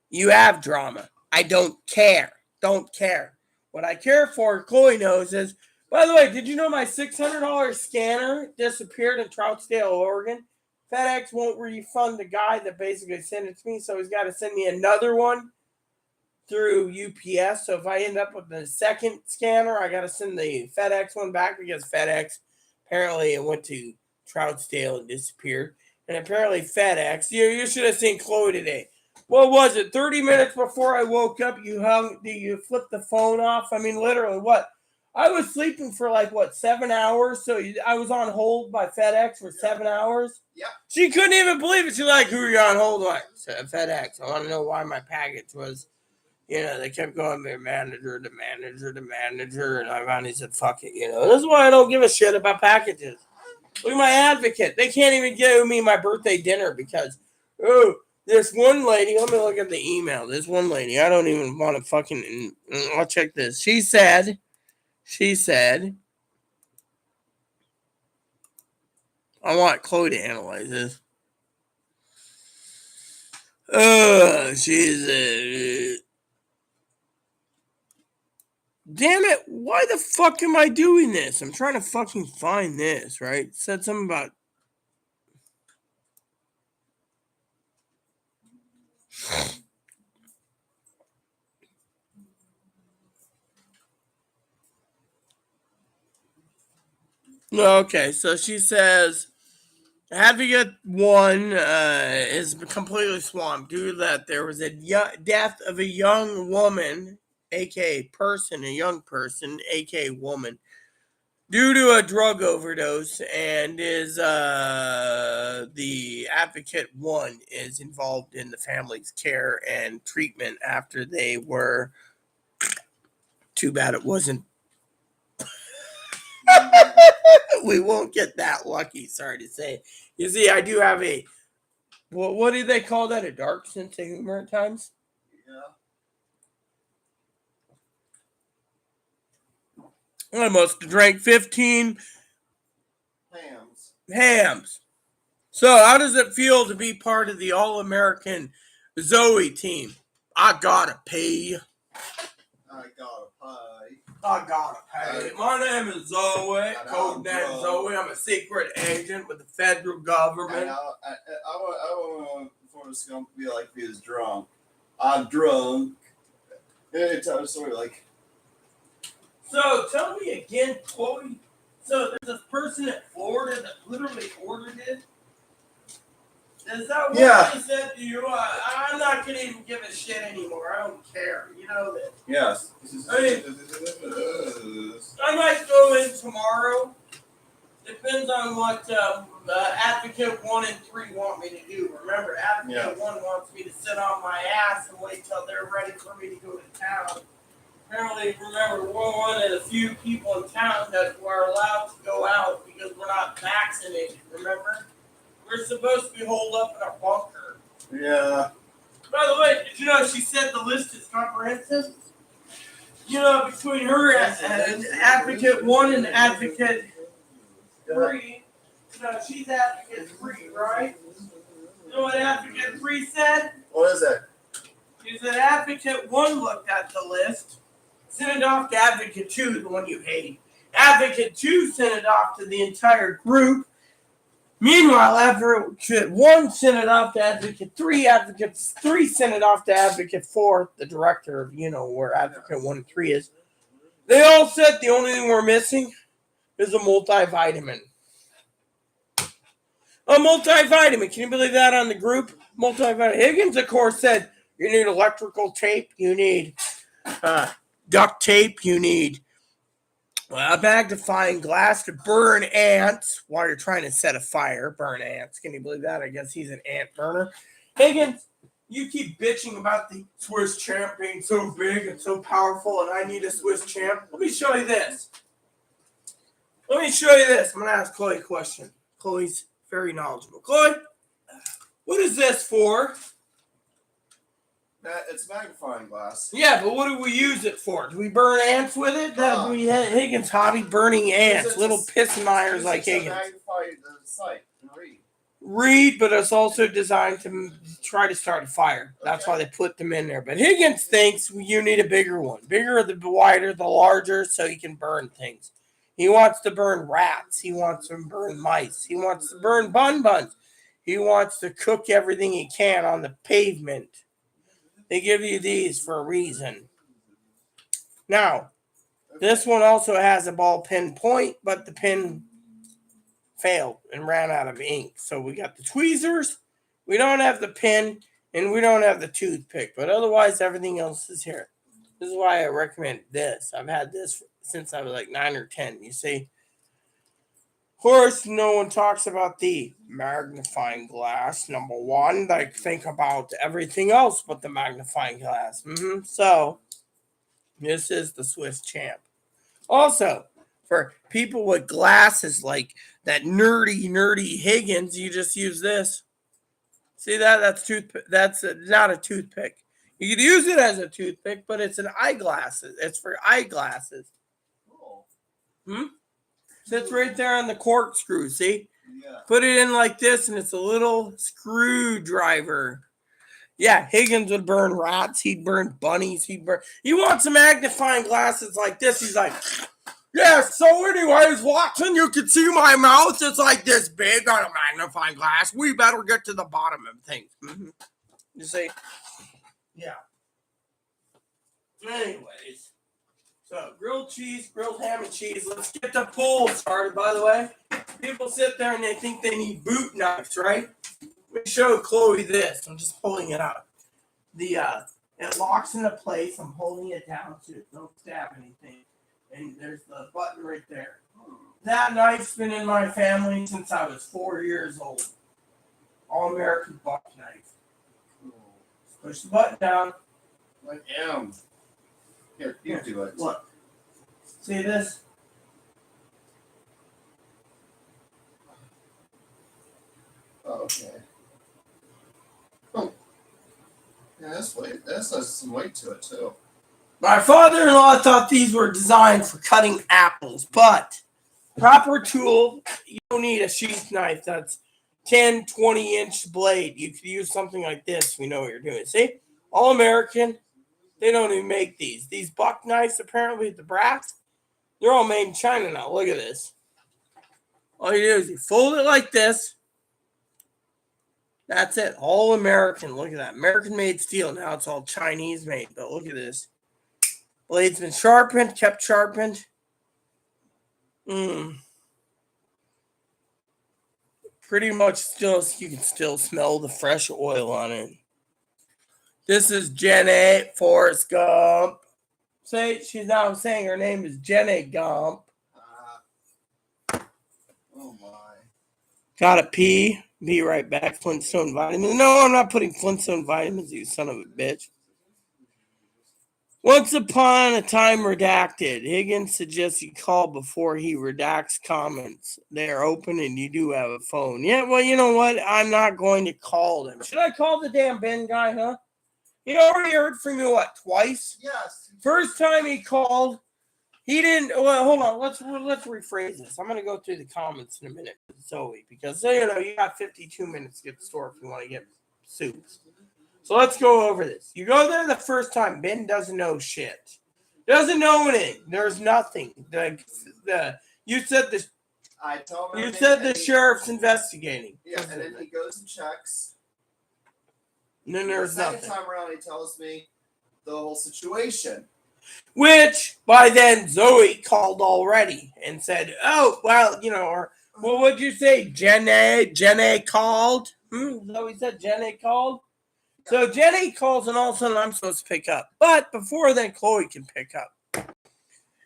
You have drama. I don't care. Don't care. What I care for, Chloe knows, is, by the way, did you know my $600 scanner disappeared in Troutdale, Oregon? FedEx won't refund the guy that basically sent it to me, so he's got to send me another one through UPS. So if I end up with the second scanner, I got to send the FedEx one back because FedEx, apparently it went to Troutdale and disappeared. And apparently FedEx, you should have seen Chloe today. What was it? 30 minutes before I woke up, you flipped the phone off? I mean, literally, what? I was sleeping for 7 hours? So I was on hold by FedEx for 7 hours? Yeah. She couldn't even believe it. She's like, who are you on hold with? FedEx. I want to know why my package was, they kept going, the manager. And I finally said, fuck it, This is why I don't give a shit about packages. Look at my advocate. They can't even give me my birthday dinner because, This one lady, let me look at the email. This one lady, I don't even want to fucking. I'll check this. She said, I want Chloe to analyze this. She said, damn it, why the fuck am I doing this? I'm trying to fucking find this, right? It said something about. Okay, so she says, Advocate 1 is completely swamped due to that there was a death of a young woman, aka person, a young person, aka woman, due to a drug overdose, and is the Advocate 1 is involved in the family's care and treatment after they were. Too bad it wasn't. We won't get that lucky, sorry to say. You see, I do have a. What do they call that? A dark sense of humor at times? Yeah. I must have drank 15 hams. So, how does it feel to be part of the All-American Zoe team? I gotta pay. I gotta pay. My name is Zoe. Code name Zoe. I'm a secret agent with the federal government. I want Forrest Gump to be like he was drunk. I'm drunk. And tell a story like. So tell me again, Chloe. So there's this person in Florida that literally ordered it. Is that what they said to you? I'm not gonna even give a shit anymore. I don't care. You know that. Yes. I mean, I might go in tomorrow. Depends on what Advocate 1 and 3 want me to do. Remember, Advocate 1 wants me to sit on my ass and wait till they're ready for me to go to town. Apparently, remember, we're one of the few people in town that were allowed to go out because we're not vaccinated, remember? We're supposed to be holed up in our bunker. Yeah. By the way, did you know she said the list is comprehensive? You know, between her and Advocate 1 and Advocate 3, you know, she's Advocate 3, right? You know what Advocate 3 said? What is it? She said Advocate 1 looked at the list, sent it off to Advocate 2, the one you hate. Advocate 2 sent it off to the entire group. Meanwhile, Advocate 1 sent it off to Advocate 3. Advocate 3 sent it off to Advocate 4, the director of, you know, where Advocate 1 and 3 is. They all said the only thing we're missing is a multivitamin. A multivitamin. Can you believe that on the group? Multivitamin. Higgins, of course, said you need electrical tape. You need duct tape. You need a magnifying glass to burn ants while you're trying to set a fire. Burn ants. Can you believe that? I guess he's an ant burner. Higgins, you keep bitching about the Swiss champ being so big and so powerful, and I need a Swiss champ. Let me show you this. I'm going to ask Chloe a question. Chloe's very knowledgeable. Chloe, what is this for? It's a magnifying glass. Yeah, but what do we use it for? Do we burn ants with it? That we had Higgins' hobby, burning ants. Little piss miners like Higgins. Magnify the sight and read, but it's also designed to try to start a fire. That's why they put them in there. But Higgins thinks you need a bigger one. Bigger, the wider, the larger, so he can burn things. He wants to burn rats. He wants to burn mice. He wants to burn buns. He wants to cook everything he can on the pavement. They give you these for a reason. Now, this one also has a ball pen point, but the pen failed and ran out of ink. So we got the tweezers, we don't have the pen, and we don't have the toothpick. But otherwise, everything else is here. This is why I recommend this. I've had this since I was like 9 or 10, you see. Of course, no one talks about the magnifying glass, number one. They think about everything else but the magnifying glass. So, this is the Swiss champ. Also, for people with glasses like that nerdy Higgins, you just use this. See that? That's toothpick. That's not a toothpick. You could use it as a toothpick, but it's an eyeglasses. It's for eyeglasses. Sits right there on the corkscrew. See? Yeah. Put it in like this, and it's a little screwdriver. Yeah, Higgins would burn rats. He'd burn bunnies. He wants some magnifying glasses like this. He's like, yeah, so anyways, Watson, you can see my mouth. It's like this big on a magnifying glass. We better get to the bottom of things. Mm-hmm. You see? Yeah. Anyways. So, grilled cheese, grilled ham and cheese. Let's get the pool started, by the way. People sit there and they think they need boot knives, right? Let me show Chloe this. I'm just pulling it out. It locks into place. I'm holding it down so it don't stab anything. And there's the button right there. That knife's been in my family since I was 4 years old. All-American buck knife. Just push the button down. I am. Here, you do it. Look. See this? Oh, okay. Oh. Yeah, that's some weight to it too. My father-in-law thought these were designed for cutting apples, but proper tool, you don't need a sheath knife that's 10, 20-inch blade. You could use something like this. We know what you're doing. See? All-American. They don't even make these. These buck knives, apparently, the brass, they're all made in China now. Look at this. All you do is you fold it like this. That's it. All American. Look at that. American-made steel. Now it's all Chinese-made. But look at this. Blade's been sharpened, kept sharpened. Pretty much still, you can still smell the fresh oil on it. This is Jenny Forrest Gump. She's now saying her name is Jenny Gump. Oh my. Gotta pee. Be right back. Flintstone vitamins. No, I'm not putting Flintstone vitamins, you son of a bitch. Once upon a time redacted. Higgins suggests you call before he redacts comments. They are open and you do have a phone. Yeah, well, you know what? I'm not going to call them. Should I call the damn Ben guy, huh? He already heard from you, what, twice? Yes. First time he called, he didn't. Well, hold on. Let's rephrase this. I'm going to go through the comments in a minute with Zoe because, you got 52 minutes to get the store if you want to get soups. So let's go over this. You go there the first time. Ben doesn't know shit. Doesn't know anything. There's nothing. You said the sheriff's investigating. Yeah, and then he goes and checks. And then there's nothing. The second time around, he tells me the whole situation. Which, by then, Zoe called already and said, oh, well, or, well, what'd you say? Jenny called? Zoe said Jenny called? So Jenny calls and all of a sudden I'm supposed to pick up. But before then, Chloe can pick up.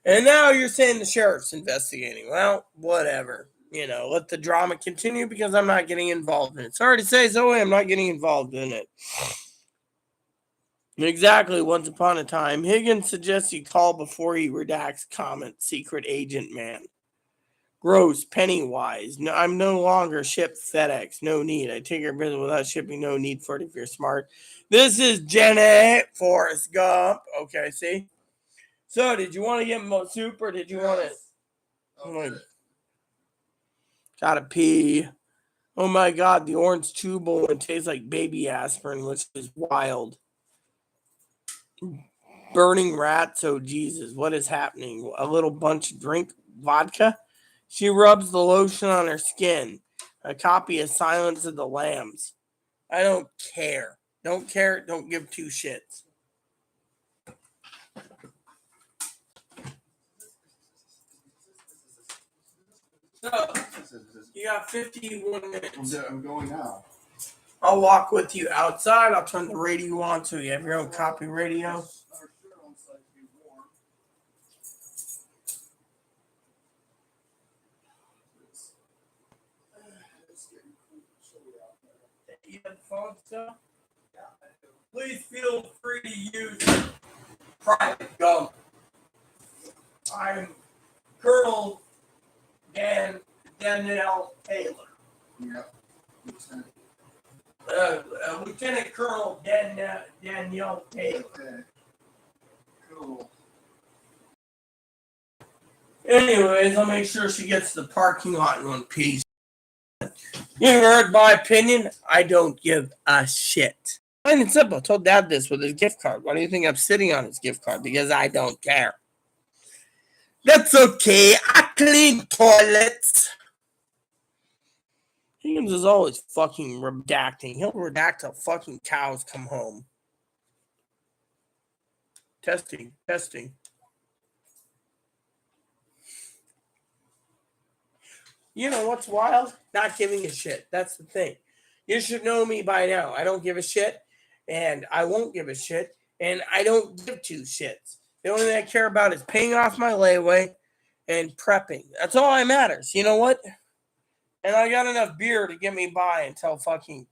And now you're saying the sheriff's investigating. Well, whatever. Let the drama continue because I'm not getting involved in it. Sorry to say, Zoe, I'm not getting involved in it. Exactly. Once upon a time, Higgins suggests you call before he redacts comment. Secret agent man. Gross. Pennywise. No, I'm no longer shipped FedEx. No need. I take your business without shipping. No need for it if you're smart. This is Jenny Forrest Gump. Okay, see? So, did you want to get more soup or did you want it? Okay. Gotta pee. Oh my God, the orange tube one tastes like baby aspirin, which is wild. Burning rats, oh Jesus, what is happening? A little bunch of drink vodka? She rubs the lotion on her skin. A copy of Silence of the Lambs. I don't care. Don't care, don't give two shits. So, you got 51 minutes. I'm going now. I'll walk with you outside. I'll turn the radio on so you have your own copy radio. You have the phone stuff? Please feel free to use private gum. I'm Colonel Danielle Taylor. Yep. Lieutenant Colonel Danielle Taylor. Okay. Cool. Anyways, I'll make sure she gets the parking lot in one piece. You heard my opinion. I don't give a shit. Plain and simple. I told Dad this with his gift card. Why do you think I'm sitting on his gift card? Because I don't care. That's okay. I clean toilets. Higgins is always fucking redacting. He'll redact till fucking cows come home. Testing. You know what's wild? Not giving a shit. That's the thing. You should know me by now. I don't give a shit, and I won't give a shit, and I don't give two shits. The only thing I care about is paying off my layaway and prepping. That's all that matters. You know what? And I got enough beer to get me by until fucking,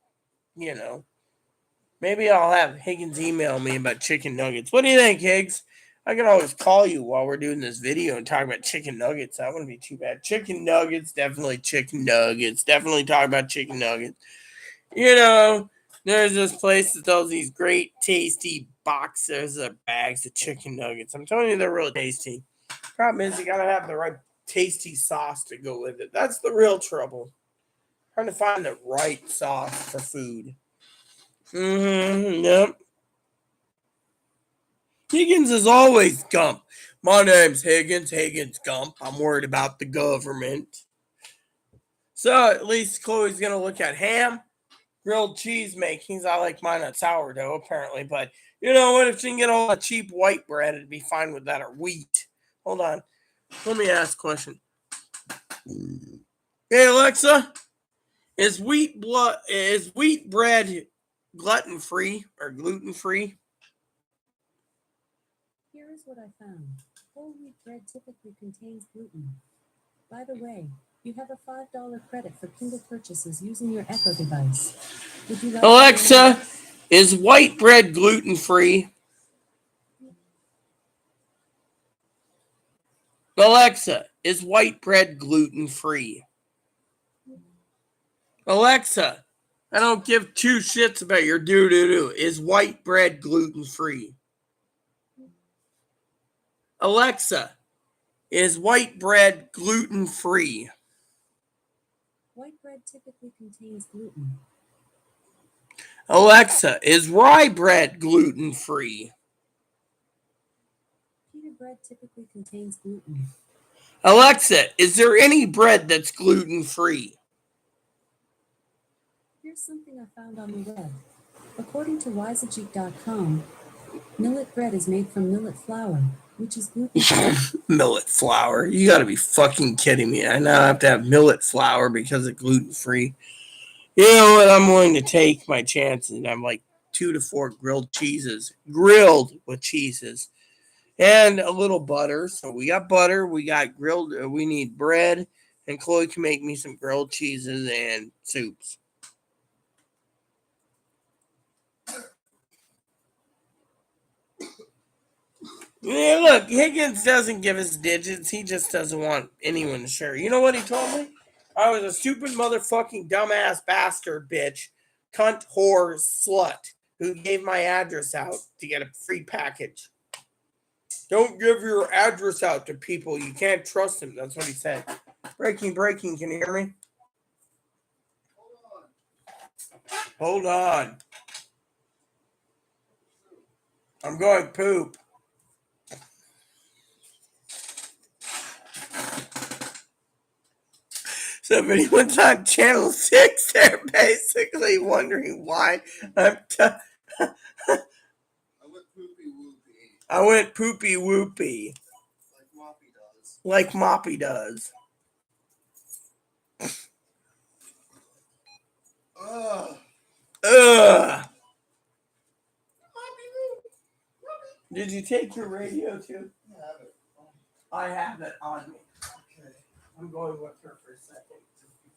maybe I'll have Higgins email me about chicken nuggets. What do you think, Higgs? I can always call you while we're doing this video and talk about chicken nuggets. That wouldn't be too bad. Chicken nuggets, definitely chicken nuggets. Definitely talk about chicken nuggets. There's this place that sells these great, tasty boxes or bags of chicken nuggets. I'm telling you, they're real tasty. Problem is, you gotta have the right tasty sauce to go with it. That's the real trouble. Trying to find the right sauce for food. Yep. Higgins is always Gump. My name's Higgins Gump. I'm worried about the government. So at least Chloe's going to look at ham, grilled cheese makings. I like mine on sourdough, apparently. But you know what? If she can get all that cheap white bread, it'd be fine with that, or wheat. Hold on. Let me ask a question. Hey, Alexa, is wheat bread gluten-free or gluten-free? Here is what I found. Whole wheat bread typically contains gluten. By the way, you have a $5 credit for Kindle purchases using your Echo device. Would you like Alexa, is white bread gluten-free? Alexa, is white bread gluten-free? Alexa, I don't give two shits about your doo-doo-doo. Is white bread gluten-free? Alexa, is white bread gluten-free? White bread typically contains gluten. Alexa, is rye bread gluten-free? Pita bread typically contains gluten. Alexa, is there any bread that's gluten-free? Here's something I found on the web. According to wiseajit.com, millet bread is made from millet flour, which is gluten-free. Millet flour? You gotta be fucking kidding me. I now have to have millet flour because it's gluten-free. You know what? I'm willing to take my chances. I'm like 2 to 4 grilled with cheeses, and a little butter. So we got butter, we got grilled, we need bread, and Chloe can make me some grilled cheeses and soups. Yeah, look, Higgins doesn't give us digits. He just doesn't want anyone to share. You know what he told me? I was a stupid motherfucking dumbass bastard bitch, cunt, whore, slut, who gave my address out to get a free package. Don't give your address out to people. You can't trust them. That's what he said. Breaking. Can you hear me? Hold on. I'm going poop. So if anyone's on channel 6, they're basically wondering why I went poopy whoopy. Like Moppy does. Ugh. Did you take your radio too? I have it on me. Okay. I'm going with her for a second. Just because.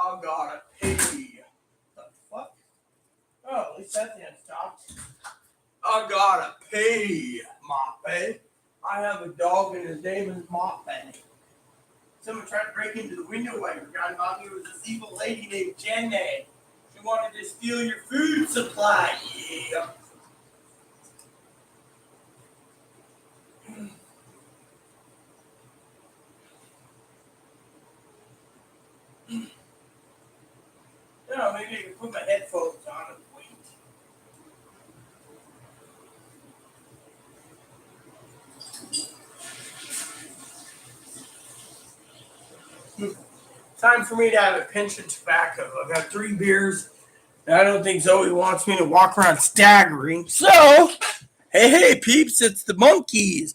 I gotta pee. The fuck? Oh, at least that didn't stop. I gotta pee, Moppy. I have a dog and his name is Moppy. Someone tried to break into the window while you were gone, Bobby. It was this evil lady named Jenny. She wanted to steal your food supply. Yeah. No, maybe I can put my headphones on and wait. Time for me to have a pinch of tobacco. I've got 3 beers. And I don't think Zoe wants me to walk around staggering. So, hey, peeps, it's the monkeys.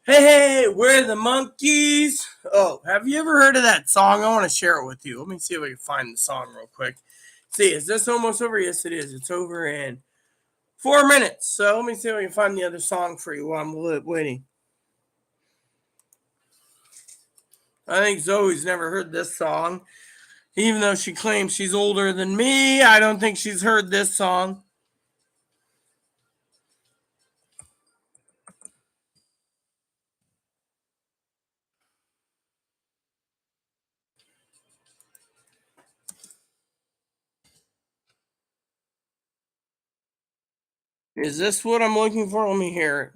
Hey, we're the monkeys. Oh, have you ever heard of that song? I want to share it with you. Let me see if I can find the song real quick. See, is this almost over? Yes, it is. It's over in 4 minutes. So let me see if I can find the other song for you while I'm waiting. I think Zoe's never heard this song. Even though she claims she's older than me, I don't think she's heard this song. Is this what I'm looking for? Let me hear it.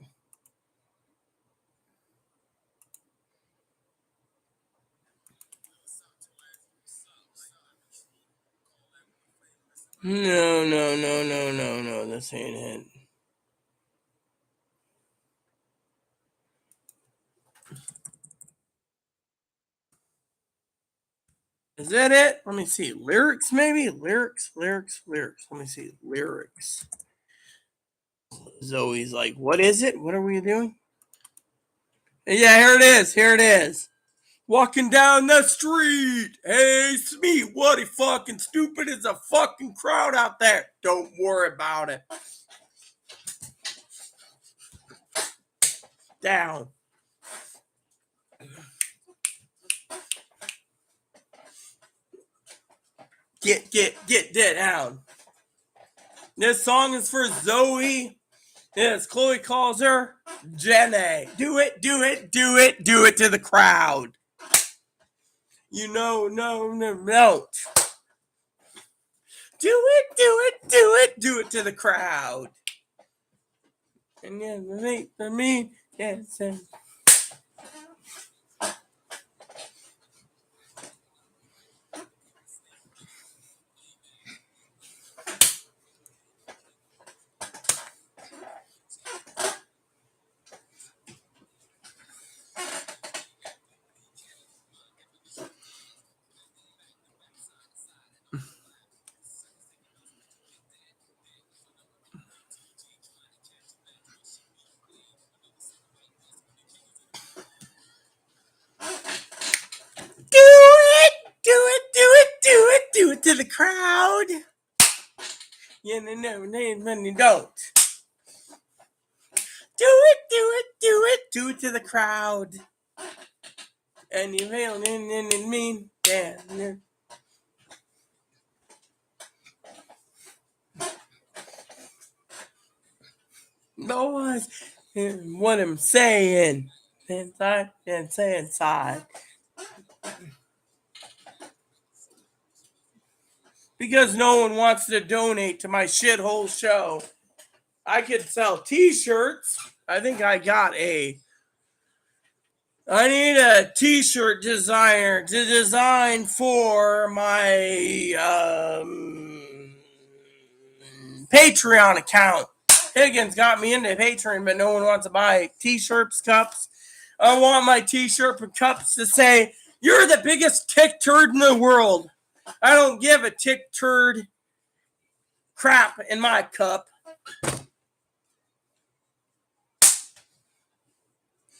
No. This ain't it. Is that it? Let me see. Lyrics, maybe? Lyrics. Let me see. Lyrics. Zoe's like, what is it? What are we doing? Yeah, here it is. Walking down the street. Hey, Smee, what a fucking stupid is a fucking crowd out there. Don't worry about it. Down. Get down. This song is for Zoe. Yes, Chloe calls her Jenny. Do it to the crowd. You know, no. Do it to the crowd. And yeah, the mean, yes. Do it to the crowd. Yeah, no, you don't. Do it to the crowd. And you fail and mean, damn. Boys, what I'm saying inside and say inside. Because no one wants to donate to my shithole show. I could sell t-shirts. I think I need a t-shirt designer to design for my Patreon account. Higgins got me into Patreon, but no one wants to buy t-shirts, cups. I want my t-shirt and cups to say, you're the biggest tick turd in the world. I don't give a tick turd crap in my cup.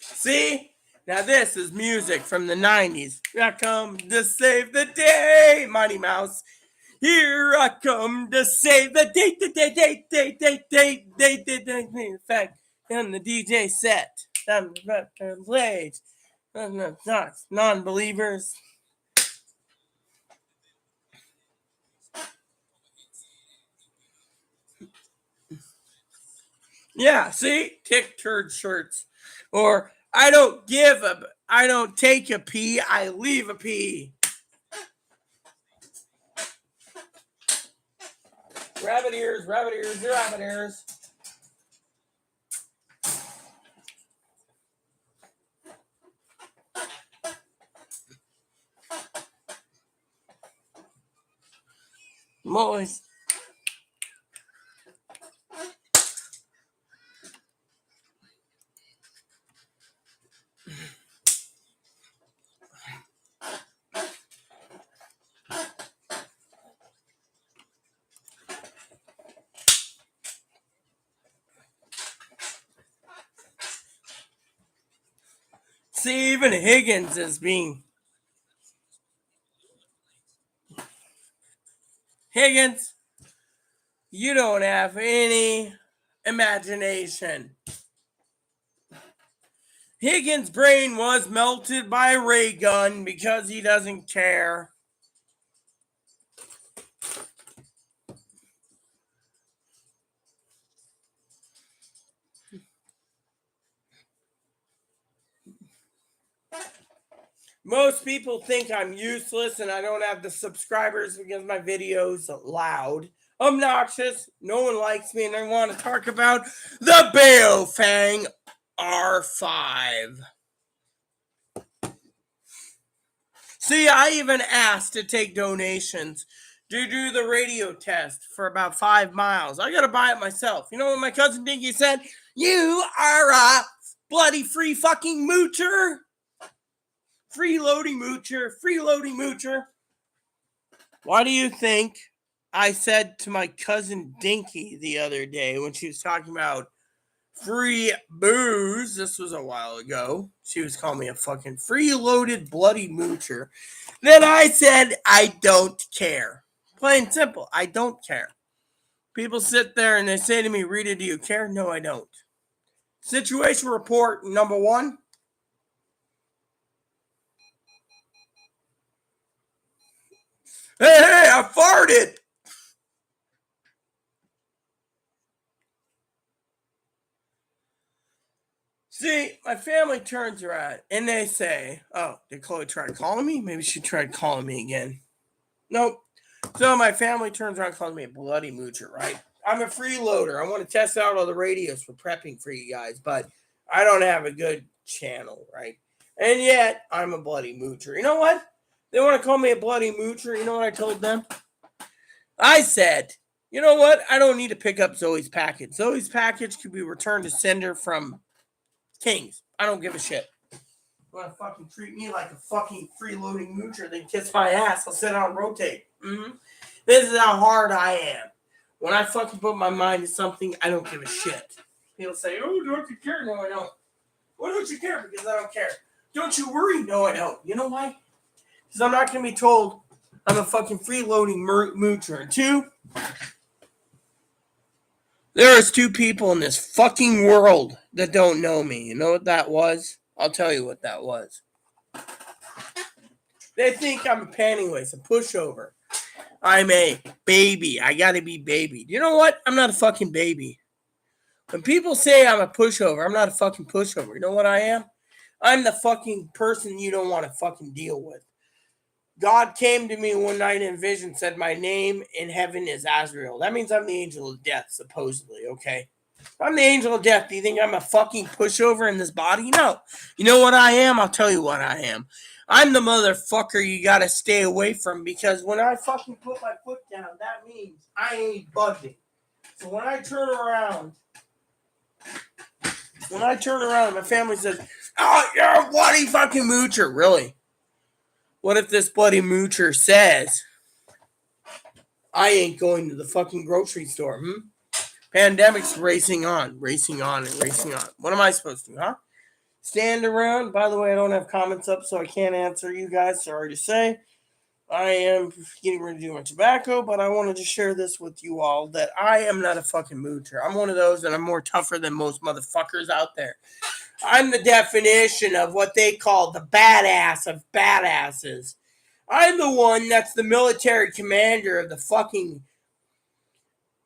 See? Now this is music from the 90s. I come to save the day, Mighty Mouse. Here I come to save the day. In fact, on the DJ set, plays non-believers. Yeah, see? Tick turd shirts. Or I don't take a pee, I leave a pee. Rabbit ears, rabbit ears, rabbit ears. Moist. See, even Higgins is being... Higgins, you don't have any imagination. Higgins' brain was melted by a ray gun because he doesn't care. Most people think I'm useless and I don't have the subscribers because my videos are loud, obnoxious, no one likes me, and I want to talk about the Baofeng R5. See, I even asked to take donations to do the radio test for about 5 miles. I gotta buy it myself. You know what my cousin Dinky said? You are a bloody free fucking moocher. Freeloading moocher. Why do you think I said to my cousin Dinky the other day when she was talking about free booze? This was a while ago. She was calling me a fucking freeloaded bloody moocher. Then I said, I don't care. Plain and simple, I don't care. People sit there and they say to me, Rita, do you care? No, I don't. Situation report number 1. Hey, I farted. See, my family turns around and they say, oh, did Chloe try calling me? Maybe she tried calling me again. Nope. So my family turns around calling me a bloody moocher, right? I'm a freeloader. I want to test out all the radios for prepping for you guys, but I don't have a good channel, right? And yet, I'm a bloody moocher. You know what? They want to call me a bloody moocher. You know what I told them? I said, you know what? I don't need to pick up Zoe's package. Zoe's package could be returned to sender from Kings. I don't give a shit. You want to fucking treat me like a fucking freeloading moocher, then kiss my ass. I'll sit on rotate. This is how hard I am. When I fucking put my mind to something, I don't give a shit. People say, oh, don't you care? No, I don't. Why don't you care? Because I don't care. Don't you worry? No, I don't. You know why? Because I'm not going to be told I'm a fucking freeloading moocher. And 2, there is 2 people in this fucking world that don't know me. You know what that was? I'll tell you what that was. They think I'm a panty waist, a pushover. I'm a baby. I gotta be babied. You know what? I'm not a fucking baby. When people say I'm a pushover, I'm not a fucking pushover. You know what I am? I'm the fucking person you don't want to fucking deal with. God came to me one night in vision, said my name in heaven is Azrael. That means I'm the angel of death, supposedly, okay? I'm the angel of death. Do you think I'm a fucking pushover in this body? No. You know what I am? I'll tell you what I am. I'm the motherfucker you gotta stay away from, because when I fucking put my foot down, that means I ain't budging. So when I turn around, my family says, oh, you're a bloody fucking moocher. Really? What if this bloody moocher says, I ain't going to the fucking grocery store, Pandemic's racing on. And racing on. What am I supposed to do, huh? Stand around? By the way, I don't have comments up, so I can't answer you guys. Sorry to say. I am getting ready to do my tobacco, but I wanted to share this with you all, that I am not a fucking moocher. I'm one of those, and I'm more tougher than most motherfuckers out there. I'm the definition of what they call the badass of badasses. I'm the one that's the military commander of the fucking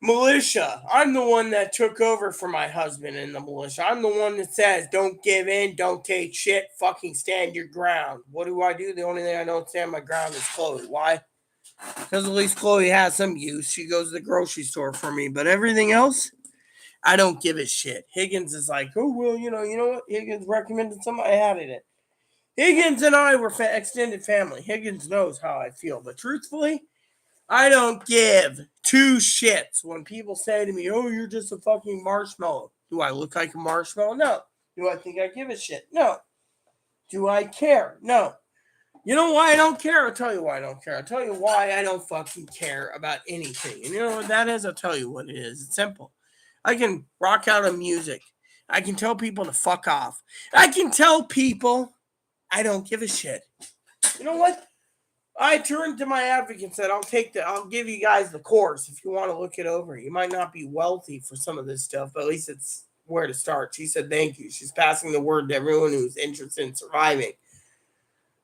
Militia. I'm the one that took over for my husband in the militia. I'm the one that says, don't give in, don't take shit, fucking stand your ground. What do? The only thing I don't stand my ground is Chloe. Why? Because at least Chloe has some use. She goes to the grocery store for me. But everything else, I don't give a shit. Higgins is like, oh, well, you know what? Higgins recommended somebody had it. Higgins and I were extended family. Higgins knows how I feel. But truthfully, I don't give two shits when people say to me, oh, you're just a fucking marshmallow. Do I look like a marshmallow? No. Do I think I give a shit? No. Do I care? No. You know why I don't care? I'll tell you why I don't care. I'll tell you why I don't fucking care about anything. And you know what that is? I'll tell you what it is. It's simple. I can rock out a music. I can tell people to fuck off. I can tell people I don't give a shit. You know what? I turned to my advocate and said, I'll give you guys the course if you want to look it over. You might not be wealthy for some of this stuff, but at least it's where to start. She said, thank you. She's passing the word to everyone who's interested in surviving.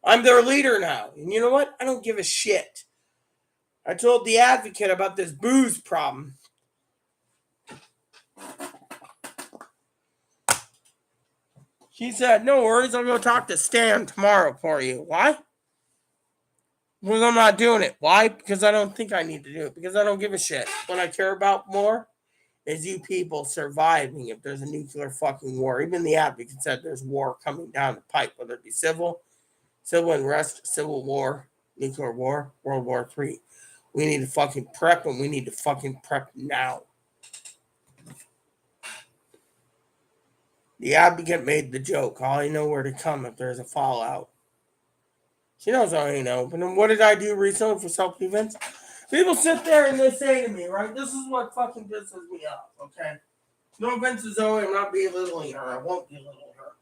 I'm their leader now. And you know what? I don't give a shit. I told the advocate about this booze problem. She said, no worries. I'll go talk to Stan tomorrow for you. Why? Because I'm not doing it. Why? Because I don't think I need to do it. Because I don't give a shit. What I care about more is you people surviving if there's a nuclear fucking war. Even the advocate said there's war coming down the pipe, whether it be civil unrest, civil war, nuclear war, World War III. We need to fucking prep, and we need to fucking prep now. The advocate made the joke. All I know where to come if there's a fallout. She knows I ain't open. And what did I do recently for self-defense? People sit there and they say to me, right, this is what fucking pisses me off, okay? No offense to Zoe, I'm not belittling her. I won't belittle her.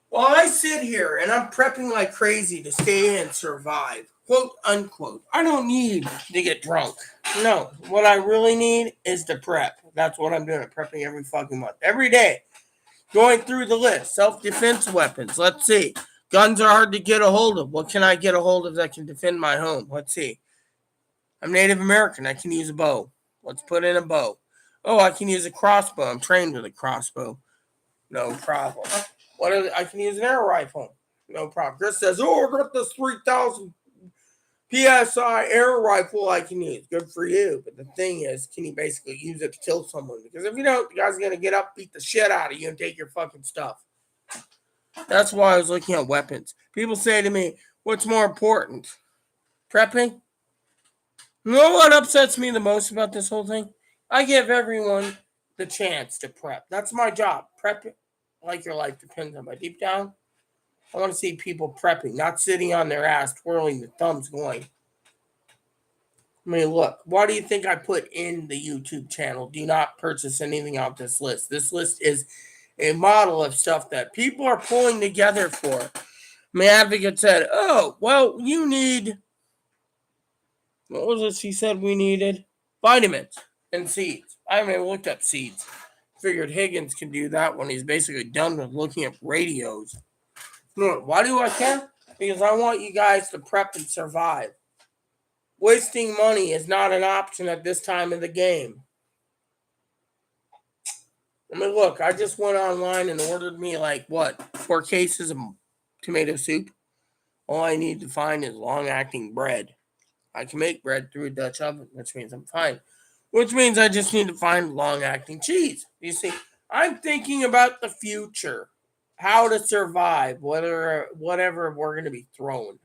While I sit here and I'm prepping like crazy to stay and survive, quote unquote, I don't need to get drunk. No, what I really need is to prep. That's what I'm doing. I'm prepping every fucking month. Every day. Going through the list. Self-defense weapons. Let's see. Guns are hard to get a hold of. What can I get a hold of that can defend my home? Let's see. I'm Native American. I can use a bow. Let's put in a bow. Oh, I can use a crossbow. I'm trained with a crossbow. No problem. I can use an air rifle. No problem. Chris says, oh, I got this 3,000 PSI air rifle I can use. Good for you. But the thing is, can you basically use it to kill someone? Because if you don't, the guy's going to get up, beat the shit out of you, and take your fucking stuff. That's why I was looking at weapons. People say to me, what's more important? Prepping? You know what upsets me the most about this whole thing? I give everyone the chance to prep. That's my job. Prep like your life depends on. But deep down, I want to see people prepping, not sitting on their ass, twirling their thumbs going. I mean, look, why do you think I put in the YouTube channel? Do not purchase anything off this list. This list is a model of stuff that people are pulling together for. My advocate said, oh, well, you need, what was it she said we needed? Vitamins and seeds. I haven't even looked up seeds. Figured Higgins can do that when he's basically done with looking at radios. Why do I care? Because I want you guys to prep and survive. Wasting money is not an option at this time of the game. I mean, look, I just went online and ordered me 4 cases of tomato soup. All I need to find is long-acting bread. I can make bread through a Dutch oven, which means I'm fine. Which means I just need to find long-acting cheese. You see, I'm thinking about the future. How to survive, whatever we're going to be thrown.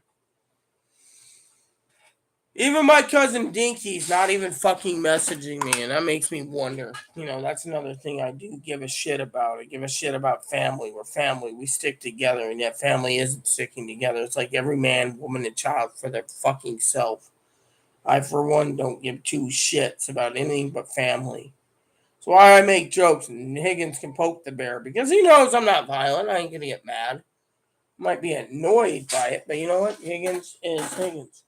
Even my cousin Dinky's not even fucking messaging me, and that makes me wonder. That's another thing I do give a shit about. I give a shit about family. We're family. We stick together, and yet family isn't sticking together. It's like every man, woman, and child for their fucking self. I, for one, don't give two shits about anything but family. That's why I make jokes, and Higgins can poke the bear, because he knows I'm not violent. I ain't gonna get mad. Might be annoyed by it, but you know what? Higgins is Higgins.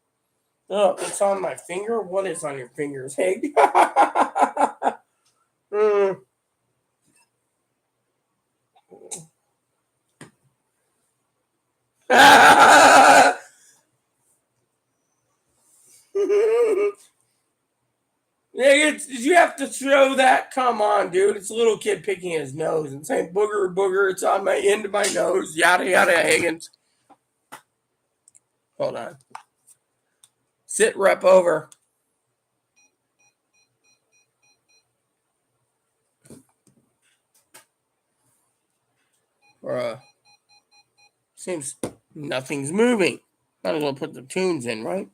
Oh, it's on my finger? What is on your fingers, Hig? Did you have to show that? Come on, dude. It's a little kid picking his nose and saying, booger, booger, it's on my end of my nose. Yada, yada, Higgins. Hold on. Sit rep over. Seems nothing's moving. Might as well put the tunes in, right?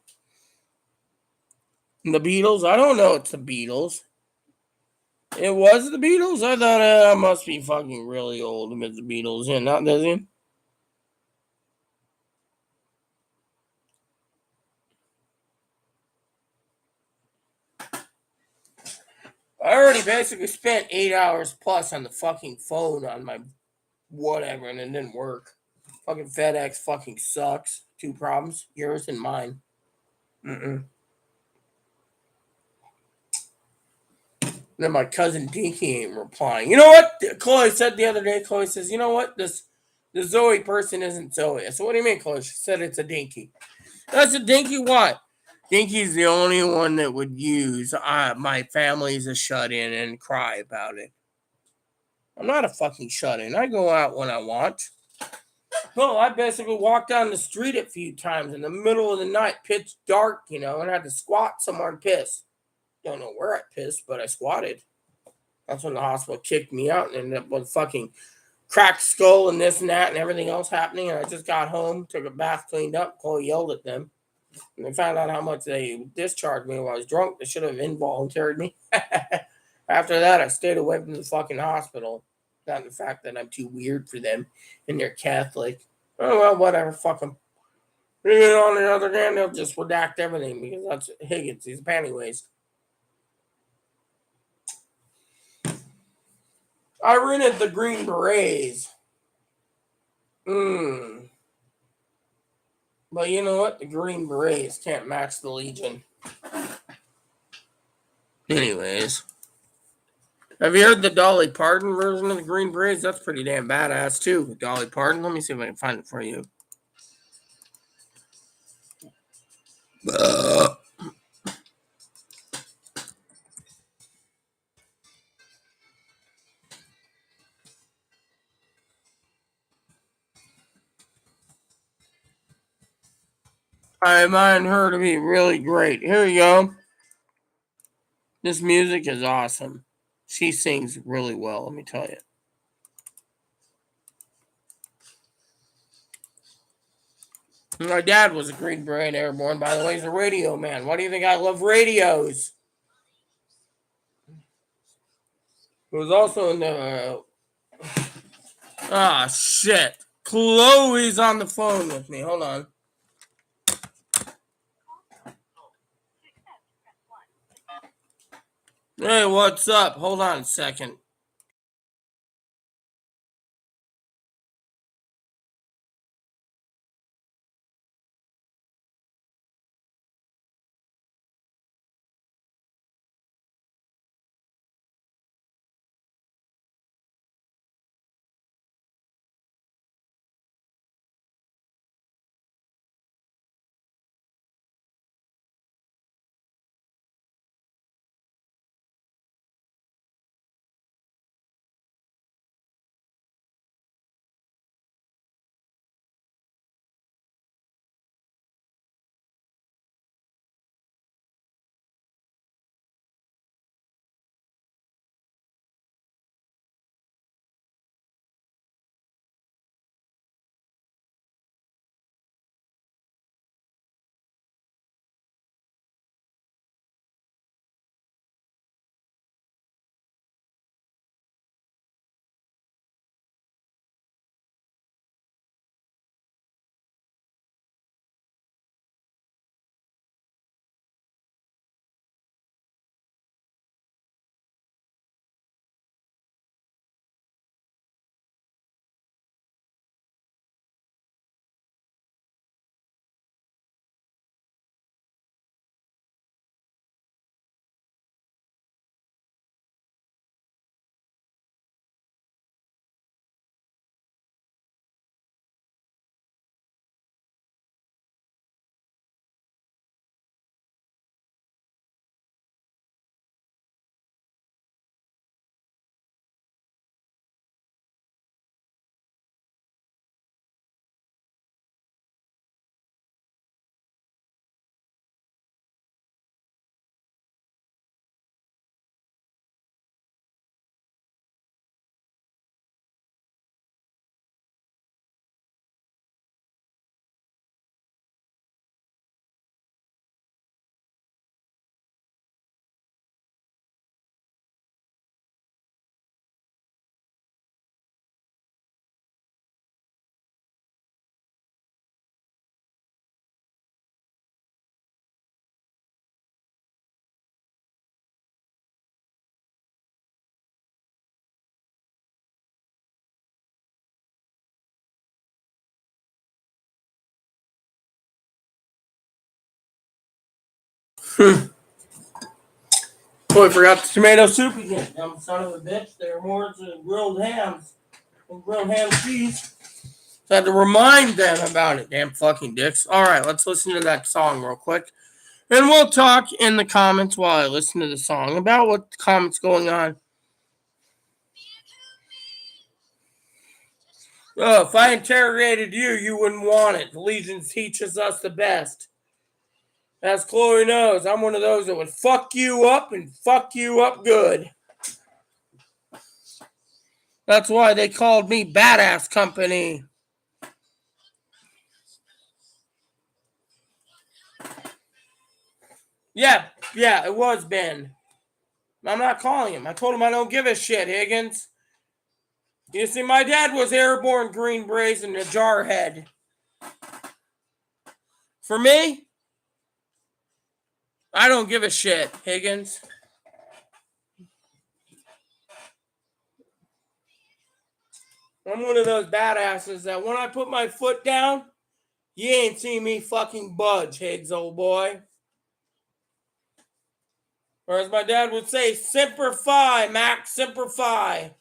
The Beatles? I don't know it's the Beatles. It was the Beatles? I thought I must be fucking really old to get the Beatles in. Not does he? I already basically spent 8 hours plus on the fucking phone on my whatever, and it didn't work. Fucking FedEx fucking sucks. 2 problems, yours and mine. Then my cousin Dinky ain't replying. You know what? Chloe said the other day. Chloe says, "You know what? This Zoe person isn't Zoe." I said, "What do you mean, Chloe?" She said it's a Dinky. That's a Dinky what? Dinky's the only one that would use my family's a shut-in and cry about it. I'm not a fucking shut-in. I go out when I want. Well, I basically walked down the street a few times in the middle of the night, pitch dark, and I had to squat somewhere and piss. Don't know where I pissed, but I squatted. That's when the hospital kicked me out and ended up with fucking cracked skull and this and that and everything else happening. And I just got home, took a bath, cleaned up. Chloe yelled at them. And they found out how much they discharged me while I was drunk. They should have involuntaried me. After that, I stayed away from the fucking hospital. Not the fact that I'm too weird for them and they're Catholic. Oh, well, whatever. Fuck them. On the other hand, they'll just redact everything because that's Higgins. He's a panty waste. I rented the Green Berets. But you know what? The Green Berets can't match the Legion. Anyways. Have you heard the Dolly Parton version of the Green Berets? That's pretty damn badass, too. Dolly Parton. Let me see if I can find it for you. I find her to be really great. Here you go. This music is awesome. She sings really well, let me tell you. My dad was a Green Beret Airborne, by the way. He's a radio man. Why do you think I love radios? He was also in the... shit. Chloe's on the phone with me. Hold on. Hey, what's up? Hold on a second. Boy, forgot the tomato soup again. Dumb son of a bitch. There are more than grilled hams and grilled ham cheese. So I had to remind them about it. Damn fucking dicks. All right, let's listen to that song real quick. And we'll talk in the comments while I listen to the song about what the comments going on. Oh, if I interrogated you, you wouldn't want it. Legion teaches us the best. As Chloe knows, I'm one of those that would fuck you up and fuck you up good. That's why they called me Badass Company. Yeah, it was Ben. I'm not calling him. I told him I don't give a shit, Higgins. You see, my dad was airborne, Green Berets, and a jarhead. For me, I don't give a shit, Higgins. I'm one of those badasses that when I put my foot down, you ain't seen me fucking budge, Higgs, old boy. Or as my dad would say, Semper Fi, Mac, Semper Fi.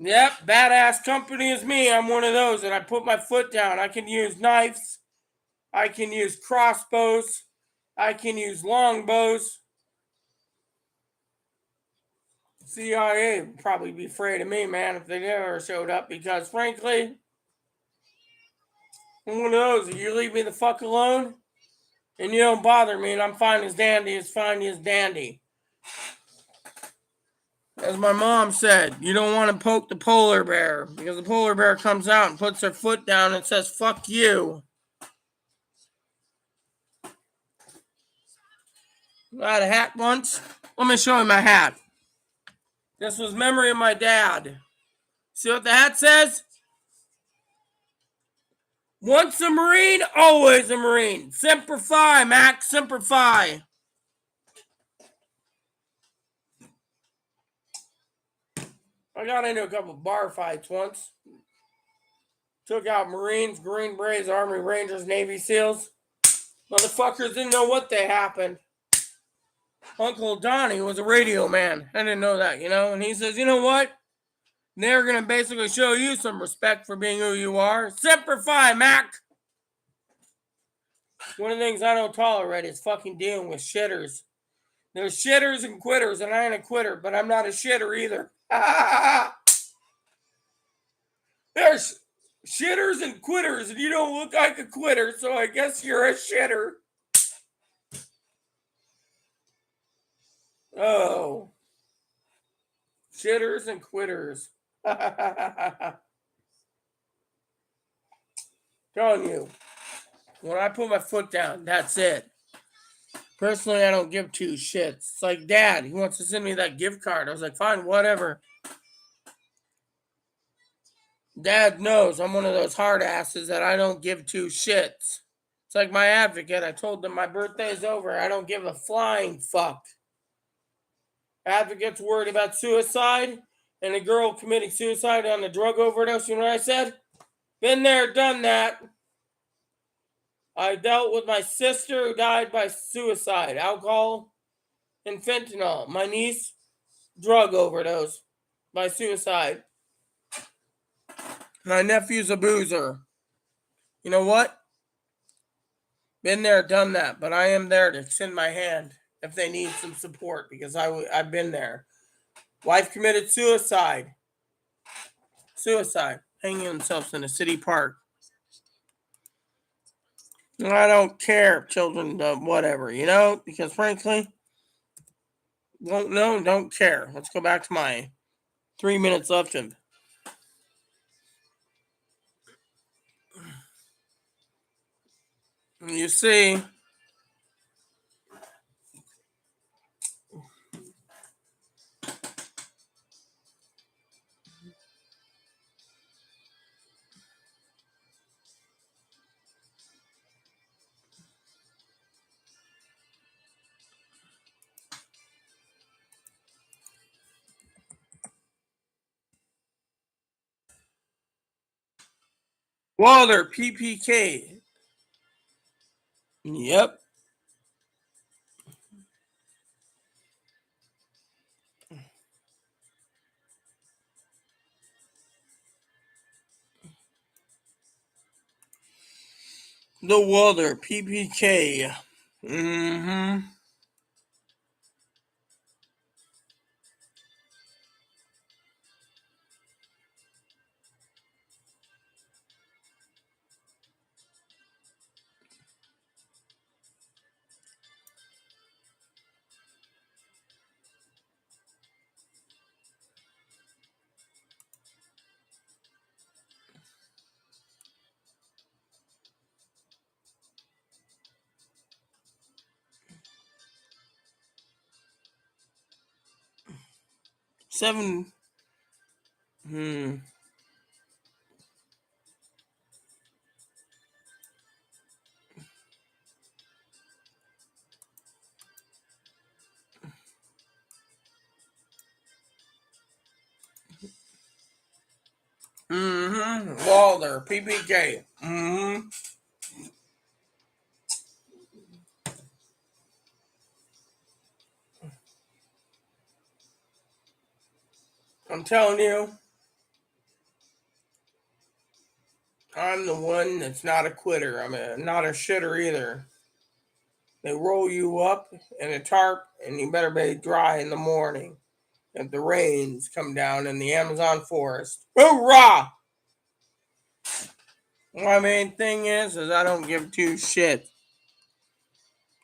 Yep, badass company is me. I'm one of those that I put my foot down. I can use knives. I can use crossbows. I can use longbows. CIA would probably be afraid of me, man, if they ever showed up because, frankly, I'm one of those. If you leave me the fuck alone and you don't bother me and I'm fine as dandy as fine as dandy. As my mom said, you don't want to poke the polar bear because the polar bear comes out and puts her foot down and says, fuck you. I had a hat once. Let me show you my hat. This was memory of my dad. See what the hat says? Once a Marine, always a Marine. Semper Fi, Mac, Semper Fi. I got into a couple bar fights once. Took out Marines, Green Berets, Army Rangers, Navy SEALs. Motherfuckers didn't know what they happened. Uncle Donnie was a radio man. I didn't know that, And he says, you know what? They're going to basically show you some respect for being who you are. Semper Fi, Mac. One of the things I don't tolerate is fucking dealing with shitters. There's shitters and quitters, and I ain't a quitter, but I'm not a shitter either. There's shitters and quitters, and you don't look like a quitter, so I guess you're a shitter. Oh. Shitters and quitters. Telling you, when I put my foot down, that's it. Personally, I don't give two shits. It's like, Dad, he wants to send me that gift card. I was like, fine, whatever. Dad knows I'm one of those hard asses that I don't give two shits. It's like my advocate. I told them my birthday's over. I don't give a flying fuck. Advocate's worried about suicide and a girl committing suicide on a drug overdose. You know what I said? Been there, done that. I dealt with my sister who died by suicide, alcohol and fentanyl. My niece, drug overdose by suicide. My nephew's a boozer. You know what? Been there, done that. But I am there to extend my hand if they need some support because I've been there. Wife committed suicide. Hanging themselves in a city park. I don't care, children, whatever, because frankly, don't care. Let's go back to my 3 minutes left of. You see, Walter, PPK. Yep. The Walter, PPK. Mm-hmm. Seven. Hmm. Mm-hmm. Walter, PPK. Mm-hmm. I'm telling you, I'm the one that's not a quitter. Not a shitter either. They roll you up in a tarp, and you better be dry in the morning if the rains come down in the Amazon forest. Hoorah! My main thing is I don't give two shits.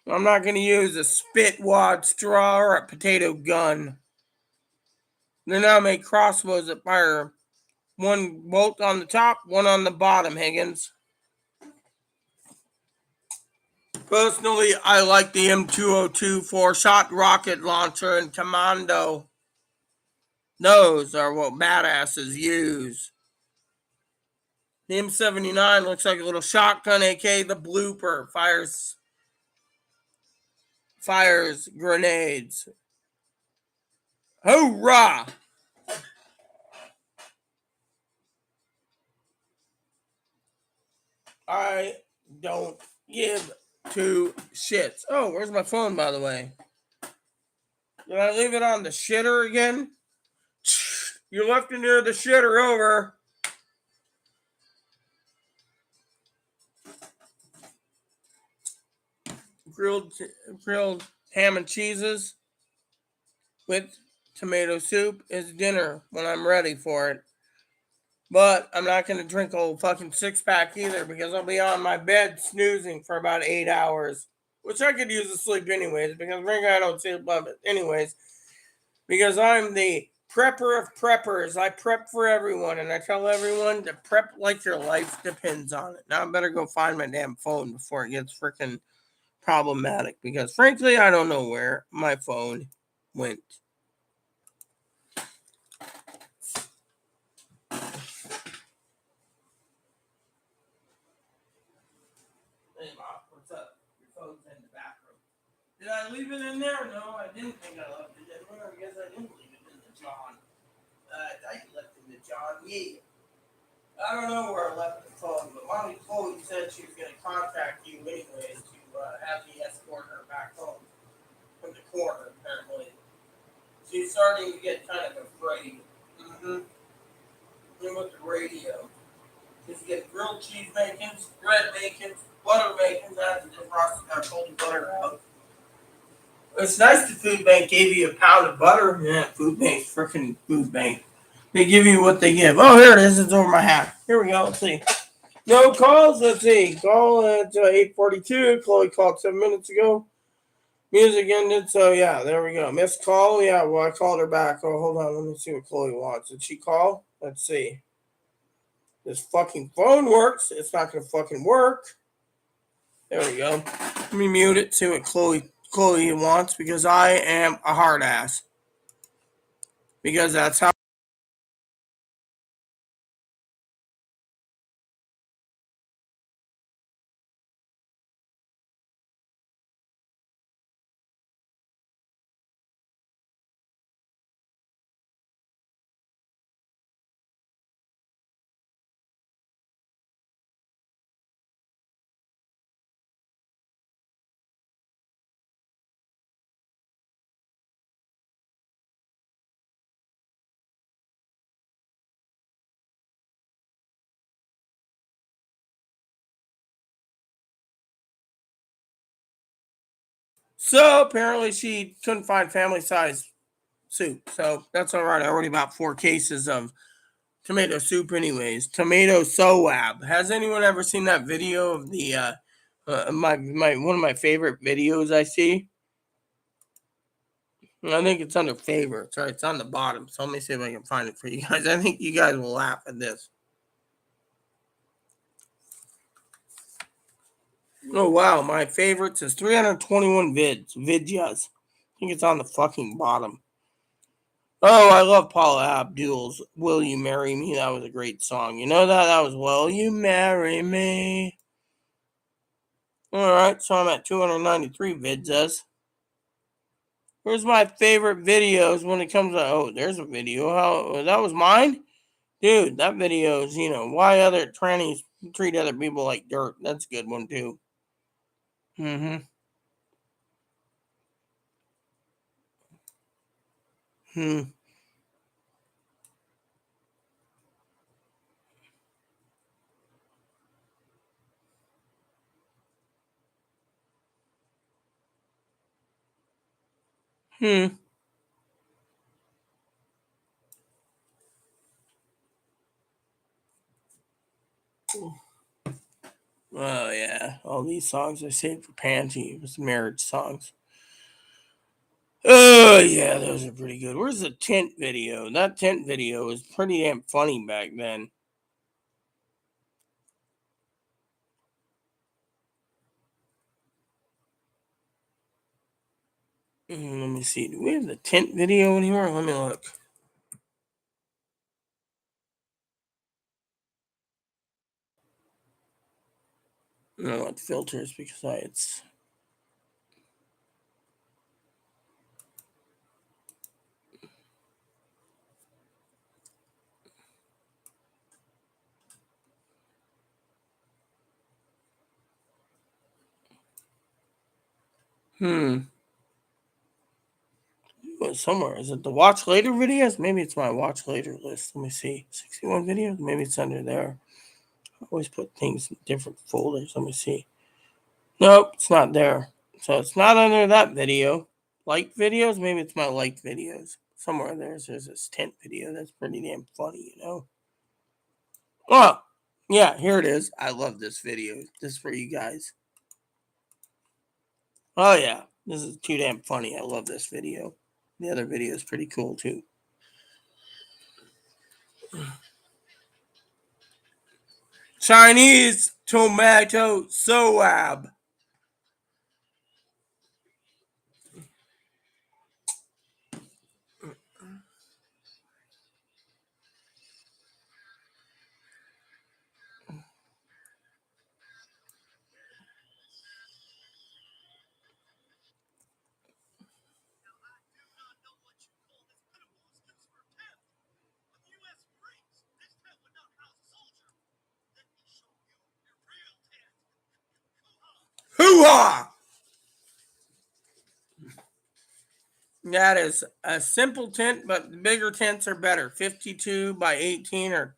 I'm not going to use a spit wad straw or a potato gun. They now make crossbows that fire one bolt on the top, one on the bottom, Higgins. Personally, I like the M202 4-shot rocket launcher and commando. Those are what badasses use. The M79 looks like a little shotgun, aka the blooper. Fires grenades. Hoorah! I don't give two shits. Oh, where's my phone, by the way? Did I leave it on the shitter again? You left it near the shitter over. Grilled ham and cheeses with tomato soup is dinner when I'm ready for it. But I'm not going to drink a whole fucking 6-pack either because I'll be on my bed snoozing for about 8 hours. Which I could use to sleep anyways because I don't sleep above it anyways. Because I'm the prepper of preppers. I prep for everyone and I tell everyone to prep like your life depends on it. Now I better go find my damn phone before it gets freaking problematic because frankly I don't know where my phone went. Hey, Mom, what's up? Your phone's in the bathroom. Did I leave it in there? No, I didn't think I left it in there. I guess I didn't leave it in the John. I thought you left it in the John. Yeah. I don't know where I left the phone, but Mommy Chloe said she was going to contact you anyways to have me escort her back home from the corner, apparently. She's starting to get kind of afraid. Mm-hmm. And with the radio. Just get grilled cheese bacons, bread bacons, butter bacons, after the frosted cold butter out. It's nice the food bank gave you a pound of butter. Yeah, food bank, freaking food bank. They give you what they give. Oh, here it is. It's over my hat. Here we go. Let's see. No calls. Let's see. Call at 8:42. Chloe called 7 minutes ago. Music ended. So, yeah, there we go. Missed call. Yeah, well, I called her back. Oh, hold on. Let me see what Chloe wants. Did she call? Let's see. This fucking phone works. It's not going to fucking work. There we go. Let me mute it. See what Chloe wants because I am a hard ass. Because that's how So apparently she couldn't find family size soup. So that's all right. I already bought 4 cases of tomato soup anyways. Tomato soab. Has anyone ever seen that video of the my one of my favorite videos I see? I think it's under favorites, right? It's on the bottom. So let me see if I can find it for you guys. I think you guys will laugh at this. Oh wow, my favorites is 321 vidyas. I think it's on the fucking bottom. Oh, I love Paula Abdul's "Will You Marry Me?" That was a great song. You know that? That was "Will You Marry Me?" All right, so I'm at 293 vids. Where's my favorite videos when it comes to? Oh, there's a video. How that was mine, dude. That video is why other trannies treat other people like dirt. That's a good one too. Mm-hmm. Hmm. Hmm. Oh yeah, all these songs I saved for Pansy. It was marriage songs. Oh yeah, those are pretty good. Where's the tent video? That tent video was pretty damn funny back then. Let me see. Do we have the tent video anywhere? Let me look. No, what filters because it's. Well, somewhere. Is it the watch later videos? Maybe it's my watch later list. Let me see. 61 videos? Maybe it's under there. I always put things in different folders. Let me see. Nope, it's not there. So it's not under that video. Like videos? Maybe it's my like videos. Somewhere there's this tent video that's pretty damn funny. Oh, yeah, here it is. I love this video. This is for you guys. Oh, yeah. This is too damn funny. I love this video. The other video is pretty cool, too. Chinese tomato soab. Hoo-ha! That is a simple tent, but the bigger tents are better. 52 by 18 or.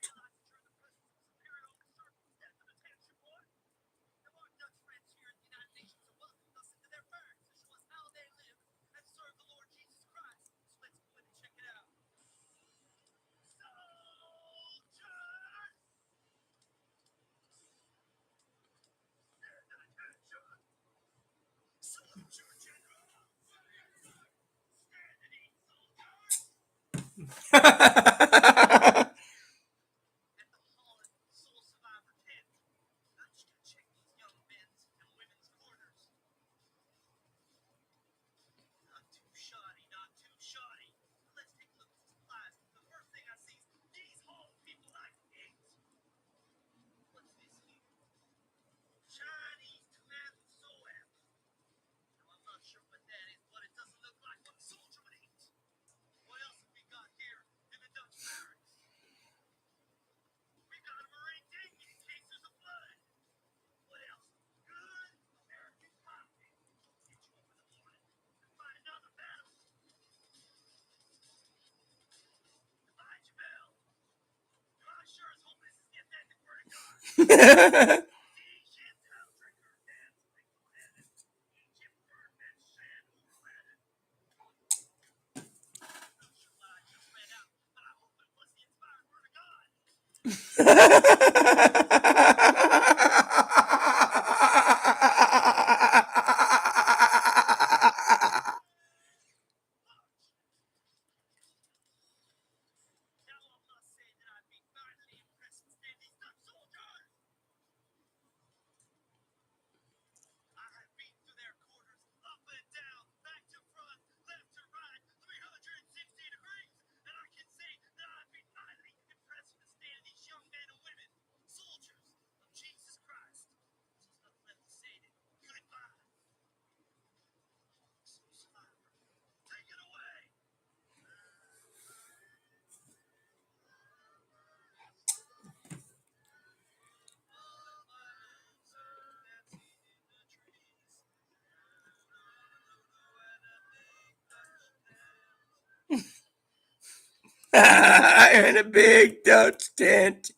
In a big Dutch tent.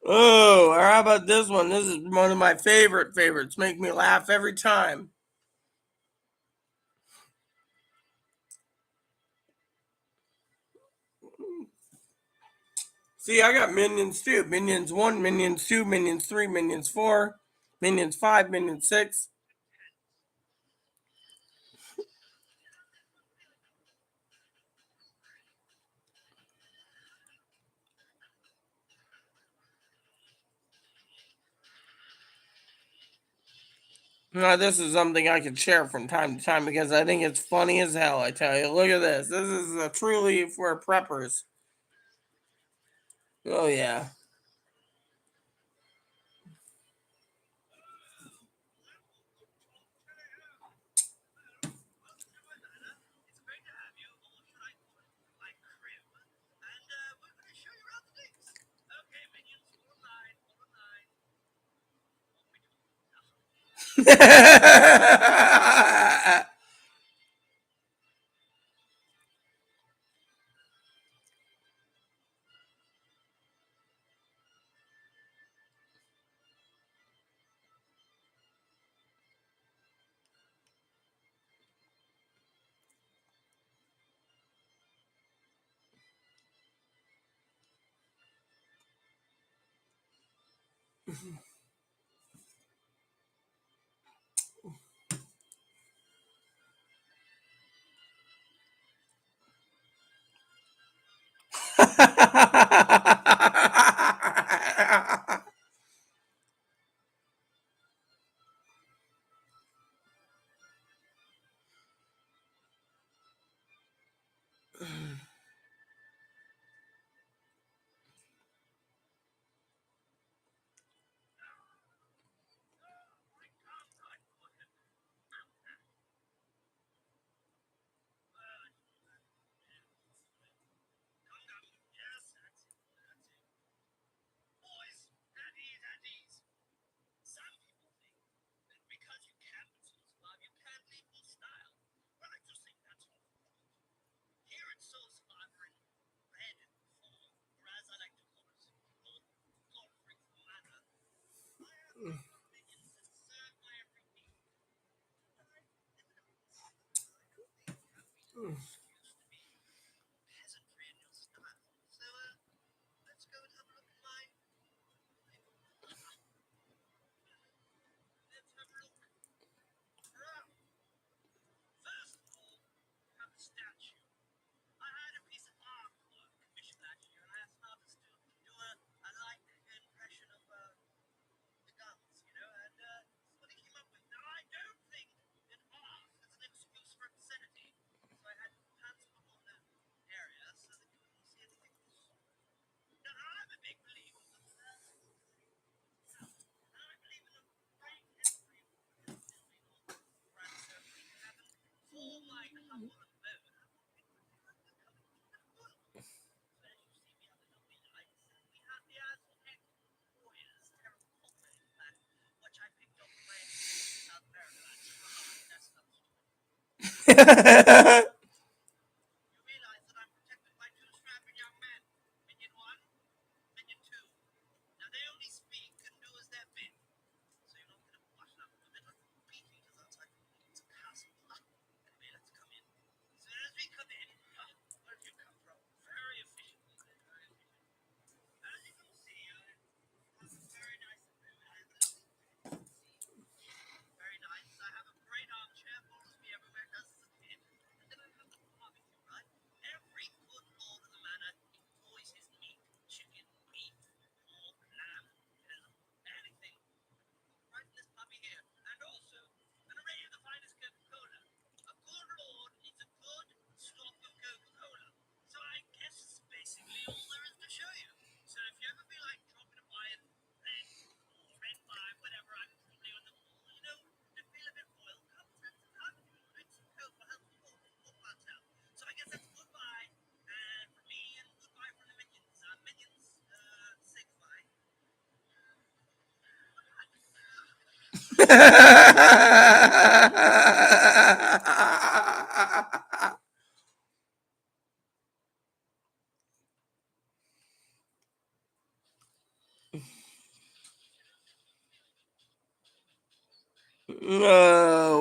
Oh, or how about this one? This is one of my favorites. Make me laugh every time. See, I got minions too. Minions 1, minions 2, minions 3, minions 4, minions 5, minions 6. Now, this is something I can share from time to time because I think it's funny as hell. I tell you, look at this. This is truly for preppers. Oh yeah.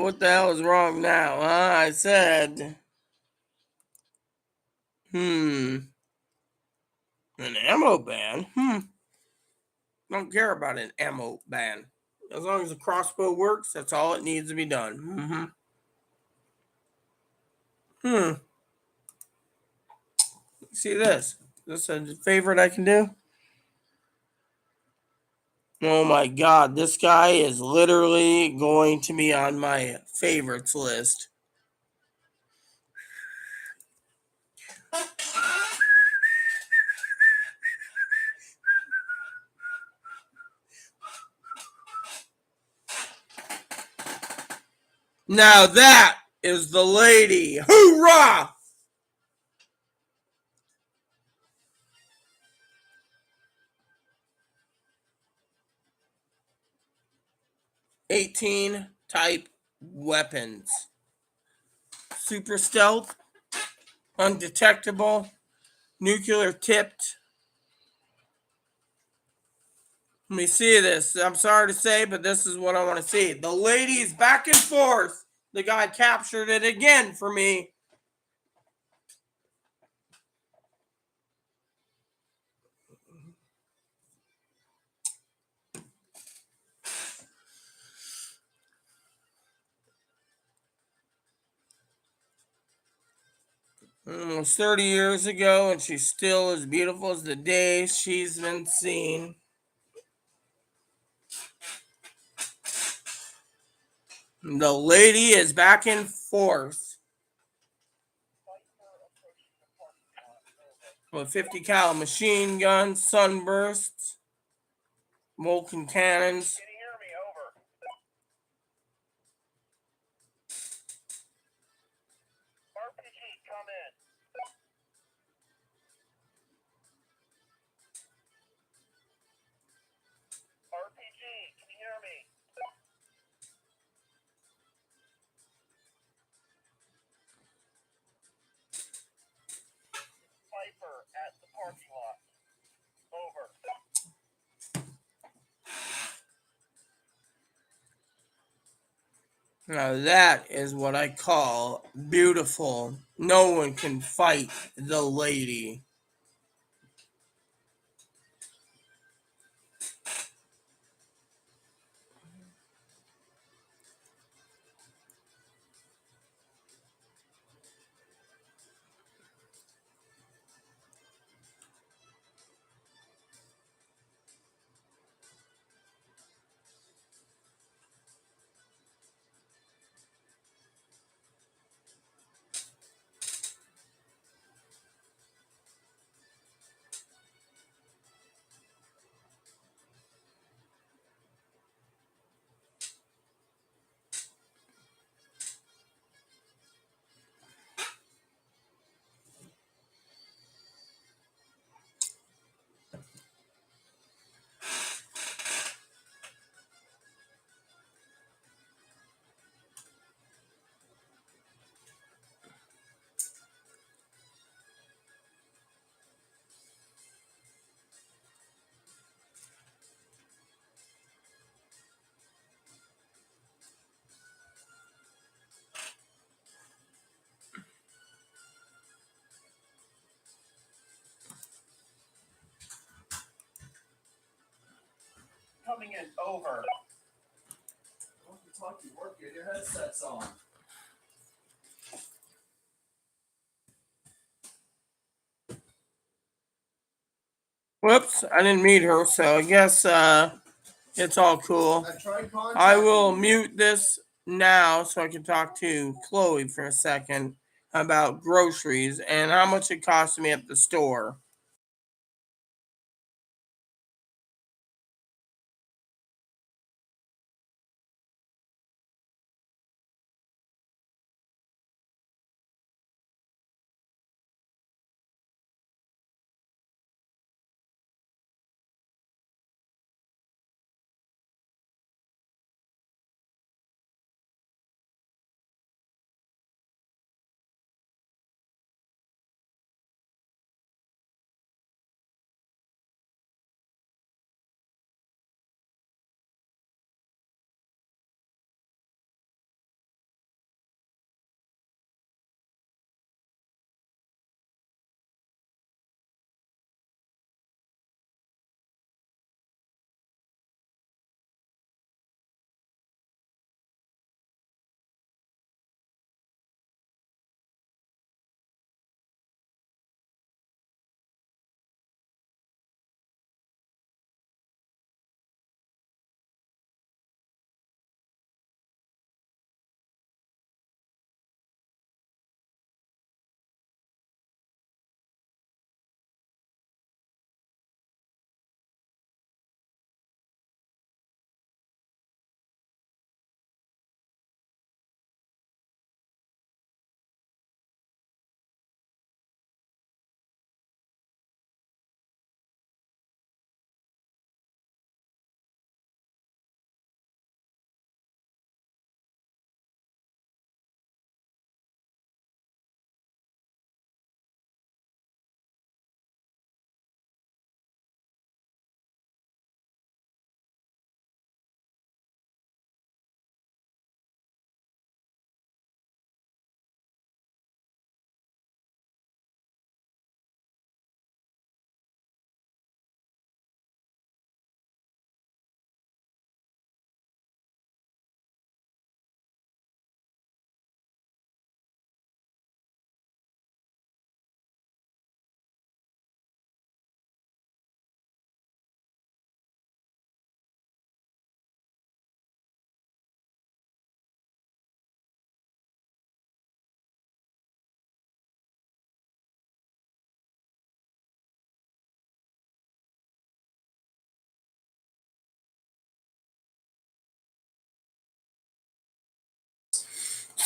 What the hell is wrong now? Huh? I said, an ammo ban? Don't care about an ammo ban. As long as the crossbow works, that's all it needs to be done. See this? Is this a favorite I can do? Oh my god, this guy is literally going to be on my favorites list. Now that is the lady. Hoorah! '18 type weapons. Super stealth, undetectable, nuclear tipped. Let me see this. I'm sorry to say, but this is what I want to see. The ladies back and forth. The guy captured it again for me. Almost 30 years ago, and she's still as beautiful as the day she's been seen. The lady is back and forth with 50 cal machine guns, sunbursts, Vulcan cannons. Can you hear me? Over. RPG, come in. RPG, can you hear me? Viper at the parking lot. Over. Now that is what I call beautiful. No one can fight the lady. Coming in. Over. Talkie work, get your headsets on. Whoops, I didn't meet her, so I guess it's all cool. I tried contacting I will you. mute this now so I can talk to Chloe for a second about groceries and how much it cost me at the store.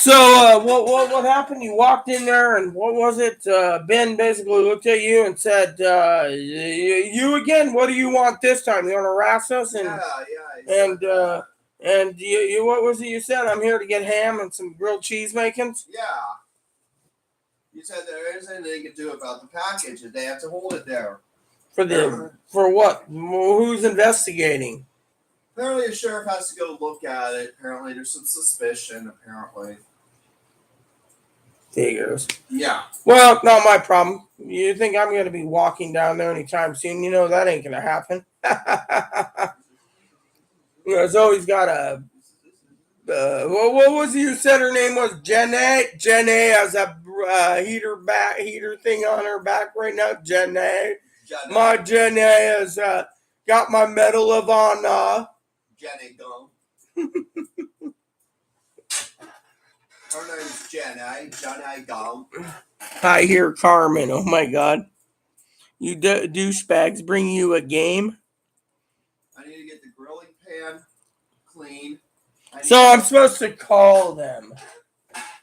So what happened? You walked in there, and what was it? Ben basically looked at you and said, "You again? What do you want this time? You want to harass us?" And and you what was it you said? I'm here to get ham and some grilled cheese makings. Yeah. You said there isn't anything they can do about the package, and they have to hold it there. For what? Who's investigating? Apparently, the sheriff has to go look at it. Apparently, there's some suspicion. Apparently. Figures. Yeah. Well, not my problem. You think I'm going to be walking down there anytime soon? You know that ain't going to happen. There's always got a. What was it you said her name was? Jenny. Jenny has a heater thing on her back right now. Jenny. My Jenny has got my Medal of Honor. Jenny Gum. Her name's Jenny. Jenny Gum. I hear Carmen. Oh my God. You douchebags bring you a game? I need to get the grilling pan clean. So I'm supposed to call them.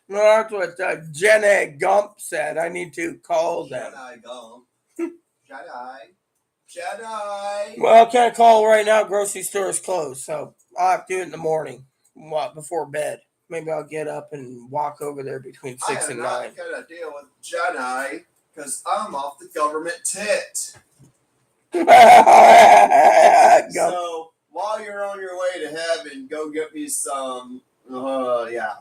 No, that's what Jenny Gump said. I need to call them. Jenny Gump. Jenny. Well, I can't call right now. Grocery store is closed. So I'll have to do it in the morning. Before bed. Maybe I'll get up and walk over there between 6 and 9. I'm not going to deal with Jenny because I'm off the government tit. So while you're on your way to heaven, go get me some. Yeah.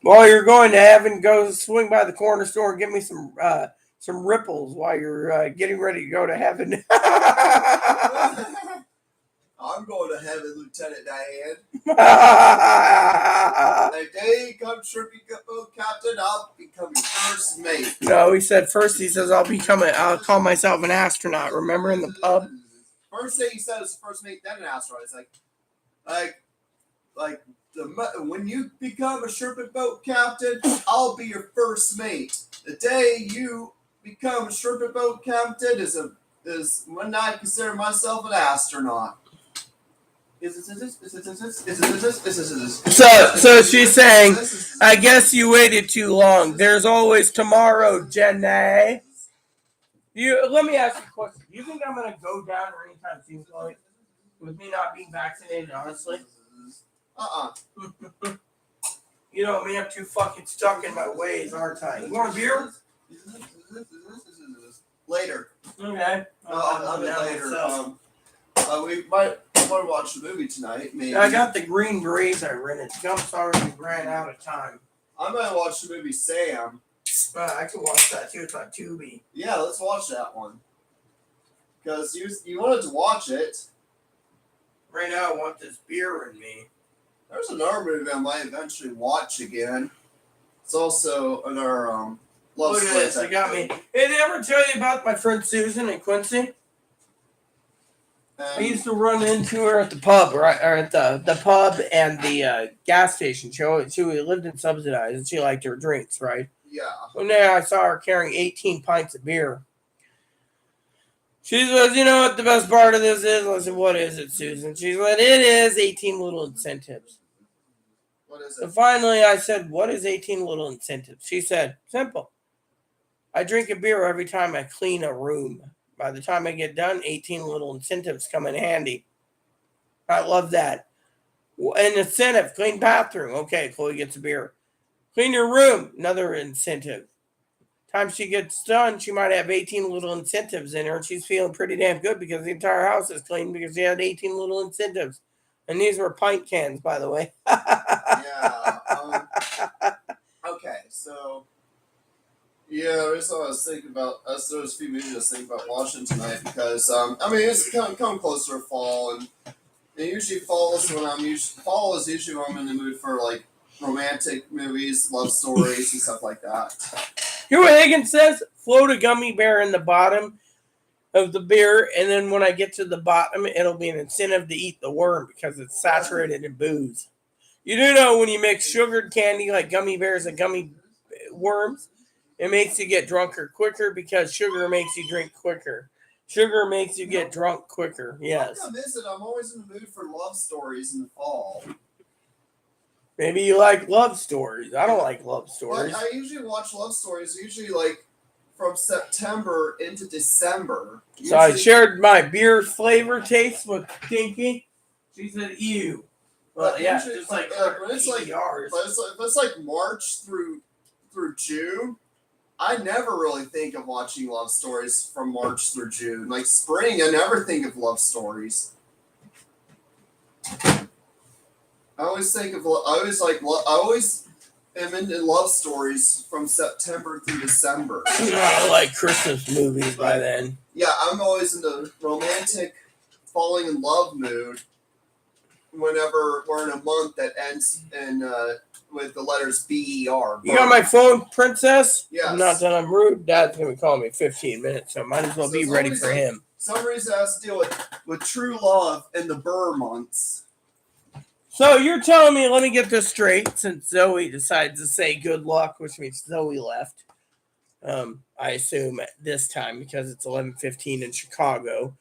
While you're going to heaven, go swing by the corner store and get me some ripples while you're getting ready to go to heaven. I'm going to heaven, Lieutenant Diane. The day you come shrimping boat captain, I'll become your first mate. No, he said first. He says I'll call myself an astronaut. Remember in the pub? First thing he said is first mate, then an astronaut. It's like when you become a shrimping boat captain, I'll be your first mate. The day you become a shrimping boat captain is when I consider myself an astronaut. So she's saying, I guess you waited too long. There's always tomorrow, Jenny. Let me ask you a question. Do you think I'm going to go down or anytime soon, Chloe? With me not being vaccinated, honestly? You know me, I'm too fucking stuck in my ways, aren't I? You want a beer? Later. Okay. I'll be later. We might want to watch the movie tonight. Maybe. I got the Green Berets I rented. Gump's already ran out of time. I'm going to watch the movie Sam. I could watch that too. It's on Tubi. Yeah, let's watch that one. Because you wanted to watch it. Right now, I want this beer in me. There's another movie I might eventually watch again. It's also another love Look at this. It got me. Hey, did I ever tell you about my friend Susan in Quincy? I used to run into her at the pub, right? Or at the pub and the gas station. She lived in subsidized, and she liked her drinks, right? Yeah. One day I saw her carrying 18 pints of beer. She says, "You know what the best part of this is?" I said, "What is it, Susan?" She said, "It is 18 little incentives." What is So it? finally, I said, "What is 18 little incentives?" She said, "Simple. I drink a beer every time I clean a room. By the time I get done, 18 little incentives come in handy." I love that. An incentive, clean bathroom. Okay, Chloe gets a beer. Clean your room, another incentive. Time she gets done, she might have 18 little incentives in her, and she's feeling pretty damn good because the entire house is clean because she had 18 little incentives. And these were pint cans, by the way. Yeah. Okay, so yeah, that's what I was thinking about. There was a few movies I was thinking about watching tonight because it's come closer to fall, and it usually falls when fall is usually when I'm in the mood for like romantic movies, love stories, and stuff like that. Hear what Higgins says? Float a gummy bear in the bottom of the beer, and then when I get to the bottom, it'll be an incentive to eat the worm because it's saturated in booze. You do know when you mix sugared candy like gummy bears and gummy worms, it makes you get drunker quicker because sugar makes you drink quicker. Sugar makes you get drunk quicker. Yes. I miss it. I'm always in the mood for love stories in the fall. Maybe you like love stories. I don't like love But stories. I usually watch love stories. Usually like from September into December. So I Usually- shared my beer flavor taste with Kinky. She said, "Ew." Well, but yeah, usually, just like when it's like, PBRs. but if it's like March through June, I never really think of watching love stories from March through June. Like spring, I never think of love stories. I always think of. I always am into love stories from September through December. I like Christmas movies by then. Yeah, I'm always in the romantic, falling in love mood. Whenever we're in a month that ends in with the letters BER. You got my phone, Princess? Yes. Not that I'm rude. Dad's gonna call me 15 minutes, so might as well So be it's ready always for like- him. Some reason it has to deal with true love in the Burr months. So you're telling me, let me get this straight, since Zoe decides to say good luck, which means Zoe left. I assume at this time because it's 11:15 in Chicago.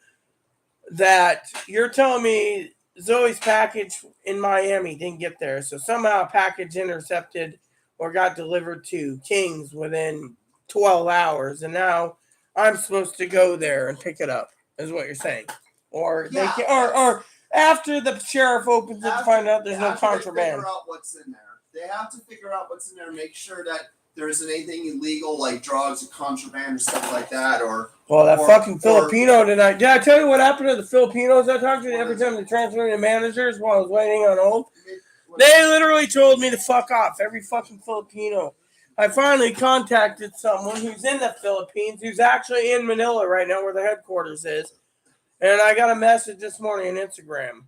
That you're telling me Zoe's package in Miami didn't get there, so somehow a package intercepted or got delivered to Kings within 12 hours, and now I'm supposed to go there and pick it up. Is what you're saying? Or Yeah, they can, or after the sheriff opens it to find out there's no after they contraband. figure out what's in there. They have to figure out what's in there and make sure that there isn't anything illegal like drugs or contraband or stuff like that. Or Well, that or- fucking or- Filipino tonight. Did I tell you what happened to the Filipinos I talked to every time they transferred to managers while I was waiting on hold? They literally told me to fuck off. Every fucking Filipino. I finally contacted someone who's in the Philippines, who's actually in Manila right now, where the headquarters is. And I got a message this morning on Instagram.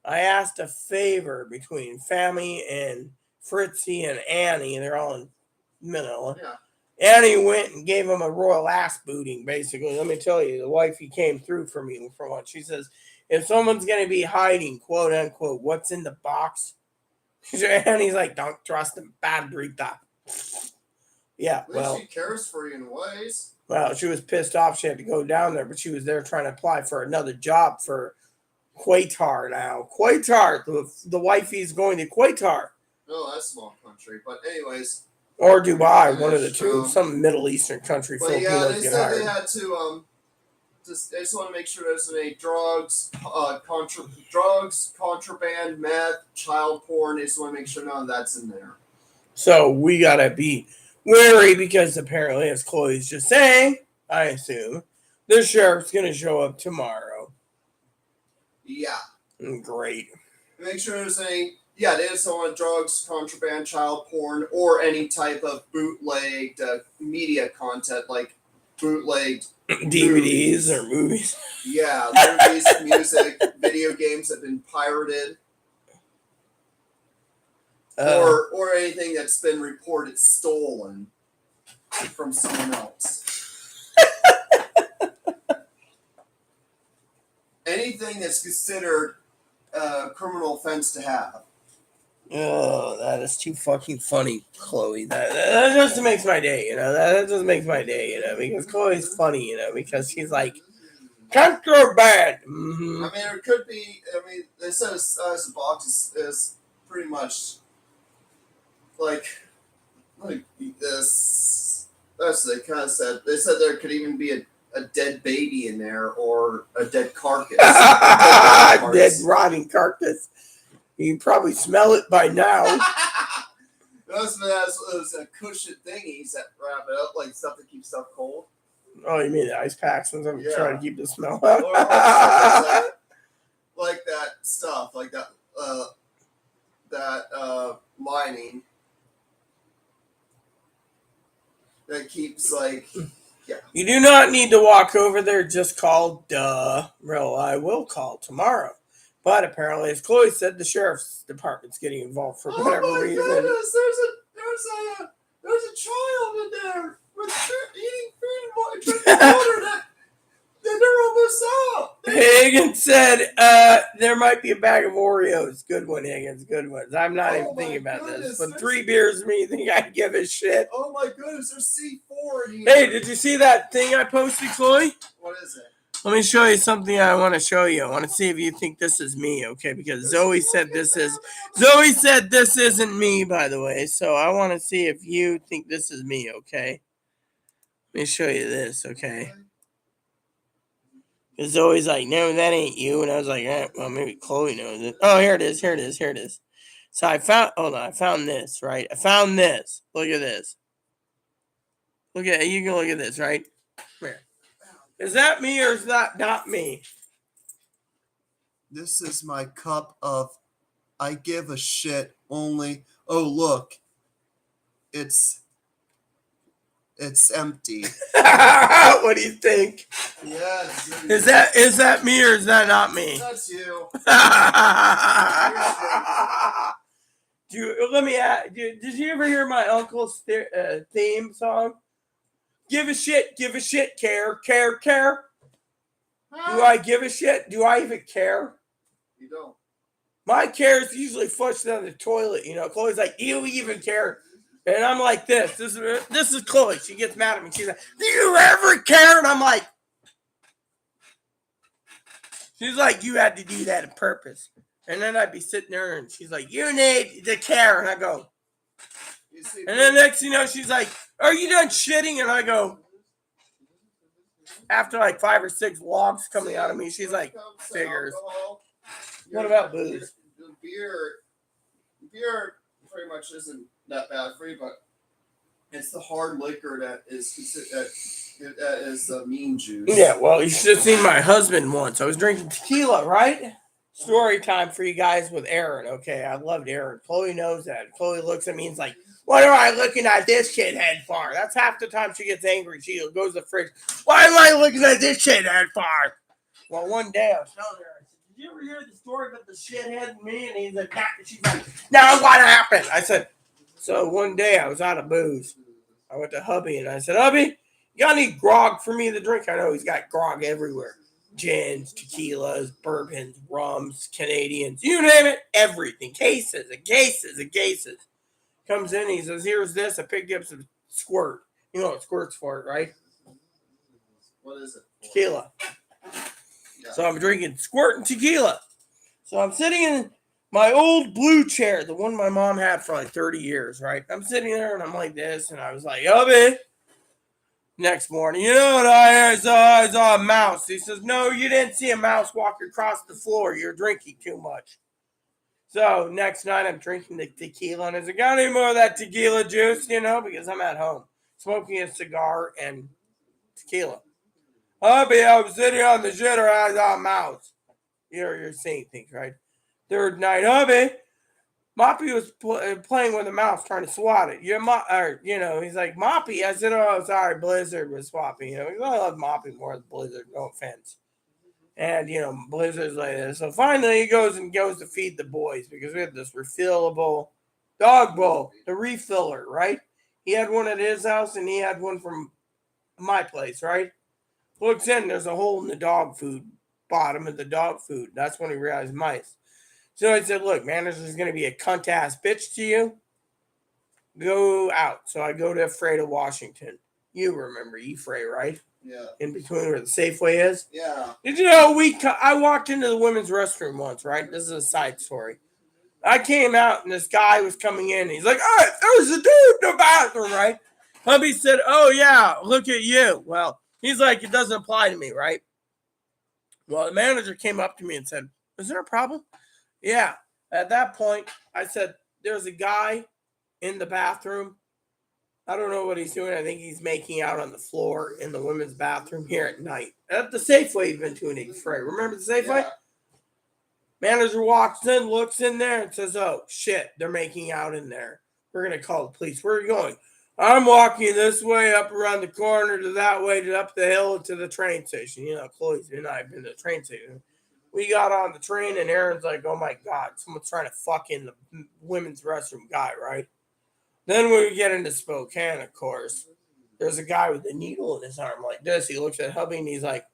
I asked a favor between Fammy and Fritzy and Annie. They're all in Manila. Yeah. Annie went and gave him a royal ass booting, basically. Let me tell you, the wifey came through for me for once. She says, if someone's going to be hiding, quote unquote, what's in the box? And he's like, don't trust him, bad Rita. Yeah, At least well, she cares for you in ways. well, she was pissed off she had to go down there, but she was there trying to apply for another job for Qatar now. Qatar, the wifey's going to Qatar. No, that's a small country. But anyways. Or Dubai, one of the two. Some Middle Eastern country. But yeah, Filipinos they get said hired. they had to they just want to make sure there's any drugs, contraband, meth, child porn. They just want to make sure none of that's in there. So we gotta be wary because apparently, as Chloe's just saying, I assume the sheriff's gonna show up tomorrow. Yeah. Great. Make sure there's any. Yeah, they just don't want drugs, contraband, child porn, or any type of bootlegged media content like bootlegged DVDs or movies. Yeah, movies, music, video games that have been pirated, or anything that's been reported stolen from someone else. Anything that's considered a criminal offense to have. Oh, that is too fucking funny, Chloe. That just makes my day, you know. That just makes my day, you know, because Chloe's funny, you know, because she's like, contraband. Mm-hmm. I mean, it could be. I mean, they said the size of the box is pretty much like this. That's what they kind of said. They said there could even be a dead baby in there or a dead carcass. Dead rotting carcass. You can probably smell it by now. Those a cushion thingies that wrap it up, like stuff that keeps stuff cold. Oh, you mean the ice packs and stuff? Yeah. Trying to keep the smell Or out. like that stuff, like that lining that keeps like. Yeah. You do not need to walk over there. Just call. Well, I will call tomorrow. But apparently, as Chloe said, the sheriff's department's getting involved for whatever reason. Oh my goodness! There's a child in there with eating food and drinking water that they're almost out. Higgins said there might be a bag of Oreos. Good one, Higgins. Good ones. I'm not even thinking about this. But 3 beers, me think I give a shit. Oh my goodness! There's C4 in here. Hey, did you see that thing I posted, Chloe? What is it? Let me show you something I want to show you. I want to see if you think this is me, okay? Because Zoe said this isn't me, by the way. So I want to see if you think this is me, okay? Let me show you this, okay? Because Zoe's like, no, that ain't you. And I was like, well, maybe Chloe knows it. Oh, here it is. So I found this, right? I found this. Look at this. You can look at this, right? Here. Is that me or is that not me? This is my cup of I give a shit only. Oh, look. It's empty. What do you think? Yes. Is that me or is that not me? That's you. Let me ask. Did you ever hear my uncle's theme song? Give a shit, care. Do I give a shit? Do I even care? You don't. My care is usually flushed down the toilet. Chloe's like, you even care? And I'm like this. This is Chloe. She gets mad at me. She's like, do you ever care? And I'm like, she's like, you had to do that on purpose. And then I'd be sitting there and she's like, you need to care. And I go, and then next thing you know, she's like, are you done shitting? And I go, after like 5 or 6 logs coming out of me, she's like, figures. What about booze? Beer pretty much isn't that bad for you, but it's the hard liquor that is the mean juice. Yeah, well, you should have seen my husband once. I was drinking tequila, right? Story time for you guys with Aaron. Okay, I loved Aaron. Chloe knows that. Chloe looks at me and is like, what am I looking at this shithead for? That's half the time she gets angry. She goes to the fridge. Why am I looking at this shithead for? Well, one day I was telling her, I said, did you ever hear the story about the shithead and me? And he's like, nah. She's like, now what happened? I said, so one day I was out of booze. I went to hubby and I said, hubby, you got any grog for me to drink? I know he's got grog everywhere. Gins, tequilas, bourbons, rums, Canadians, you name it, everything. Cases and cases and cases. Comes in, he says, here's this. I picked up some squirt. You know what squirt's for, right? What is it? Tequila. Yeah. So I'm drinking squirt and tequila. So I'm sitting in my old blue chair, the one my mom had for like 30 years, right? I'm sitting there and I'm like this, and I was like, hubby. Next morning, you know what I saw a mouse. He says, no, you didn't see a mouse walk across the floor. You're drinking too much. So next night I'm drinking the tequila, and I said, got any more of that tequila juice, because I'm at home smoking a cigar and tequila. Hubby, I was sitting on the shitter, I saw a mouse. You're seeing things, right? Third night, hubby, Moppy was playing with a mouse trying to swat it. He's like, Moppy. I said, oh, sorry, Blizzard was swapping. I love Moppy more than Blizzard, no offense. And, Blizzard's like this. So finally he goes to feed the boys because we have this refillable dog bowl, the refiller, right? He had one at his house and he had one from my place, right? Looks in, there's a hole in the dog food, bottom of the dog food. That's when he realized mice. So I said, look, manager's going to be a cunt-ass bitch to you. Go out. So I go to Freda, Washington. You remember Frey, right? Yeah. In between where the Safeway is? Yeah. Did you know I walked into the women's restroom once, right? This is a side story. I came out and this guy was coming in. He's like, oh, there's a dude in the bathroom, right? Hubby said, oh, yeah, look at you. Well, he's like, it doesn't apply to me, right? Well, the manager came up to me and said, is there a problem? Yeah. At that point, I said, there's a guy in the bathroom. I don't know what he's doing. I think he's making out on the floor in the women's bathroom here at night. At the Safeway you've been tuning, Frey. Remember the Safeway? Yeah. Manager walks in, looks in there, and says, oh, shit, they're making out in there. We're going to call the police. Where are you going? I'm walking this way, up around the corner, to that way, to up the hill, to the train station. Chloe and I have been to the train station. We got on the train, and Aaron's like, oh, my God, someone's trying to fuck in the women's restroom guy, right? Then when we get into Spokane, of course, there's a guy with a needle in his arm like this. He looks at hubby, and he's like,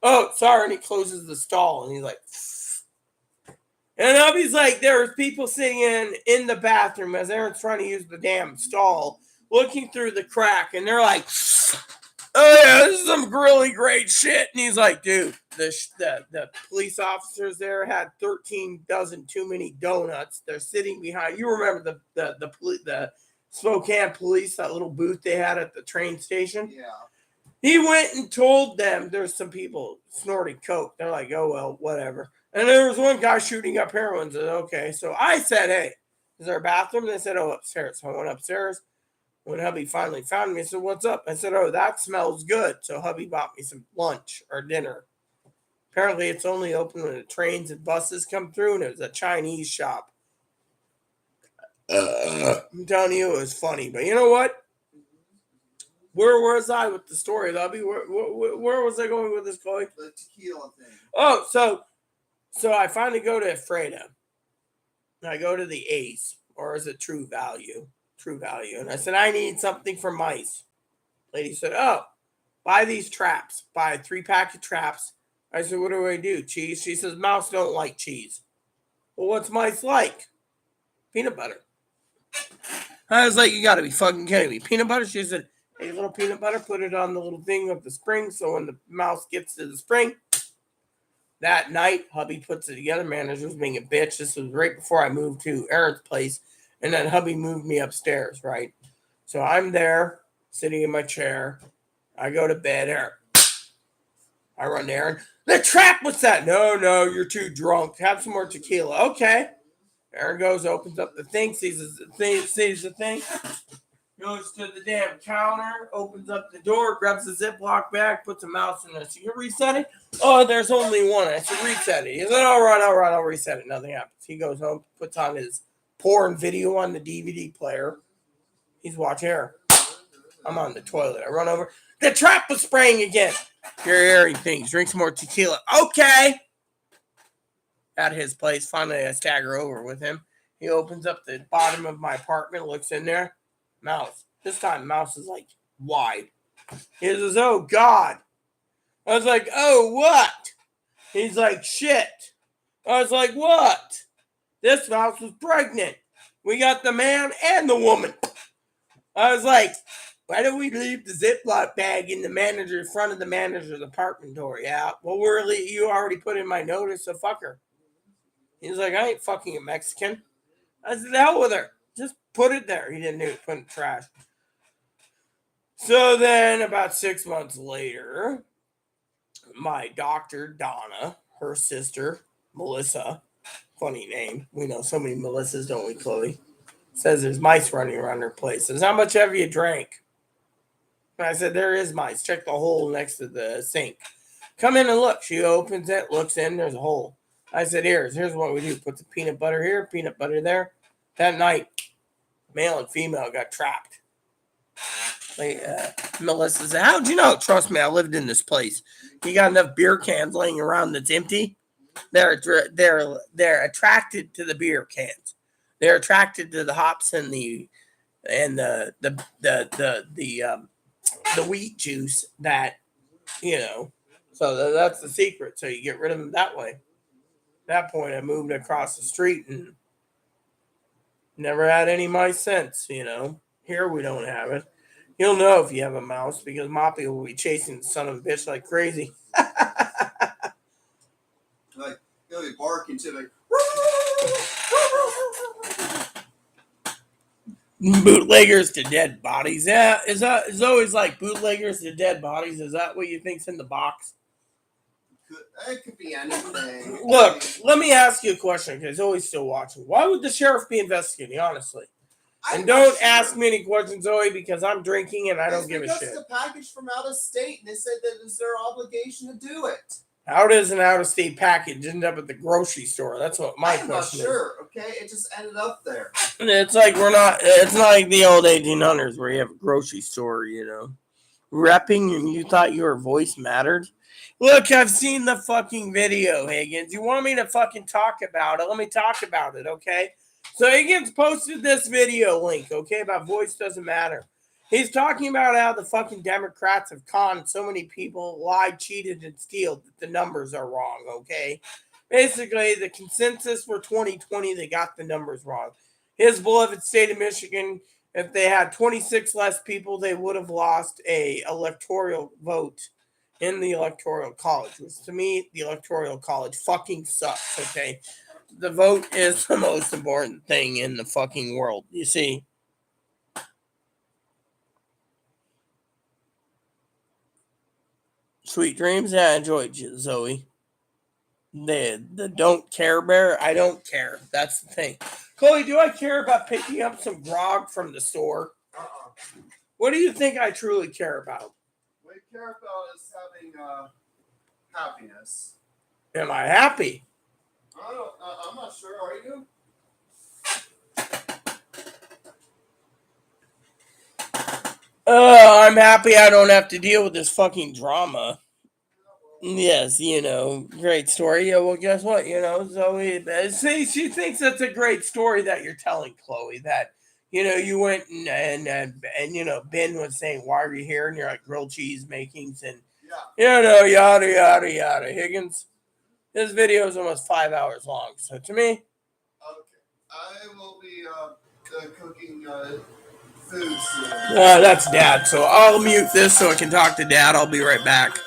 oh, sorry, and he closes the stall, and he's like, and hubby's like, there was people sitting in the bathroom as Aaron's trying to use the damn stall, looking through the crack, and they're like, oh, yeah, this is some some really great shit. And he's like, dude, the police officers there had 13 dozen too many donuts. They're sitting behind. You remember the Spokane police, that little booth they had at the train station? Yeah. He went and told them there's some people snorting coke. They're like, oh, well, whatever. And there was one guy shooting up heroin. Said, okay. So I said, hey, is there a bathroom? They said, oh, upstairs. So I went upstairs. When hubby finally found me, I said, what's up? I said, oh, that smells good. So hubby bought me some lunch or dinner. Apparently, it's only open when the trains and buses come through, and it was a Chinese shop. I'm telling you, it was funny. But you know what? Where was I with the story, Hubby? Where was I going with this, Chloe? The tequila thing. Oh, so I finally go to Freda. I go to the Ace, or is it True Value? True Value. And I said, I need something for mice. Lady said, oh, buy these traps. Buy a 3-pack of traps. I said, what do I do? Cheese? She says, mouse don't like cheese. Well, what's mice like? Peanut butter. I was like, you got to be fucking kidding me. Peanut butter? She said, a little peanut butter, put it on the little thing of the spring, so when the mouse gets to the spring, that night, hubby puts it together. Manager's being a bitch. This was right before I moved to Aaron's place, and then hubby moved me upstairs, right? So I'm there, sitting in my chair. I go to bed. I run there, and the trap, what's that? No, you're too drunk. Have some more tequila. Okay. Aaron goes, opens up the thing, sees the thing. Goes to the damn counter, opens up the door, grabs the Ziploc bag, puts a mouse in there. So you reset it? Oh, there's only one. I said, reset it. He said, all right, I'll reset it. Nothing happens. He goes home, puts on his porn video on the DVD player. He's watching her. I'm on the toilet. I run over. The trap was spraying again. You're hearing things. Drink some more tequila. Okay. At his place, finally I stagger over with him. He opens up the bottom of my apartment, looks in there. Mouse. This time, mouse is like wide. He says, oh, God. I was like, oh, what? He's like, shit. I was like, what? This mouse was pregnant. We got the man and the woman. I was like, why don't we leave the Ziploc bag in the front of the manager's apartment door? Yeah. Well, you already put in my notice, so fuck her. He's like, I ain't fucking a Mexican. I said, the hell with her. Just put it there. He didn't do it. Put it in the trash. So then about 6 months later, my doctor, Donna, her sister, Melissa, funny name. We know so many Melissas, don't we, Chloe? Says there's mice running around her place. Says, how much have you drank? And I said, there is mice. Check the hole next to the sink. Come in and look. She opens it, looks in, there's a hole. I said, here's what we do. Put the peanut butter here, peanut butter there. That night, male and female got trapped. Melissa said, how'd you know? Trust me, I lived in this place. You got enough beer cans laying around that's empty. They're attracted to the beer cans. They're attracted to the hops and the wheat juice that, so that's the secret. So you get rid of them that way. At that point, I moved across the street and never had any mice since, Here we don't have it. You'll know if you have a mouse because Moppy will be chasing the son of a bitch like crazy. Like, he'll be barking to like, bootleggers to dead bodies. Yeah, it's always like bootleggers to dead bodies. Is that what you think's in the box? It could be anything. Look, let me ask you a question because Zoe's still watching. Why would the sheriff be investigating, honestly? And don't ask me any questions, Zoe, because I'm drinking and I don't give a shit. It's a package from out of state, and they said that it's their obligation to do it. How does an out-of-state package end up at the grocery store? That's what my question is. I'm not sure, okay? It just ended up there. It's like it's not like the old 1800s where you have a grocery store, repping and you thought your voice mattered. Look, I've seen the fucking video, Higgins. You want me to fucking talk about it? Let me talk about it, okay? So Higgins posted this video link, okay, about voice doesn't matter. He's talking about how the fucking Democrats have conned so many people, lied, cheated, and stealed that the numbers are wrong, okay? Basically, the consensus for 2020, they got the numbers wrong. His beloved state of Michigan, if they had 26 less people, they would have lost a electoral vote in the Electoral College, which to me, the Electoral College fucking sucks, okay? The vote is the most important thing in the fucking world, you see. Sweet dreams? Yeah, I enjoyed you, Zoe. The don't care bear? I don't care. That's the thing. Chloe, do I care about picking up some grog from the store? What do you think I truly care about? What you care about is having happiness. Am I happy? I'm not sure. Are you? I'm happy I don't have to deal with this fucking drama. Yes, great story. Yeah, well, guess what? Zoe, see, she thinks that's a great story that you're telling, Chloe. That, you went and Ben was saying, why are you here? And you're like, grilled cheese makings and, yada, yada, yada. Higgins, this video is almost 5 hours long. So to me, Okay. I will be cooking food soon. that's Dad. So I'll mute this so I can talk to Dad. I'll be right back.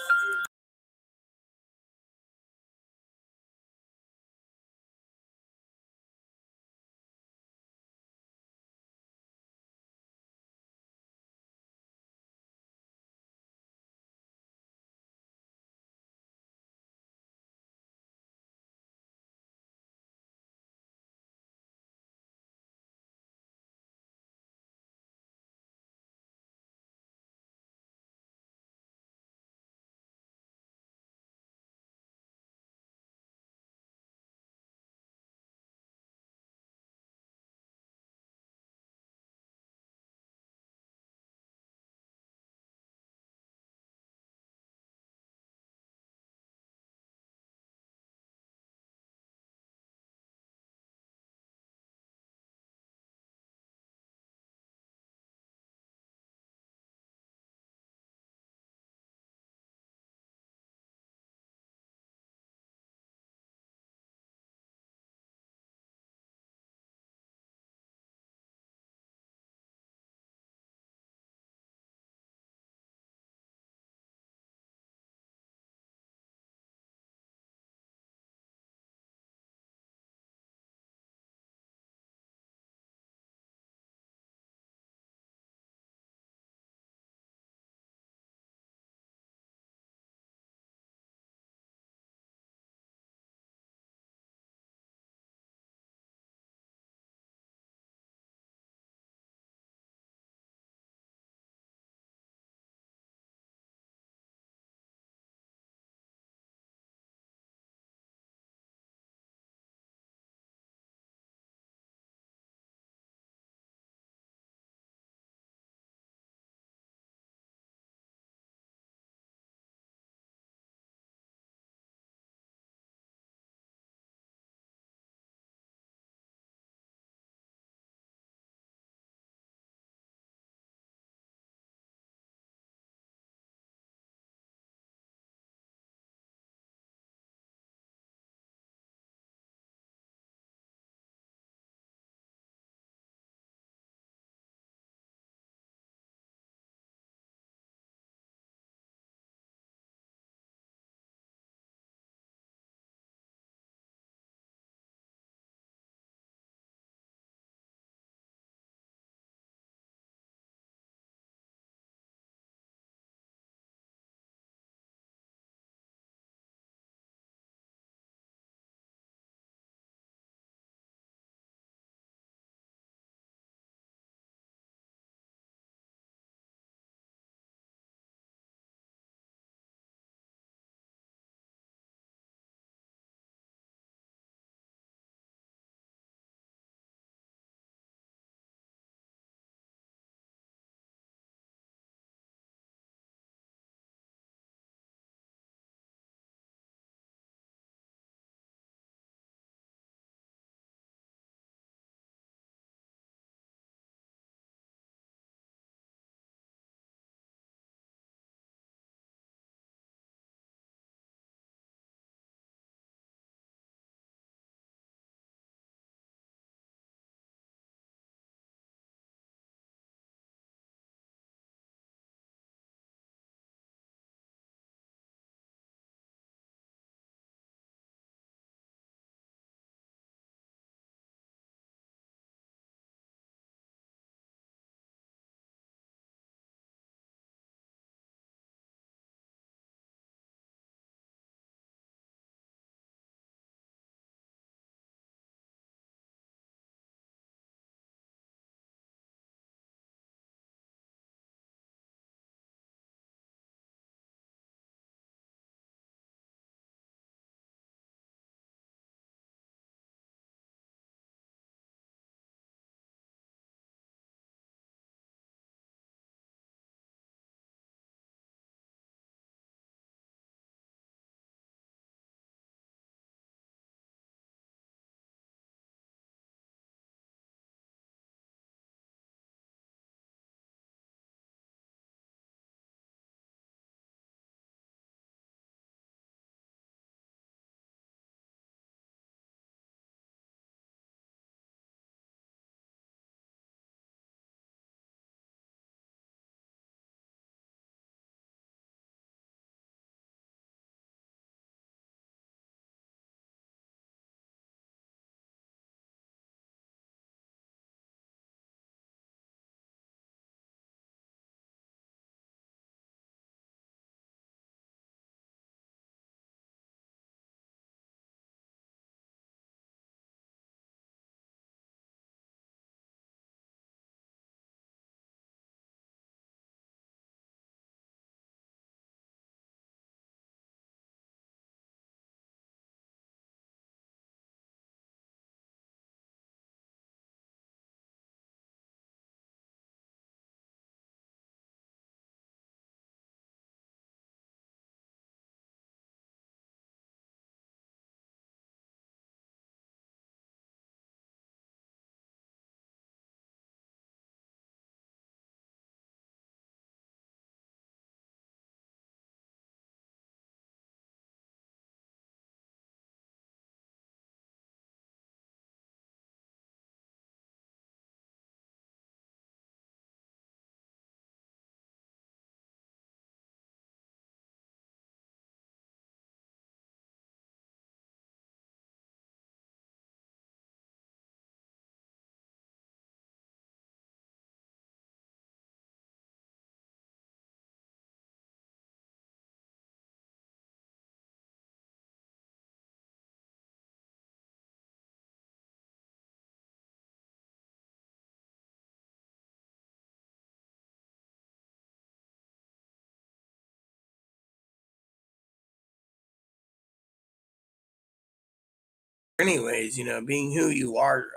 anyways, being who you are,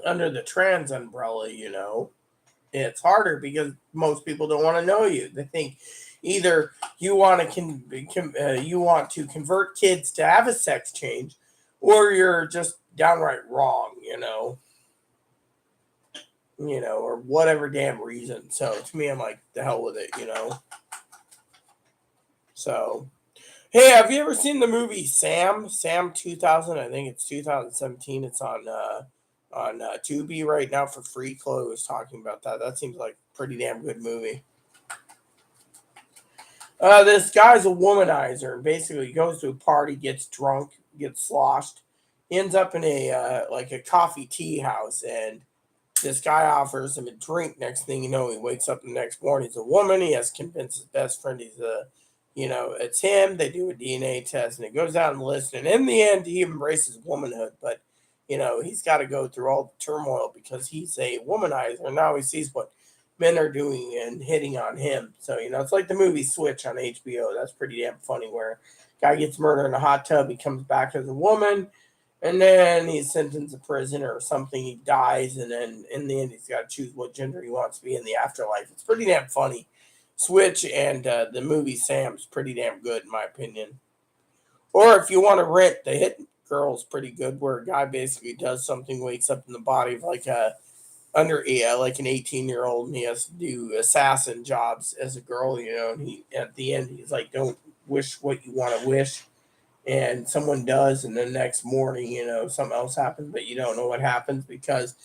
under the trans umbrella, it's harder because most people don't want to know you. They think either you want to convert kids to have a sex change, or you're just downright wrong, or whatever damn reason. So to me, I'm like, the hell with it. So, hey, have you ever seen the movie Sam? Sam 2000, I think it's 2017. It's on Tubi right now for free. Chloe was talking about that. That seems like a pretty damn good movie. This guy's a womanizer, and basically goes to a party, gets drunk, gets sloshed, ends up in a like a coffee tea house, and this guy offers him a drink. Next thing you know, he wakes up the next morning. He's a woman. He has to convince his best friend it's him. They do a DNA test, and it goes down the list. And in the end, he embraces womanhood, but he's got to go through all the turmoil because he's a womanizer. And now he sees what men are doing and hitting on him. So, it's like the movie Switch on HBO. That's pretty damn funny, where a guy gets murdered in a hot tub. He comes back as a woman, and then he's sentenced to prison or something. He dies, and then in the end, he's got to choose what gender he wants to be in the afterlife. It's pretty damn funny. Switch and the movie Sam's pretty damn good, in my opinion. Or if you want to rent, The Hit Girl's pretty good, where a guy basically does something, wakes up in the body of like an 18-year-old, and he has to do assassin jobs as a girl, and he at the end he's like, don't wish what you want to wish, and someone does, and the next morning, something else happens, but you don't know what happens because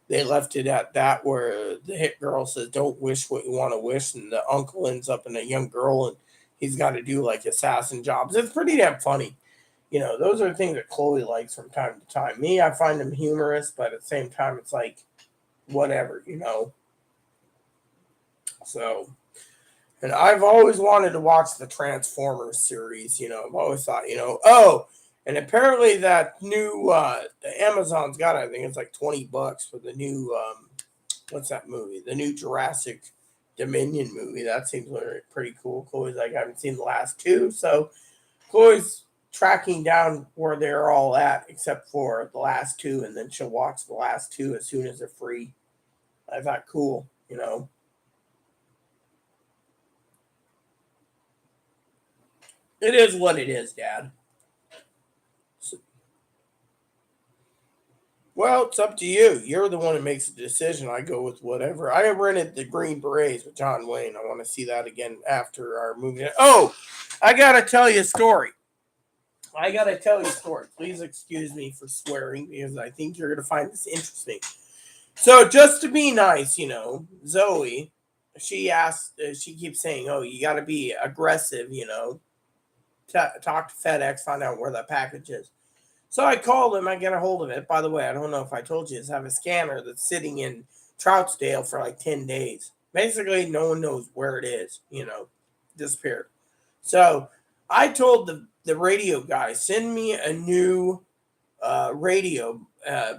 they left it at that, where the hit girl says, don't wish what you want to wish, and the uncle ends up in a young girl, and he's got to do like assassin jobs. It's pretty damn funny. Those are things that Chloe likes from time to time. Me, I find them humorous, but at the same time, it's like, whatever. So, and I've always wanted to watch the Transformers series. I've always thought, and apparently that new Amazon's got, I think it's like $20 for the new what's that movie? The new Jurassic Dominion movie. That seems pretty cool. Chloe's like, I haven't seen the last two, so Chloe's tracking down where they're all at, except for the last two, and then she'll watch the last two as soon as they're free. I thought, cool. It is what it is, Dad. Well, it's up to you. You're the one who makes the decision. I go with whatever. I rented the Green Berets with John Wayne. I want to see that again after our movie. Oh, I got to tell you a story. Please excuse me for swearing because I think you're going to find this interesting. So just to be nice, Zoe, she keeps saying, oh, you got to be aggressive, talk to FedEx, find out where the package is. So I called him. I get a hold of it. By the way, I don't know if I told you this. I have a scanner that's sitting in Troutdale for like 10 days. Basically, no one knows where it is, disappeared. So I told the radio guy, send me a new radio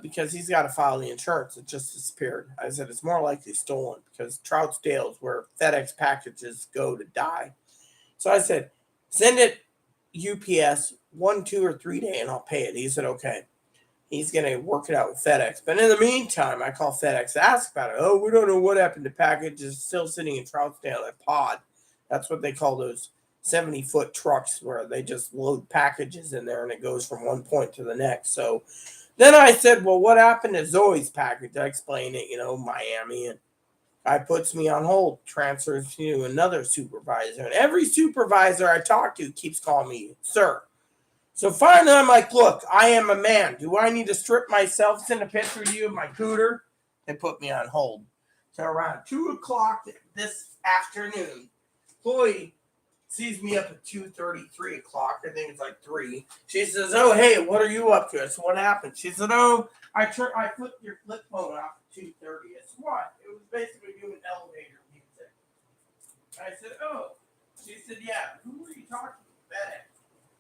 because he's got to file the insurance. It just disappeared. I said, it's more likely stolen because Troutdale is where FedEx packages go to die. So I said, send it UPS 1, 2, or 3 day and I'll pay it. He said, okay. He's going to work it out with FedEx. But in the meantime, I call FedEx to ask about it. Oh, we don't know what happened to package. It's still sitting in Troutdale at pod. That's what they call those 70-foot trucks where they just load packages in there and it goes from one point to the next. So then I said, well, what happened to Zoe's package? I explained it, Miami, and guy puts me on hold, transfers to another supervisor. And every supervisor I talk to keeps calling me, sir. So finally, I'm like, look, I am a man. Do I need to strip myself, send a picture to you of my cooter? They put me on hold. So around 2 o'clock this afternoon, Chloe sees me up at 2:30, 3 o'clock. I think it's like 3. She says, oh, hey, what are you up to? I said, what happened? She said, oh, I flipped your flip phone off at 2:30. I said, what? It was basically doing elevator music. I said, oh. She said, yeah, who were you talking to? FedEx.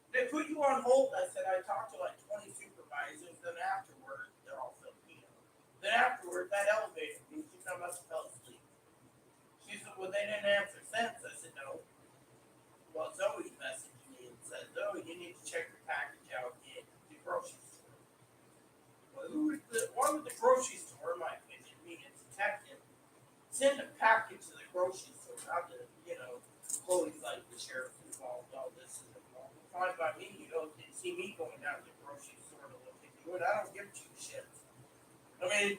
They put you on hold. I said, I talked to like 20 supervisors. Then afterwards, they're all Filipino. Then afterwards, that elevator music, I must have fell asleep. She said, well, they didn't answer since. I said, no. Well, Zoe messaged me and said, Zoe, you need to check your package. Chloe's like the sheriff's involved, all this is involved. Fine by me, you don't see me going down to the grocery store to look into it. I don't give two shits. I mean,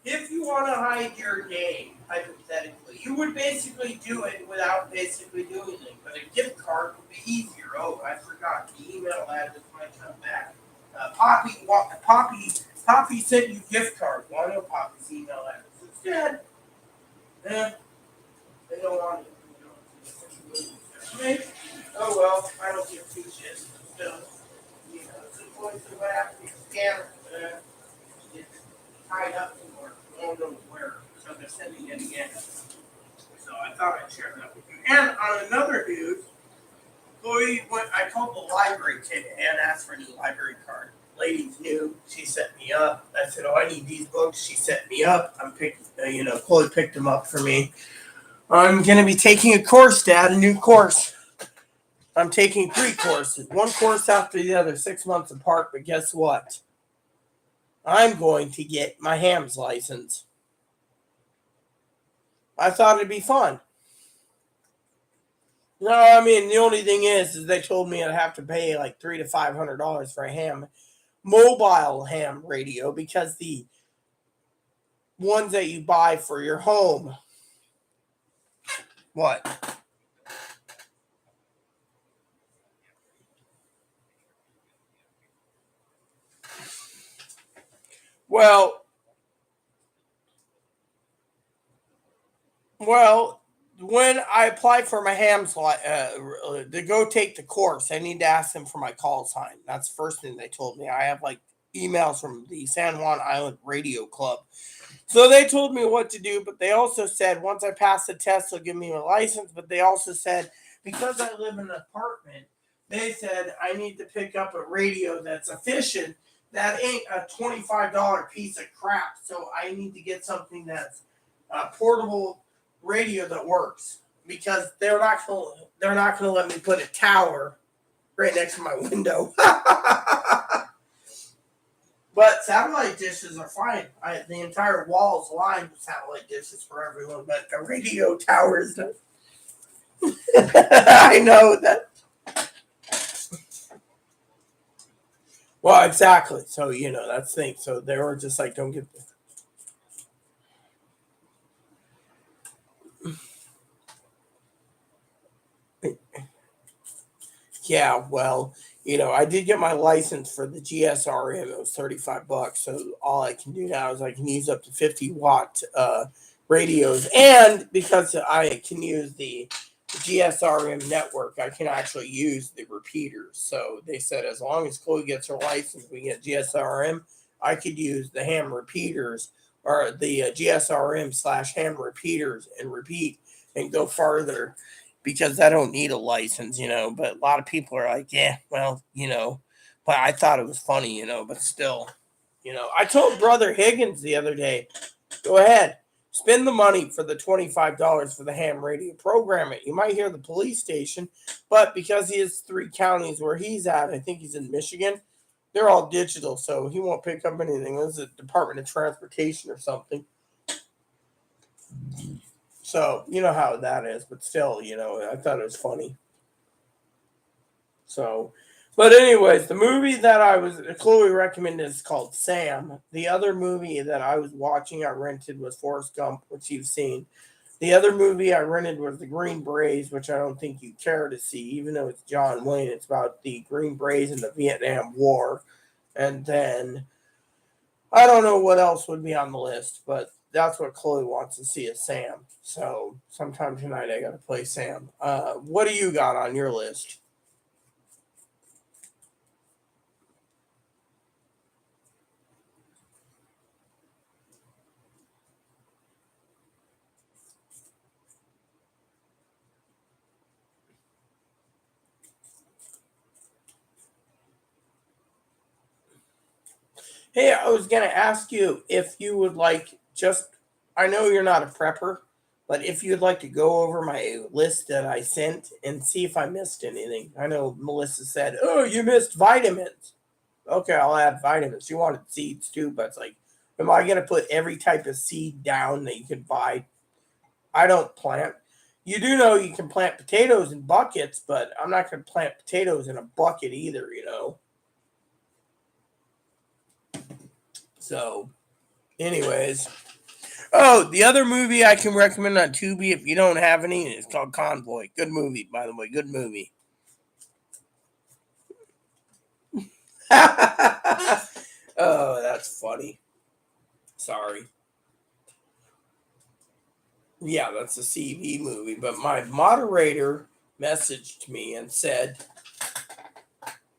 if you want to hide your name, hypothetically, you would basically do it without basically doing anything. But a gift card would be easier. Oh, I forgot. The email address might come back. Poppy sent you gift card. Well, I know Poppy's email address. Instead, they don't want it. I mean, oh well, I don't give two shits. So, you know, it's a place to have to scam it's tied up somewhere. I don't know where. So they're sending it again. So I thought I'd share that with you. And on another news, I called the library today and asked for a new library card. Lady's new. She set me up. I said, "Oh, I need these books." She set me up. Chloe picked them up for me. I'm gonna be taking a course, Dad. A new course. I'm taking 3 courses, one course after the other, 6 months apart. But guess what? I'm going to get my ham's license. I thought it'd be fun. No, I mean, the only thing is they told me I'd have to pay like $300 to $500 for a mobile ham radio, because the ones that you buy for your home. What? Well, when I apply for my hams to go take the course, I need to ask them for my call sign. That's the first thing they told me. I have like emails from the San Juan Island Radio Club. So they told me what to do, but they also said once I pass the test, they'll give me my license. But they also said, because I live in an apartment, they said I need to pick up a radio that's efficient. That ain't a $25 piece of crap. So I need to get something that's portable radio that works, because they're not gonna let me put a tower right next to my window. But satellite dishes are fine. The entire wall is lined with satellite dishes for everyone, but the radio towers don't. I know that. Well, exactly. So, that's the thing. So they were just like, don't get this. Yeah, well, I did get my license for the GSRM. It was $35. So all I can do now is I can use up to 50-watt radios, and because I can use the GSRM network, I can actually use the repeaters. So they said as long as Chloe gets her license, we get GSRM. I could use the ham repeaters, or the GSRM/ham repeaters, and repeat and go farther, because I don't need a license, but a lot of people are like, yeah, well, but I thought it was funny, but still, I told Brother Higgins the other day, go ahead, spend the money for the $25 for the ham radio, program it. You might hear the police station, but because he has 3 counties where he's at, I think he's in Michigan, they're all digital, so he won't pick up anything. This is a Department of Transportation or something. So, you know how that is, but still, I thought it was funny. So, but anyways, the movie that Chloe recommended is called Sam. The other movie that I was watching, I rented, was Forrest Gump, which you've seen. The other movie I rented was The Green Berets, which I don't think you care to see, even though it's John Wayne. It's about the Green Berets in the Vietnam War. And then, I don't know what else would be on the list, but that's what Chloe wants to see, is Sam. So sometime tonight I got to play Sam. What do you got on your list? Hey, I was going to ask you if you would like I know you're not a prepper, but if you'd like to go over my list that I sent and see if I missed anything. I know Melissa said, oh, you missed vitamins. Okay, I'll add vitamins. You wanted seeds too, but it's like, am I going to put every type of seed down that you can buy? I don't plant. You do know you can plant potatoes in buckets, but I'm not going to plant potatoes in a bucket either, you know. So, anyways. Oh, the other movie I can recommend on Tubi if you don't have any, it's called Convoy. Good movie, by the way. Good movie. Oh, that's funny. Sorry. Yeah, that's a CV movie. But my moderator messaged me and said,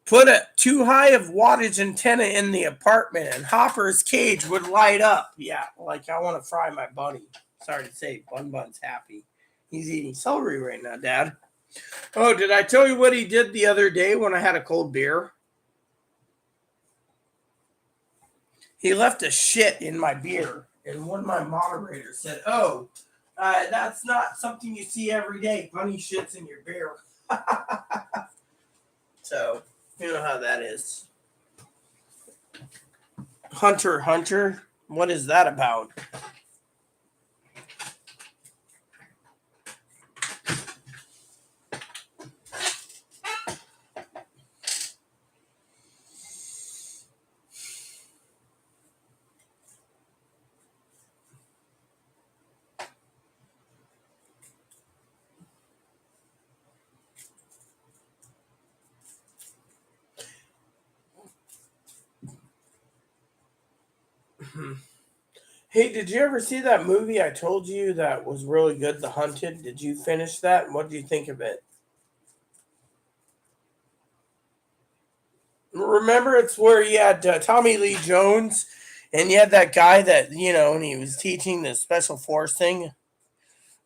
put a too high of wattage antenna in the apartment and Hopper's cage would light up. Yeah, like I want to fry my bunny. Sorry to say, Bun's happy. He's eating celery right now, Dad. Oh, did I tell you what he did the other day when I had a cold beer? He left a shit in my beer. And one of my moderators said, oh, that's not something you see every day. Bunny shits in your beer. So, you know how that is. Hunter, what is that about? Hey, did you ever see that movie I told you that was really good, The Hunted? Did you finish that? What do you think of it? Remember, it's where you had Tommy Lee Jones, and you had that guy that, you know, and he was teaching the special force thing.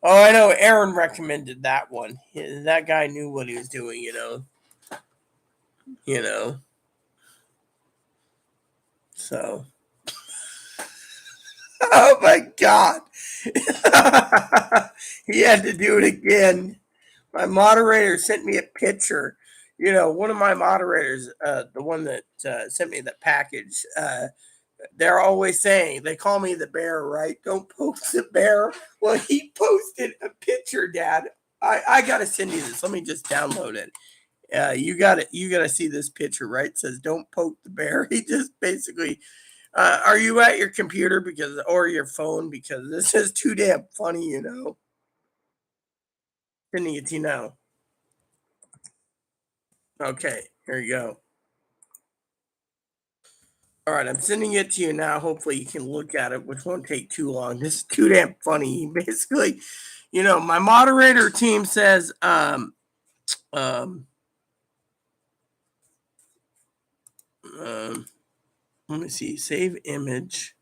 Oh, I know. Aaron recommended that one. That guy knew what he was doing, you know. You know. So. Oh my God. He had to do it again. My moderator sent me a picture. You know, one of my moderators, the one that sent me the package, they're always saying, they call me the bear, right? Don't post the bear. Well, he posted a picture, Dad. I got to send you this. Let me just download it. You got it. You got to see this picture, right? It says, don't poke the bear. He just basically, are you at your computer or your phone? Because this is too damn funny, you know. Sending it to you now. Okay, here you go. All right, I'm sending it to you now. Hopefully, you can look at it, which won't take too long. This is too damn funny. Basically, you know, my moderator team says, um, let me see, save image.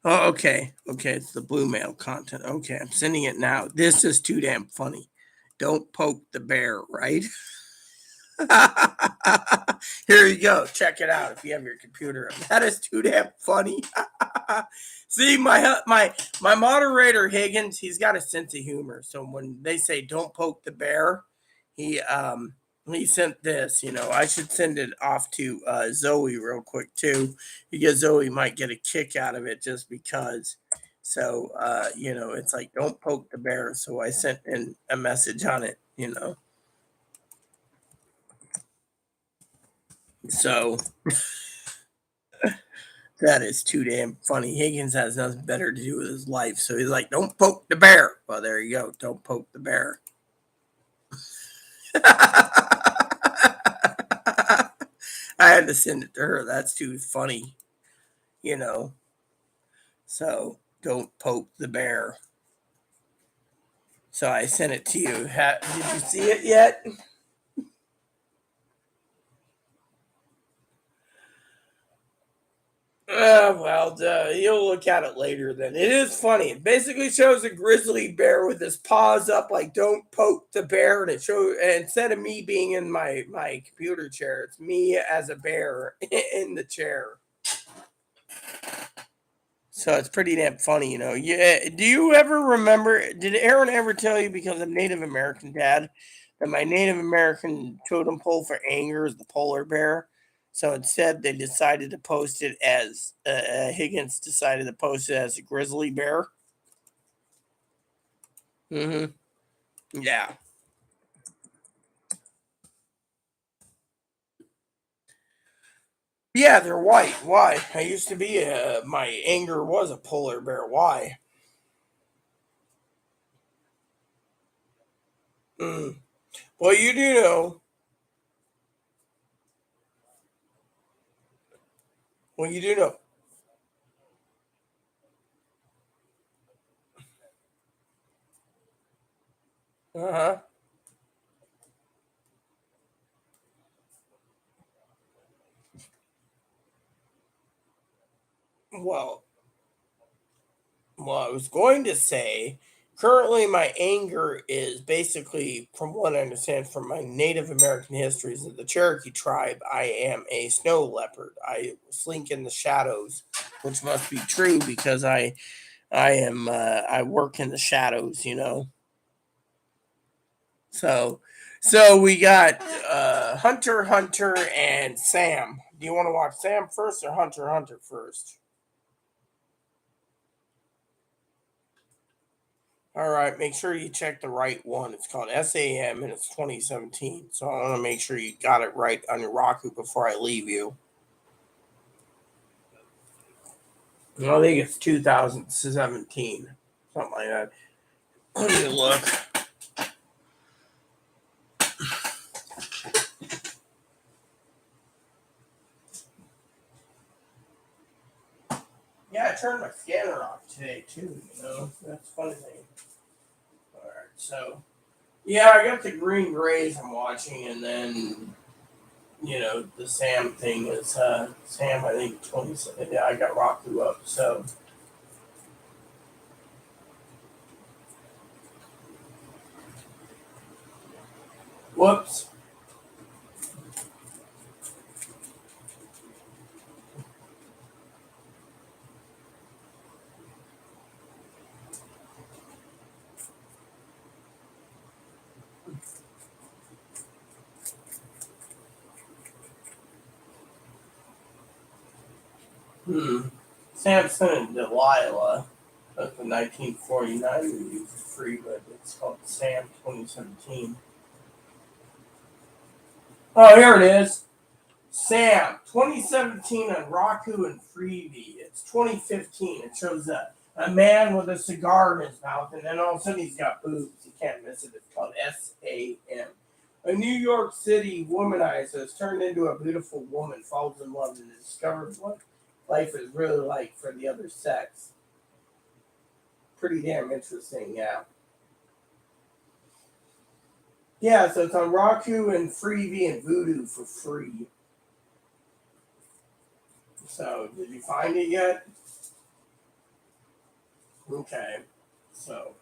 Oh, okay. Okay, it's the blue mail content. Okay, I'm sending it now. This is too damn funny. Don't poke the bear, right? Here you go. Check it out if you have your computer. That is too damn funny. See, my moderator Higgins, he's got a sense of humor. So when they say don't poke the bear, he sent this. You know, I should send it off to Zoe real quick too, because Zoe might get a kick out of it just because. So you know, it's like don't poke the bear. So I sent in a message on it. You know. So that is too damn funny. Higgins has nothing better to do with his life. So he's like, don't poke the bear. Well, there you go. Don't poke the bear. I had to send it to her. That's too funny, you know. So don't poke the bear. So I sent it to you. Did you see it yet? You'll look at it later then. It is funny. It basically shows a grizzly bear with his paws up, like don't poke the bear. And it shows, instead of me being in my computer chair, it's me as a bear in the chair. So it's pretty damn funny, you know. Yeah. Do you ever remember? Did Aaron ever tell you, because I'm Native American, Dad, that my Native American totem pole for anger is the polar bear? So instead, they decided to post it as Higgins decided to post it as a grizzly bear. Mm-hmm. Yeah. Yeah, they're white. Why? I used to be my anger was a polar bear. Why? Mm. Well, you do know. Well, you do know. Uh huh. Well, well, I was going to say, currently my anger is basically, from what I understand from my Native American histories of the Cherokee tribe, I am a snow leopard. I slink in the shadows, which must be true because I work in the shadows, you know. So, so we got Hunter and Sam. Do you want to watch Sam first or Hunter first? All right, make sure you check the right one. It's called SAM and it's 2017. So I want to make sure you got it right on your Roku before I leave you. I think it's 2017, something like that. Let me look. Yeah, I turned my scanner off today too. You know, that's a funny thing. All right, so yeah, I got the Green Grays I'm watching, and then the Sam thing is Sam. I think 20. Yeah, I got Roku up. So whoops. Samson and Delilah. That's the 1949 movie for free, but it's called Sam 2017. Oh, here it is. Sam 2017 on Roku and Freevee. It's 2015. It shows a man with a cigar in his mouth, and then all of a sudden he's got boobs. You can't miss it. It's called SAM. A New York City womanizer is turned into a beautiful woman, falls in love, and discovers what life is really like for the other sex. Pretty damn interesting, yeah. Yeah, so it's on Roku and Freevee and Vudu for free. So, did you find it yet? Okay. So,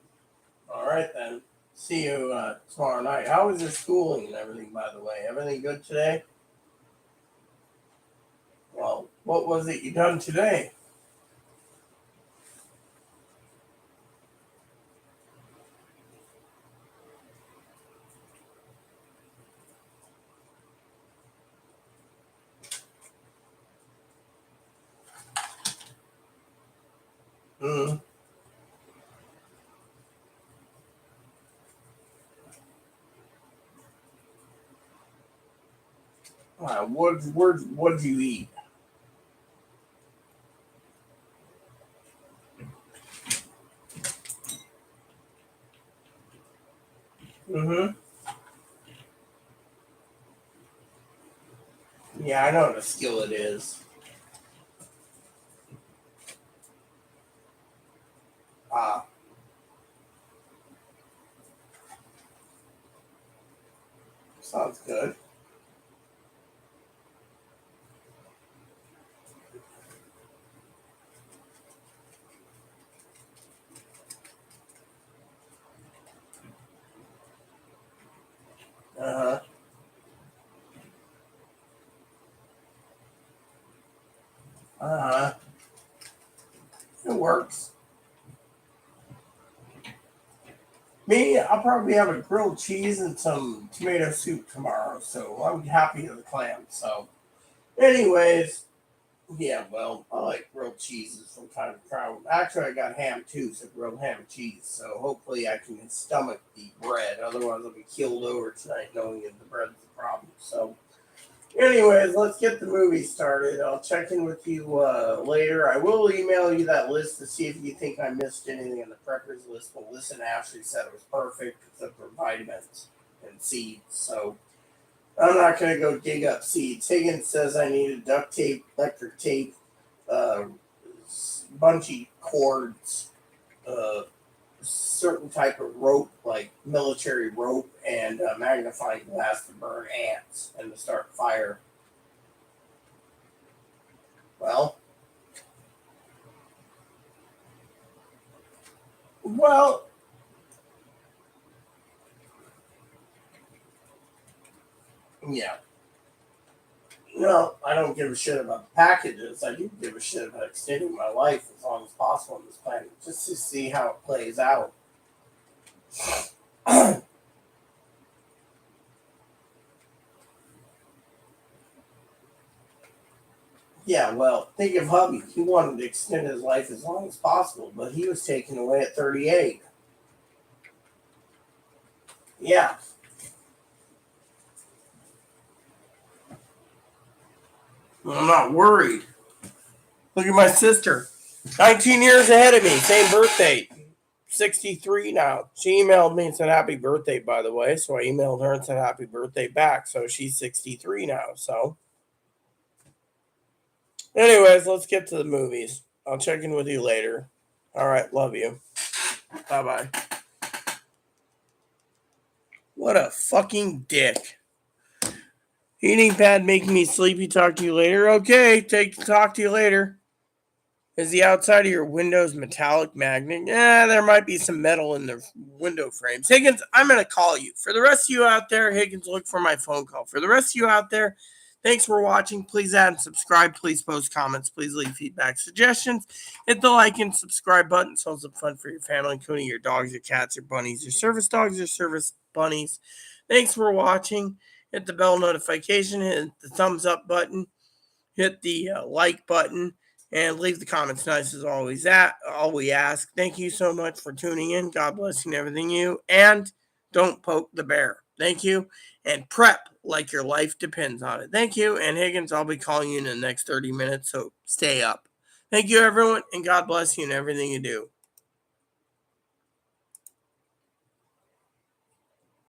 all right then. See you tomorrow night. How was your schooling and everything, by the way? Everything good today? Well, what was it you done today? Mm. What'd you eat? Mm-hmm. Yeah, I know what a skillet is. Ah, sounds good. Uh-huh. Uh-huh. It works. Me, I'll probably have a grilled cheese and some tomato soup tomorrow, so I'm happy with the clam. So, anyways, Yeah, well, I like grilled cheeses from time to time. Actually, I got ham too, so grilled ham and cheese. So hopefully I can stomach the bread. Otherwise, I'll be keeled over tonight knowing that the bread's the problem. So, anyways, let's get the movie started. I'll check in with you later. I will email you that list to see if you think I missed anything in the preppers list. But listen, Ashley said it was perfect except for vitamins and seeds. So I'm not going to go dig up seeds. Higgins says I needed duct tape, electric tape, uh, bungee cords, certain type of rope, like military rope, and magnifying glass to burn ants and to start fire. Well, yeah. No, I don't give a shit about the packages. I do give a shit about extending my life as long as possible on this planet, just to see how it plays out. Yeah, well, think of hubby. He wanted to extend his life as long as possible, but he was taken away at 38. Yeah. I'm not worried. Look at my sister. 19 years ahead of me. Same birthday. 63 now. She emailed me and said happy birthday, by the way. So I emailed her and said happy birthday back. So she's 63 now. So, anyways, let's get to the movies. I'll check in with you later. All right. Love you. Bye bye. What a fucking dick. Heating pad making me sleepy. Talk to you later. Okay. Talk to you later. Is the outside of your windows metallic magnet? Yeah, there might be some metal in the window frames. Higgins, I'm going to call you. For the rest of you out there, Higgins, look for my phone call. For the rest of you out there, thanks for watching. Please add and subscribe. Please post comments. Please leave feedback, suggestions. Hit the like and subscribe button. So it's fun for your family, including your dogs, your cats, your bunnies, your service dogs, your service bunnies. Thanks for watching. Hit the bell notification. Hit the thumbs up button. Hit the like button. And leave the comments nice as always. That all we ask. Thank you so much for tuning in. God bless you and everything you. And don't poke the bear. Thank you. And prep like your life depends on it. Thank you. And Higgins, I'll be calling you in the next 30 minutes. So stay up. Thank you, everyone. And God bless you and everything you do.